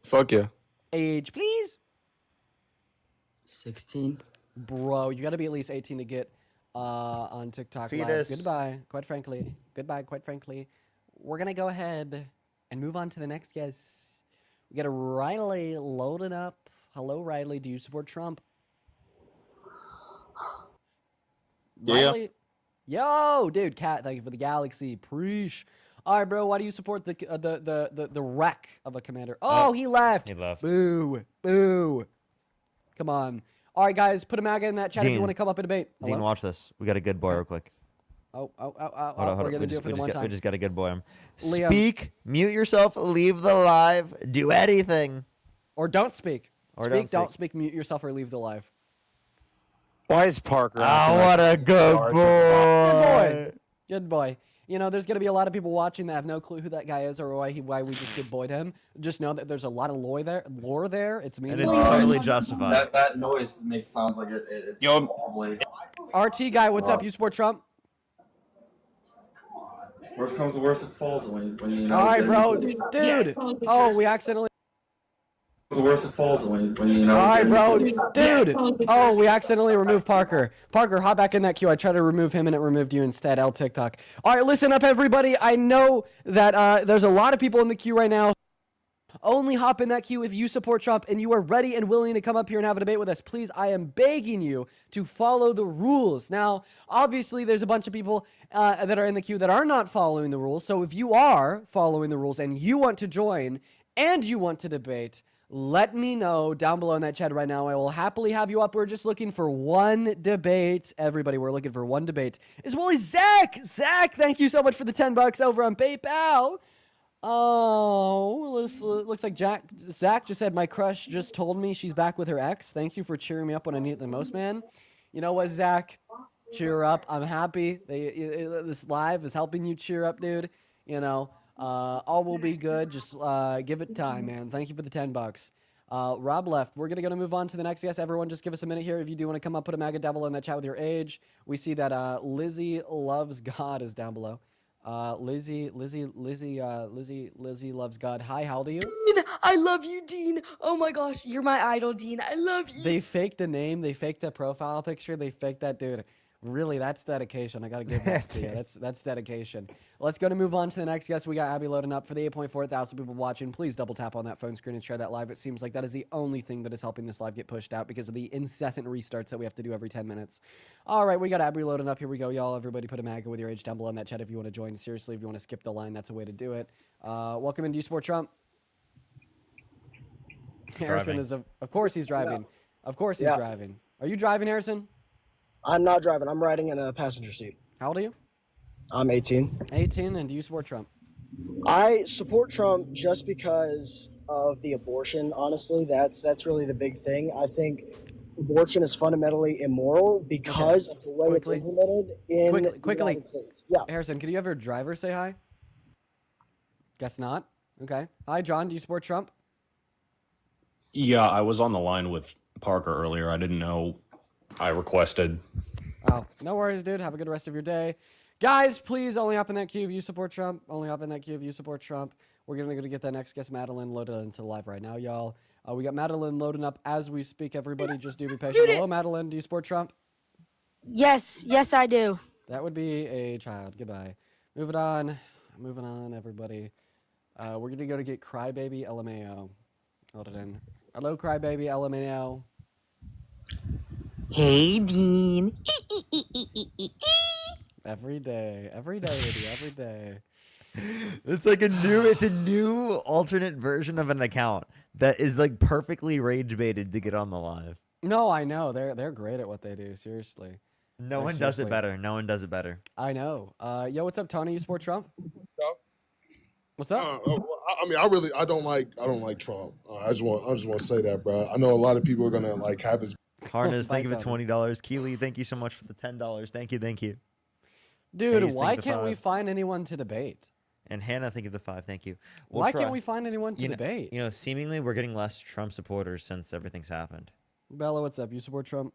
Fuck yeah. Age, please. 16. Bro, you got to be at least 18 to get on TikTok Live. Fetus. Goodbye, quite frankly. We're going to go ahead and move on to the next guest. We got a Riley loading up. Hello, Riley. Do you support Trump? Yeah. Riley? Yo, dude, Cat, thank you for the Galaxy. Preach. All right, bro, why do you support the wreck of a commander? Oh, he left. He left. Boo. Come on. All right, guys, put a MAGA in that chat if you Dean. want to come up and debate. Dean, Hello? watch this. We got a good boy real quick. Oh, Hold on, we're hold going on. to do it for the one We time. just got a good boy. Liam. Speak, mute yourself, leave the live, do anything. Or don't speak. Or Speak, don't don't speak, mute yourself, or leave the live. Why is Parker? Oh, what a good boy. Good boy. You know, there's going to be a lot of people watching that have no clue who that guy is or why we just good boyed him. Just know that there's a lot of lore there. It's And meaningless. it's totally justified. That noise makes sounds like it's probably. RT guy, what's up? You support Trump? Worst comes to worst, it falls when you know. All right, bro. Dude. Oh, we accidentally. The worst, it falls when you know. All right, bro. Dude. Oh, we accidentally removed Parker. Parker, hop back in that queue. I tried to remove him and it removed you instead. L TikTok. All right, listen up, everybody. I know that there's a lot of people in the queue right now. Only hop in that queue if you support Trump and you are ready and willing to come up here and have a debate with us. Please, I am begging you to follow the rules. Now, obviously, there's a bunch of people that are in the queue that are not following the rules. So if you are following the rules and you want to join and you want to debate, let me know down below in that chat right now. I will happily have you up. We're just looking for one debate. Everybody, we're looking for one debate. As well as Zach. Zach, thank you so much for the $10 over on PayPal. Oh, looks like Zach just said, my crush just told me she's back with her ex. Thank you for cheering me up when I need it the most, man. You know what, Zach? Cheer up. I'm happy. This live is helping you cheer up, dude. You know, all will be good. Just give it time, man. Thank you for the $10. Rob left. We're gonna move on to the next guest. Everyone, just give us a minute here. If you do want to come up, put a MAGA devil in that chat with your age. We see that Lizzie Loves God is down below. Lizzie Loves God. Hi, how old are you? Dean, I love you, Dean. Oh my gosh, you're my idol, Dean. I love you. They faked the name. They faked the profile picture. They faked that dude. Really, that's dedication. I gotta give that to you. That's dedication. Let's go to move on to the next guest. We got Abby loading up for the 8.4 thousand people watching. Please double tap on that phone screen and share that live. It seems like that is the only thing that is helping this live get pushed out because of the incessant restarts that we have to do every 10 minutes. All right, we got Abby loading up. Here we go, y'all. Everybody put a MAGA with your age down below in that chat if you want to join. Seriously, if you want to skip the line, that's a way to do it. Welcome in. Do you support Trump? Harrison is, of course he's driving. Yeah. Of course he's driving. Are you driving, Harrison? I'm not driving. I'm riding in a passenger seat. How old are you? I'm 18. 18, and do you support Trump? I support Trump just because of the abortion. Honestly, that's really the big thing. I think abortion is fundamentally immoral because of the way it's implemented in the United States. Yeah. Harrison, can you have your driver say hi? Guess not. Okay. Hi, John. Do you support Trump? Yeah, I was on the line with Parker earlier. I didn't know I requested. Oh, no worries, dude. Have a good rest of your day. Guys, please only hop in that queue if you support Trump. Only hop in that queue if you support Trump. We're going to get that next guest, Madeline, loaded into the live right now, y'all. We got Madeline loading up as we speak, everybody. Just do be patient. Hello, Madeline. Do you support Trump? Yes, I do. That would be a child. Goodbye. Moving on, everybody. We're going to go to get Crybaby LMAO. Hold it in. Hello, Crybaby LMAO. Hey, Dean. Every day, Woody, every day. It's like a new alternate version of an account that is like perfectly rage baited to get on the live. No, I know. They're great at what they do, seriously. No one does it better. No one does it better. I know. Yo, what's up, Tony? You support Trump? What's up? I mean, I don't like Trump. I just want to say that, bro. I know a lot of people are gonna like have his. Harness, thank you for $20. Keely, thank you so much for the $10. Thank you. Dude, Hayes, why thank you for can't we 5. find anyone to debate? And Hannah, thank you for the 5. Thank you. Why can't we find anyone to debate? You know, seemingly we're getting less Trump supporters since everything's happened. Bella, what's up? You support Trump?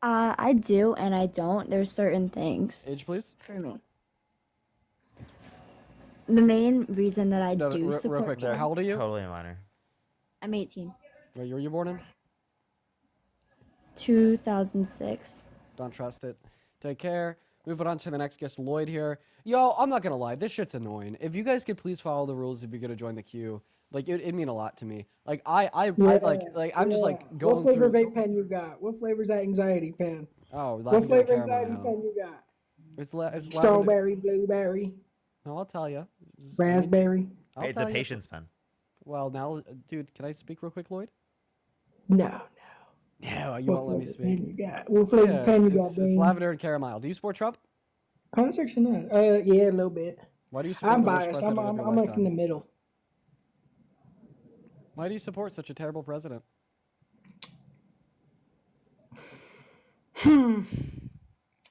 I do and I don't. There's certain things. Age, please. For me. The main reason that I do real support quick, Trump. how old are you? Totally a minor. I'm 18. Where were you born in? 2006. Don't trust it. Take care. Moving on to the next guest, Lloyd here. Yo, I'm not gonna lie, this shit's annoying. If you guys could please follow the rules if you're gonna join the queue, like it'd mean a lot to me. Like I'm just like going What flavor through. vape pen you got? What flavor's that anxiety pen? Oh, What lavender flavor caramel anxiety now. pen you got? It's lavender. Strawberry, blueberry, No, I'll tell you. raspberry. I'll Hey, it's tell a you. patience pen. Well, now, dude, can I speak real quick, Lloyd? No. No, you won't let me speak. Pen you got? What flavor pen you got, It's Dean? lavender and caramel. Do you support Trump? Oh, that's actually not. Yeah, a little bit. Why do you support I'm the worst biased. president I'm of your like in lifetime? the middle. Why do you support such a terrible president?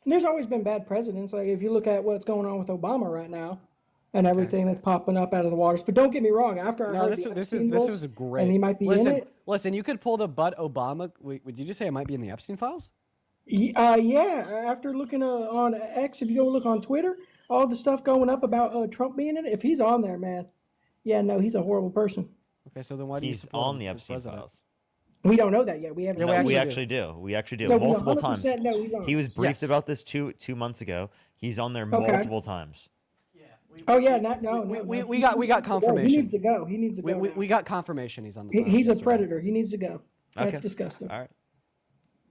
There's always been bad presidents. Like if you look at what's going on with Obama right now, and everything that's popping up out of the waters. But don't get me wrong. After I No, heard this the was Epstein books, was great. and he might be listen, in it. Listen, you could pull the butt Obama. Wait, did you say it might be in the Epstein files? Yeah. After looking on X, if you go look on Twitter, all the stuff going up about Trump being in it, if he's on there, man, yeah, no, he's a horrible person. Okay, so then why do you He's support on him the as Epstein president? files. We don't know that yet. We haven't. Yeah, seen We it. actually do. We actually do. No, we Multiple 100% times. know he's on. He was briefed Yes. about this two months ago. He's on there Okay. multiple times. Oh yeah, no. We got confirmation. He needs to go. He needs to go. We got confirmation he's on the. He- files he's a yesterday. predator. He needs to go. That's Okay. disgusting. All right.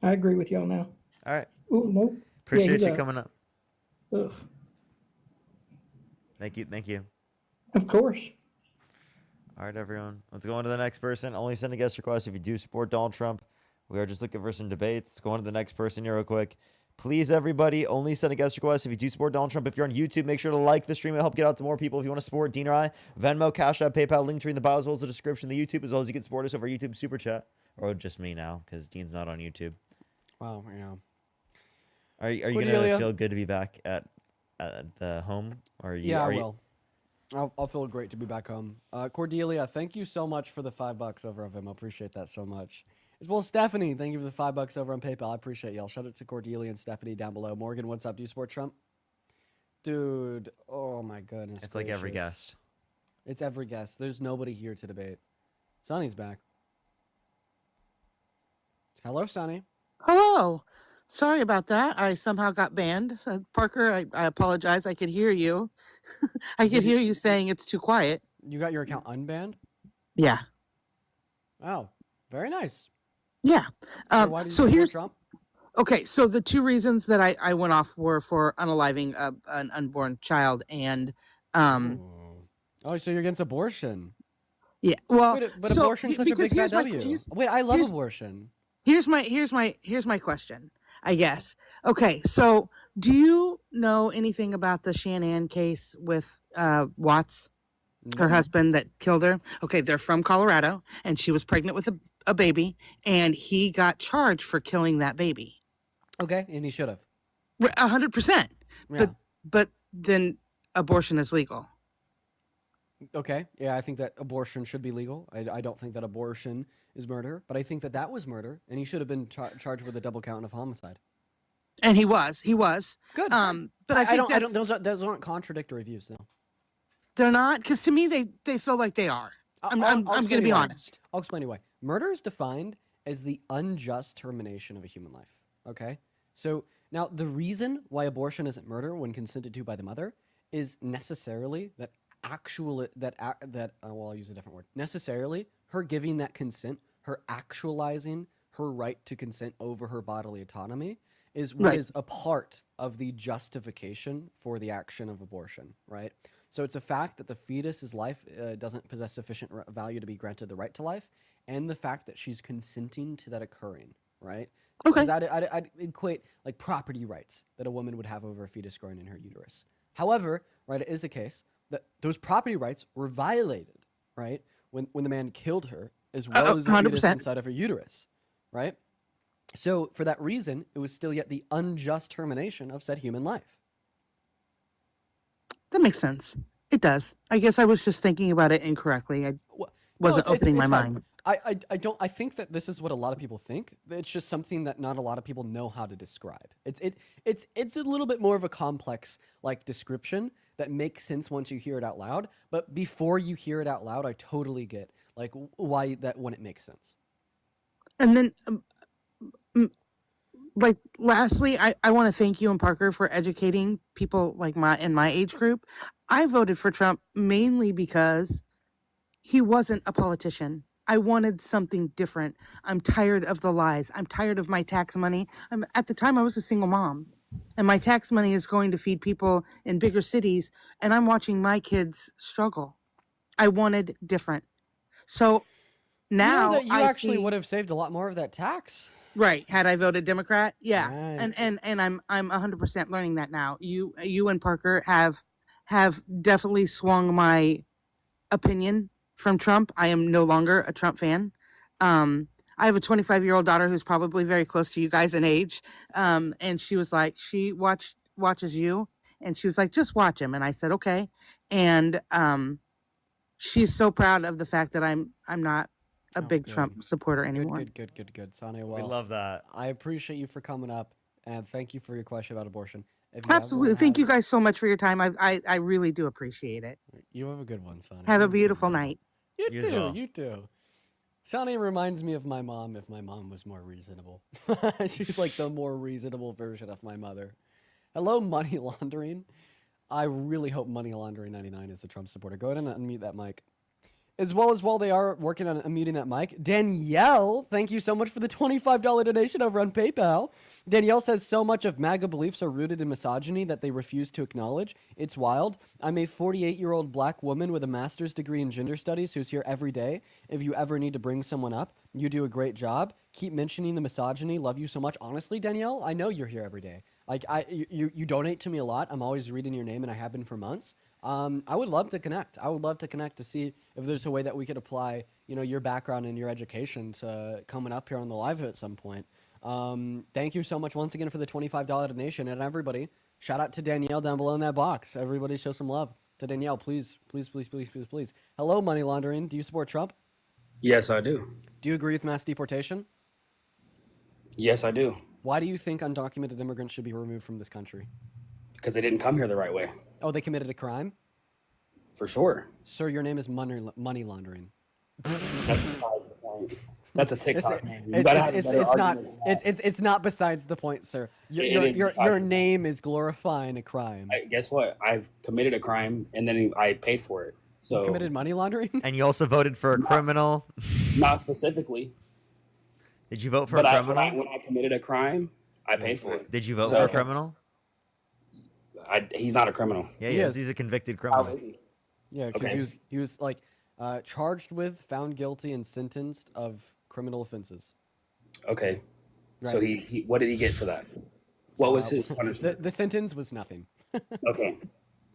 I agree with y'all now. All right. Ooh, nope. Appreciate he's you a- coming up. Ugh. Thank you. Of course. All right, everyone. Let's go on to the next person. Only send a guest request if you do support Donald Trump. We are just looking for some debates. Go on to the next person here real quick. Please, everybody, only send a guest request if you do support Donald Trump. If you're on YouTube, make sure to like the stream. It'll help get out to more people. If you want to support Dean or I, Venmo, Cash App, PayPal, link tree in the bio, as well as the description of the YouTube, as well as you can support us over YouTube Super Chat. Or just me now, because Dean's not on YouTube. Wow, yeah. Are you going Cordelia. to feel good to be back at the home? Or are you, Yeah, are I you- will. I'll feel great to be back home. Cordelia, thank you so much for the $5 over on Venmo. Appreciate that so much. As well as Stephanie, thank you for the $5 over on PayPal. I appreciate y'all. Shout out to Cordelia and Stephanie down below. Morgan, what's up? Do you support Trump? Dude, oh my goodness. It's like every gracious. guest. It's every guest. There's nobody here to debate. Sonny's back. Hello, Sonny. Hello. Sorry about that. I somehow got banned. Parker, I apologize. I could hear you. I could hear you saying it's too quiet. You got your account unbanned? Yeah. Oh, very nice. Yeah. Why do you So support here's Trump? okay. So the two reasons that I went off were for unaliving an unborn child and Oh, so you're against abortion? yeah. Well, Wait, but so abortion's such a because big here's bad my- W. here's- Wait, I love here's- abortion. Here's my question, I guess. Okay, so Do you know anything about the Shanann case with Watts, her No. husband that killed her? Okay, they're from Colorado, and she was pregnant with a baby, and he got charged for killing that baby. Okay, and he should have. 100%. Yeah. But then abortion is legal. Okay, yeah, I think that abortion should be legal. I don't think that abortion is murder, but I think that that was murder, and he should have been charged with a double count of homicide. And he was. Good. But I think those aren't contradictory views, no. they're not, because to me they feel like they are. I'm I'll going to explain be why. honest. I'll explain why. Murder is defined as the unjust termination of a human life. Okay? So now the reason why abortion isn't murder when consented to by the mother is necessarily that I'll use a different word. Necessarily her giving that consent, her actualizing her right to consent over her bodily autonomy is what Right. is a part of the justification for the action of abortion, right? So it's a fact that the fetus's life doesn't possess sufficient value to be granted the right to life, and the fact that she's consenting to that occurring, right? Okay. Because I'd equate like property rights that a woman would have over a fetus growing in her uterus. However, right, it is the case that those property rights were violated, right, when the man killed her, as well as the fetus 100%. inside of her uterus, right? So for that reason, it was still yet the unjust termination of said human life. That makes sense. It does. I guess I was just thinking about it incorrectly. I wasn't opening my fine. mind. I think that this is what a lot of people think. It's just something that not a lot of people know how to describe. It's a little bit more of a complex like description that makes sense once you hear it out loud. But before you hear it out loud, I totally get like why that when it makes sense. And then, like, lastly, I want to thank you and Parker for educating people like in my age group. I voted for Trump mainly because he wasn't a politician. I wanted something different. I'm tired of the lies. I'm tired of my tax money. At the time, I was a single mom, and my tax money is going to feed people in bigger cities, and I'm watching my kids struggle. I wanted different. So now you know that you I actually see- would have saved a lot more of that tax. Right. Had I voted Democrat, yeah. Right. And I'm 100% learning that now. You and Parker have definitely swung my opinion from Trump. I am no longer a Trump fan. I have a 25-year-old daughter who's probably very close to you guys in age. And she was like, she watches you, and she was like, just watch him. And I said, okay. And she's so proud of the fact that I'm not a big Trump supporter anymore. Good. Sonny, well, We love that. I appreciate you for coming up, and thank you for your question about abortion. If you ever Absolutely. Thank you have- guys so much for your time. I really do appreciate it. You have a good one, Sonny. Have a beautiful night. You You as too. well. You too. Sonny reminds me of my mom if my mom was more reasonable. She's like the more reasonable version of my mother. Hello, money laundering. I really hope Money Laundering 99 is a Trump supporter. Go ahead and unmute that mic. As well as while they are working on unmuting that mic, Danielle, thank you so much for the $25 donation over on PayPal. Danielle says so much of MAGA beliefs are rooted in misogyny that they refuse to acknowledge. It's wild. I'm a 48-year-old black woman with a master's degree in gender studies who's here every day. If you ever need to bring someone up, you do a great job. Keep mentioning the misogyny. Love you so much. Honestly, Danielle, I know you're here every day. Like you donate to me a lot. I'm always reading your name, and I have been for months. I would love to connect. I would love to connect to see if there's a way that we could apply, your background and your education to coming up here on the live at some point. Thank you so much once again for the $25 donation, and everybody, shout out to Danielle down below in that box. Everybody show some love to Danielle, please. Hello, Money Laundering. Do you support Trump? Yes, I do. Do you agree with mass deportation? Yes, I do. Why do you think undocumented immigrants should be removed from this country? Because they didn't come here the right way. Oh, they committed a crime? For sure. Sir, your name is money laundering. That's a TikTok name. It's not besides the point, sir. Your name is glorifying a crime. Guess what? I've committed a crime and then I paid for it. So You committed money laundering? And you also voted for a criminal. Not specifically. Did you vote for But a criminal? when I committed a crime, I paid for it. Did you vote So- for a criminal? He's not a criminal. Yeah, he is. He's a convicted criminal. How is he? Yeah, because Okay. he was like charged with, found guilty, and sentenced of criminal offenses. Okay. So Right. he what did he get for that? What was his punishment? The sentence was nothing. Okay,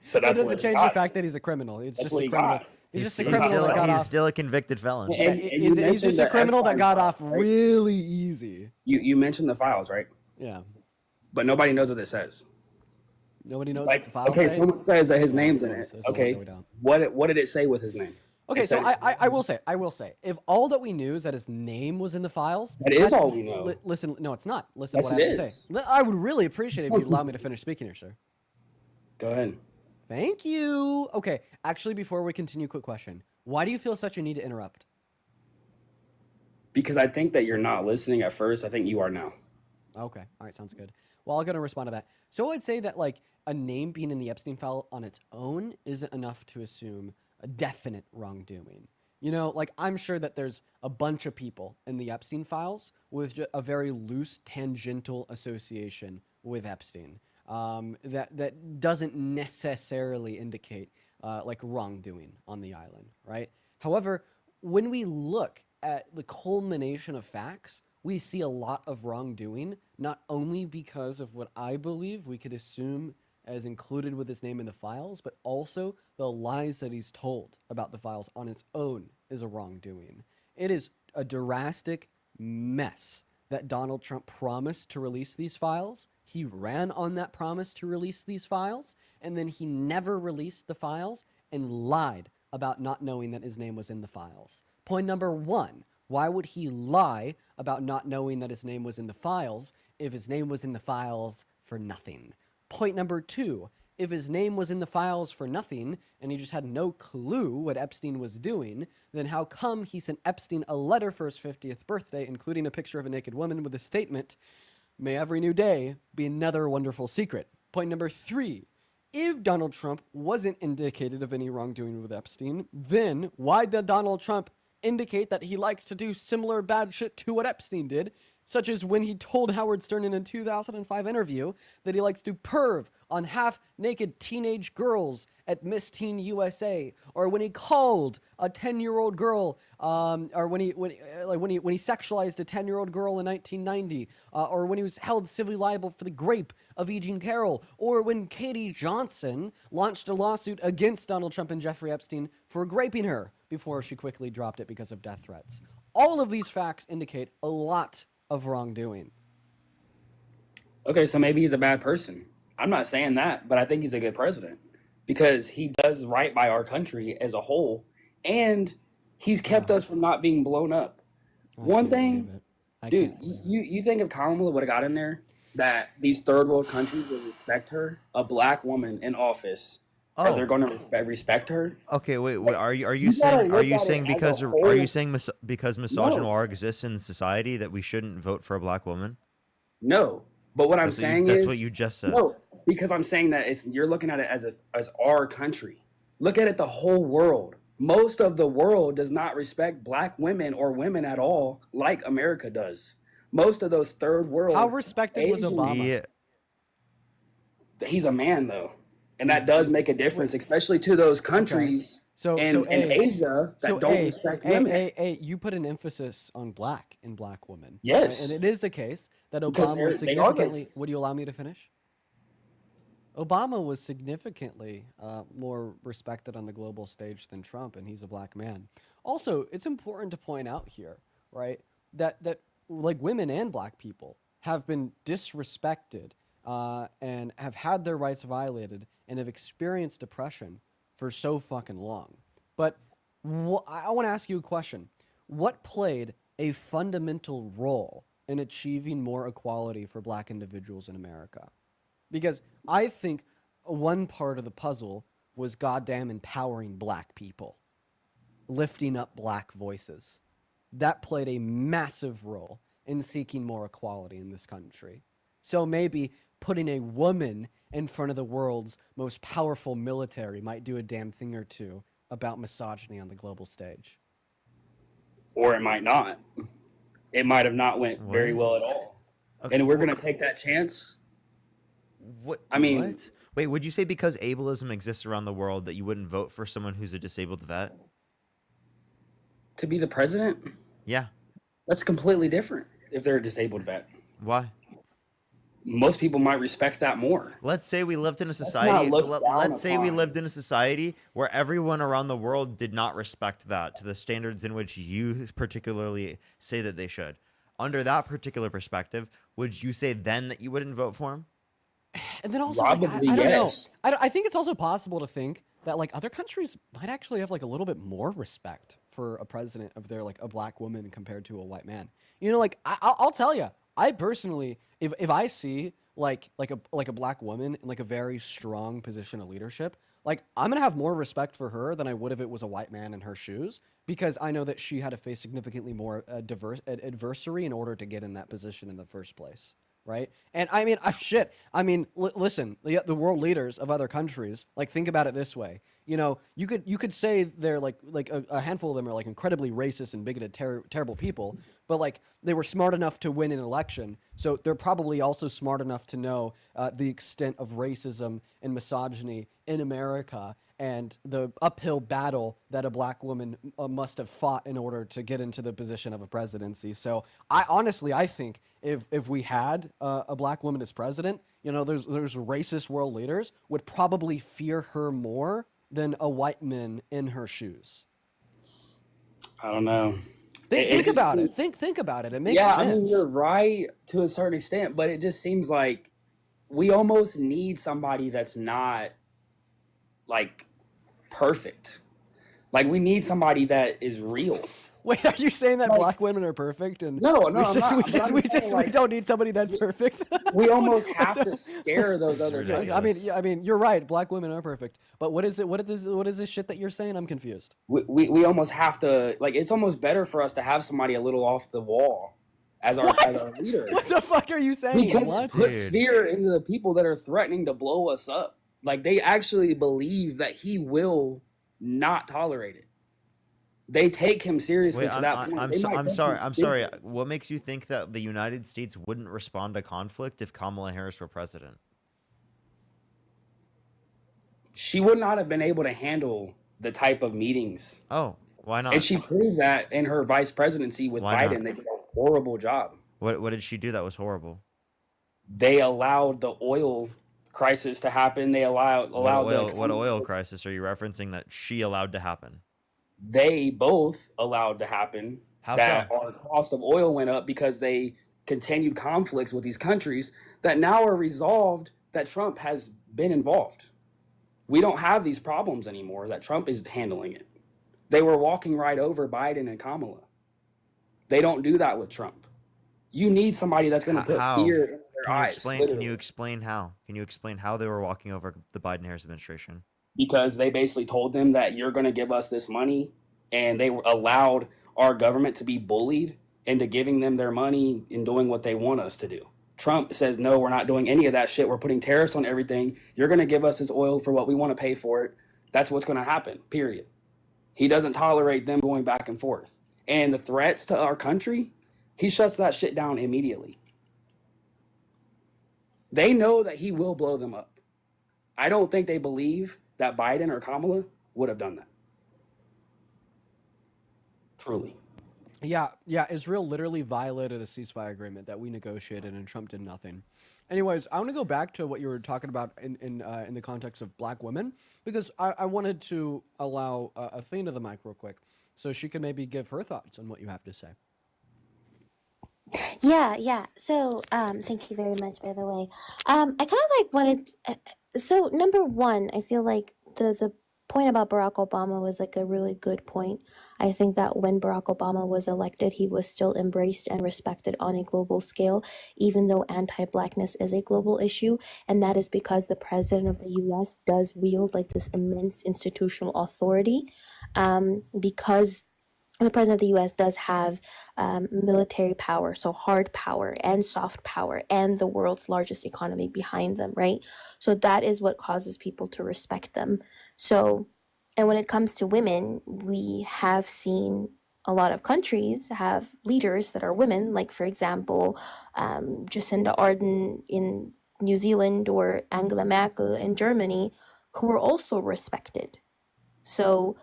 so That that's doesn't what change the fact that he's a criminal. It's That's just what a he criminal. got. He's just a He's criminal still, that got he's off. still a convicted felon. Yeah, And you he's just mentioned a the criminal that Epstein got files, off right? really easy. You mentioned the files, right? Yeah. But nobody knows what it says. Nobody knows Like, what the file okay, says. someone says that his No, name's in no, it. there's no way Okay, that we don't. what did it say with his name? Okay, It so said- I will say, if all that we knew is that his name was in the files, That is that's- all we know. Listen, no, it's not. Listen Yes, to what I it have to is. say. I would really appreciate it if you'd allow me to finish speaking here, sir. Go ahead. Thank you. Okay, actually, before we continue, quick question. Why do you feel such a need to interrupt? Because I think that you're not listening at first. I think you are now. Okay, all right, sounds good. Well, I'm going to respond to that. So I'd say that, like, a name being in the Epstein file on its own isn't enough to assume a definite wrongdoing. You know, like, I'm sure that there's a bunch of people in the Epstein files with a very loose tangential association with Epstein that doesn't necessarily indicate, like, wrongdoing on the island, right? However, when we look at the culmination of facts, we see a lot of wrongdoing, not only because of what I believe we could assume as included with his name in the files, but also the lies that he's told about the files on its own is a wrongdoing. It is a drastic mess that Donald Trump promised to release these files. He ran on that promise to release these files, and then he never released the files and lied about not knowing that his name was in the files. Point number one, why would he lie about not knowing that his name was in the files if his name was in the files for nothing? Point number two, if his name was in the files for nothing and he just had no clue what Epstein was doing, then how come he sent Epstein a letter for his 50th birthday, including a picture of a naked woman with a statement, "May every new day be another wonderful secret"? Point number three, if Donald Trump wasn't indicated of any wrongdoing with Epstein, then why did Donald Trump indicate that he likes to do similar bad shit to what Epstein did, such as when he told Howard Stern in a 2005 interview that he likes to perv on half-naked teenage girls at Miss Teen USA, or when he called a 10-year-old girl, or when he sexualized a 10-year-old girl in 1990, or when he was held civilly liable for the rape of E. Jean Carroll, or when Katie Johnson launched a lawsuit against Donald Trump and Jeffrey Epstein for raping her before she quickly dropped it because of death threats. All of these facts indicate a lot of wrongdoing. Okay, so maybe he's a bad person. I'm not saying that, but I think he's a good president because he does right by our country as a whole, and he's kept us from not being blown up. One thing, dude, you think if Kamala would have got in there, that these third world countries would respect her, a black woman in office, are they going to respect her? Okay, wait. Are you You gotta saying look at it as a whole. Because misogynoir exists in society that we shouldn't vote for a black woman? No, but what I'm saying that's is what you just said. no, because I'm saying that you're looking at it as our country. Look at it the whole world. Most of the world does not respect black women or women at all like America does. Most of those third world. How respected was Asian- Obama? He's a man though, and that does make a difference, especially to those countries in Asia that don't respect women. You put an emphasis on black in black women. Yes. And it is the case that Because Obama was they are significantly. racist. Would you allow me to finish? Obama was significantly more respected on the global stage than Trump, and he's a black man. Also, it's important to point out here, right, that like women and black people have been disrespected and have had their rights violated and have experienced oppression for so fucking long. But I want to ask you a question. What played a fundamental role in achieving more equality for black individuals in America? Because I think one part of the puzzle was goddamn empowering black people, lifting up black voices. That played a massive role in seeking more equality in this country. So maybe putting a woman in front of the world's most powerful military might do a damn thing or two about misogyny on the global stage. Or it might not. It might have not went very well at all. Okay, And we're going to take that chance. What? I mean- what? Wait, would you say because ableism exists around the world that you wouldn't vote for someone who's a disabled vet? To be the president, Yeah. that's completely different if they're a disabled vet. Why? most people might respect that more. Let's say we lived in a Let's not society. look down Let's say we upon. lived in a society where everyone around the world did not respect that to the standards in which you particularly say that they should. Under that particular perspective, would you say then that you wouldn't vote for him? And then also, like, Probably I don't know. yes. I think it's also possible to think that like other countries might actually have like a little bit more respect for a president if they're like a black woman compared to a white man. You know, like I'll tell you, I personally, if I see like a black woman in like a very strong position of leadership, like I'm gonna have more respect for her than I would if it was a white man in her shoes, because I know that she had to face significantly more adversary in order to get in that position in the first place. Right? And I mean, listen, the world leaders of other countries, like, think about it this way. You know, you could say they're like a handful of them are like incredibly racist and bigoted, terrible people, but like they were smart enough to win an election, so they're probably also smart enough to know the extent of racism and misogyny in America and the uphill battle that a black woman must have fought in order to get into the position of a presidency. So I think if we had a black woman as president, you know, there's racist world leaders would probably fear her more than a white man in her shoes. I don't know. Think about it. Think about it. It makes Yeah, sense. I mean, you're right to a certain extent, but it just seems like we almost need somebody that's not like perfect. Like, we need somebody that is real. Wait, are you saying that Like- black women are perfect and No, we I'm just, not. we But just, I'm we saying, just we like, don't need somebody that's perfect? we almost have to scare those other Yeah, countries. I mean, you're right. Black women are perfect. But what is it? What is this shit that you're saying? I'm confused. We almost have to, like, it's almost better for us to have somebody a little off the wall as our leader. What the fuck are you saying? Because What? it puts Dude. fear into the people that are threatening to blow us up. Like, they actually believe that he will not tolerate it. They take him seriously Wait, to that point. They might I'm think sorry. he's I'm sorry. stupid. What makes you think that the United States wouldn't respond to conflict if Kamala Harris were president? She would not have been able to handle the type of meetings. Oh, why not? And she proved that in her vice presidency with Why Biden. not? They did a horrible job. What did she do that was horrible? They allowed the oil crisis to happen. They allowed What oil crisis are you referencing that she allowed to happen? They both allowed to happen. How that so? our cost of oil went up because they continued conflicts with these countries that now are resolved, that Trump has been involved. We don't have these problems anymore, that Trump is handling it. They were walking right over Biden and Kamala. They don't do that with Trump. You need somebody that's going to put How? fear in their Can you eyes. explain? literally. Can you explain how? Can you explain how they were walking over the Biden-Harris administration? Because they basically told them that you're going to give us this money, and they allowed our government to be bullied into giving them their money and doing what they want us to do. Trump says, no, we're not doing any of that shit. We're putting tariffs on everything. You're going to give us this oil for what we want to pay for it. That's what's going to happen, period. He doesn't tolerate them going back and forth. And the threats to our country, he shuts that shit down immediately. They know that he will blow them up. I don't think they believe that Biden or Kamala would have done that. Truly. Yeah. Israel literally violated a ceasefire agreement that we negotiated, and Trump did nothing. Anyways, I want to go back to what you were talking about in the context of black women, because I wanted to allow Athena the mic real quick so she can maybe give her thoughts on what you have to say. Yeah. So, thank you very much, by the way. I kind of like wanted. So, number one, I feel like the point about Barack Obama was like a really good point. I think that when Barack Obama was elected, he was still embraced and respected on a global scale, even though anti-blackness is a global issue, and that is because the president of the U.S. does wield like this immense institutional authority, because the president of the U.S. does have military power, so hard power and soft power, and the world's largest economy behind them, right? So that is what causes people to respect them. So, and when it comes to women, we have seen a lot of countries have leaders that are women, like, for example, Jacinda Ardern in New Zealand or Angela Merkel in Germany, who are also respected. So,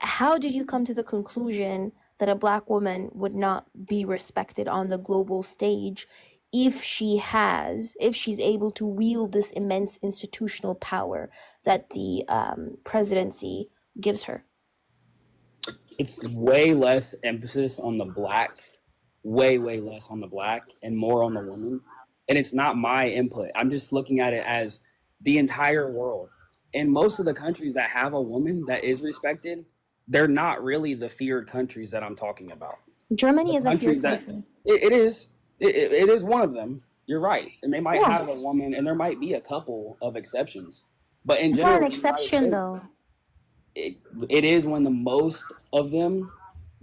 how did you come to the conclusion that a black woman would not be respected on the global stage, if she's able to wield this immense institutional power that the presidency gives her. It's way less emphasis on the black, way less on the black and more on the woman. And it's not my input. I'm just looking at it as the entire world. And most of the countries that have a woman that is respected, they're not really the feared countries that I'm talking about. Germany The is a feared countries that country. it is. It is one of them. You're right. And they might Yeah. have a woman, and there might be a couple of exceptions. But in It's general, not an the United exception, States, though. it is when the most of them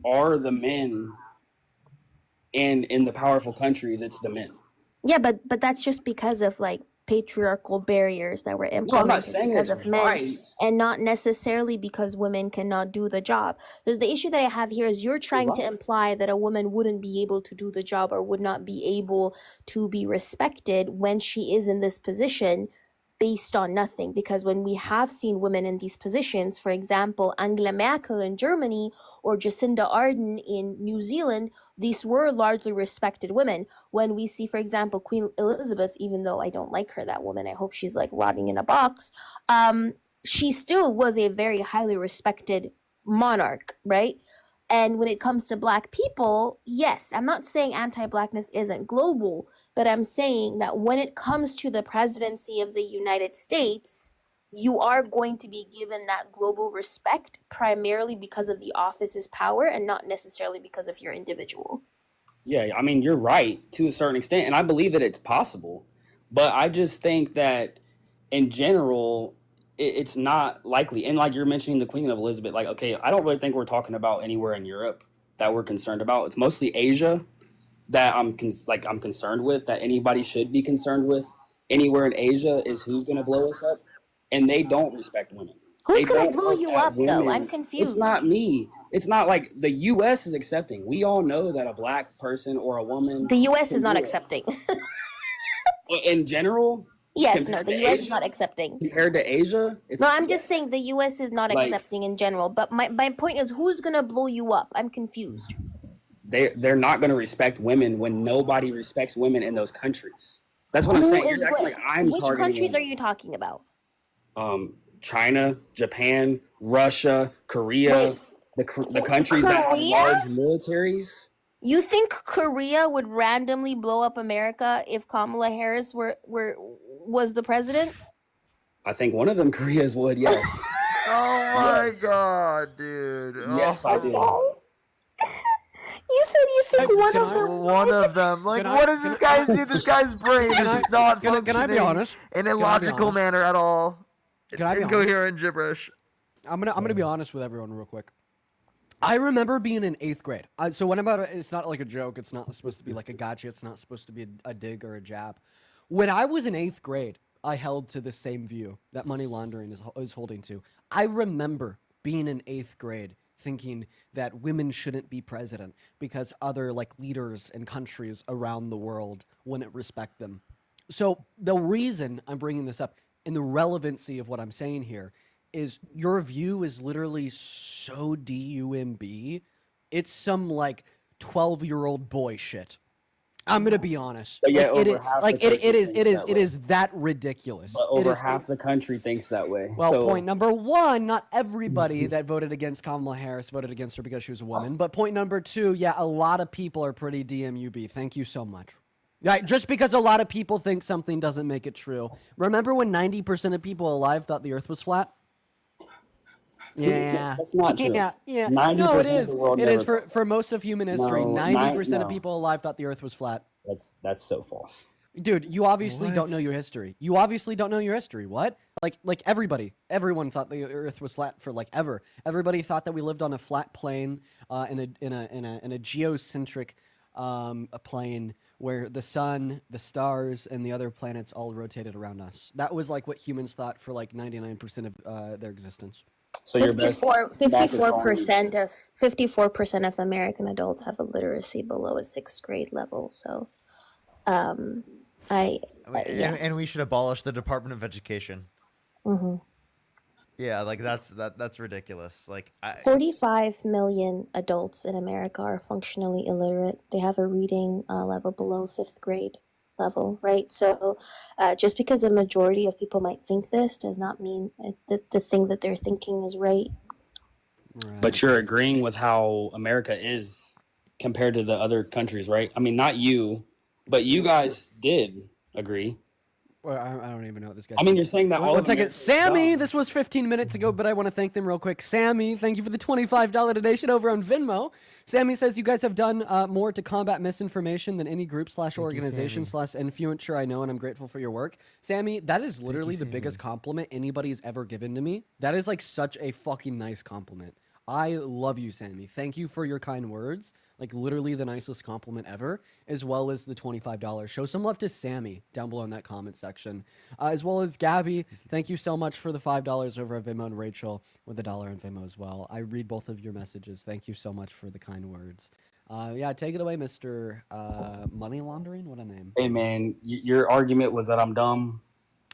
are the men, and in the powerful countries, it's the men. Yeah, but that's just because of like patriarchal barriers that were No, I'm not implemented saying because it's of men, right. and not necessarily because women cannot do the job. The issue that I have here is you're trying to Right. imply that a woman wouldn't be able to do the job or would not be able to be respected when she is in this position based on nothing. Because when we have seen women in these positions, for example, Angela Merkel in Germany or Jacinda Ardern in New Zealand, these were largely respected women. When we see, for example, Queen Elizabeth, even though I don't like her, that woman, I hope she's like rotting in a box, she still was a very highly respected monarch, right? And when it comes to Black people, yes, I'm not saying anti-Blackness isn't global, but I'm saying that when it comes to the presidency of the United States, you are going to be given that global respect primarily because of the office's power and not necessarily because of your individual. Yeah, I mean, you're right to a certain extent, and I believe that it's possible. But I just think that in general, it's not likely. And like you're mentioning the Queen of Elizabeth, like, okay, I don't really think we're talking about anywhere in Europe that we're concerned about. It's mostly Asia that I'm concerned with, that anybody should be concerned with. Anywhere in Asia is who's going to blow us up, and they don't respect women. Who's They going to don't blow look you at up, though? I'm women. confused. It's not me. It's not like the U.S. is accepting. We all know that a Black person or a woman The US can is not do it. accepting. In general, Yes, no, compared the to US is not Asia, accepting. compared to Asia, it's No, I'm just saying the US is not like accepting in general. But my point is, who's going to blow you up? I'm confused. they're not going to respect women when nobody respects women in those countries. That's what I'm Who saying. is You're acting what? like I'm Which targeting countries are women. you talking about? China, Japan, Russia, Korea, Wait, the countries that have Korea? large militaries. You think Korea would randomly blow up America if Kamala Harris was the president? I think one of them Koreas would, yes. Oh my Yes. god, dude. Yes, I do. You said you think one of them. One of them. Like, what does this guy do? This guy's brain is just not Can I be functioning honest? in a Can I be logical honest? manner at all. It's Can I be honest? incoherent gibberish. I'm gonna be honest with everyone real quick. I remember being in 8th grade. So when about it's not like a joke. It's not supposed to be like a gotcha. It's not supposed to be a dig or a jab. When I was in 8th grade, I held to the same view that money laundering is holding to. I remember being in 8th grade thinking that women shouldn't be president because other like leaders and countries around the world wouldn't respect them. So the reason I'm bringing this up and the relevancy of what I'm saying here is your view is literally so DUMB. It's some like 12-year-old boy shit. I'm gonna be honest. But yet Like, over half the it country is thinks that way. that ridiculous. But It over is- half the country thinks that way. Well, So point number one, not everybody that voted against Kamala Harris voted against her because she was a woman. But point number two, yeah, a lot of people are pretty DMUB. Thank you so much. Right, just because a lot of people think something doesn't make it true. Remember when 90% of people alive thought the earth was flat? Yeah. That's not true. Yeah, yeah. 90% No, it of is. the world It is never for most of human history. No, 90% of no. people alive thought the earth was flat. That's so false. Dude, you obviously don't What? know your history. You obviously don't know your history. What? Like everyone thought the Earth was flat for like ever. Everybody thought that we lived on a flat plane, in a geocentric, a plane where the sun, the stars, and the other planets all rotated around us. That was like what humans thought for like 99% of their existence. So your best back is 54% of American adults have a literacy below a 6th grade level. So, yeah. And we should abolish the Department of Education. Mm-hmm. Yeah, like that's ridiculous. Like 45 million adults in America are functionally illiterate. They have a reading level below 5th grade. level, right? So just because a majority of people might think this does not mean that the thing that they're thinking is right. But you're agreeing with how America is compared to the other countries, right? I mean, not you, but you guys did agree. Well, I don't even know what this guy. I mean, you're saying that all One of second, America is Sammy. dumb. This was 15 minutes ago, but I want to thank them real quick. Sammy, thank you for the $25 donation over on Venmo. Sammy says you guys have done more to combat misinformation than any group / organization / influencer I know, and I'm grateful for your work. Sammy, that is literally the biggest compliment anybody's ever given to me. That is like such a fucking nice compliment. I love you, Sammy. Thank you for your kind words. Like literally the nicest compliment ever, as well as the $25. Show some love to Sammy down below in that comment section, as well as Gabby. Thank you so much for the $5 over at Venmo, and Rachel with $1 on Venmo as well. I read both of your messages. Thank you so much for the kind words. Yeah, take it away, Mr. Money Laundering. What a name. Hey, man, your argument was that I'm dumb.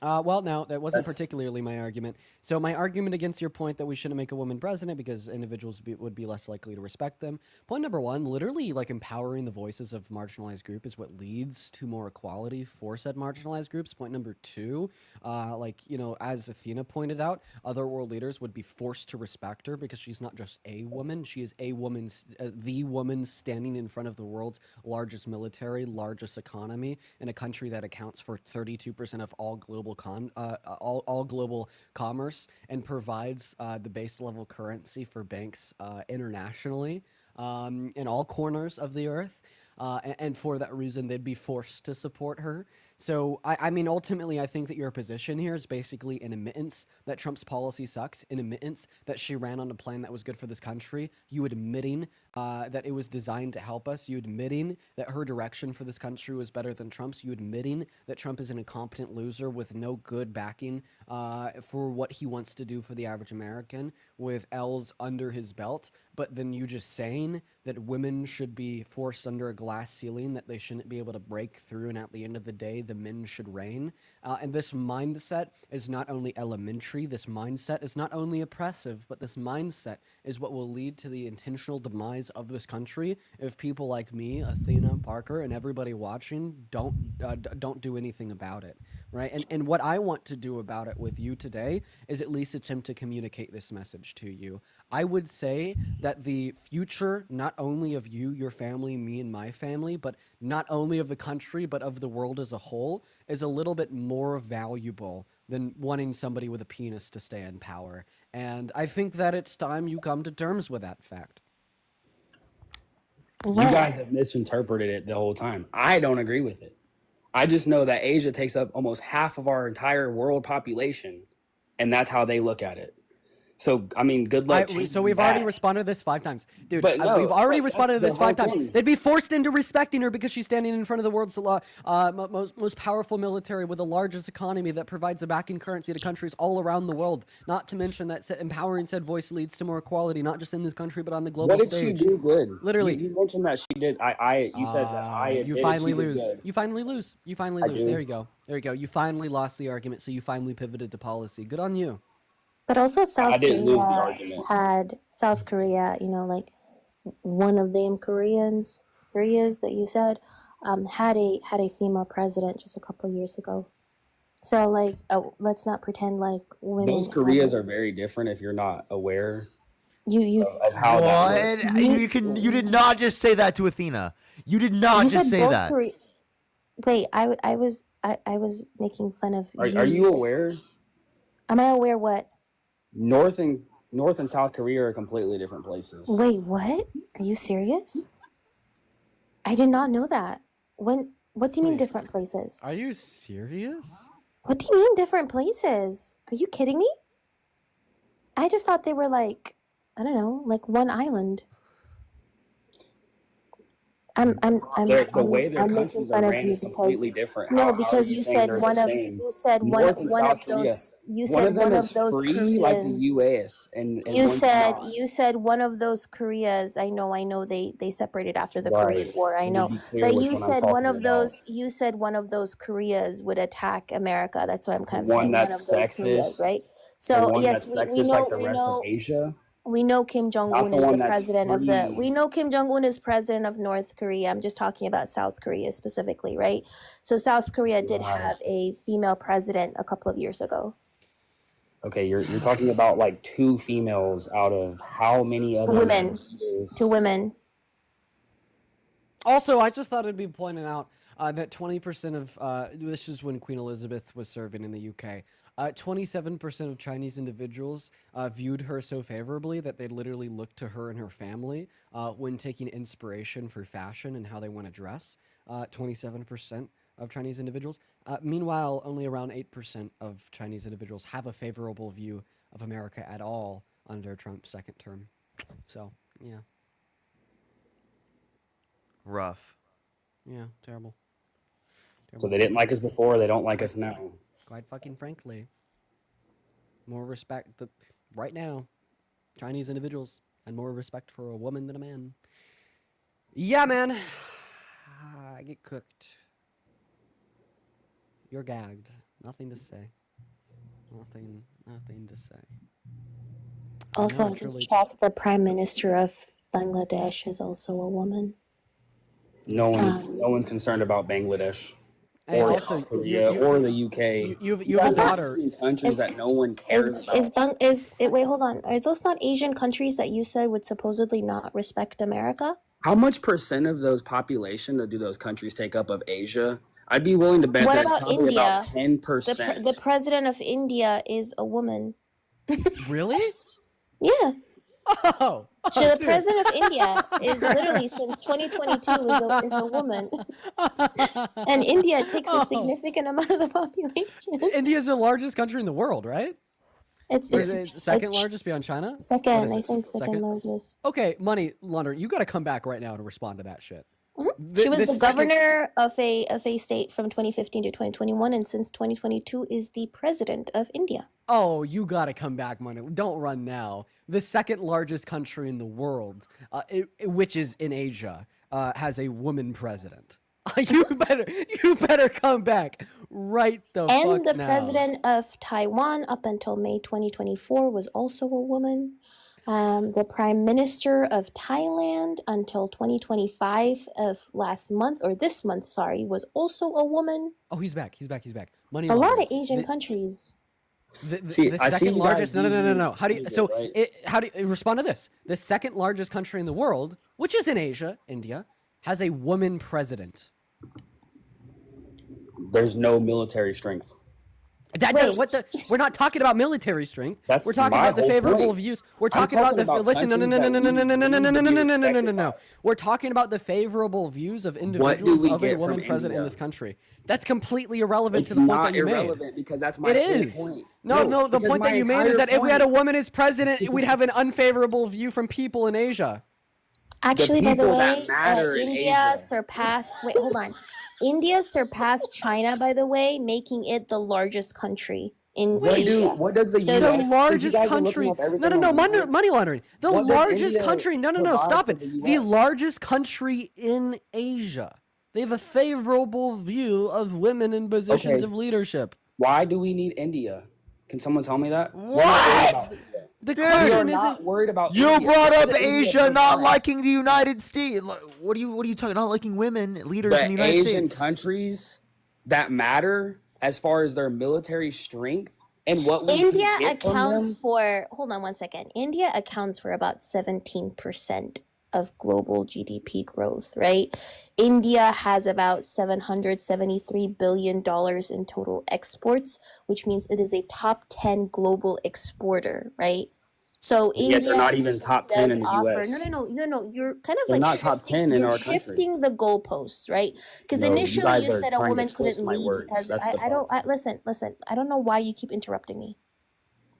Well, no, that wasn't particularly my argument. So my argument against your point that we shouldn't make a woman president because individuals would be less likely to respect them. Point number one, literally like empowering the voices of marginalized group is what leads to more equality for said marginalized groups. Point number two, like, you know, as Athena pointed out, other world leaders would be forced to respect her because she's not just a woman. She is a woman, the woman standing in front of the world's largest military, largest economy in a country that accounts for 32% of all global all global commerce and provides the base level currency for banks internationally in all corners of the earth. And for that reason, they'd be forced to support her. So, I mean, ultimately, I think that your position here is basically an admittance that Trump's policy sucks, an admittance that she ran on a plan that was good for this country, you admitting that it was designed to help us, you admitting that her direction for this country was better than Trump's, you admitting that Trump is an incompetent loser with no good backing for what he wants to do for the average American with L's under his belt, but then you just saying that women should be forced under a glass ceiling, that they shouldn't be able to break through, and at the end of the day, the men should reign. And this mindset is not only elementary, this mindset is not only oppressive, but this mindset is what will lead to the intentional demise of this country if people like me, Athena, Parker, and everybody watching don't do anything about it, right? And what I want to do about it with you today is at least attempt to communicate this message to you. I would say that the future, not only of you, your family, me, and my family, but not only of the country, but of the world as a whole, is a little bit more valuable than wanting somebody with a penis to stay in power. And I think that it's time you come to terms with that fact. You guys have misinterpreted it the whole time. I don't agree with it. I just know that Asia takes up almost half of our entire world population, and that's how they look at it. So, I mean, good luck. So we've already responded to this 5 times. Dude, But no, we've already but responded to that's this the 5 whole times. thing. They'd be forced into respecting her because she's standing in front of the world's most powerful military with the largest economy that provides a backing currency to countries all around the world. Not to mention that empowering said voice leads to more equality, not just in this country, but on the global What did stage. she do good? Literally. You mentioned that she did. You said that I You admitted finally she did lose. good. You finally lose. You finally I lose. do. There you go. There you go. You finally lost the argument, so you finally pivoted to policy. Good on you. But also South didn't lose the Korea argument. had South Korea, you know, like one of them Koreas that you said, had a female president just a couple years ago. So like, let's not pretend like women. Those Koreas are very different if you're not aware you of how that What? works. You did not just say that to Athena. You did not you just said say both that. Wait, I was making fun of. Are you aware? Am I aware what? North and South Korea are completely different places. Wait, what? Are you serious? I did not know that. What do you mean different places? Are you serious? What do you mean different places? Are you kidding me? I just thought they were like, I don't know, like one island. The way their I'm making countries are fun of ran you is completely different. no, How because are you saying said they're one the of same? you said one North and one South of Korea. those you One of said them one of is those free, like the Koreans. U.S. and You one's said not. you said one of those Koreas. I know they separated after the Right. Korean War. I To know, be clear but which you one I'm said one talking of about. those. You said one of those Koreas would attack America. That's why I'm kind of One saying one of that's those Koreas, sexist, right? and So one yes, that's we sexist like know the rest of Asia. We know Kim Jong not Un the is one the that's president of the. free. We know Kim Jong Un is president of North Korea. I'm just talking about South Korea specifically, right? So South Korea did Wow. have a female president a couple of years ago. Okay, you're talking about like 2 females out of how many other Women, leaders? 2 women. Also, I just thought it'd be pointed out that 20% of this is when Queen Elizabeth was serving in the UK. 27% of Chinese individuals viewed her so favorably that they literally looked to her and her family when taking inspiration for fashion and how they want to dress. 27% of Chinese individuals. Meanwhile, only around 8% of Chinese individuals have a favorable view of America at all under Trump's second term. So, yeah. Rough. Yeah, terrible. So they didn't like us before, they don't like us now. Quite fucking frankly. More respect right now, Chinese individuals, and more respect for a woman than a man. Yeah, man. I get cooked. You're gagged. Nothing to say. Nothing to say. Also, No, truly. check the Prime Minister of Bangladesh is also a woman. No one's concerned about Bangladesh Hey, or also, South Korea or the UK. You have a daughter. Countries that no one cares about. Wait, hold on. Are those not Asian countries that you said would supposedly not respect America? How much percent of those population do those countries take up of Asia? I'd be willing to bet What there's about probably India? about 10%. The president of India is a woman. Really? Yeah. Oh. So the president of India is literally since 2022 is a woman. And India takes a significant amount of the population. India is the largest country in the world, right? It's second largest beyond China? What Second, is I it? think second largest. Okay, money laundering. You got to come back right now to respond to that shit. She was the governor of a state from 2015 to 2021, and since 2022 is the president of India. Oh, you got to come back, money. Don't run now. The second largest country in the world, which is in Asia, has a woman president. You better come back right the fuck And the now. president of Taiwan up until May 2024 was also a woman. The prime minister of Thailand until 2025 of last month, or this month, sorry, was also a woman. Oh, he's back. Money A lot laundering. of Asian countries. The I see second you largest. guys No. using How do you? Asia, So right? how do you respond to this? The second largest country in the world, which is in Asia, India, has a woman president. There's no military strength. We're not talking about military strength. That's We're talking my about the whole favorable point. views. We're I'm talking about talking the about listen. No. countries that we need to be No. We're talking about the favorable views of What individuals do we of a get woman from president in India? this country. That's completely irrelevant It's to the point not that you made. irrelevant because that's my It whole is. point. No. The because point my that you made is entire that if we had a point- woman as president, we'd have an unfavorable view from people in Asia. Actually, by the people that way, matter in India Asia. surpassed. Wait, hold on. India surpassed China, by the way, making it the largest country in Asia. What does the So US? The since you largest guys are looking country. up everything No. on Google, Money laundering. The what does largest India country. No. provide Stop for it. the The US? largest country in Asia. They have a favorable view of women in positions Okay. of leadership. Why do we need India? Can someone tell me that? What? The We are question not isn't. worried about. You India. brought What up does India Asia not provide? liking the United States. What are you talking? Not liking women leaders But in the United Asian States. countries that matter as far as their military strength and what we India can get from accounts them. for, hold on one second. India accounts for about 17% of global GDP growth, right? India has about $773 billion in total exports, which means it is a top 10 global exporter, right? So Yet India they're not even usually top 10 does in the offer. US. No. You're kind of They're like not top 10 in you're our country. shifting the goalposts, right? Because No, you initially guys you are said a trying to woman twist couldn't my lead words. because That's the I don't. Listen. I don't know why you keep interrupting me.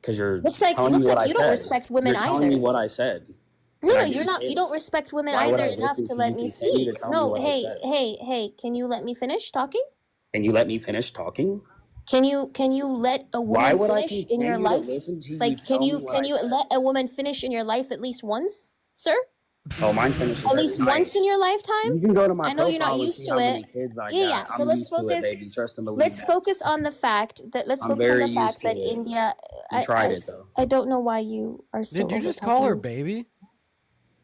Because you're Looks like telling me what I you don't said. respect women You're telling either. me what I said. No, and I you're didn't not. say You it. don't respect women Why would either I enough listen to to let you me continue to speak. tell me No, what I said? hey. Can you let me finish talking? And you let me finish talking? Can you let a Why woman would I finish in your continue to life? listen to you Like, tell can me you what I said? let a woman finish in your life at least once, sir? Oh, mine finishes At least once in your lifetime? You can go to my I know you're not profile and used see to how many it. kids I Yeah, got. yeah. So I'm let's used to it, focus. baby. Trust and believe Let's that. focus on the fact that I'm very used to that it. India. You tried it though. I don't know why you are still. Did you just over call her talking. baby?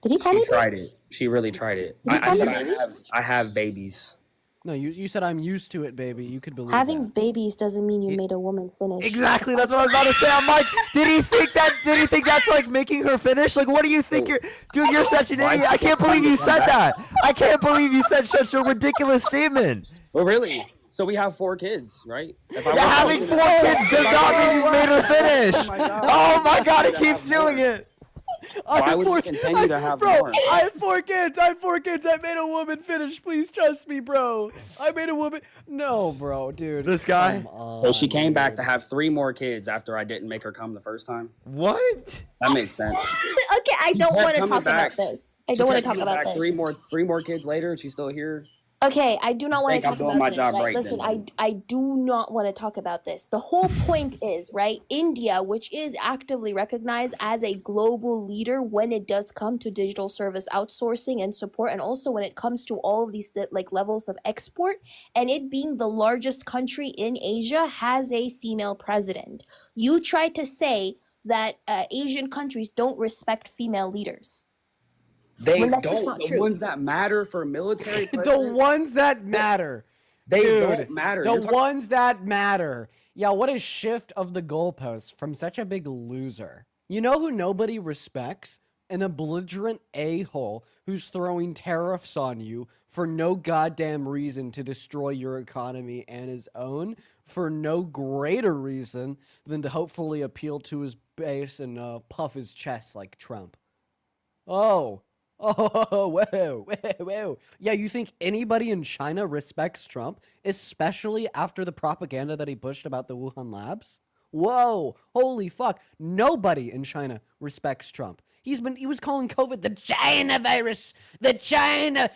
Did he call She me? tried it. She really tried it. Did he I call me said baby? I have babies. No, you said I'm used to it, baby. You could believe Having that. babies doesn't mean you made a woman finish. Exactly. That's what I was about to say. I'm like, did he think that's like making her finish? Like, what do you think you're, dude? You're such an idiot. I can't believe you said that. I can't believe you said such a ridiculous statement. Well, really? So we have 4 kids, right? If I Yeah, having 4 kids does not mean you made her finish. Oh my god, he keeps doing it. Why would you continue to have bro, more? I have 4 kids. I have 4 kids. I made a woman finish. Please trust me, bro. I made a woman. No, bro, dude. This guy. So she came back to have 3 more kids after I didn't make her come the first time. What? That makes sense. Okay, I don't kept want to coming talk about back. this. I She don't want to kept talk coming about back this. 3 more kids later, and she's still here. Okay, I do not want think to I'm talk doing about my this. job Right? right Listen, then. I do not want to talk about this. The whole point is, right, India, which is actively recognized as a global leader when it does come to digital service outsourcing and support, and also when it comes to all of these like levels of export, and it being the largest country in Asia, has a female president. You tried to say that Asian countries don't respect female leaders. They When that's just don't. not The true. ones that matter for military The presidents, ones that matter. they Dude, don't matter. The You're talking- ones that matter. Yeah, what a shift of the goalposts from such a big loser. You know who nobody respects? An belligerent a-hole who's throwing tariffs on you for no goddamn reason to destroy your economy and his own, for no greater reason than to hopefully appeal to his base and puff his chest like Trump. Oh, whoa. Yeah, you think anybody in China respects Trump, especially after the propaganda that he pushed about the Wuhan labs? Whoa, holy fuck. Nobody in China respects Trump. He was calling COVID the China virus, the China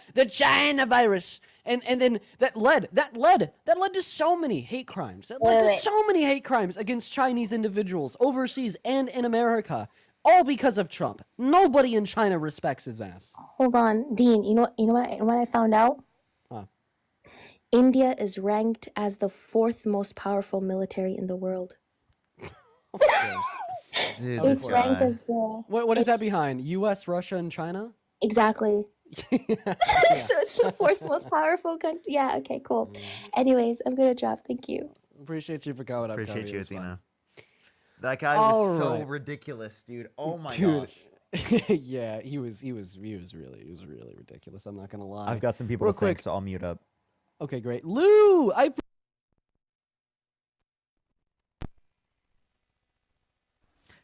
virus. And then that led to so many hate crimes. That led to so many hate crimes against Chinese individuals overseas and in America. All because of Trump. Nobody in China respects his ass. Hold on, Dean. You know what I found out? Huh. India is ranked as the 4th most powerful military in the world. Dude, It's this ranked guy. as the What is that behind? U.S., Russia, and China? exactly. So it's the 4th most powerful country. Yeah. Okay. Cool. Anyways, I'm gonna drop. Thank you. Appreciate you for coming up. Appreciate Cody. you, It was fun. Athena. That guy was so Alright. ridiculous, dude. Oh my Dude. gosh. Yeah, he was really ridiculous. I'm not gonna lie. I've got some people Real to thank, quick. so I'll mute up. Okay, great. Lou,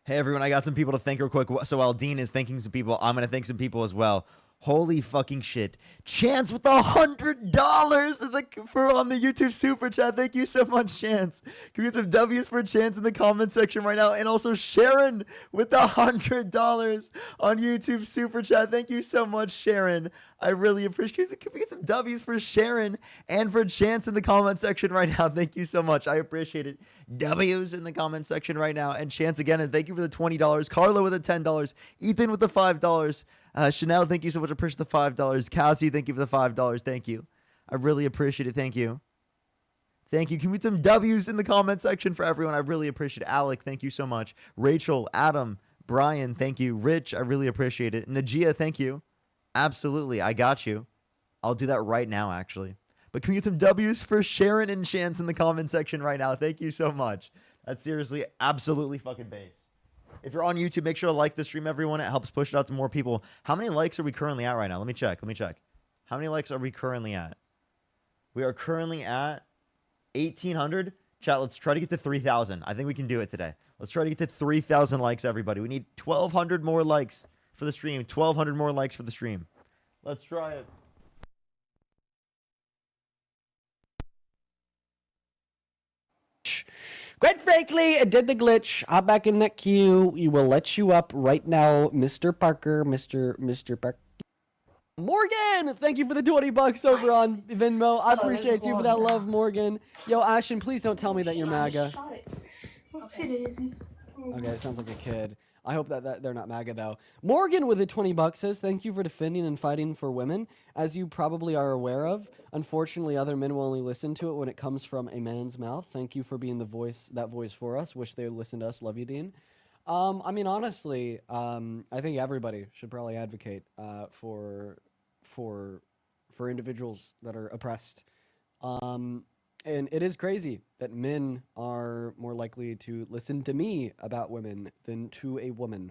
Hey everyone, I got some people to thank real quick. So while Dean is thanking some people, I'm gonna thank some people as well. Holy fucking shit. Chance with $100 for on the YouTube super chat. Thank you so much, Chance. Can we get some W's for Chance in the comment section right now? And also Sharon with $100 on YouTube super chat. Thank you so much, Sharon. I really appreciate it. Can we get some W's for Sharon and for Chance in the comment section right now? Thank you so much. I appreciate it. W's in the comment section right now. And Chance again, and thank you for the $20. Carlo with the $10. Ethan with the $5. Chanel, thank you so much. I appreciate the $5. Cassie, thank you for the $5. Thank you. I really appreciate it. Thank you. Thank you. Can we get some W's in the comment section for everyone? I really appreciate it. Alec, thank you so much. Rachel, Adam, Brian, thank you. Rich, I really appreciate it. Najia, thank you. Absolutely. I got you. I'll do that right now, actually. But can we get some W's for Sharon and Chance in the comment section right now? Thank you so much. That's seriously absolutely fucking base. If you're on YouTube, make sure to like the stream, everyone. It helps push it out to more people. How many likes are we currently at right now? Let me check. How many likes are we currently at? We are currently at 1,800. Chat, let's try to get to 3,000. I think we can do it today. Let's try to get to 3,000 likes, everybody. We need 1,200 more likes for the stream. 1,200 more likes for the stream. Let's try it. quite frankly, it did the glitch. Hop back in that queue. We will let you up right now, Mr. Parker. Mr. Parker. Morgan, thank you for the $20 over on Venmo. I appreciate you for that love, Morgan. Yo, Ashton, please don't tell me that you're MAGA. Okay, it sounds like a kid. I hope that they're not MAGA though. Morgan with the $20 says, "Thank you for defending and fighting for women. As you probably are aware of, unfortunately, other men will only listen to it when it comes from a man's mouth. Thank you for being that voice for us. Wish they would listen to us. Love you, Dean." I mean, honestly, I think everybody should probably advocate for individuals that are oppressed. And it is crazy that men are more likely to listen to me about women than to a woman.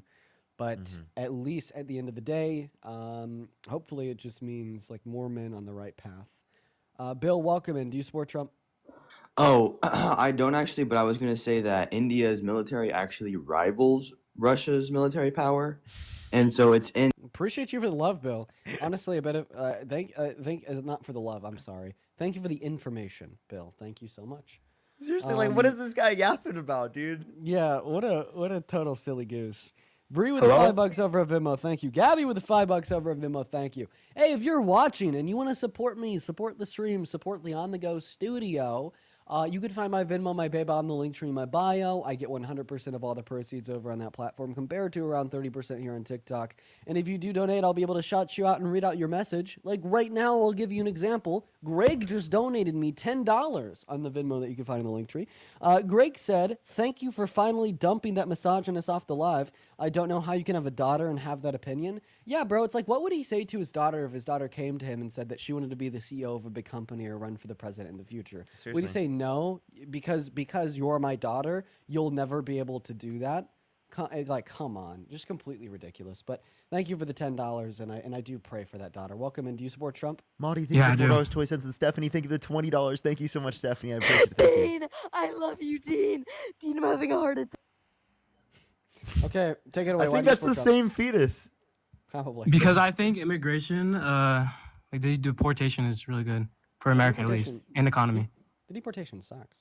But at least at the end of the day, hopefully it just means like more men on the right path. Bill, welcome in. Do you support Trump? Oh, I don't actually, but I was going to say that India's military actually rivals Russia's military power. And so it's in. Appreciate you for the love, Bill. Honestly, a bit of not for the love. I'm sorry. Thank you for the information, Bill. Thank you so much. Seriously, like, what is this guy yapping about, dude? Yeah, what a total silly goose. Bree with Hello? the $5 over at Venmo, thank you. Gabby with the $5 over at Venmo, thank you. Hey, if you're watching and you want to support me, support the stream, support the On The Go studio, you can find my Venmo, my PayPal in the link tree in my bio. I get 100% of all the proceeds over on that platform compared to around 30% here on TikTok. And if you do donate, I'll be able to shout you out and read out your message. Like right now, I'll give you an example. Greg just donated me $10 on the Venmo that you can find in the link tree. Greg said, "Thank you for finally dumping that misogynist off the live. I don't know how you can have a daughter and have that opinion." Yeah, bro, it's like, what would he say to his daughter if his daughter came to him and said that she wanted to be the CEO of a big company or run for the president in the future? Would he say no, because you're my daughter, you'll never be able to do that? Like, come on, just completely ridiculous. But thank you for the $10, and I do pray for that daughter. Welcome, and do you support Trump? Marty, thank you for $4 20 cents, and Stephanie, thank you for the $20. Thank you so much, Stephanie. I appreciate it. Thank you. Dean, I love you, Dean. Dean, I'm having a heart attack. Okay, take it away. I Why think do you that's the support Trump? same fetus. Probably. Because I think immigration, like the deportation is really good for America at least, and economy. The deportation sucks.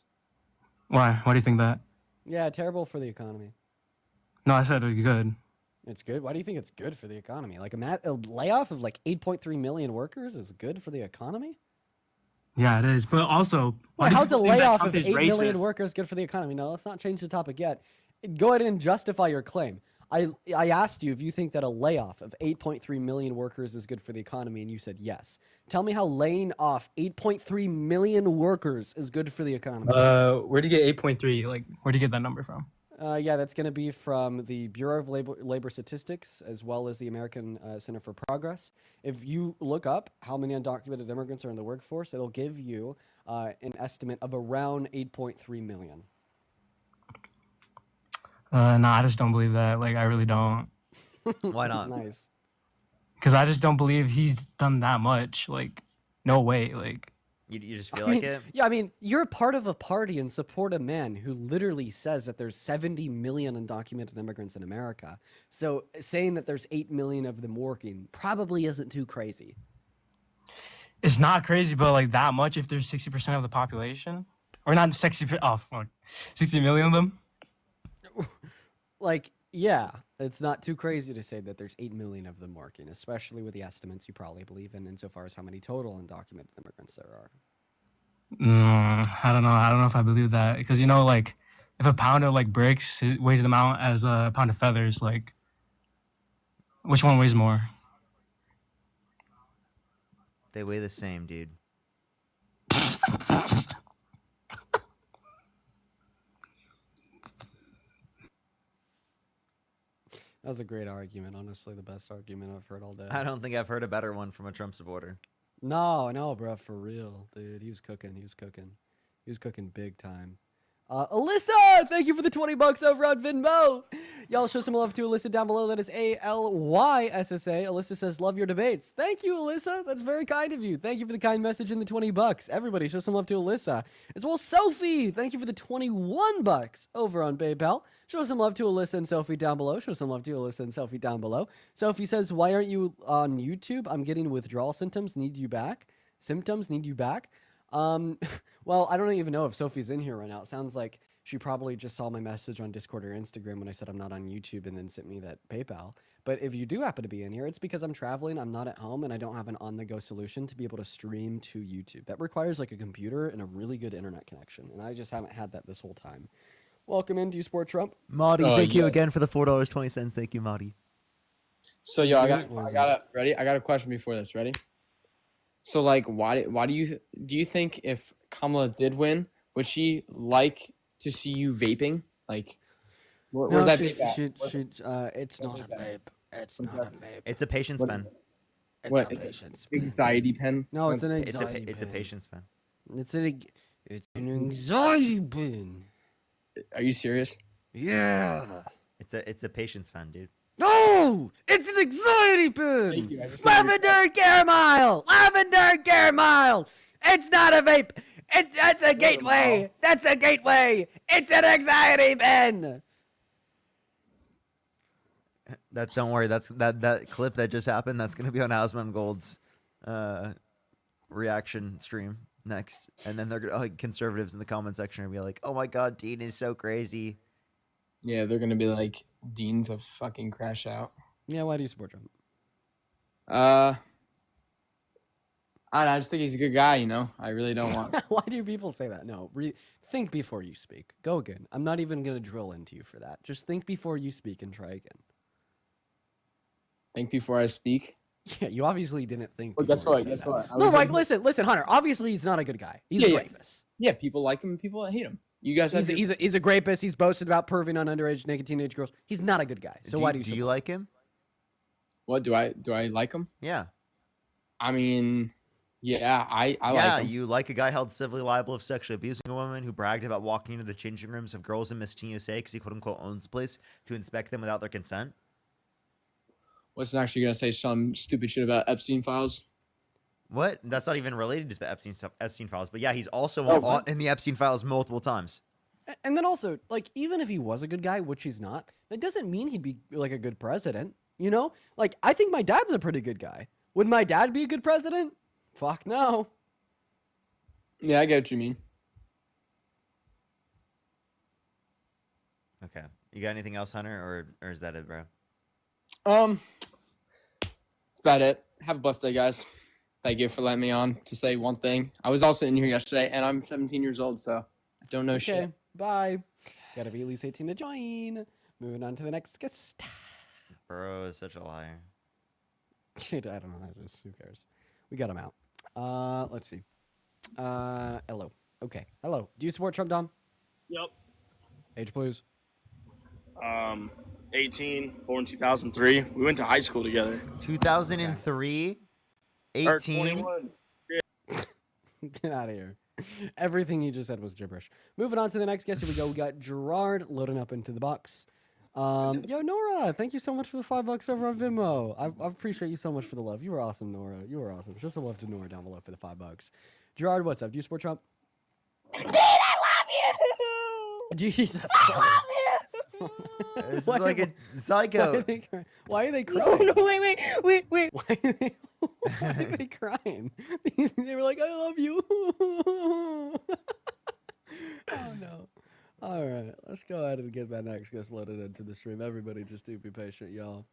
Why? Why do you think that? Yeah, terrible for the economy. No, I said it's good. It's good. Why do you think it's good for the economy? Like a layoff of like 8.3 million workers is good for the economy? Yeah, it is. But also, why Wait, do how's a people think that layoff Trump of is 8 million racist? workers good for the economy? No, let's not change the topic yet. Go ahead and justify your claim. I asked you if you think that a layoff of 8.3 million workers is good for the economy, and you said yes. Tell me how laying off 8.3 million workers is good for the economy. Where do you get 8.3? Like, where do you get that number from? Yeah, that's going to be from the Bureau of Labor Statistics as well as the American Center for Progress. If you look up how many undocumented immigrants are in the workforce, it'll give you an estimate of around 8.3 million. No, I just don't believe that. Like, I really don't. Why not? Nice. Because I just don't believe he's done that much. Like, no way. Like, you just feel like it? Yeah, I mean, you're a part of a party and support a man who literally says that there's 70 million undocumented immigrants in America. So saying that there's 8 million of them working probably isn't too crazy. it's not crazy, but like that much if there's 60% of the population, or not 60. Oh fuck, 60 million of them. Like, yeah, it's not too crazy to say that there's 8 million of them working, especially with the estimates you probably believe in insofar as how many total undocumented immigrants there are. I don't know. I don't know if I believe that, because you know, like, if a pound of like bricks weighs the amount as a pound of feathers, like, which one weighs more? They weigh the same, dude. That was a great argument. Honestly, the best argument I've heard all day. I don't think I've heard a better one from a Trump supporter. No, bro, for real, dude. He was cooking. He was cooking big time. Alyssa, thank you for the $20 over on Venmo. Y'all show some love to Alyssa down below. That is ALYSSA. Alyssa says, love your debates. Thank you, Alyssa. That's very kind of you. Thank you for the kind message and the $20. Everybody show some love to Alyssa. As well, Sophie, thank you for the $21 over on PayPal. Show some love to Alyssa and Sophie down below. Show some love to Alyssa and Sophie down below. Sophie says, why aren't you on YouTube? I'm getting withdrawal symptoms. Need you back. Well, I don't even know if Sophie's in here right now. It sounds like she probably just saw my message on Discord or Instagram when I said I'm not on YouTube and then sent me that PayPal. But if you do happen to be in here, it's because I'm traveling, I'm not at home, and I don't have an on-the-go solution to be able to stream to YouTube. That requires like a computer and a really good internet connection, and I just haven't had that this whole time. welcome in. Do you support Trump? Marty, thank you again Yes. for the $4.20. Thank you, Marty. So yo, I What got is I got a ready. I got a question before this. Ready? So like, why do you think if Kamala did win, would she like to see you vaping? Like, where's that vape at? It's not a vape. It's not a vape. It's a patience What- pen. It's What? a It's patience an anxiety pen. No, it's an It's anxiety it's a pen. patience pen. It's an anxiety pen. Are you serious? Yeah. It's a patience pen, dude. No, it's an anxiety pen. Thank you. I just Lavender and caramel. Lavender and caramel. It's not a vape. That's a gateway. That's a gateway. It's an anxiety pen. Don't worry. That's that clip that just happened. That's gonna be on Asmon Gold's reaction stream next, and then they're gonna like conservatives in the comment section are gonna be like, "Oh my God, Dean is so crazy." Yeah, they're gonna be like, Dean's a fucking crash out. Yeah, why do you support Trump? I don't know, I just think he's a good guy. You know, I really don't want. Why do people say that? No, think before you speak. Go again. I'm not even gonna drill into you for that. Just think before you speak and try again. Think before I speak. Yeah, you obviously didn't think. Well, guess before you what? said Guess that. what? I No, was like gonna- listen, Hunter. Obviously, he's not a good guy. He's a rapist. Yeah, people like him and people hate him. You guys have. He's a rapist. He's boasted about perving on underage naked teenage girls. He's not a good guy. So why do you? Do you like him? What do I like him? Yeah. I mean, yeah, I Yeah, like him. you like a guy held civilly liable of sexually abusing a woman who bragged about walking into the changing rooms of girls in Miss Teen USA because he quote unquote owns the place to inspect them without their consent. Wasn't actually gonna say some stupid shit about Epstein files. What? That's not even related to the Epstein files. But yeah, he's also Oh, what? in the Epstein files multiple times. And then also, like, even if he was a good guy, which he's not, that doesn't mean he'd be like a good president. You know, like I think my dad's a pretty good guy. Would my dad be a good president? Fuck no. Yeah, I get what you mean. Okay. You got anything else, Hunter, or is that it, bro? That's about it. Have a blessed day, guys. Thank you for letting me on to say one thing. I was also in here yesterday, and I'm 17 years old, so I don't know Okay, shit. bye. Gotta be at least 18 to join. Moving on to the next guest. Bro is such a liar. Shit, I don't know. Who cares? We got him out. Let's see. Hello. Okay. Hello. Do you support Trump, Dom? Yep. Age, please. 18, born 2003. We went to high school together. 2003, Or 18. 21. Get out of here. Everything you just said was gibberish. Moving on to the next guest. Here we go. We got Gerard loading up into the box. Yo, Nora, thank you so much for the $5 over on Venmo. I appreciate you so much for the love. You were awesome, Nora. You were awesome. Just a love to Nora down below for the $5. Gerard, what's up? Do you support Trump? Dude, I love you. Jesus Christ. This is Why- like a Why psycho. are they, why are they No, crying? no, wait. Why are they crying? They were like, I love you. Oh, no. All right, let's go ahead and get that next guest loaded into the stream. Everybody just do be patient, y'all.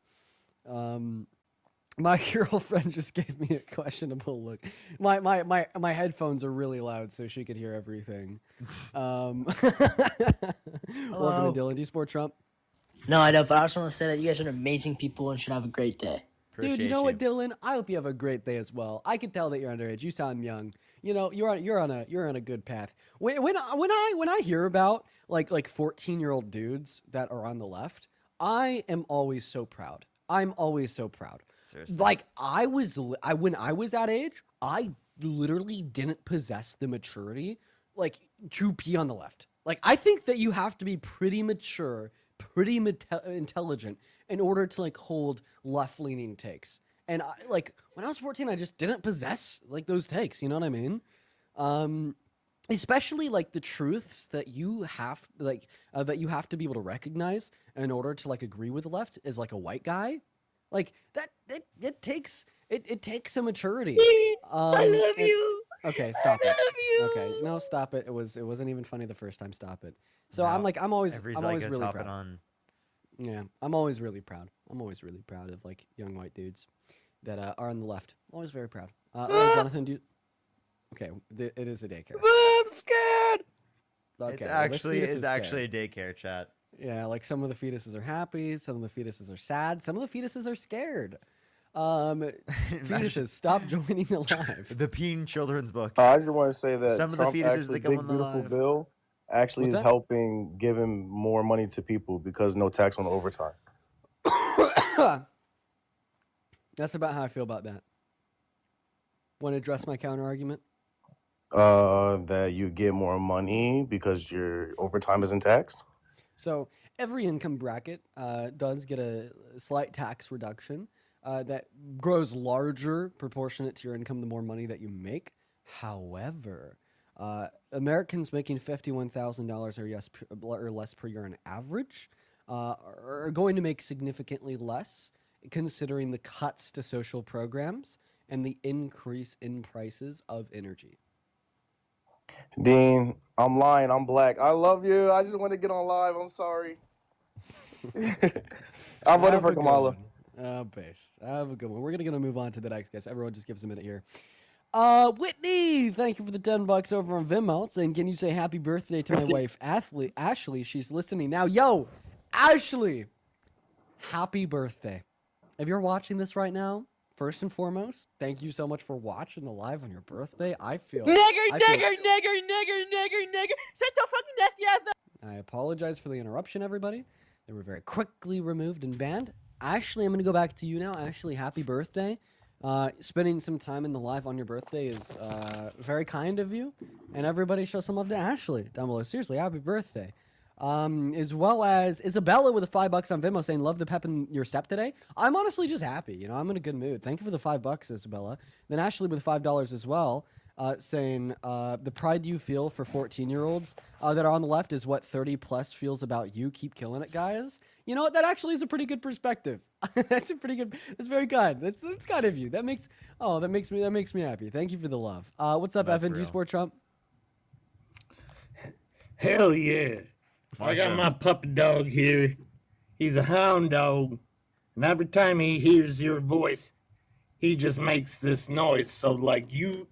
My girlfriend just gave me a questionable look. My headphones are really loud, so she could hear everything. Welcome Hello. to Dylan. Do you support Trump? No, I don't, but I just want to say that you guys are amazing people and should have a great day. Dude, you know what, Dylan? I hope you have a great day as well. I can tell that you're underage. You sound young. You know, you're on a good path. When I hear about like 14-year-old dudes that are on the left, I am always so proud. I'm always so proud. Seriously. Like when I was that age, I literally didn't possess the maturity like to be on the left. Like I think that you have to be pretty mature, pretty intelligent in order to like hold left-leaning takes. And when I was 14, I just didn't possess like those takes. You know what I mean? Especially like the truths that you have that you have to be able to recognize in order to like agree with the left as like a white guy. Like that, it takes some maturity. I love and- you. Okay, stop I it. love you. Okay, no, stop it. It wasn't even funny the first time. Stop it. So No, I'm always every really zygote's proud. hopping on. Yeah, I'm always really proud. I'm always really proud of like young white dudes that are on the left. Always very proud. Jonathan, do you... Okay, it is a daycare. I'm scared. Okay, It's well, this actually fetus it's is actually scared. a daycare chat. Yeah, like some of the fetuses are happy, some of the fetuses are sad, some of the fetuses are scared. Fetuses, stop joining the live. The Peen Children's Book. I just want to say that Some of the Trump fetuses actually, that come Big on the Beautiful live. Bill, actually What's is that? helping giving more money to people because no tax on overtime. That's about how I feel about that. Want to address my counter argument? That you get more money because your overtime isn't taxed. So every income bracket does get a slight tax reduction that grows larger proportionate to your income the more money that you make. However, Americans making $51,000 or less per year on average are going to make significantly less, considering the cuts to social programs and the increase in prices of energy. Dean, I'm lying. I'm black. I love you. I just want to get on live. I'm sorry. I'm voting Have for a good Kamala. one. Based. Have a good one. We're gonna move on to the next guest. Everyone, just give us a minute here. Whitney, thank you for the $10 over on Venmo. Saying, can you say happy birthday to my wife, Ashley? She's listening now. Yo, Ashley, happy birthday. If you're watching this right now, first and foremost, thank you so much for watching the live on your birthday. Nigger, nigger, nigger, nigger, nigger, nigger. Shut your fucking nasty ass up. I apologize for the interruption, everybody. They were very quickly removed and banned. Ashley, I'm going to go back to you now. Ashley, happy birthday. Spending some time in the live on your birthday is very kind of you. And everybody show some love to Ashley down below. Seriously, happy birthday. As well as Isabella with the $5 on Venmo saying, love the pep in your step today. I'm honestly just happy. You know, I'm in a good mood. Thank you for the $5, Isabella. Then Ashley with $5 as well, saying, the pride you feel for 14-year-olds that are on the left is what 30 plus feels about you. Keep killing it, guys. You know what? That actually is a pretty good perspective. That's very kind. That's kind of you. That makes me happy. Thank you for the love. What's up, That's Evan? Do you real. support Trump? Hell yeah. I got my puppy dog here. He's a hound dog. And every time he hears your voice, he just makes this noise. So like you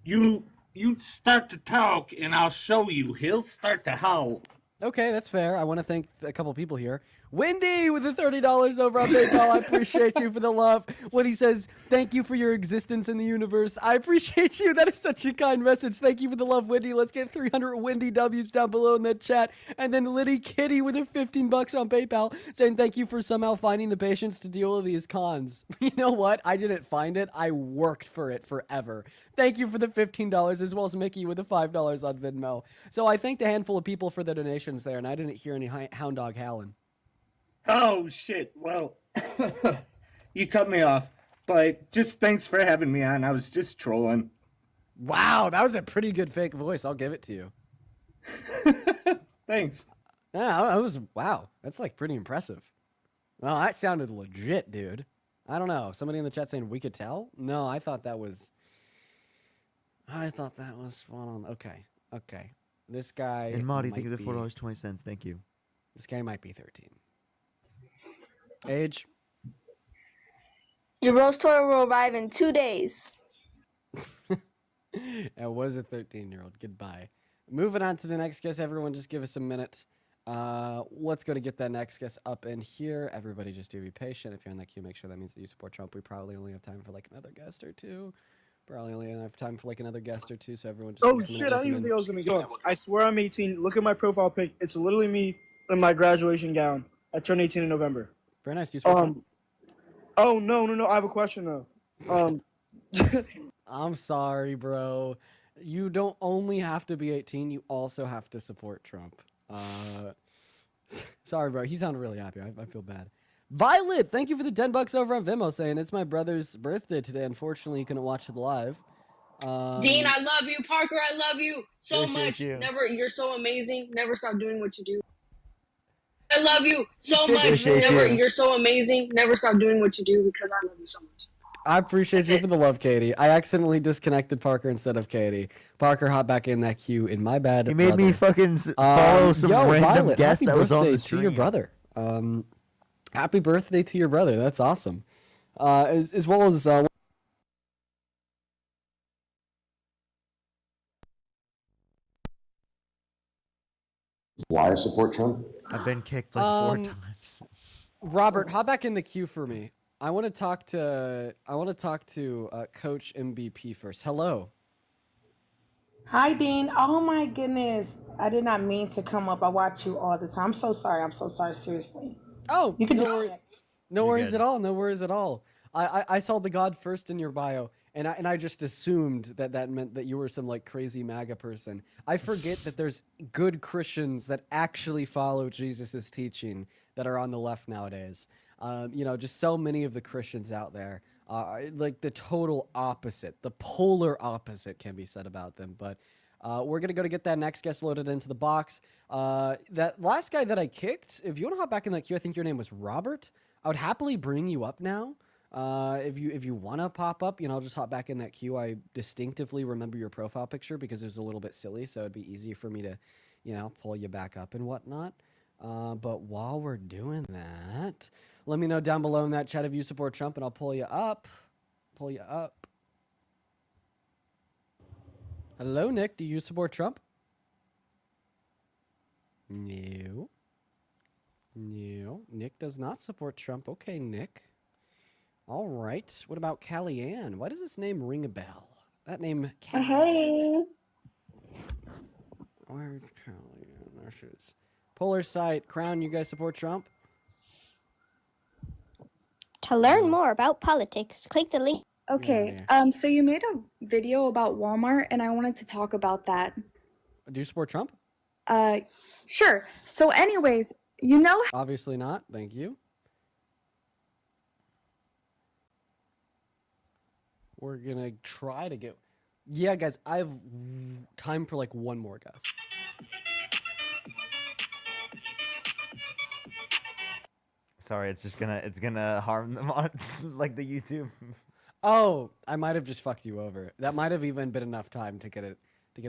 start to talk and I'll show you. He'll start to howl. Okay, that's fair. I want to thank a couple people here. Wendy with the $30 over on PayPal. I appreciate you for the love. When he says, thank you for your existence in the universe. I appreciate you. That is such a kind message. Thank you for the love, Wendy. Let's get 300 Wendy W's down below in the chat. And then Liddy Kitty with the $15 on PayPal saying thank you for somehow finding the patience to deal with these cons. You know what? I didn't find it. I worked for it forever. Thank you for the $15 as well as Mickey with the $5 on Venmo. So I thanked a handful of people for the donations there, and I didn't hear any hound dog howling. Oh shit. Well, you cut me off. But just thanks for having me on. I was just trolling. Wow, that was a pretty good fake voice. I'll give it to you. Thanks. Yeah, that was wow. That's like pretty impressive. Well, that sounded legit, dude. I don't know. Somebody in the chat saying we could tell? No, I thought that was spot on. Okay. This guy. And Marty, thank might you for be- $4.20. Thank you. This guy might be 13. Age? Your roast tour will arrive in 2 days. It was a 13-year-old. Goodbye. Moving on to the next guest. Everyone, just give us a minute. Let's go to get that next guest up in here. Everybody, just do be patient. If you're in that queue, make sure that means that you support Trump. We probably only have time for like another guest or two. Probably only have time for like another guest or two. So everyone, just Oh give us a minute. shit! I didn't even think I was gonna go. I swear I'm 18. Look at my profile pic. It's literally me in my graduation gown. I turned 18 in November. Very nice. Do you support Trump? Oh no! I have a question though. I'm sorry, bro. You don't only have to be 18, you also have to support Trump. Sorry, bro. He sounded really happy. I feel bad. Violet, thank you for the $10 over on Venmo saying it's my brother's birthday today. Unfortunately, you couldn't watch it live. Dean, I love you. Parker, I love you so Appreciate much. you. You're so amazing. Never stop doing what you do. I love you so much. Appreciate you. You're so amazing. Never stop doing what you do because I love you so much. I appreciate you for the love, Katie. I accidentally disconnected Parker instead of Katie. Parker, hop back in that queue. In my bad. He made me fucking follow some random Violet, guest happy that was on the birthday to your stream. brother. Happy birthday to your brother. That's awesome. As well as why I support Trump? I've been kicked like 4 Um, times. Robert, hop back in the queue for me. I want to talk to Coach MVP first. Hello. Hi, Dean. Oh my goodness. I did not mean to come up. I watch you all the time. I'm so sorry. I'm so sorry. Seriously. Oh, You can no, do wor- it. no You're worries good. at all. No worries at all. I saw the God first in your bio, and I just assumed that meant that you were some like crazy MAGA person. I forget that there's good Christians that actually follow Jesus's teaching that are on the left nowadays. Just so many of the Christians out there are like the total opposite, the polar opposite can be said about them. But we're gonna go to get that next guest loaded into the box. That last guy that I kicked, if you want to hop back in that queue, I think your name was Robert. I would happily bring you up now. If you want to pop up, I'll just hop back in that queue. I distinctively remember your profile picture because it was a little bit silly, so it'd be easy for me to, pull you back up and whatnot. But while we're doing that, let me know down below in that chat if you support Trump, and I'll pull you up. Pull you up. Hello, Nick. Do you support Trump? No. No. Nick does not support Trump. Okay, Nick. All right. What about Kellyanne? Why does this name ring a bell? That name, Kellyanne. Hey. Where's Kellyanne? There she is. Polar site, Crown, you guys support Trump? To learn more about politics, click the link. Okay, Yeah. so you made a video about Walmart, and I wanted to talk about that. Do you support Trump? Sure. So, anyways, Obviously not. Thank you. We're gonna try to get. Yeah, guys, I have time for like one more guess. Sorry, it's gonna harm them on like the YouTube. Oh, I might have just fucked you over. That might have even been enough time to get it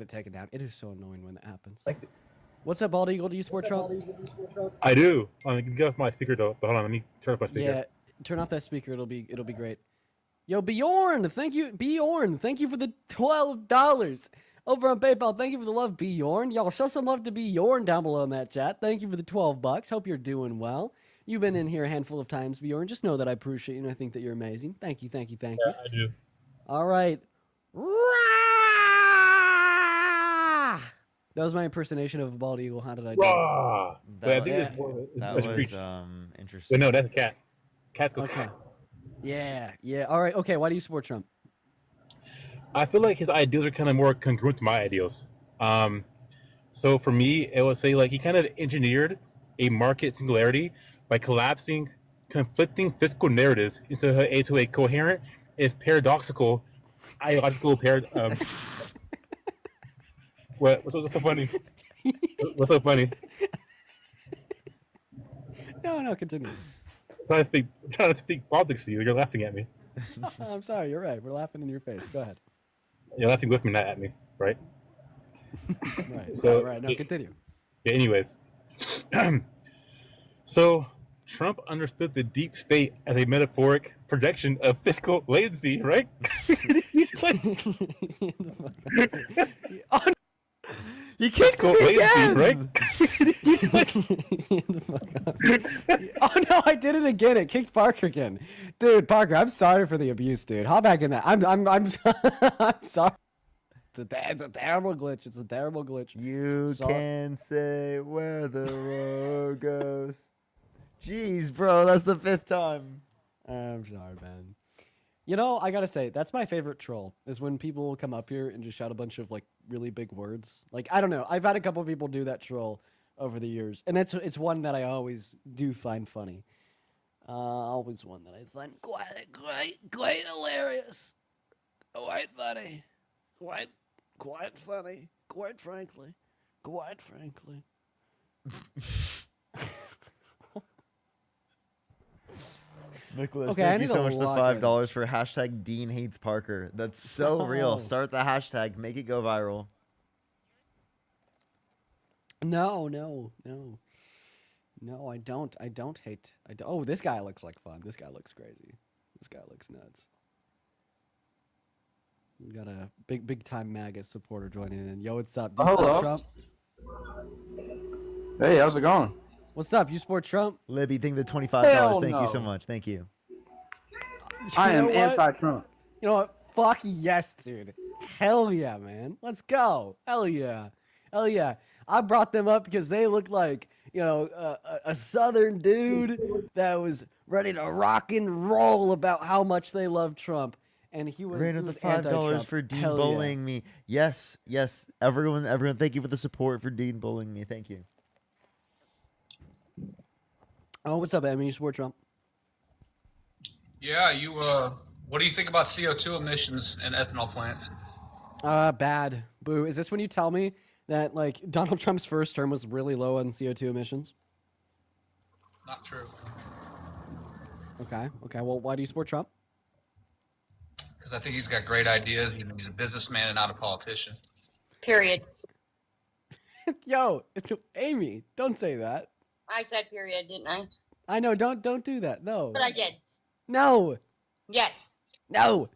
taken down. It is so annoying when that happens. What's up, Bald Eagle? Do you support Trump? I do. Get off my speaker though. But hold on, let me turn off my speaker. Yeah, turn off that speaker. It'll be great. Yo, Bjorn, thank you, Bjorn. Thank you for the $12 over on PayPal. Thank you for the love, Bjorn. Y'all show some love to Bjorn down below in that chat. Thank you for the $12. Hope you're doing well. You've been in here a handful of times, Bjorn. Just know that I appreciate you and I think that you're amazing. Thank you, thank you, thank you. I do. All right. That was my impersonation of a bald eagle. How did I do? Rah! But I think Yeah. it's more. That a was screech. interesting. Wait, no, that's a cat. Cats go. Okay. Yeah. All right. Okay. Why do you support Trump? I feel like his ideals are kind of more congruent to my ideals. So for me, it would say like he kind of engineered a market singularity by collapsing conflicting fiscal narratives into a coherent, if paradoxical, ideological What's so funny? What's so funny? No, continue. I'm trying to speak politics to you. You're laughing at me. I'm sorry. You're right. We're laughing in your face. Go ahead. You're laughing with me, not at me, right? Right. So, right. No, continue. Yeah, anyways. So Trump understood the deep state as a metaphoric projection of fiscal latency, right? You kicked fiscal me latency, again! right? Oh no, I did it again. It kicked Parker again. Dude, Parker, I'm sorry for the abuse, dude. Hop back in that. I'm I'm sorry. It's a terrible glitch. It's a terrible glitch. You can say where the road goes. Jeez, bro, that's the 5th time. I'm sorry, man. I gotta say, that's my favorite troll, is when people will come up here and just shout a bunch of, like, really big words. Like, I don't know. I've had a couple people do that troll over the years, and it's one that I always do find funny. Always one that I find quite hilarious. Quite funny. Quite funny. Quite frankly. Nicholas, Okay, I thank you need so to much for the log in. $5 for hashtag Dean hates Parker. That's so real. Oh. Start the hashtag, make it go viral. No, I don't hate. Oh, this guy looks like fun. This guy looks crazy. This guy looks nuts. We got a big time MAGA supporter joining in. Yo, what's up? Do you support Hello. Trump? Hey, how's it going? What's up? You support Trump? Libby, think the $25. Hell Thank you so no. much. Thank you. I You am know what? anti-Trump. You know what? Fuck yes, dude. Hell yeah, man. Let's go. Hell yeah. Hell yeah. I brought them up because they look like, a southern dude that was ready to rock and roll about how much they love Trump. And he was, Rain he of the was $5 anti-Trump. for Dean Hell yeah. bullying me. Yes, everyone, thank you for the support for Dean bullying me. Thank you. Oh, what's up, Emmy? You support Trump? Yeah, you. What do you think about CO2 emissions in ethanol plants? Bad. Boo. Is this when you tell me that, like, Donald Trump's first term was really low on CO2 emissions? Not true. Okay. Well, why do you support Trump? Because I think he's got great ideas. He's a businessman and not a politician. Period. Yo, Amy, don't say that. I said period, didn't I? I know. Don't do that. No. But I did. No. Yes. No.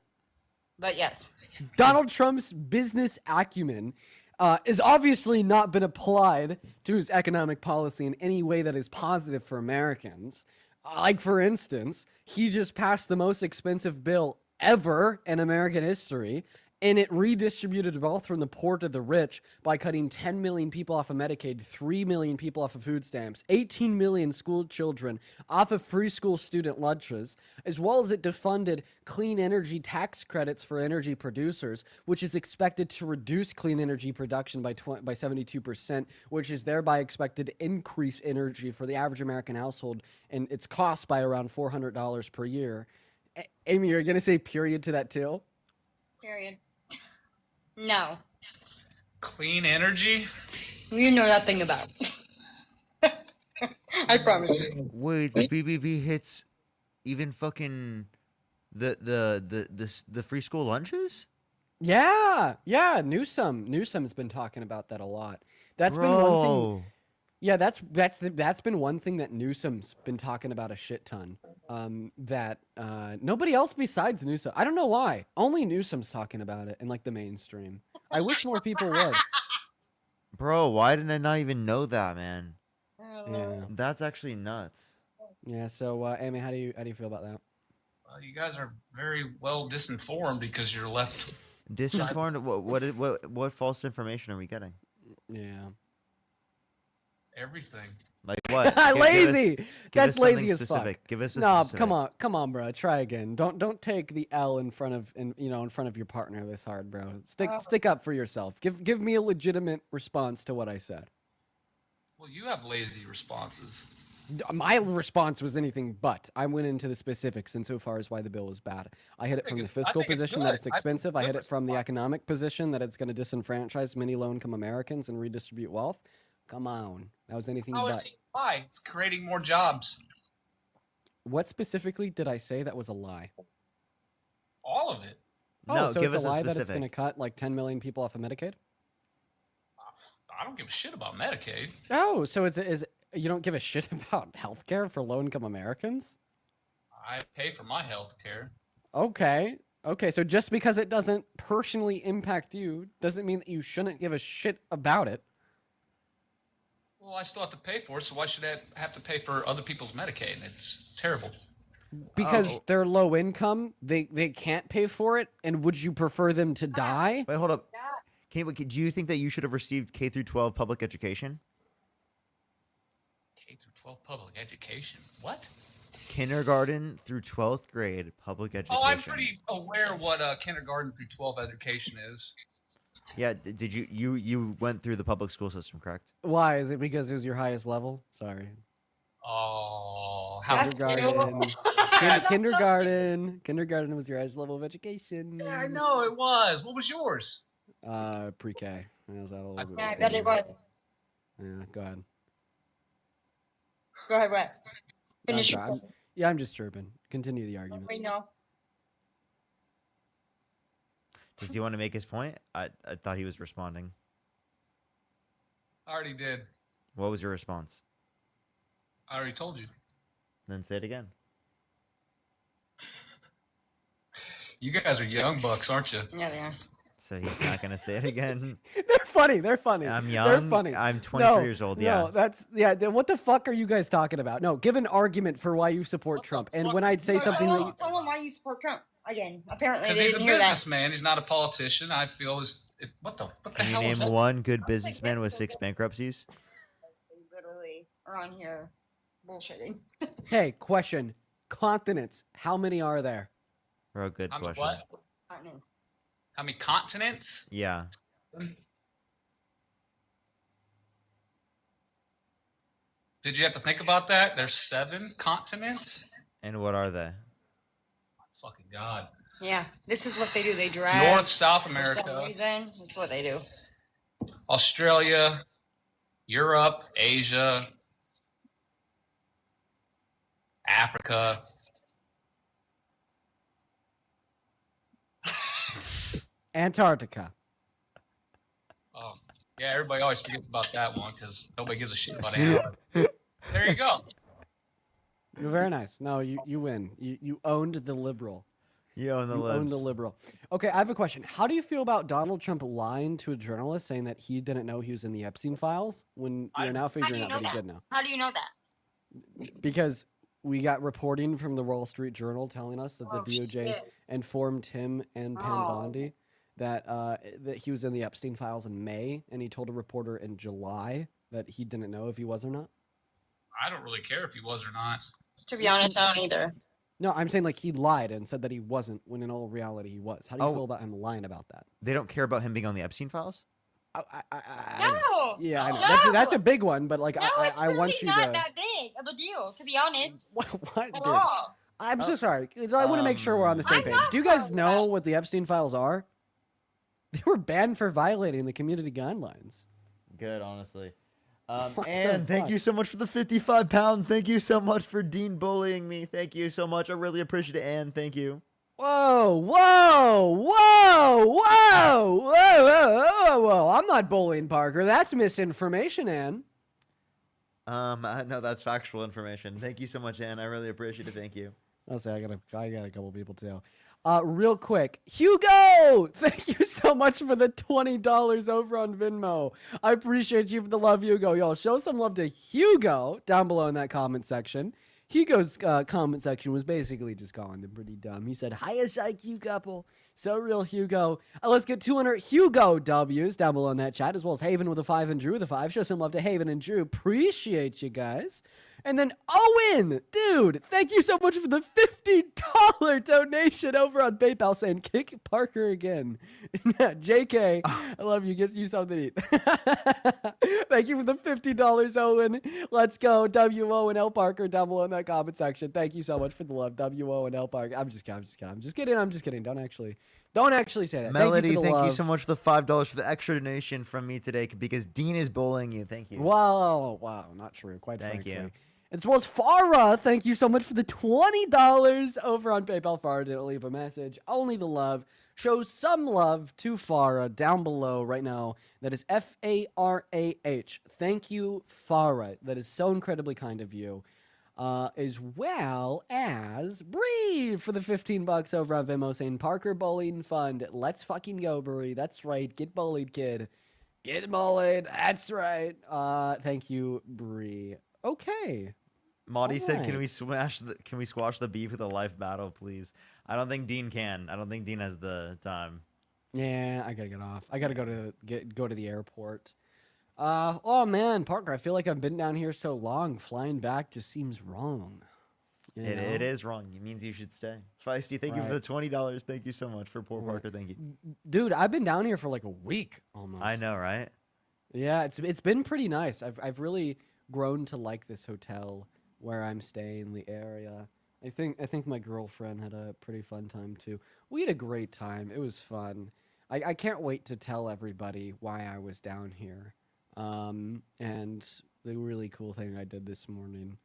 But yes. Donald Trump's business acumen has obviously not been applied to his economic policy in any way that is positive for Americans. Like, for instance, he just passed the most expensive bill ever in American history, and it redistributed wealth from the poor to the rich by cutting 10 million people off of Medicaid, 3 million people off of food stamps, 18 million school children off of free school student lunches, as well as it defunded clean energy tax credits for energy producers, which is expected to reduce clean energy production by 72%, which is thereby expected to increase energy for the average American household and its cost by around $400 per year. Amy, you're going to say period to that too? Period. No. Clean energy? You know nothing about. I promise you. Wait, the BBB hits even fucking the free school lunches? Yeah. Newsom's been talking about that a lot. That's been one Bro. thing. Yeah, that's been one thing that Newsom's been talking about a shit ton. That nobody else besides Newsom. I don't know why. Only Newsom's talking about it in like the mainstream. I wish more people would. Bro, why didn't I not even know that, man? Yeah. That's actually nuts. Yeah. So, Amy, how do you feel about that? Well, you guys are very well disinformed because you're left. Disinformed? What false information are we getting? Yeah. Everything. Like what? Lazy. That's us lazy something as specific. fuck. Give us a No, specific. come on, bro. Try again. Don't take the L in front of your partner this hard, bro. Stick up for yourself. Give me a legitimate response to what I said. Well, you have lazy responses. My response was anything but. I went into the specifics insofar as why the bill was bad. I hit it from the fiscal think it's position that good. it's expensive. I good hit it from the economic position that it's going to disenfranchise many low-income Americans and redistribute wealth. Come on. That was anything How but. is he? Why? It's creating more jobs. What specifically did I say that was a lie? All of it. No, so give it's us a a lie that it's going to specific. cut like 10 million people off of Medicaid? I don't give a shit about Medicaid. Oh, so is you don't give a shit about healthcare for low-income Americans? I pay for my health care. Okay. So just because it doesn't personally impact you doesn't mean that you shouldn't give a shit about it. Well, I still have to pay for it, so why should I have to pay for other people's Medicaid? It's terrible. Because they're low income, they can't pay for it, and would you prefer them to die? Wait, hold up. Do you think that you should have received K through 12 public education? K through 12 public education. What? Kindergarten through 12th grade public education. Oh, I'm pretty aware what kindergarten through 12 education is. Yeah, did you went through the public school system, correct? Why? Is it because it was your highest level? Sorry. Oh, Kindergarten was your highest level of education. Yeah, I know it was. What was yours? Pre-K. That was a little bit Yeah, I before bet you. it was. Yeah, go ahead. Go ahead, Brett. I'm Finish sorry, your I'm just chirping. Continue the argument. We know. Does he want to make his point? I thought he was responding. I already did. What was your response? I already told you. Then say it again. You guys are young bucks, aren't you? Yeah, they are. So he's not gonna say it again. They're funny. They're funny. I'm They're young. funny. I'm 23 No, years old. No, Yeah. that's then what the fuck are you guys talking about? No, give an argument for why you support Trump. And when I say something that you, Tell them why you support Trump. Again, apparently Because they he's a didn't hear that. businessman. He's not a politician. I feel what the Can you hell is name that? one good businessman with 6 bankruptcies? They literally are on here bullshitting. hey, question, continents, how many are there? Bro, good I mean, question. what? I don't know. How many continents? Yeah. Did you have to think about that? There's 7 continents? And what are they? Fucking God. Yeah, this is what they do. They drag. North, South For America, some reason, that's what they do. Australia, Europe, Asia, Africa. Antarctica. Oh, yeah, everybody always forgets about that one because nobody gives a shit about Antarctica. There you go. You're very nice. No, you win. You owned the liberal. You own the You own the libs. liberal. Okay, I have a question. How do you feel about Donald Trump lying to a journalist saying that he didn't know he was in the Epstein files when you're now How do figuring you out know that he that? did know? How do you know that? Because we got reporting from the Wall Street Journal telling us that the Oh, DOJ shit. informed him and Pam Oh. Bondi that that he was in the Epstein files in May, and he told a reporter in July that he didn't know if he was or not. I don't really care if he was or not. To be honest, I don't either. No, I'm saying like he lied and said that he wasn't when in all reality he was. How do you Oh. feel about him lying about that? They don't care about him being on the Epstein files? I No. know. Yeah, I know. No. That's a big one, but like No, it's I really want you not to. that big of a deal, to be honest. What, At dude? all. I'm so sorry. I want to make sure we're on the same I'm page. not Do you guys sorry, know what the Epstein files are? They were banned for violating the community guidelines. Good, honestly. What the And thank fuck? you so much for the 55 pounds. Thank you so much for Dean bullying me. Thank you so much. I really appreciate it, Ann. Thank you. Whoa, whoa, whoa, whoa, whoa, whoa, whoa, whoa. I'm not bullying Parker. That's misinformation, Ann. No, that's factual information. Thank you so much, Ann. I really appreciate it. Thank you. I'll say I got a couple people too. Real quick, Hugo, thank you so much for the $20 over on Venmo. I appreciate you for the love, Hugo. Y'all show some love to Hugo down below in that comment section. Hugo's comment section was basically just calling them pretty dumb. He said, highest IQ couple. So real, Hugo. Let's get 200 Hugo W's down below in that chat, as well as Haven with a 5 and Drew with a 5. Show some love to Haven and Drew. Appreciate you guys. And then Owen, dude, thank you so much for the $50 donation over on PayPal saying kick Parker again. JK, I love you. Get you something to eat. Thank you for the $50, Owen. Let's go. WO and L Parker down below in that comment section. Thank you so much for the love. WO and L Parker. I'm just kidding. Don't actually say that. Melody, thank you, thank you so much for the $5 for the extra donation from me today because Dean is bullying you. Thank you. Wow, not true. Quite Thank frankly. you. As well as Farah, thank you so much for the $20 over on PayPal. Farah didn't leave a message. Only the love. Show some love to Farah down below right now. That is Farah. Thank you, Farah. That is so incredibly kind of you. As well as Bree for the $15 over on Venmo saying Parker Bullying Fund. Let's fucking go, Bree. That's right. Get bullied, kid. Get bullied. That's right. Thank you, Bree. Okay. Maudie said, Alright. can we squash the beef with a life battle, please? I don't think Dean can. I don't think Dean has the time. Yeah, I gotta get off. I gotta go to the airport. Oh man, Parker, I feel like I've been down here so long. Flying back just seems wrong. You know? It is wrong. It means you should stay. Feisty, thank you for the $20. Thank you so much for poor Parker. Thank you. Dude, I've been down here for like a week almost. I know, right? Yeah, it's been pretty nice. I've really grown to like this hotel where I'm staying, the area. I think my girlfriend had a pretty fun time too. We had a great time. It was fun. I can't wait to tell everybody why I was down here. And the really cool thing I did this morning.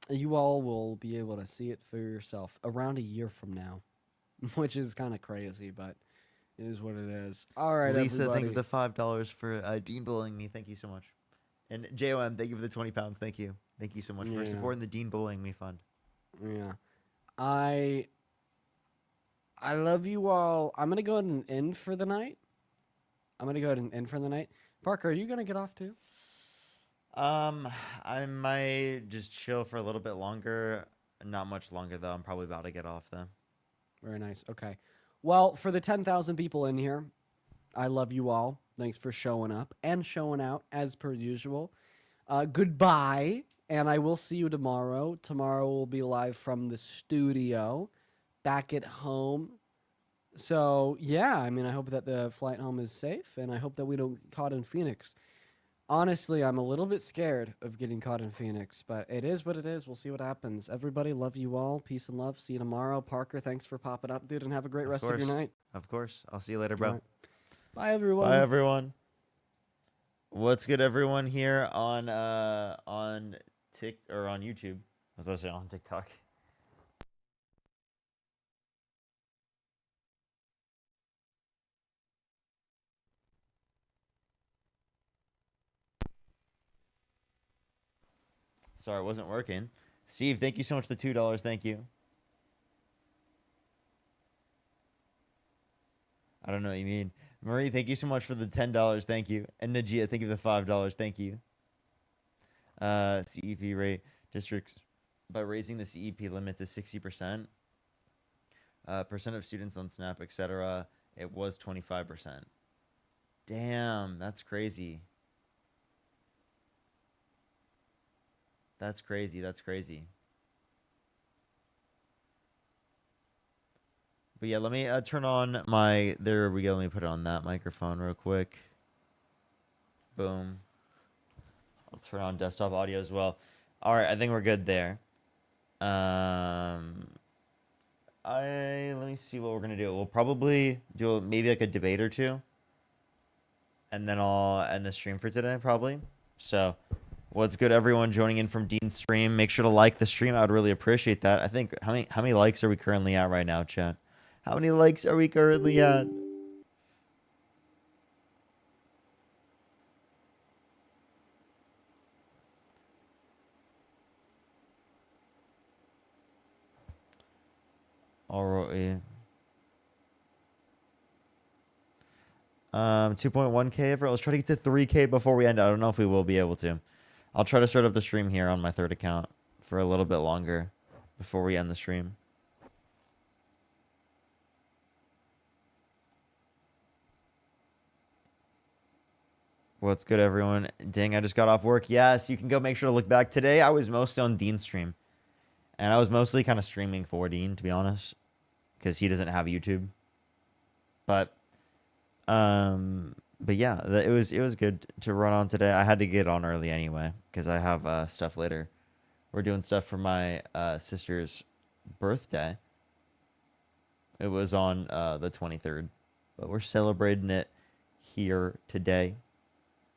You all will be able to see it for yourself around a year from now, which is kind of crazy, but it is what it is. All right, Lisa, everybody. thank you for the $5 for Dean bullying me. Thank you so much. And JOM, thank you for the 20 pounds. Thank you. Thank you so much for Yeah. supporting the Dean Bullying Me Fund. Yeah. I I love you all. I'm gonna go ahead and end for the night. Parker, are you gonna get off too? I might just chill for a little bit longer. Not much longer though. I'm probably about to get off though. Very nice. Okay. Well, for the 10,000 people in here, I love you all. Thanks for showing up and showing out as per usual. Goodbye, and I will see you tomorrow. Tomorrow we'll be live from the studio, back at home. So, yeah, I mean, I hope that the flight home is safe, and I hope that we don't get caught in Phoenix. Honestly, I'm a little bit scared of getting caught in Phoenix, but it is what it is. We'll see what happens. Everybody, love you all. Peace and love. See you tomorrow. Parker, thanks for popping up, dude, and have a great rest of your night. Of course. I'll see you later, bro. All right. Bye, everyone. Bye, everyone. What's good, everyone here on Tik or on YouTube? I was going to say on TikTok. Sorry, it wasn't working. Steve, thank you so much for the $2. Thank you. I don't know what you mean. Marie, thank you so much for the $10. Thank you. And Najia, thank you for the $5. Thank you. CEP rate districts by raising the CEP limit to 60%. Percent of students on SNAP, etc. It was 25%. Damn, that's crazy. That's crazy. That's crazy. But yeah, let me turn on my... There we go. Let me put it on that microphone real quick. Boom. I'll turn on desktop audio as well. All right, I think we're good there. Let me see what we're going to do. We'll probably do maybe like a debate or two. And then I'll end the stream for today, probably. So... What's good, everyone joining in from Dean's stream? Make sure to like the stream. I would really appreciate that. I think how many likes are we currently at right now, chat? How many likes are we currently at? All right. 2.1K. Let's try to get to 3K before we end. I don't know if we will be able to. I'll try to start up the stream here on my third account for a little bit longer before we end the stream. What's good, everyone? Dang, I just got off work. Yes, you can go make sure to look back. Today, I was mostly on Dean's stream. And I was mostly kind of streaming for Dean, to be honest. Because he doesn't have YouTube. But yeah, it was good to run on today. I had to get on early anyway because I have stuff later. We're doing stuff for my sister's birthday. It was on the 23rd, but we're celebrating it here today,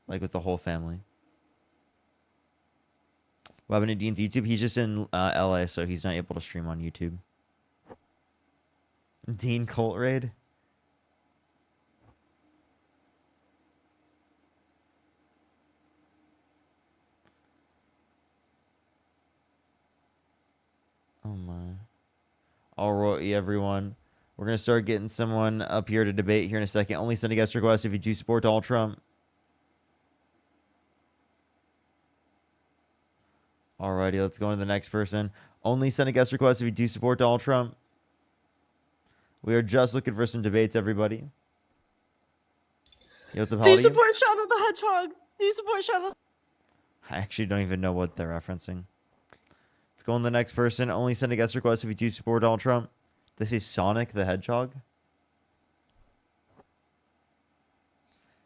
like with the whole family. What happened to Dean's YouTube? He's just in LA, so he's not able to stream on YouTube. Dean Cult Raid? Oh my. Alrighty, everyone. We're going to start getting someone up here to debate here in a second. Only send a guest request if you do support Donald Trump. Alrighty, let's go on to the next person. Only send a guest request if you do support Donald Trump. We are just looking for some debates, everybody. Yo, what's up, Do you Holly? support Shadow the Hedgehog? Do you support Shadow? I actually don't even know what they're referencing. Let's go on to the next person. Only send a guest request if you do support Donald Trump. This is Sonic the Hedgehog.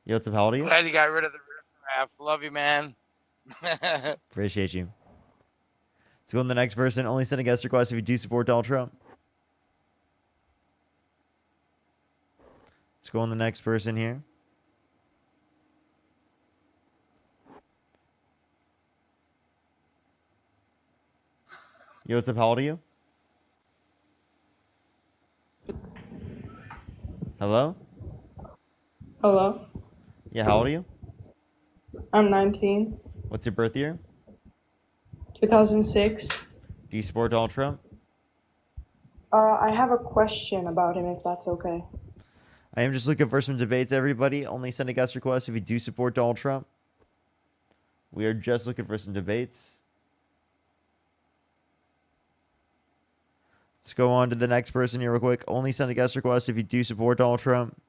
Yo, what's up, how old are you? Glad you got rid of the riff. Love you, man. Appreciate you. Let's go on to the next person. Only send a guest request if you do support Donald Trump. Let's go on the next person here. Yo, what's up? How old are you? Hello? Hello, Yeah, how old are you? I'm 19, What's your birth year? 2006. Do you support Donald Trump? I have a question about him, if that's okay. I am just looking for some debates, everybody. Only send a guest request if you do support Donald Trump. We are just looking for some debates. Let's go on to the next person here real quick. Only send a guest request if you do support Donald Trump.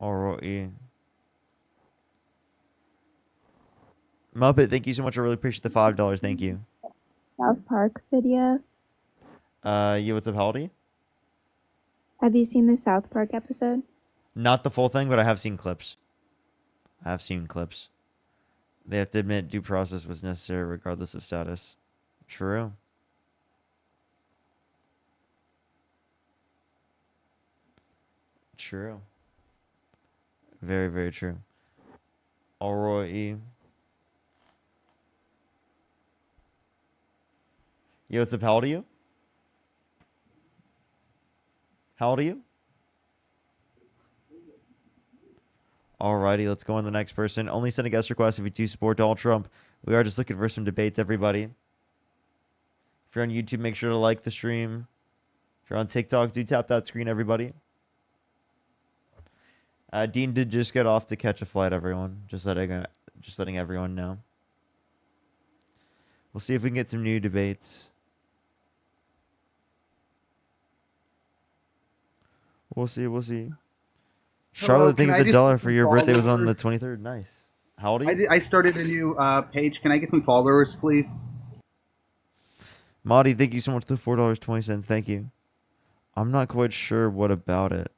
Alrighty. Muppet, thank you so much. I really appreciate the $5. Thank you. South Park video. Yeah, what's up, Howdy? Have you seen the South Park episode? Not the full thing, but I have seen clips. I have seen clips. They have to admit due process was necessary regardless of status. True. True. Very, very true. Alrighty. Yo, what's up? How old are you? How old are you? Alrighty, let's go on to the next person. Only send a guest request if you do support Donald Trump. We are just looking for some debates, everybody. If you're on YouTube, make sure to like the stream. If you're on TikTok, do tap that screen, everybody. Dean did just get off to catch a flight, everyone. Just letting everyone know. We'll see if we can get some new debates. We'll see. Hello, Charlotte, thank can you I for the just dollar get for some your birthday was on followers? the 23rd. Nice. How old are you? I started a new page. Can I get some followers, please? Marty, thank you so much for the $4.20. Thank you. I'm not quite sure what about it.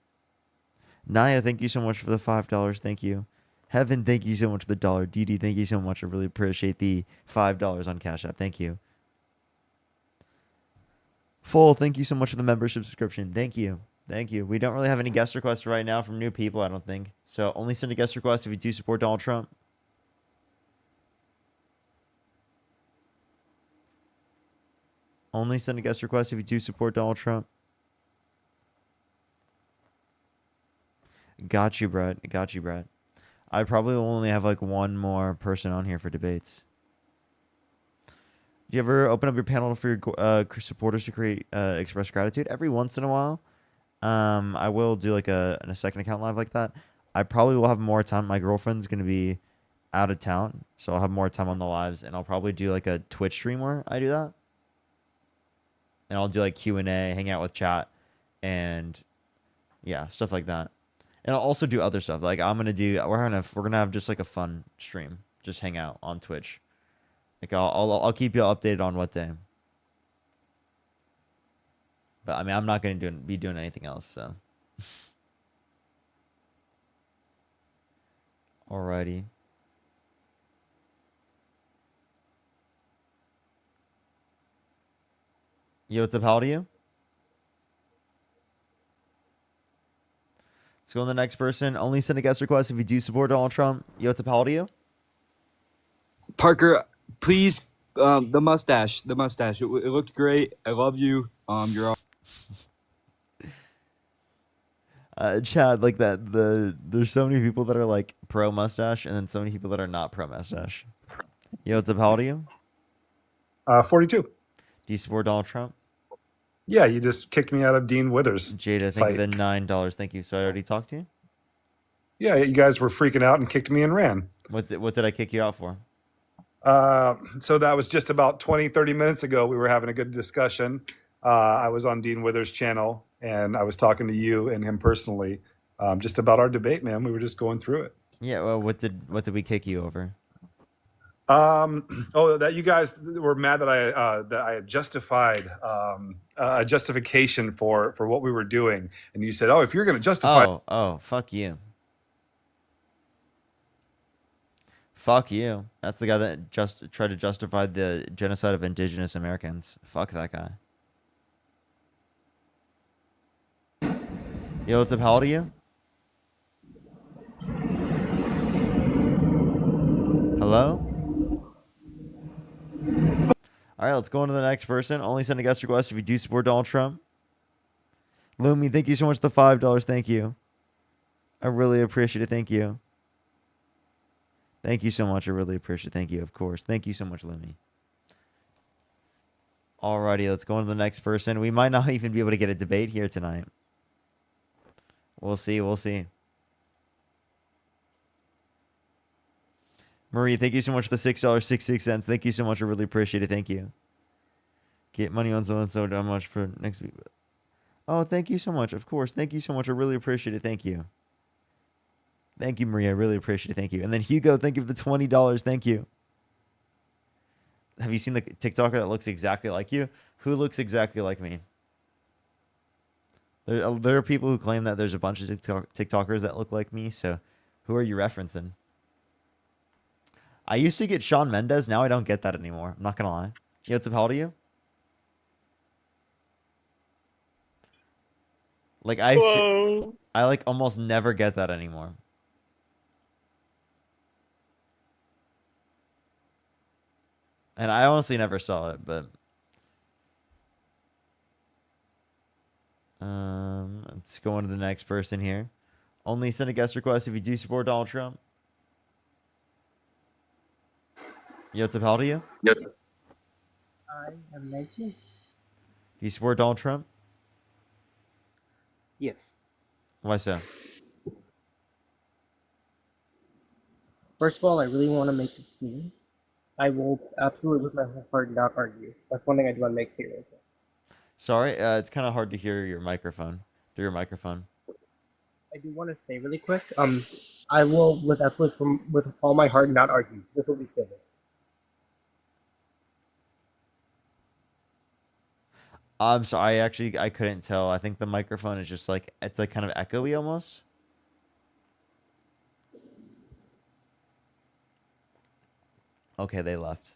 Naya, thank you so much for the $5. Thank you. Heaven, thank you so much for the $1. Dee, thank you so much. I really appreciate the $5 on Cash App. Thank you. Full, thank you so much for the membership subscription. Thank you. Thank you. We don't really have any guest requests right now from new people, I don't think. So only send a guest request if you do support Donald Trump. Only send a guest request if you do support Donald Trump. Got you, Brett. Got you, Brett. I probably will only have like one more person on here for debates. Do you ever open up your panel for your supporters to create express gratitude? Every once in a while. I will do like a second account live like that. I probably will have more time. My girlfriend's going to be out of town, so I'll have more time on the lives, and I'll probably do like a Twitch stream where I do that. And I'll do like Q&A, hang out with chat, and yeah, stuff like that. And I'll also do other stuff. Like we're gonna have just like a fun stream, just hang out on Twitch. Like I'll keep you updated on what day. But I mean, I'm not gonna be doing anything else. So, alrighty. Yo, what's up? How old are you? Let's go on the next person. Only send a guest request if you do support Donald Trump. Yo, what's up? How old are you? Parker, please, the mustache. It looked great. I love you. You're all. Chad, like that. There's so many people that are like pro mustache, and then so many people that are not pro mustache. Yo, what's up? How old are you? 42. Do you support Donald Trump? Yeah, you just kicked me out of Dean Withers. Jada, thank you for the $9. Thank you. So I already talked to you. Yeah, you guys were freaking out and kicked me and ran. What did I kick you out for? So that was just about 20, 30 minutes ago. We were having a good discussion. I was on Dean Withers' channel, and I was talking to you and him personally just about our debate, man. We were just going through it. Yeah, well, what did we kick you over? That you guys were mad that I had justified a justification for what we were doing, and you said, "Oh, if you're going to justify." Oh, fuck you. Fuck you. That's the guy that just tried to justify the genocide of indigenous Americans. Fuck that guy. Yo, what's up? How old are you? Hello? All right, let's go on to the next person. Only send a guest request if you do support Donald Trump. Lumi, thank you so much for the $5. Thank you. I really appreciate it. Thank you. Thank you so much. I really appreciate it. Thank you, of course. Thank you so much, Lumi. Alrighty, let's go on to the next person. We might not even be able to get a debate here tonight. We'll see. We'll see. Marie, thank you so much for the $6.66. Thank you so much. I really appreciate it. Thank you. Get money on so and so. How much for next week? Oh, thank you so much. Of course. Thank you so much. I really appreciate it. Thank you. Thank you, Maria. I really appreciate it. Thank you. And then Hugo, thank you for the $20. Thank you. Have you seen the TikToker that looks exactly like you? Who looks exactly like me? There are people who claim that there's a bunch of TikTokers that look like me. So who are you referencing? I used to get Shawn Mendes. Now I don't get that anymore. I'm not going to lie. Yo, what's up? How old are you? Like I like almost never get that anymore. And I honestly never saw it, but let's go on to the next person here. Only send a guest request if you do support Donald Trump. Yo, what's up? How old are you? Yes. I am 19. Do you support Donald Trump? Yes. Why so? First of all, I really want to make this clear. I will absolutely, with my whole heart, not argue. That's one thing I do want to make clear. Sorry, it's kind of hard to hear your microphone through your microphone. I do want to say really quick. I will, with all my heart, not argue. This will be civil. I'm sorry. I couldn't tell. I think the microphone is just like it's like kind of echoey almost. Okay, they left.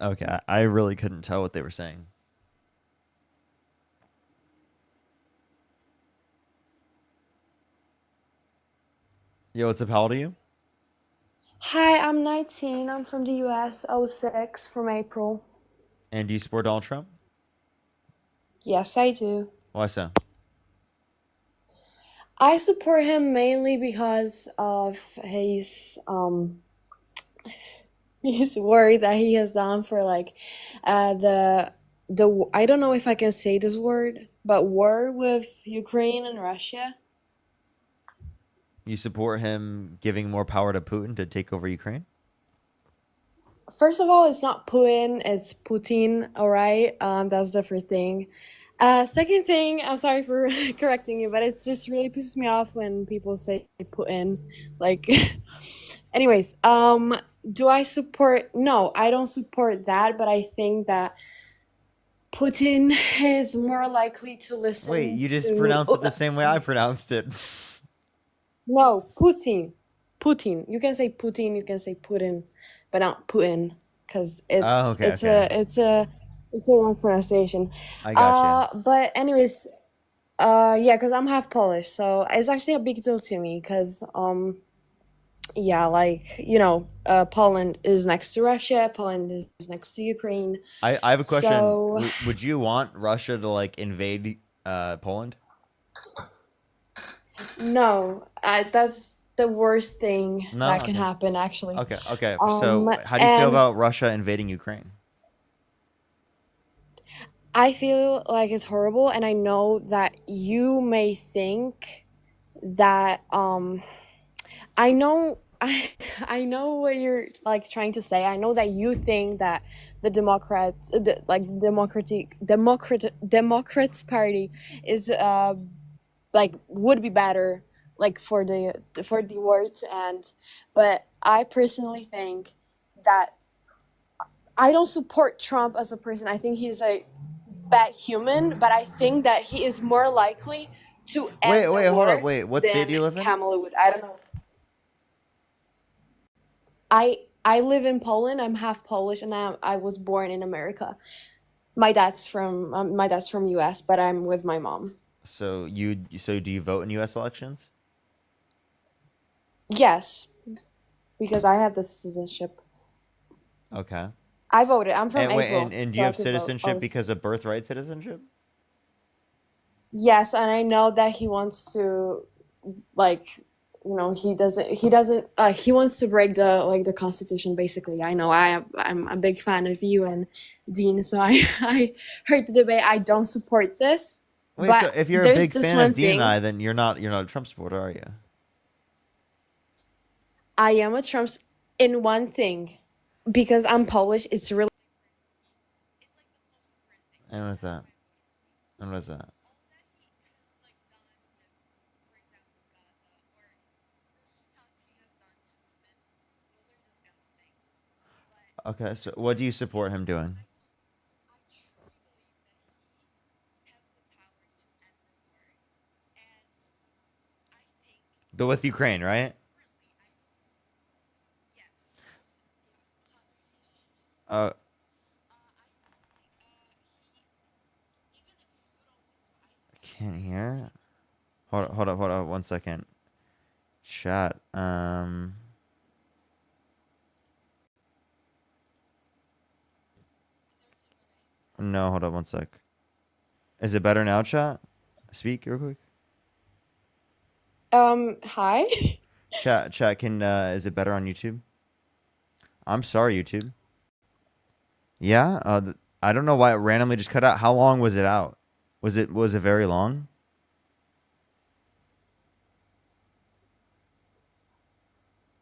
Okay, I really couldn't tell what they were saying. Yo, what's up? How old are you? Hi, I'm 19. I'm from the US. 06 from April. And do you support Donald Trump? Yes, I do. Why so? I support him mainly because of his work that he has done for like the I don't know if I can say this word, but war with Ukraine and Russia. You support him giving more power to Putin to take over Ukraine? First of all, it's not Putin, it's Putin, all right? That's the first thing. Second thing, I'm sorry for correcting you, but it just really pisses me off when people say Putin. Like, anyways, do I support? No, I don't support that, but I think that Putin is more likely to listen. Wait, you just pronounced it the same way I pronounced it. No, Putin. Putin. You can say Putin, you can say Putin, but not Putin, because it's a wrong pronunciation. I got you. But anyways, yeah, because I'm half Polish, so it's actually a big deal to me, because yeah, like, you know, Poland is next to Russia, Poland is next to Ukraine. I have a question. So Would you want Russia to like invade Poland? no, that's the worst thing No? that can Okay. happen, actually. Okay. So how do you feel about Russia invading Ukraine? I feel like it's horrible, and I know that you may think that I know I know what you're like trying to say. I know that you think that the Democrats, Democrats Party is like would be better like for the war to end, but I personally think that I don't support Trump as a person. I think he's a bad human, but I think that he is more likely to end Wait, the hold war up. Wait, what state than do you live in? Kamala would. I don't know. I live in Poland. I'm half Polish, and I was born in America. My dad's from US, but I'm with my mom. So do you vote in U.S. elections? Yes, because I have the citizenship. Okay. I voted. I'm from And wait, April. and do so you I have could vote. citizenship because of birthright citizenship? Yes, and I know that he wants to, like, he wants to break the constitution basically. I know I'm a big fan of you and Dean, so I heard the debate. I don't support this. Wait, but so if you're a there's big this fan one of Dean and thing. I, then you're not a Trump supporter, are you? I am a Trump in one thing because I'm Polish. It's really And what is that? And what is that? Okay, so what do you support him doing? The with Ukraine, right? Uh, I can't hear. Hold up, 1 second. Chat. No, hold up 1 sec. Is it better now, chat? Speak real quick. hi. Chat. Can is it better on YouTube? I'm sorry, YouTube. Yeah. I don't know why it randomly just cut out. How long was it out? Was it very long?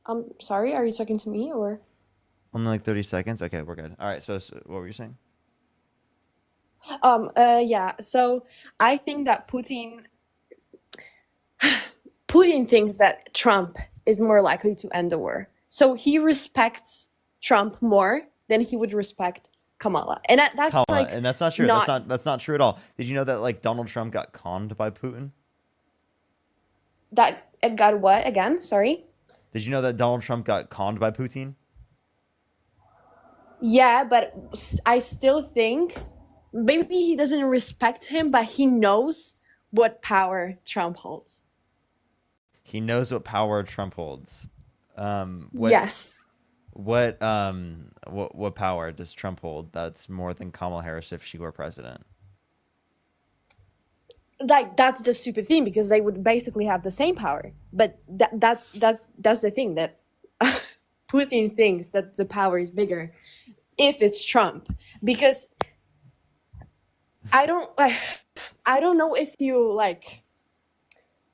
I'm sorry. Are you talking to me or? Only like 30 seconds. Okay, we're good. All right. So what were you saying? Yeah. So I think that Putin thinks that Trump is more likely to end the war. So he respects Trump more than he would respect Kamala. And that's Kamala, like and that's not true. not That's not true at all. Did you know that like Donald Trump got conned by Putin? that it got what again? Sorry. Did you know that Donald Trump got conned by Putin? Yeah, but I still think maybe he doesn't respect him, but he knows what power Trump holds. He knows what power Trump holds. What Yes. what power does Trump hold that's more than Kamala Harris if she were president? Like that's the stupid thing because they would basically have the same power. But that's the thing that Putin thinks that the power is bigger if it's Trump because I don't know if you like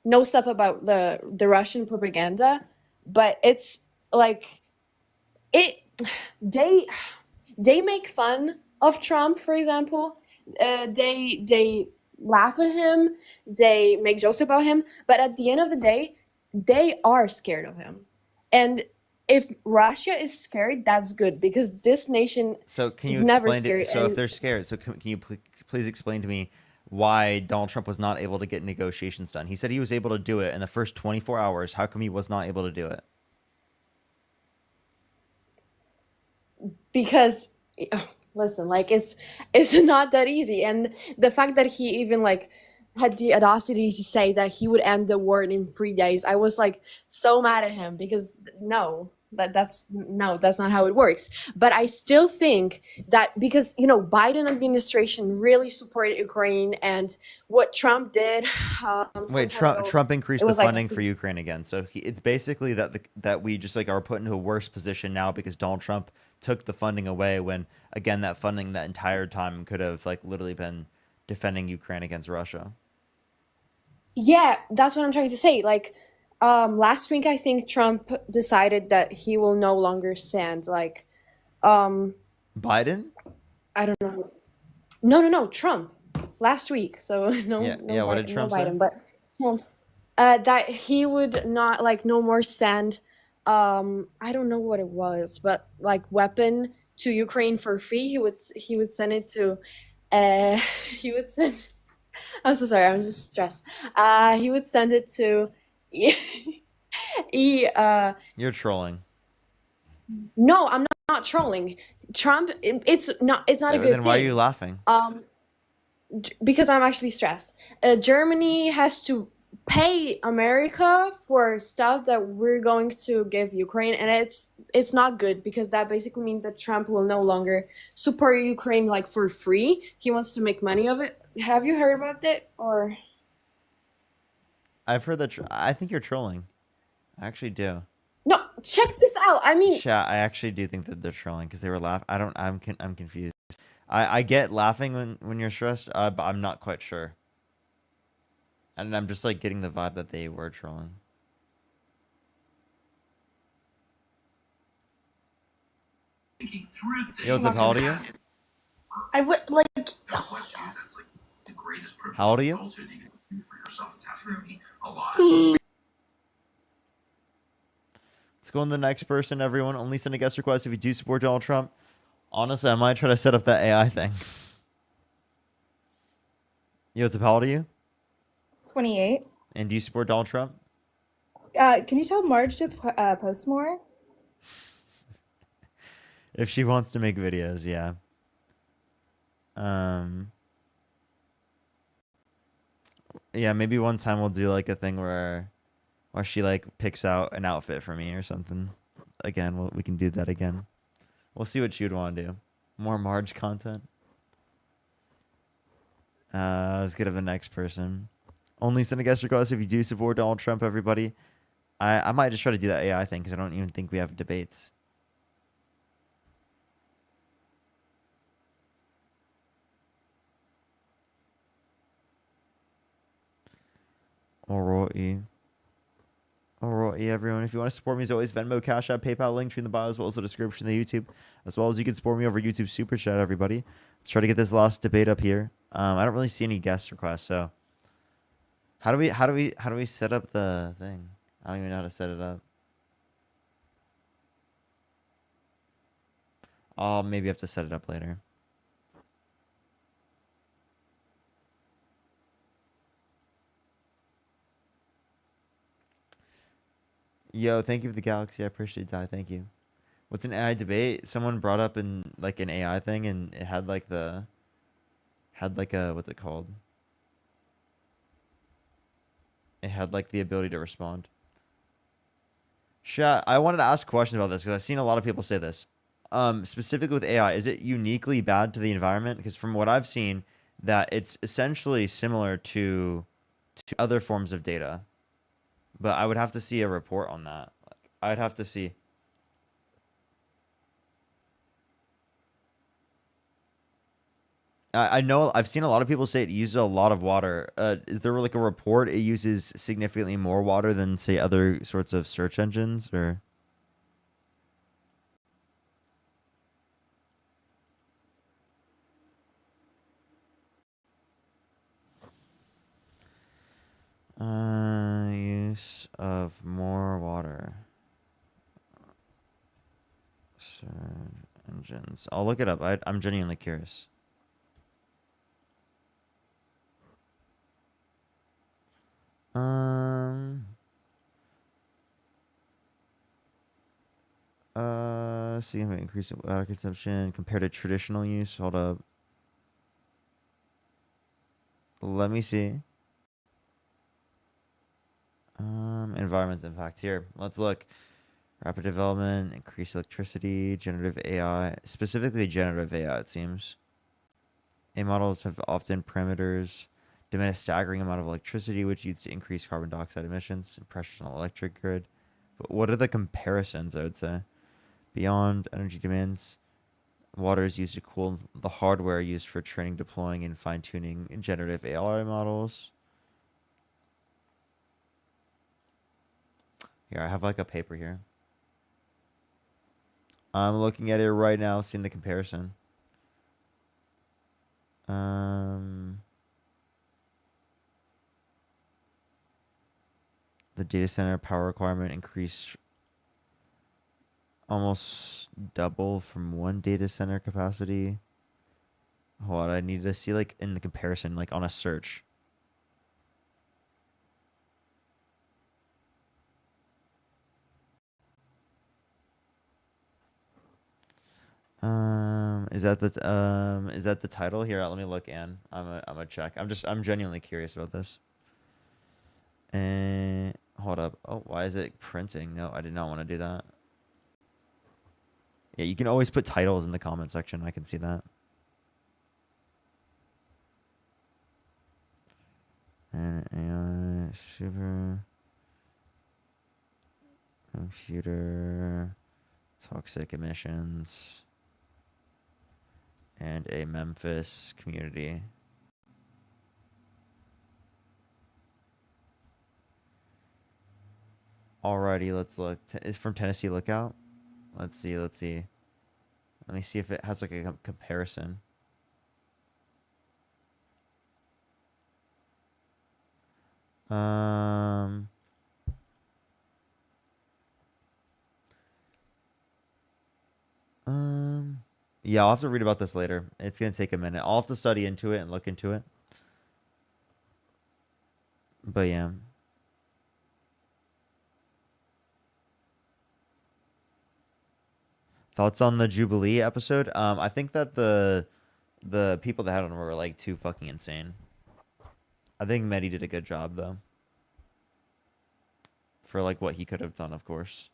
know stuff about the Russian propaganda, but it's like they make fun of Trump, for example. They laugh at him, they make jokes about him, but at the end of the day, they are scared of him. And if Russia is scared, that's good because this nation So can is you never explain scared. it? So if And they're scared, so can you please explain to me why Donald Trump was not able to get negotiations done? He said he was able to do it in the first 24 hours. How come he was not able to do it? because listen, like it's not that easy. And the fact that he even like had the audacity to say that he would end the war in 3 days, I was like so mad at him because no, that's not how it works. But I still think that because Biden administration really supported Ukraine and what Trump did some Wait, time ago, Trump increased it the was like funding for Ukraine again. So it's basically that we just like are put into a worse position now because Donald Trump took the funding away when again that funding that entire time could have like literally been defending Ukraine against Russia. yeah, that's what I'm trying to say. Like last week I think Trump decided that he will no longer send like Biden? I don't know. No, Trump. Last week. So no, Yeah, what did Trump say? Biden, but that he would not like no more send I don't know what it was, but like weapon to Ukraine for free. He would send it to he would send I'm so sorry, I'm just stressed. He would send it to You're trolling. no, I'm not trolling. Trump it's not a good Then why are thing. you laughing? Because I'm actually stressed. Germany has to pay America for stuff that we're going to give Ukraine, and it's not good because that basically means that Trump will no longer support Ukraine like for free. He wants to make money of it. Have you heard about that or? I've heard that. I think you're trolling. I actually do. No, check this out. I mean, Chat, I actually do think that they're trolling because they were laughing. I'm confused. I get laughing when you're stressed, but I'm not quite sure. And I'm just like getting the vibe that they were trolling. Yo, what's up? How old are you? I would like. How old are you? Let's go on the next person, everyone. Only send a guest request if you do support Donald Trump. Honestly, I might try to set up that AI thing. Yo, what's up? How old are you? 28. And do you support Donald Trump? Can you tell Marge to post more? If she wants to make videos, yeah. Yeah, maybe one time we'll do like a thing where she like picks out an outfit for me or something. Again, we can do that again. We'll see what she would want to do. More Marge content. Let's get to the next person. Only send a guest request if you do support Donald Trump, everybody. I might just try to do that AI thing because I don't even think we have debates. Alrighty. Alrighty, everyone. If you want to support me, as always, Venmo, Cash App, PayPal, link tree in the bio, as well as the description of the YouTube. As well as you can support me over YouTube Super Chat, everybody. Let's try to get this last debate up here. I don't really see any guest requests, so how do we set up the thing? I don't even know how to set it up. I'll maybe have to set it up later. Yo, thank you for the galaxy. I appreciate that. Thank you. What's an AI debate? Someone brought up in like an AI thing, and it had like a what's it called? It had like the ability to respond. Chat, I wanted to ask questions about this because I've seen a lot of people say this. Specifically with AI, is it uniquely bad to the environment? Because from what I've seen, that it's essentially similar to other forms of data. But I would have to see a report on that. Like, I'd have to see. I know I've seen a lot of people say it uses a lot of water. Is there like a report it uses significantly more water than say other sorts of search engines or? Use of more water. Search engines. I'll look it up. I'm genuinely curious. Significant increase in water consumption compared to traditional use. Hold up. Let me see. Environment's impact here. Let's look. Rapid development, increased electricity, generative AI, specifically generative AI, it seems. AI models have often parameters demand a staggering amount of electricity, which leads to increased carbon dioxide emissions and pressures on the electric grid. But what are the comparisons, I would say? Beyond energy demands, water is used to cool the hardware used for training, deploying, and fine-tuning generative AI models. Here, I have like a paper here. I'm looking at it right now, seeing the comparison. The data center power requirement increased almost double from one data center capacity. Hold on, I need to see like in the comparison, like on a search. Is that the title here? Let me look, Ann. I'm gonna check. I'm genuinely curious about this. And hold up. Oh, why is it printing? No, I did not want to do that. Yeah, you can always put titles in the comment section. I can see that. And AI super. computer toxic emissions, and a Memphis community. Alrighty, let's look. It's from Tennessee Lookout. Let's see. Let me see if it has like a comparison. Yeah, I'll have to read about this later. It's gonna take a minute. I'll have to study into it and look into it. But yeah. Thoughts on the Jubilee episode? I think that the people that had on were like too fucking insane. I think Mehdi did a good job though. For like what he could have done, of course.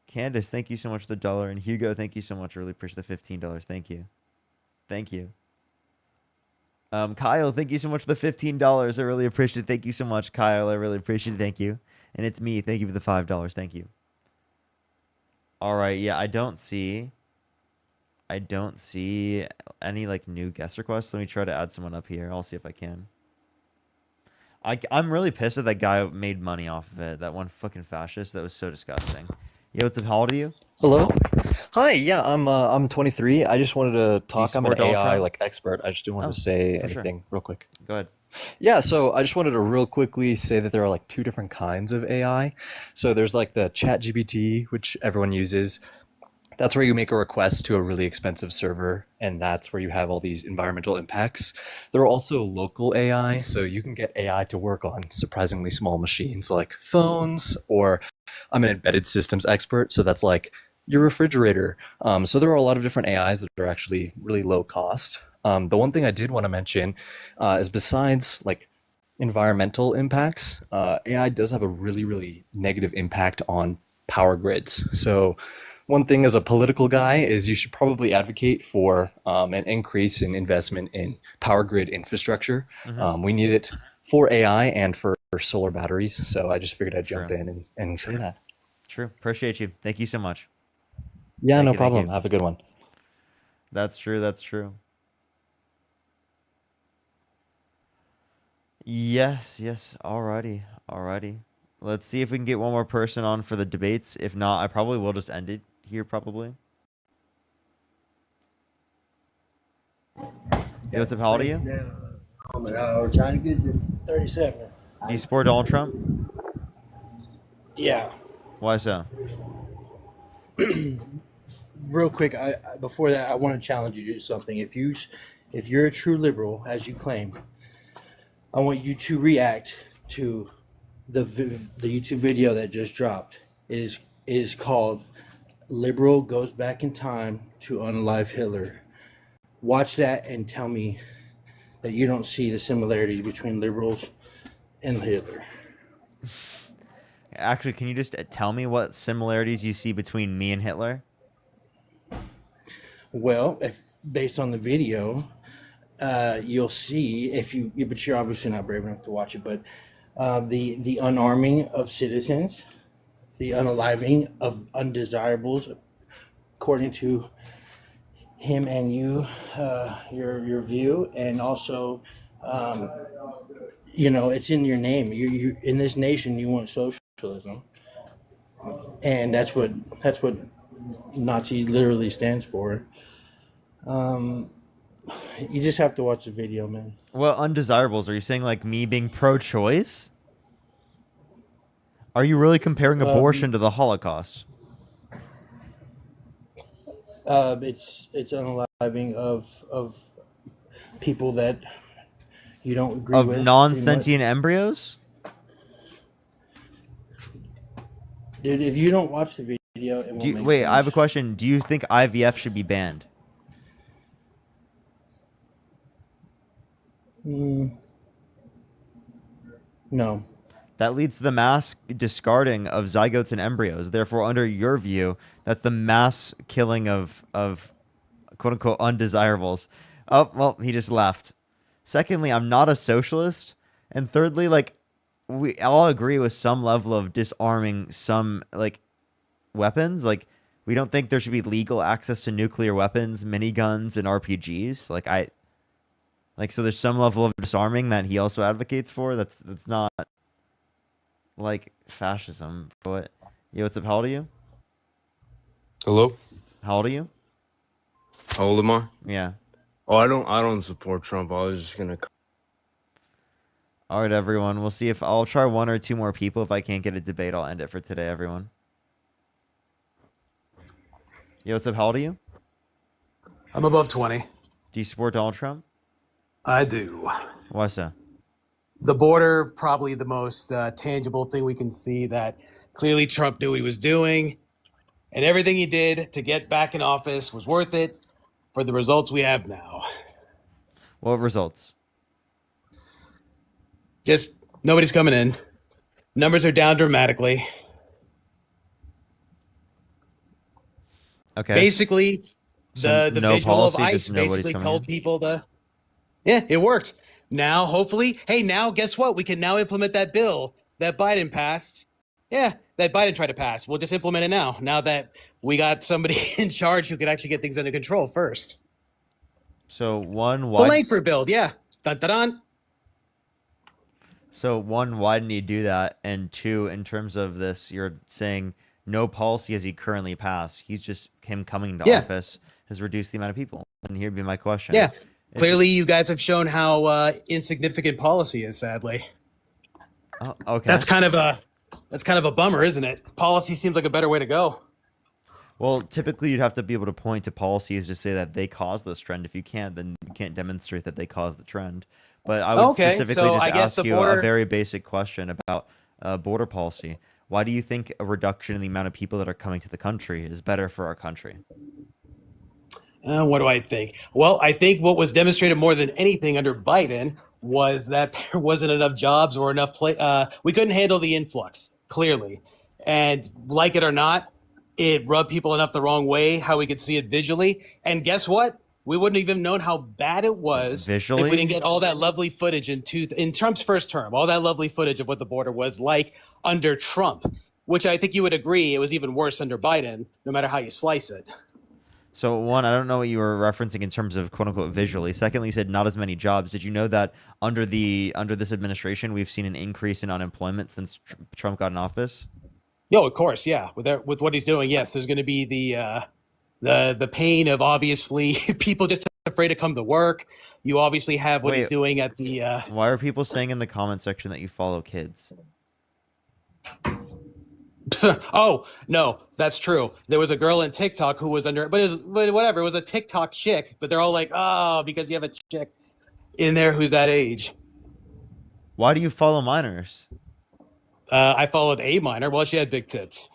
Candace, thank you so much for the $1. And Hugo, thank you so much. I really appreciate the $15. Thank you. Thank you. Kyle, thank you so much for the $15. I really appreciate it. Thank you so much, Kyle. I really appreciate it. Thank you. And it's me. Thank you for the $5. Thank you. All right. Yeah, I don't see any like new guest requests. Let me try to add someone up here. I'll see if I can. I'm really pissed that that guy made money off of it. That one fucking fascist. That was so disgusting. Yo, what's up? How old are you? Hello. Hi. Yeah, I'm 23. I just wanted to talk. I'm an support Donald AI Trump? like expert. I just didn't want to say for sure. anything real quick. Go ahead. Yeah, so I just wanted to real quickly say that there are like two different kinds of AI. So there's like the ChatGPT, which everyone uses. That's where you make a request to a really expensive server, and that's where you have all these environmental impacts. There are also local AI, so you can get AI to work on surprisingly small machines like phones, or I'm an embedded systems expert, so that's like your refrigerator. So there are a lot of different AIs that are actually really low cost. The one thing I did want to mention is besides like environmental impacts, AI does have a really, really negative impact on power grids. So one thing as a political guy is you should probably advocate for an increase in investment in power grid infrastructure. We need it for AI and for solar batteries. So I just figured I'd jump in and say that. True. Appreciate you. Thank you so much. Yeah, Thank no you, thank problem. you. Have a good one. That's true. That's true. Yes. Alrighty. Let's see if we can get one more person on for the debates. If not, I probably will just end it here probably. Yo, what's up? How old are you? Trying to get to 37. Do you support Donald Trump? Yeah. Why so? Real quick, before that, I want to challenge you to do something. If you're a true liberal, as you claim, I want you to react to the YouTube video that just dropped. It is called "Liberal Goes Back in Time to Unalive Hitler." Watch that and tell me that you don't see the similarities between liberals and Hitler. Actually, can you just tell me what similarities you see between me and Hitler? Well, based on the video, you'll see but you're obviously not brave enough to watch it. But the unarming of citizens, the unaliving of undesirables, according to him and you, your view, and also, it's in your name. You in this nation, you want socialism, and that's what Nazi literally stands for. You just have to watch the video, man. Well, undesirables. Are you saying like me being pro-choice? Are you really comparing abortion to the Holocaust? It's unaliving of people that you don't agree with. Of non-sentient embryos? Dude, if you don't watch the video, it won't make Wait, sense. I have a question. Do you think IVF should be banned? No. That leads to the mass discarding of zygotes and embryos. Therefore, under your view, that's the mass killing of quote-unquote undesirables. Oh, well, he just left. Secondly, I'm not a socialist. And thirdly, like, we all agree with some level of disarming some like weapons. Like we don't think there should be legal access to nuclear weapons, miniguns, and RPGs. So there's some level of disarming that he also advocates for. That's not like fascism. But yo, what's up? How old are you? Hello? How old are you? How old am I? Yeah. Oh, I don't support Trump. I was just gonna. All right, everyone. We'll see if I'll try one or two more people. If I can't get a debate, I'll end it for today, everyone. Yo, what's up? How old are you? I'm above 20. Do you support Donald Trump? I do. Why so? The border, probably the most tangible thing we can see that clearly Trump knew he was doing, and everything he did to get back in office was worth it for the results we have now. What results? Just nobody's coming in. Numbers are down dramatically. Okay. Basically, So the no visual policy, of ICE just nobody's basically coming told in? people to. Yeah, it worked. Now, hopefully, hey, now guess what? We can now implement that bill that Biden passed. Yeah, that Biden tried to pass. We'll just implement it now. Now that we got somebody in charge who could actually get things under control first. So one, The why? Langford bill, yeah. Dun, dun, dun. So one, why didn't he do that? And two, in terms of this, you're saying no policy as he currently passed. He's just him coming to Yeah. office has reduced the amount of people. And here'd be my question. Yeah. If- Clearly, you guys have shown how insignificant policy is. Sadly, Oh, okay. that's kind of a bummer, isn't it? Policy seems like a better way to go. Well, typically you'd have to be able to point to policies to say that they caused this trend. If you can't, then you can't demonstrate that they caused the trend. But I would Okay, specifically so just I guess ask the you a border- very basic question about border policy. Why do you think a reduction in the amount of people that are coming to the country is better for our country? What do I think? Well, I think what was demonstrated more than anything under Biden was that there wasn't enough jobs or enough we couldn't handle the influx, clearly. And like it or not, it rubbed people enough the wrong way, how we could see it visually. And guess what? We wouldn't even known how bad it was if Visually? we didn't get all that lovely footage in Trump's first term, all that lovely footage of what the border was like under Trump, which I think you would agree it was even worse under Biden, no matter how you slice it. So one, I don't know what you were referencing in terms of quote unquote visually. Secondly, you said not as many jobs. Did you know that under this administration, we've seen an increase in unemployment since Trump got in office? No, of course, yeah. With what he's doing, yes, there's going to be the pain of obviously people just afraid to come to work. You obviously have what he's Wait. doing at the. Why are people saying in the comment section that you follow kids? Oh no, that's true. There was a girl in TikTok who was under, but whatever. It was a TikTok chick, but they're all like, oh, because you have a chick in there who's that age. Why do you follow minors? I followed a minor. Well, she had big tits.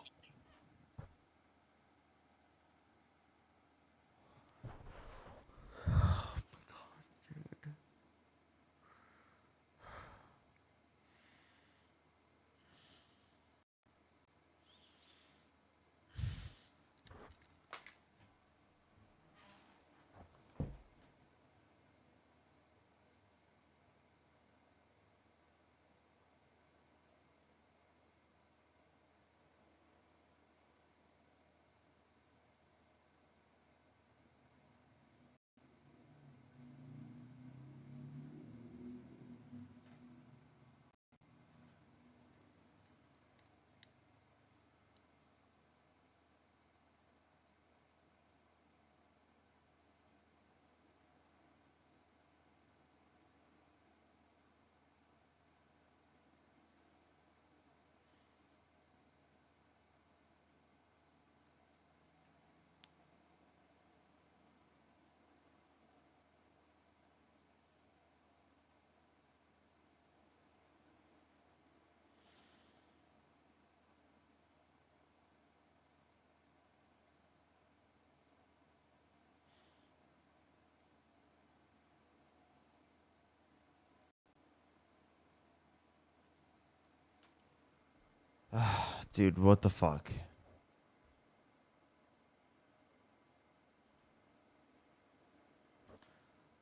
Dude, what the fuck?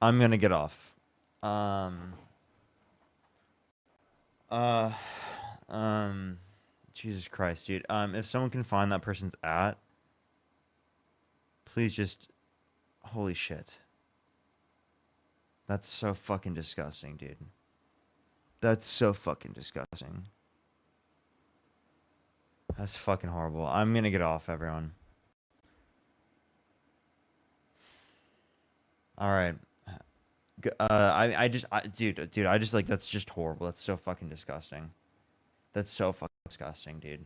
I'm gonna get off. Jesus Christ, dude. If someone can find that person's please just, holy shit. That's so fucking disgusting, dude. That's so fucking disgusting. That's fucking horrible. I'm gonna get off, everyone. All right. Dude, I just like, that's just horrible. That's so fucking disgusting. That's so fucking disgusting, dude.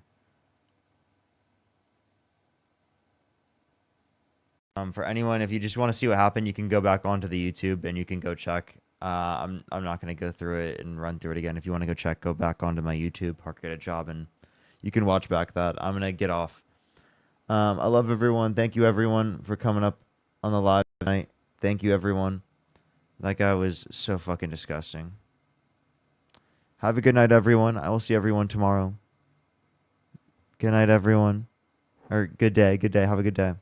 For anyone, if you just want to see what happened, you can go back onto the YouTube and you can go check. I'm not gonna go through it and run through it again. If you want to go check, go back onto my YouTube, Park Get a Job, and you can watch back that. I'm gonna get off. I love everyone. Thank you everyone for coming up on the live tonight. Thank you everyone. That guy was so fucking disgusting. Have a good night, everyone. I will see everyone tomorrow. Good night, everyone. Or good day. Good day. Have a good day.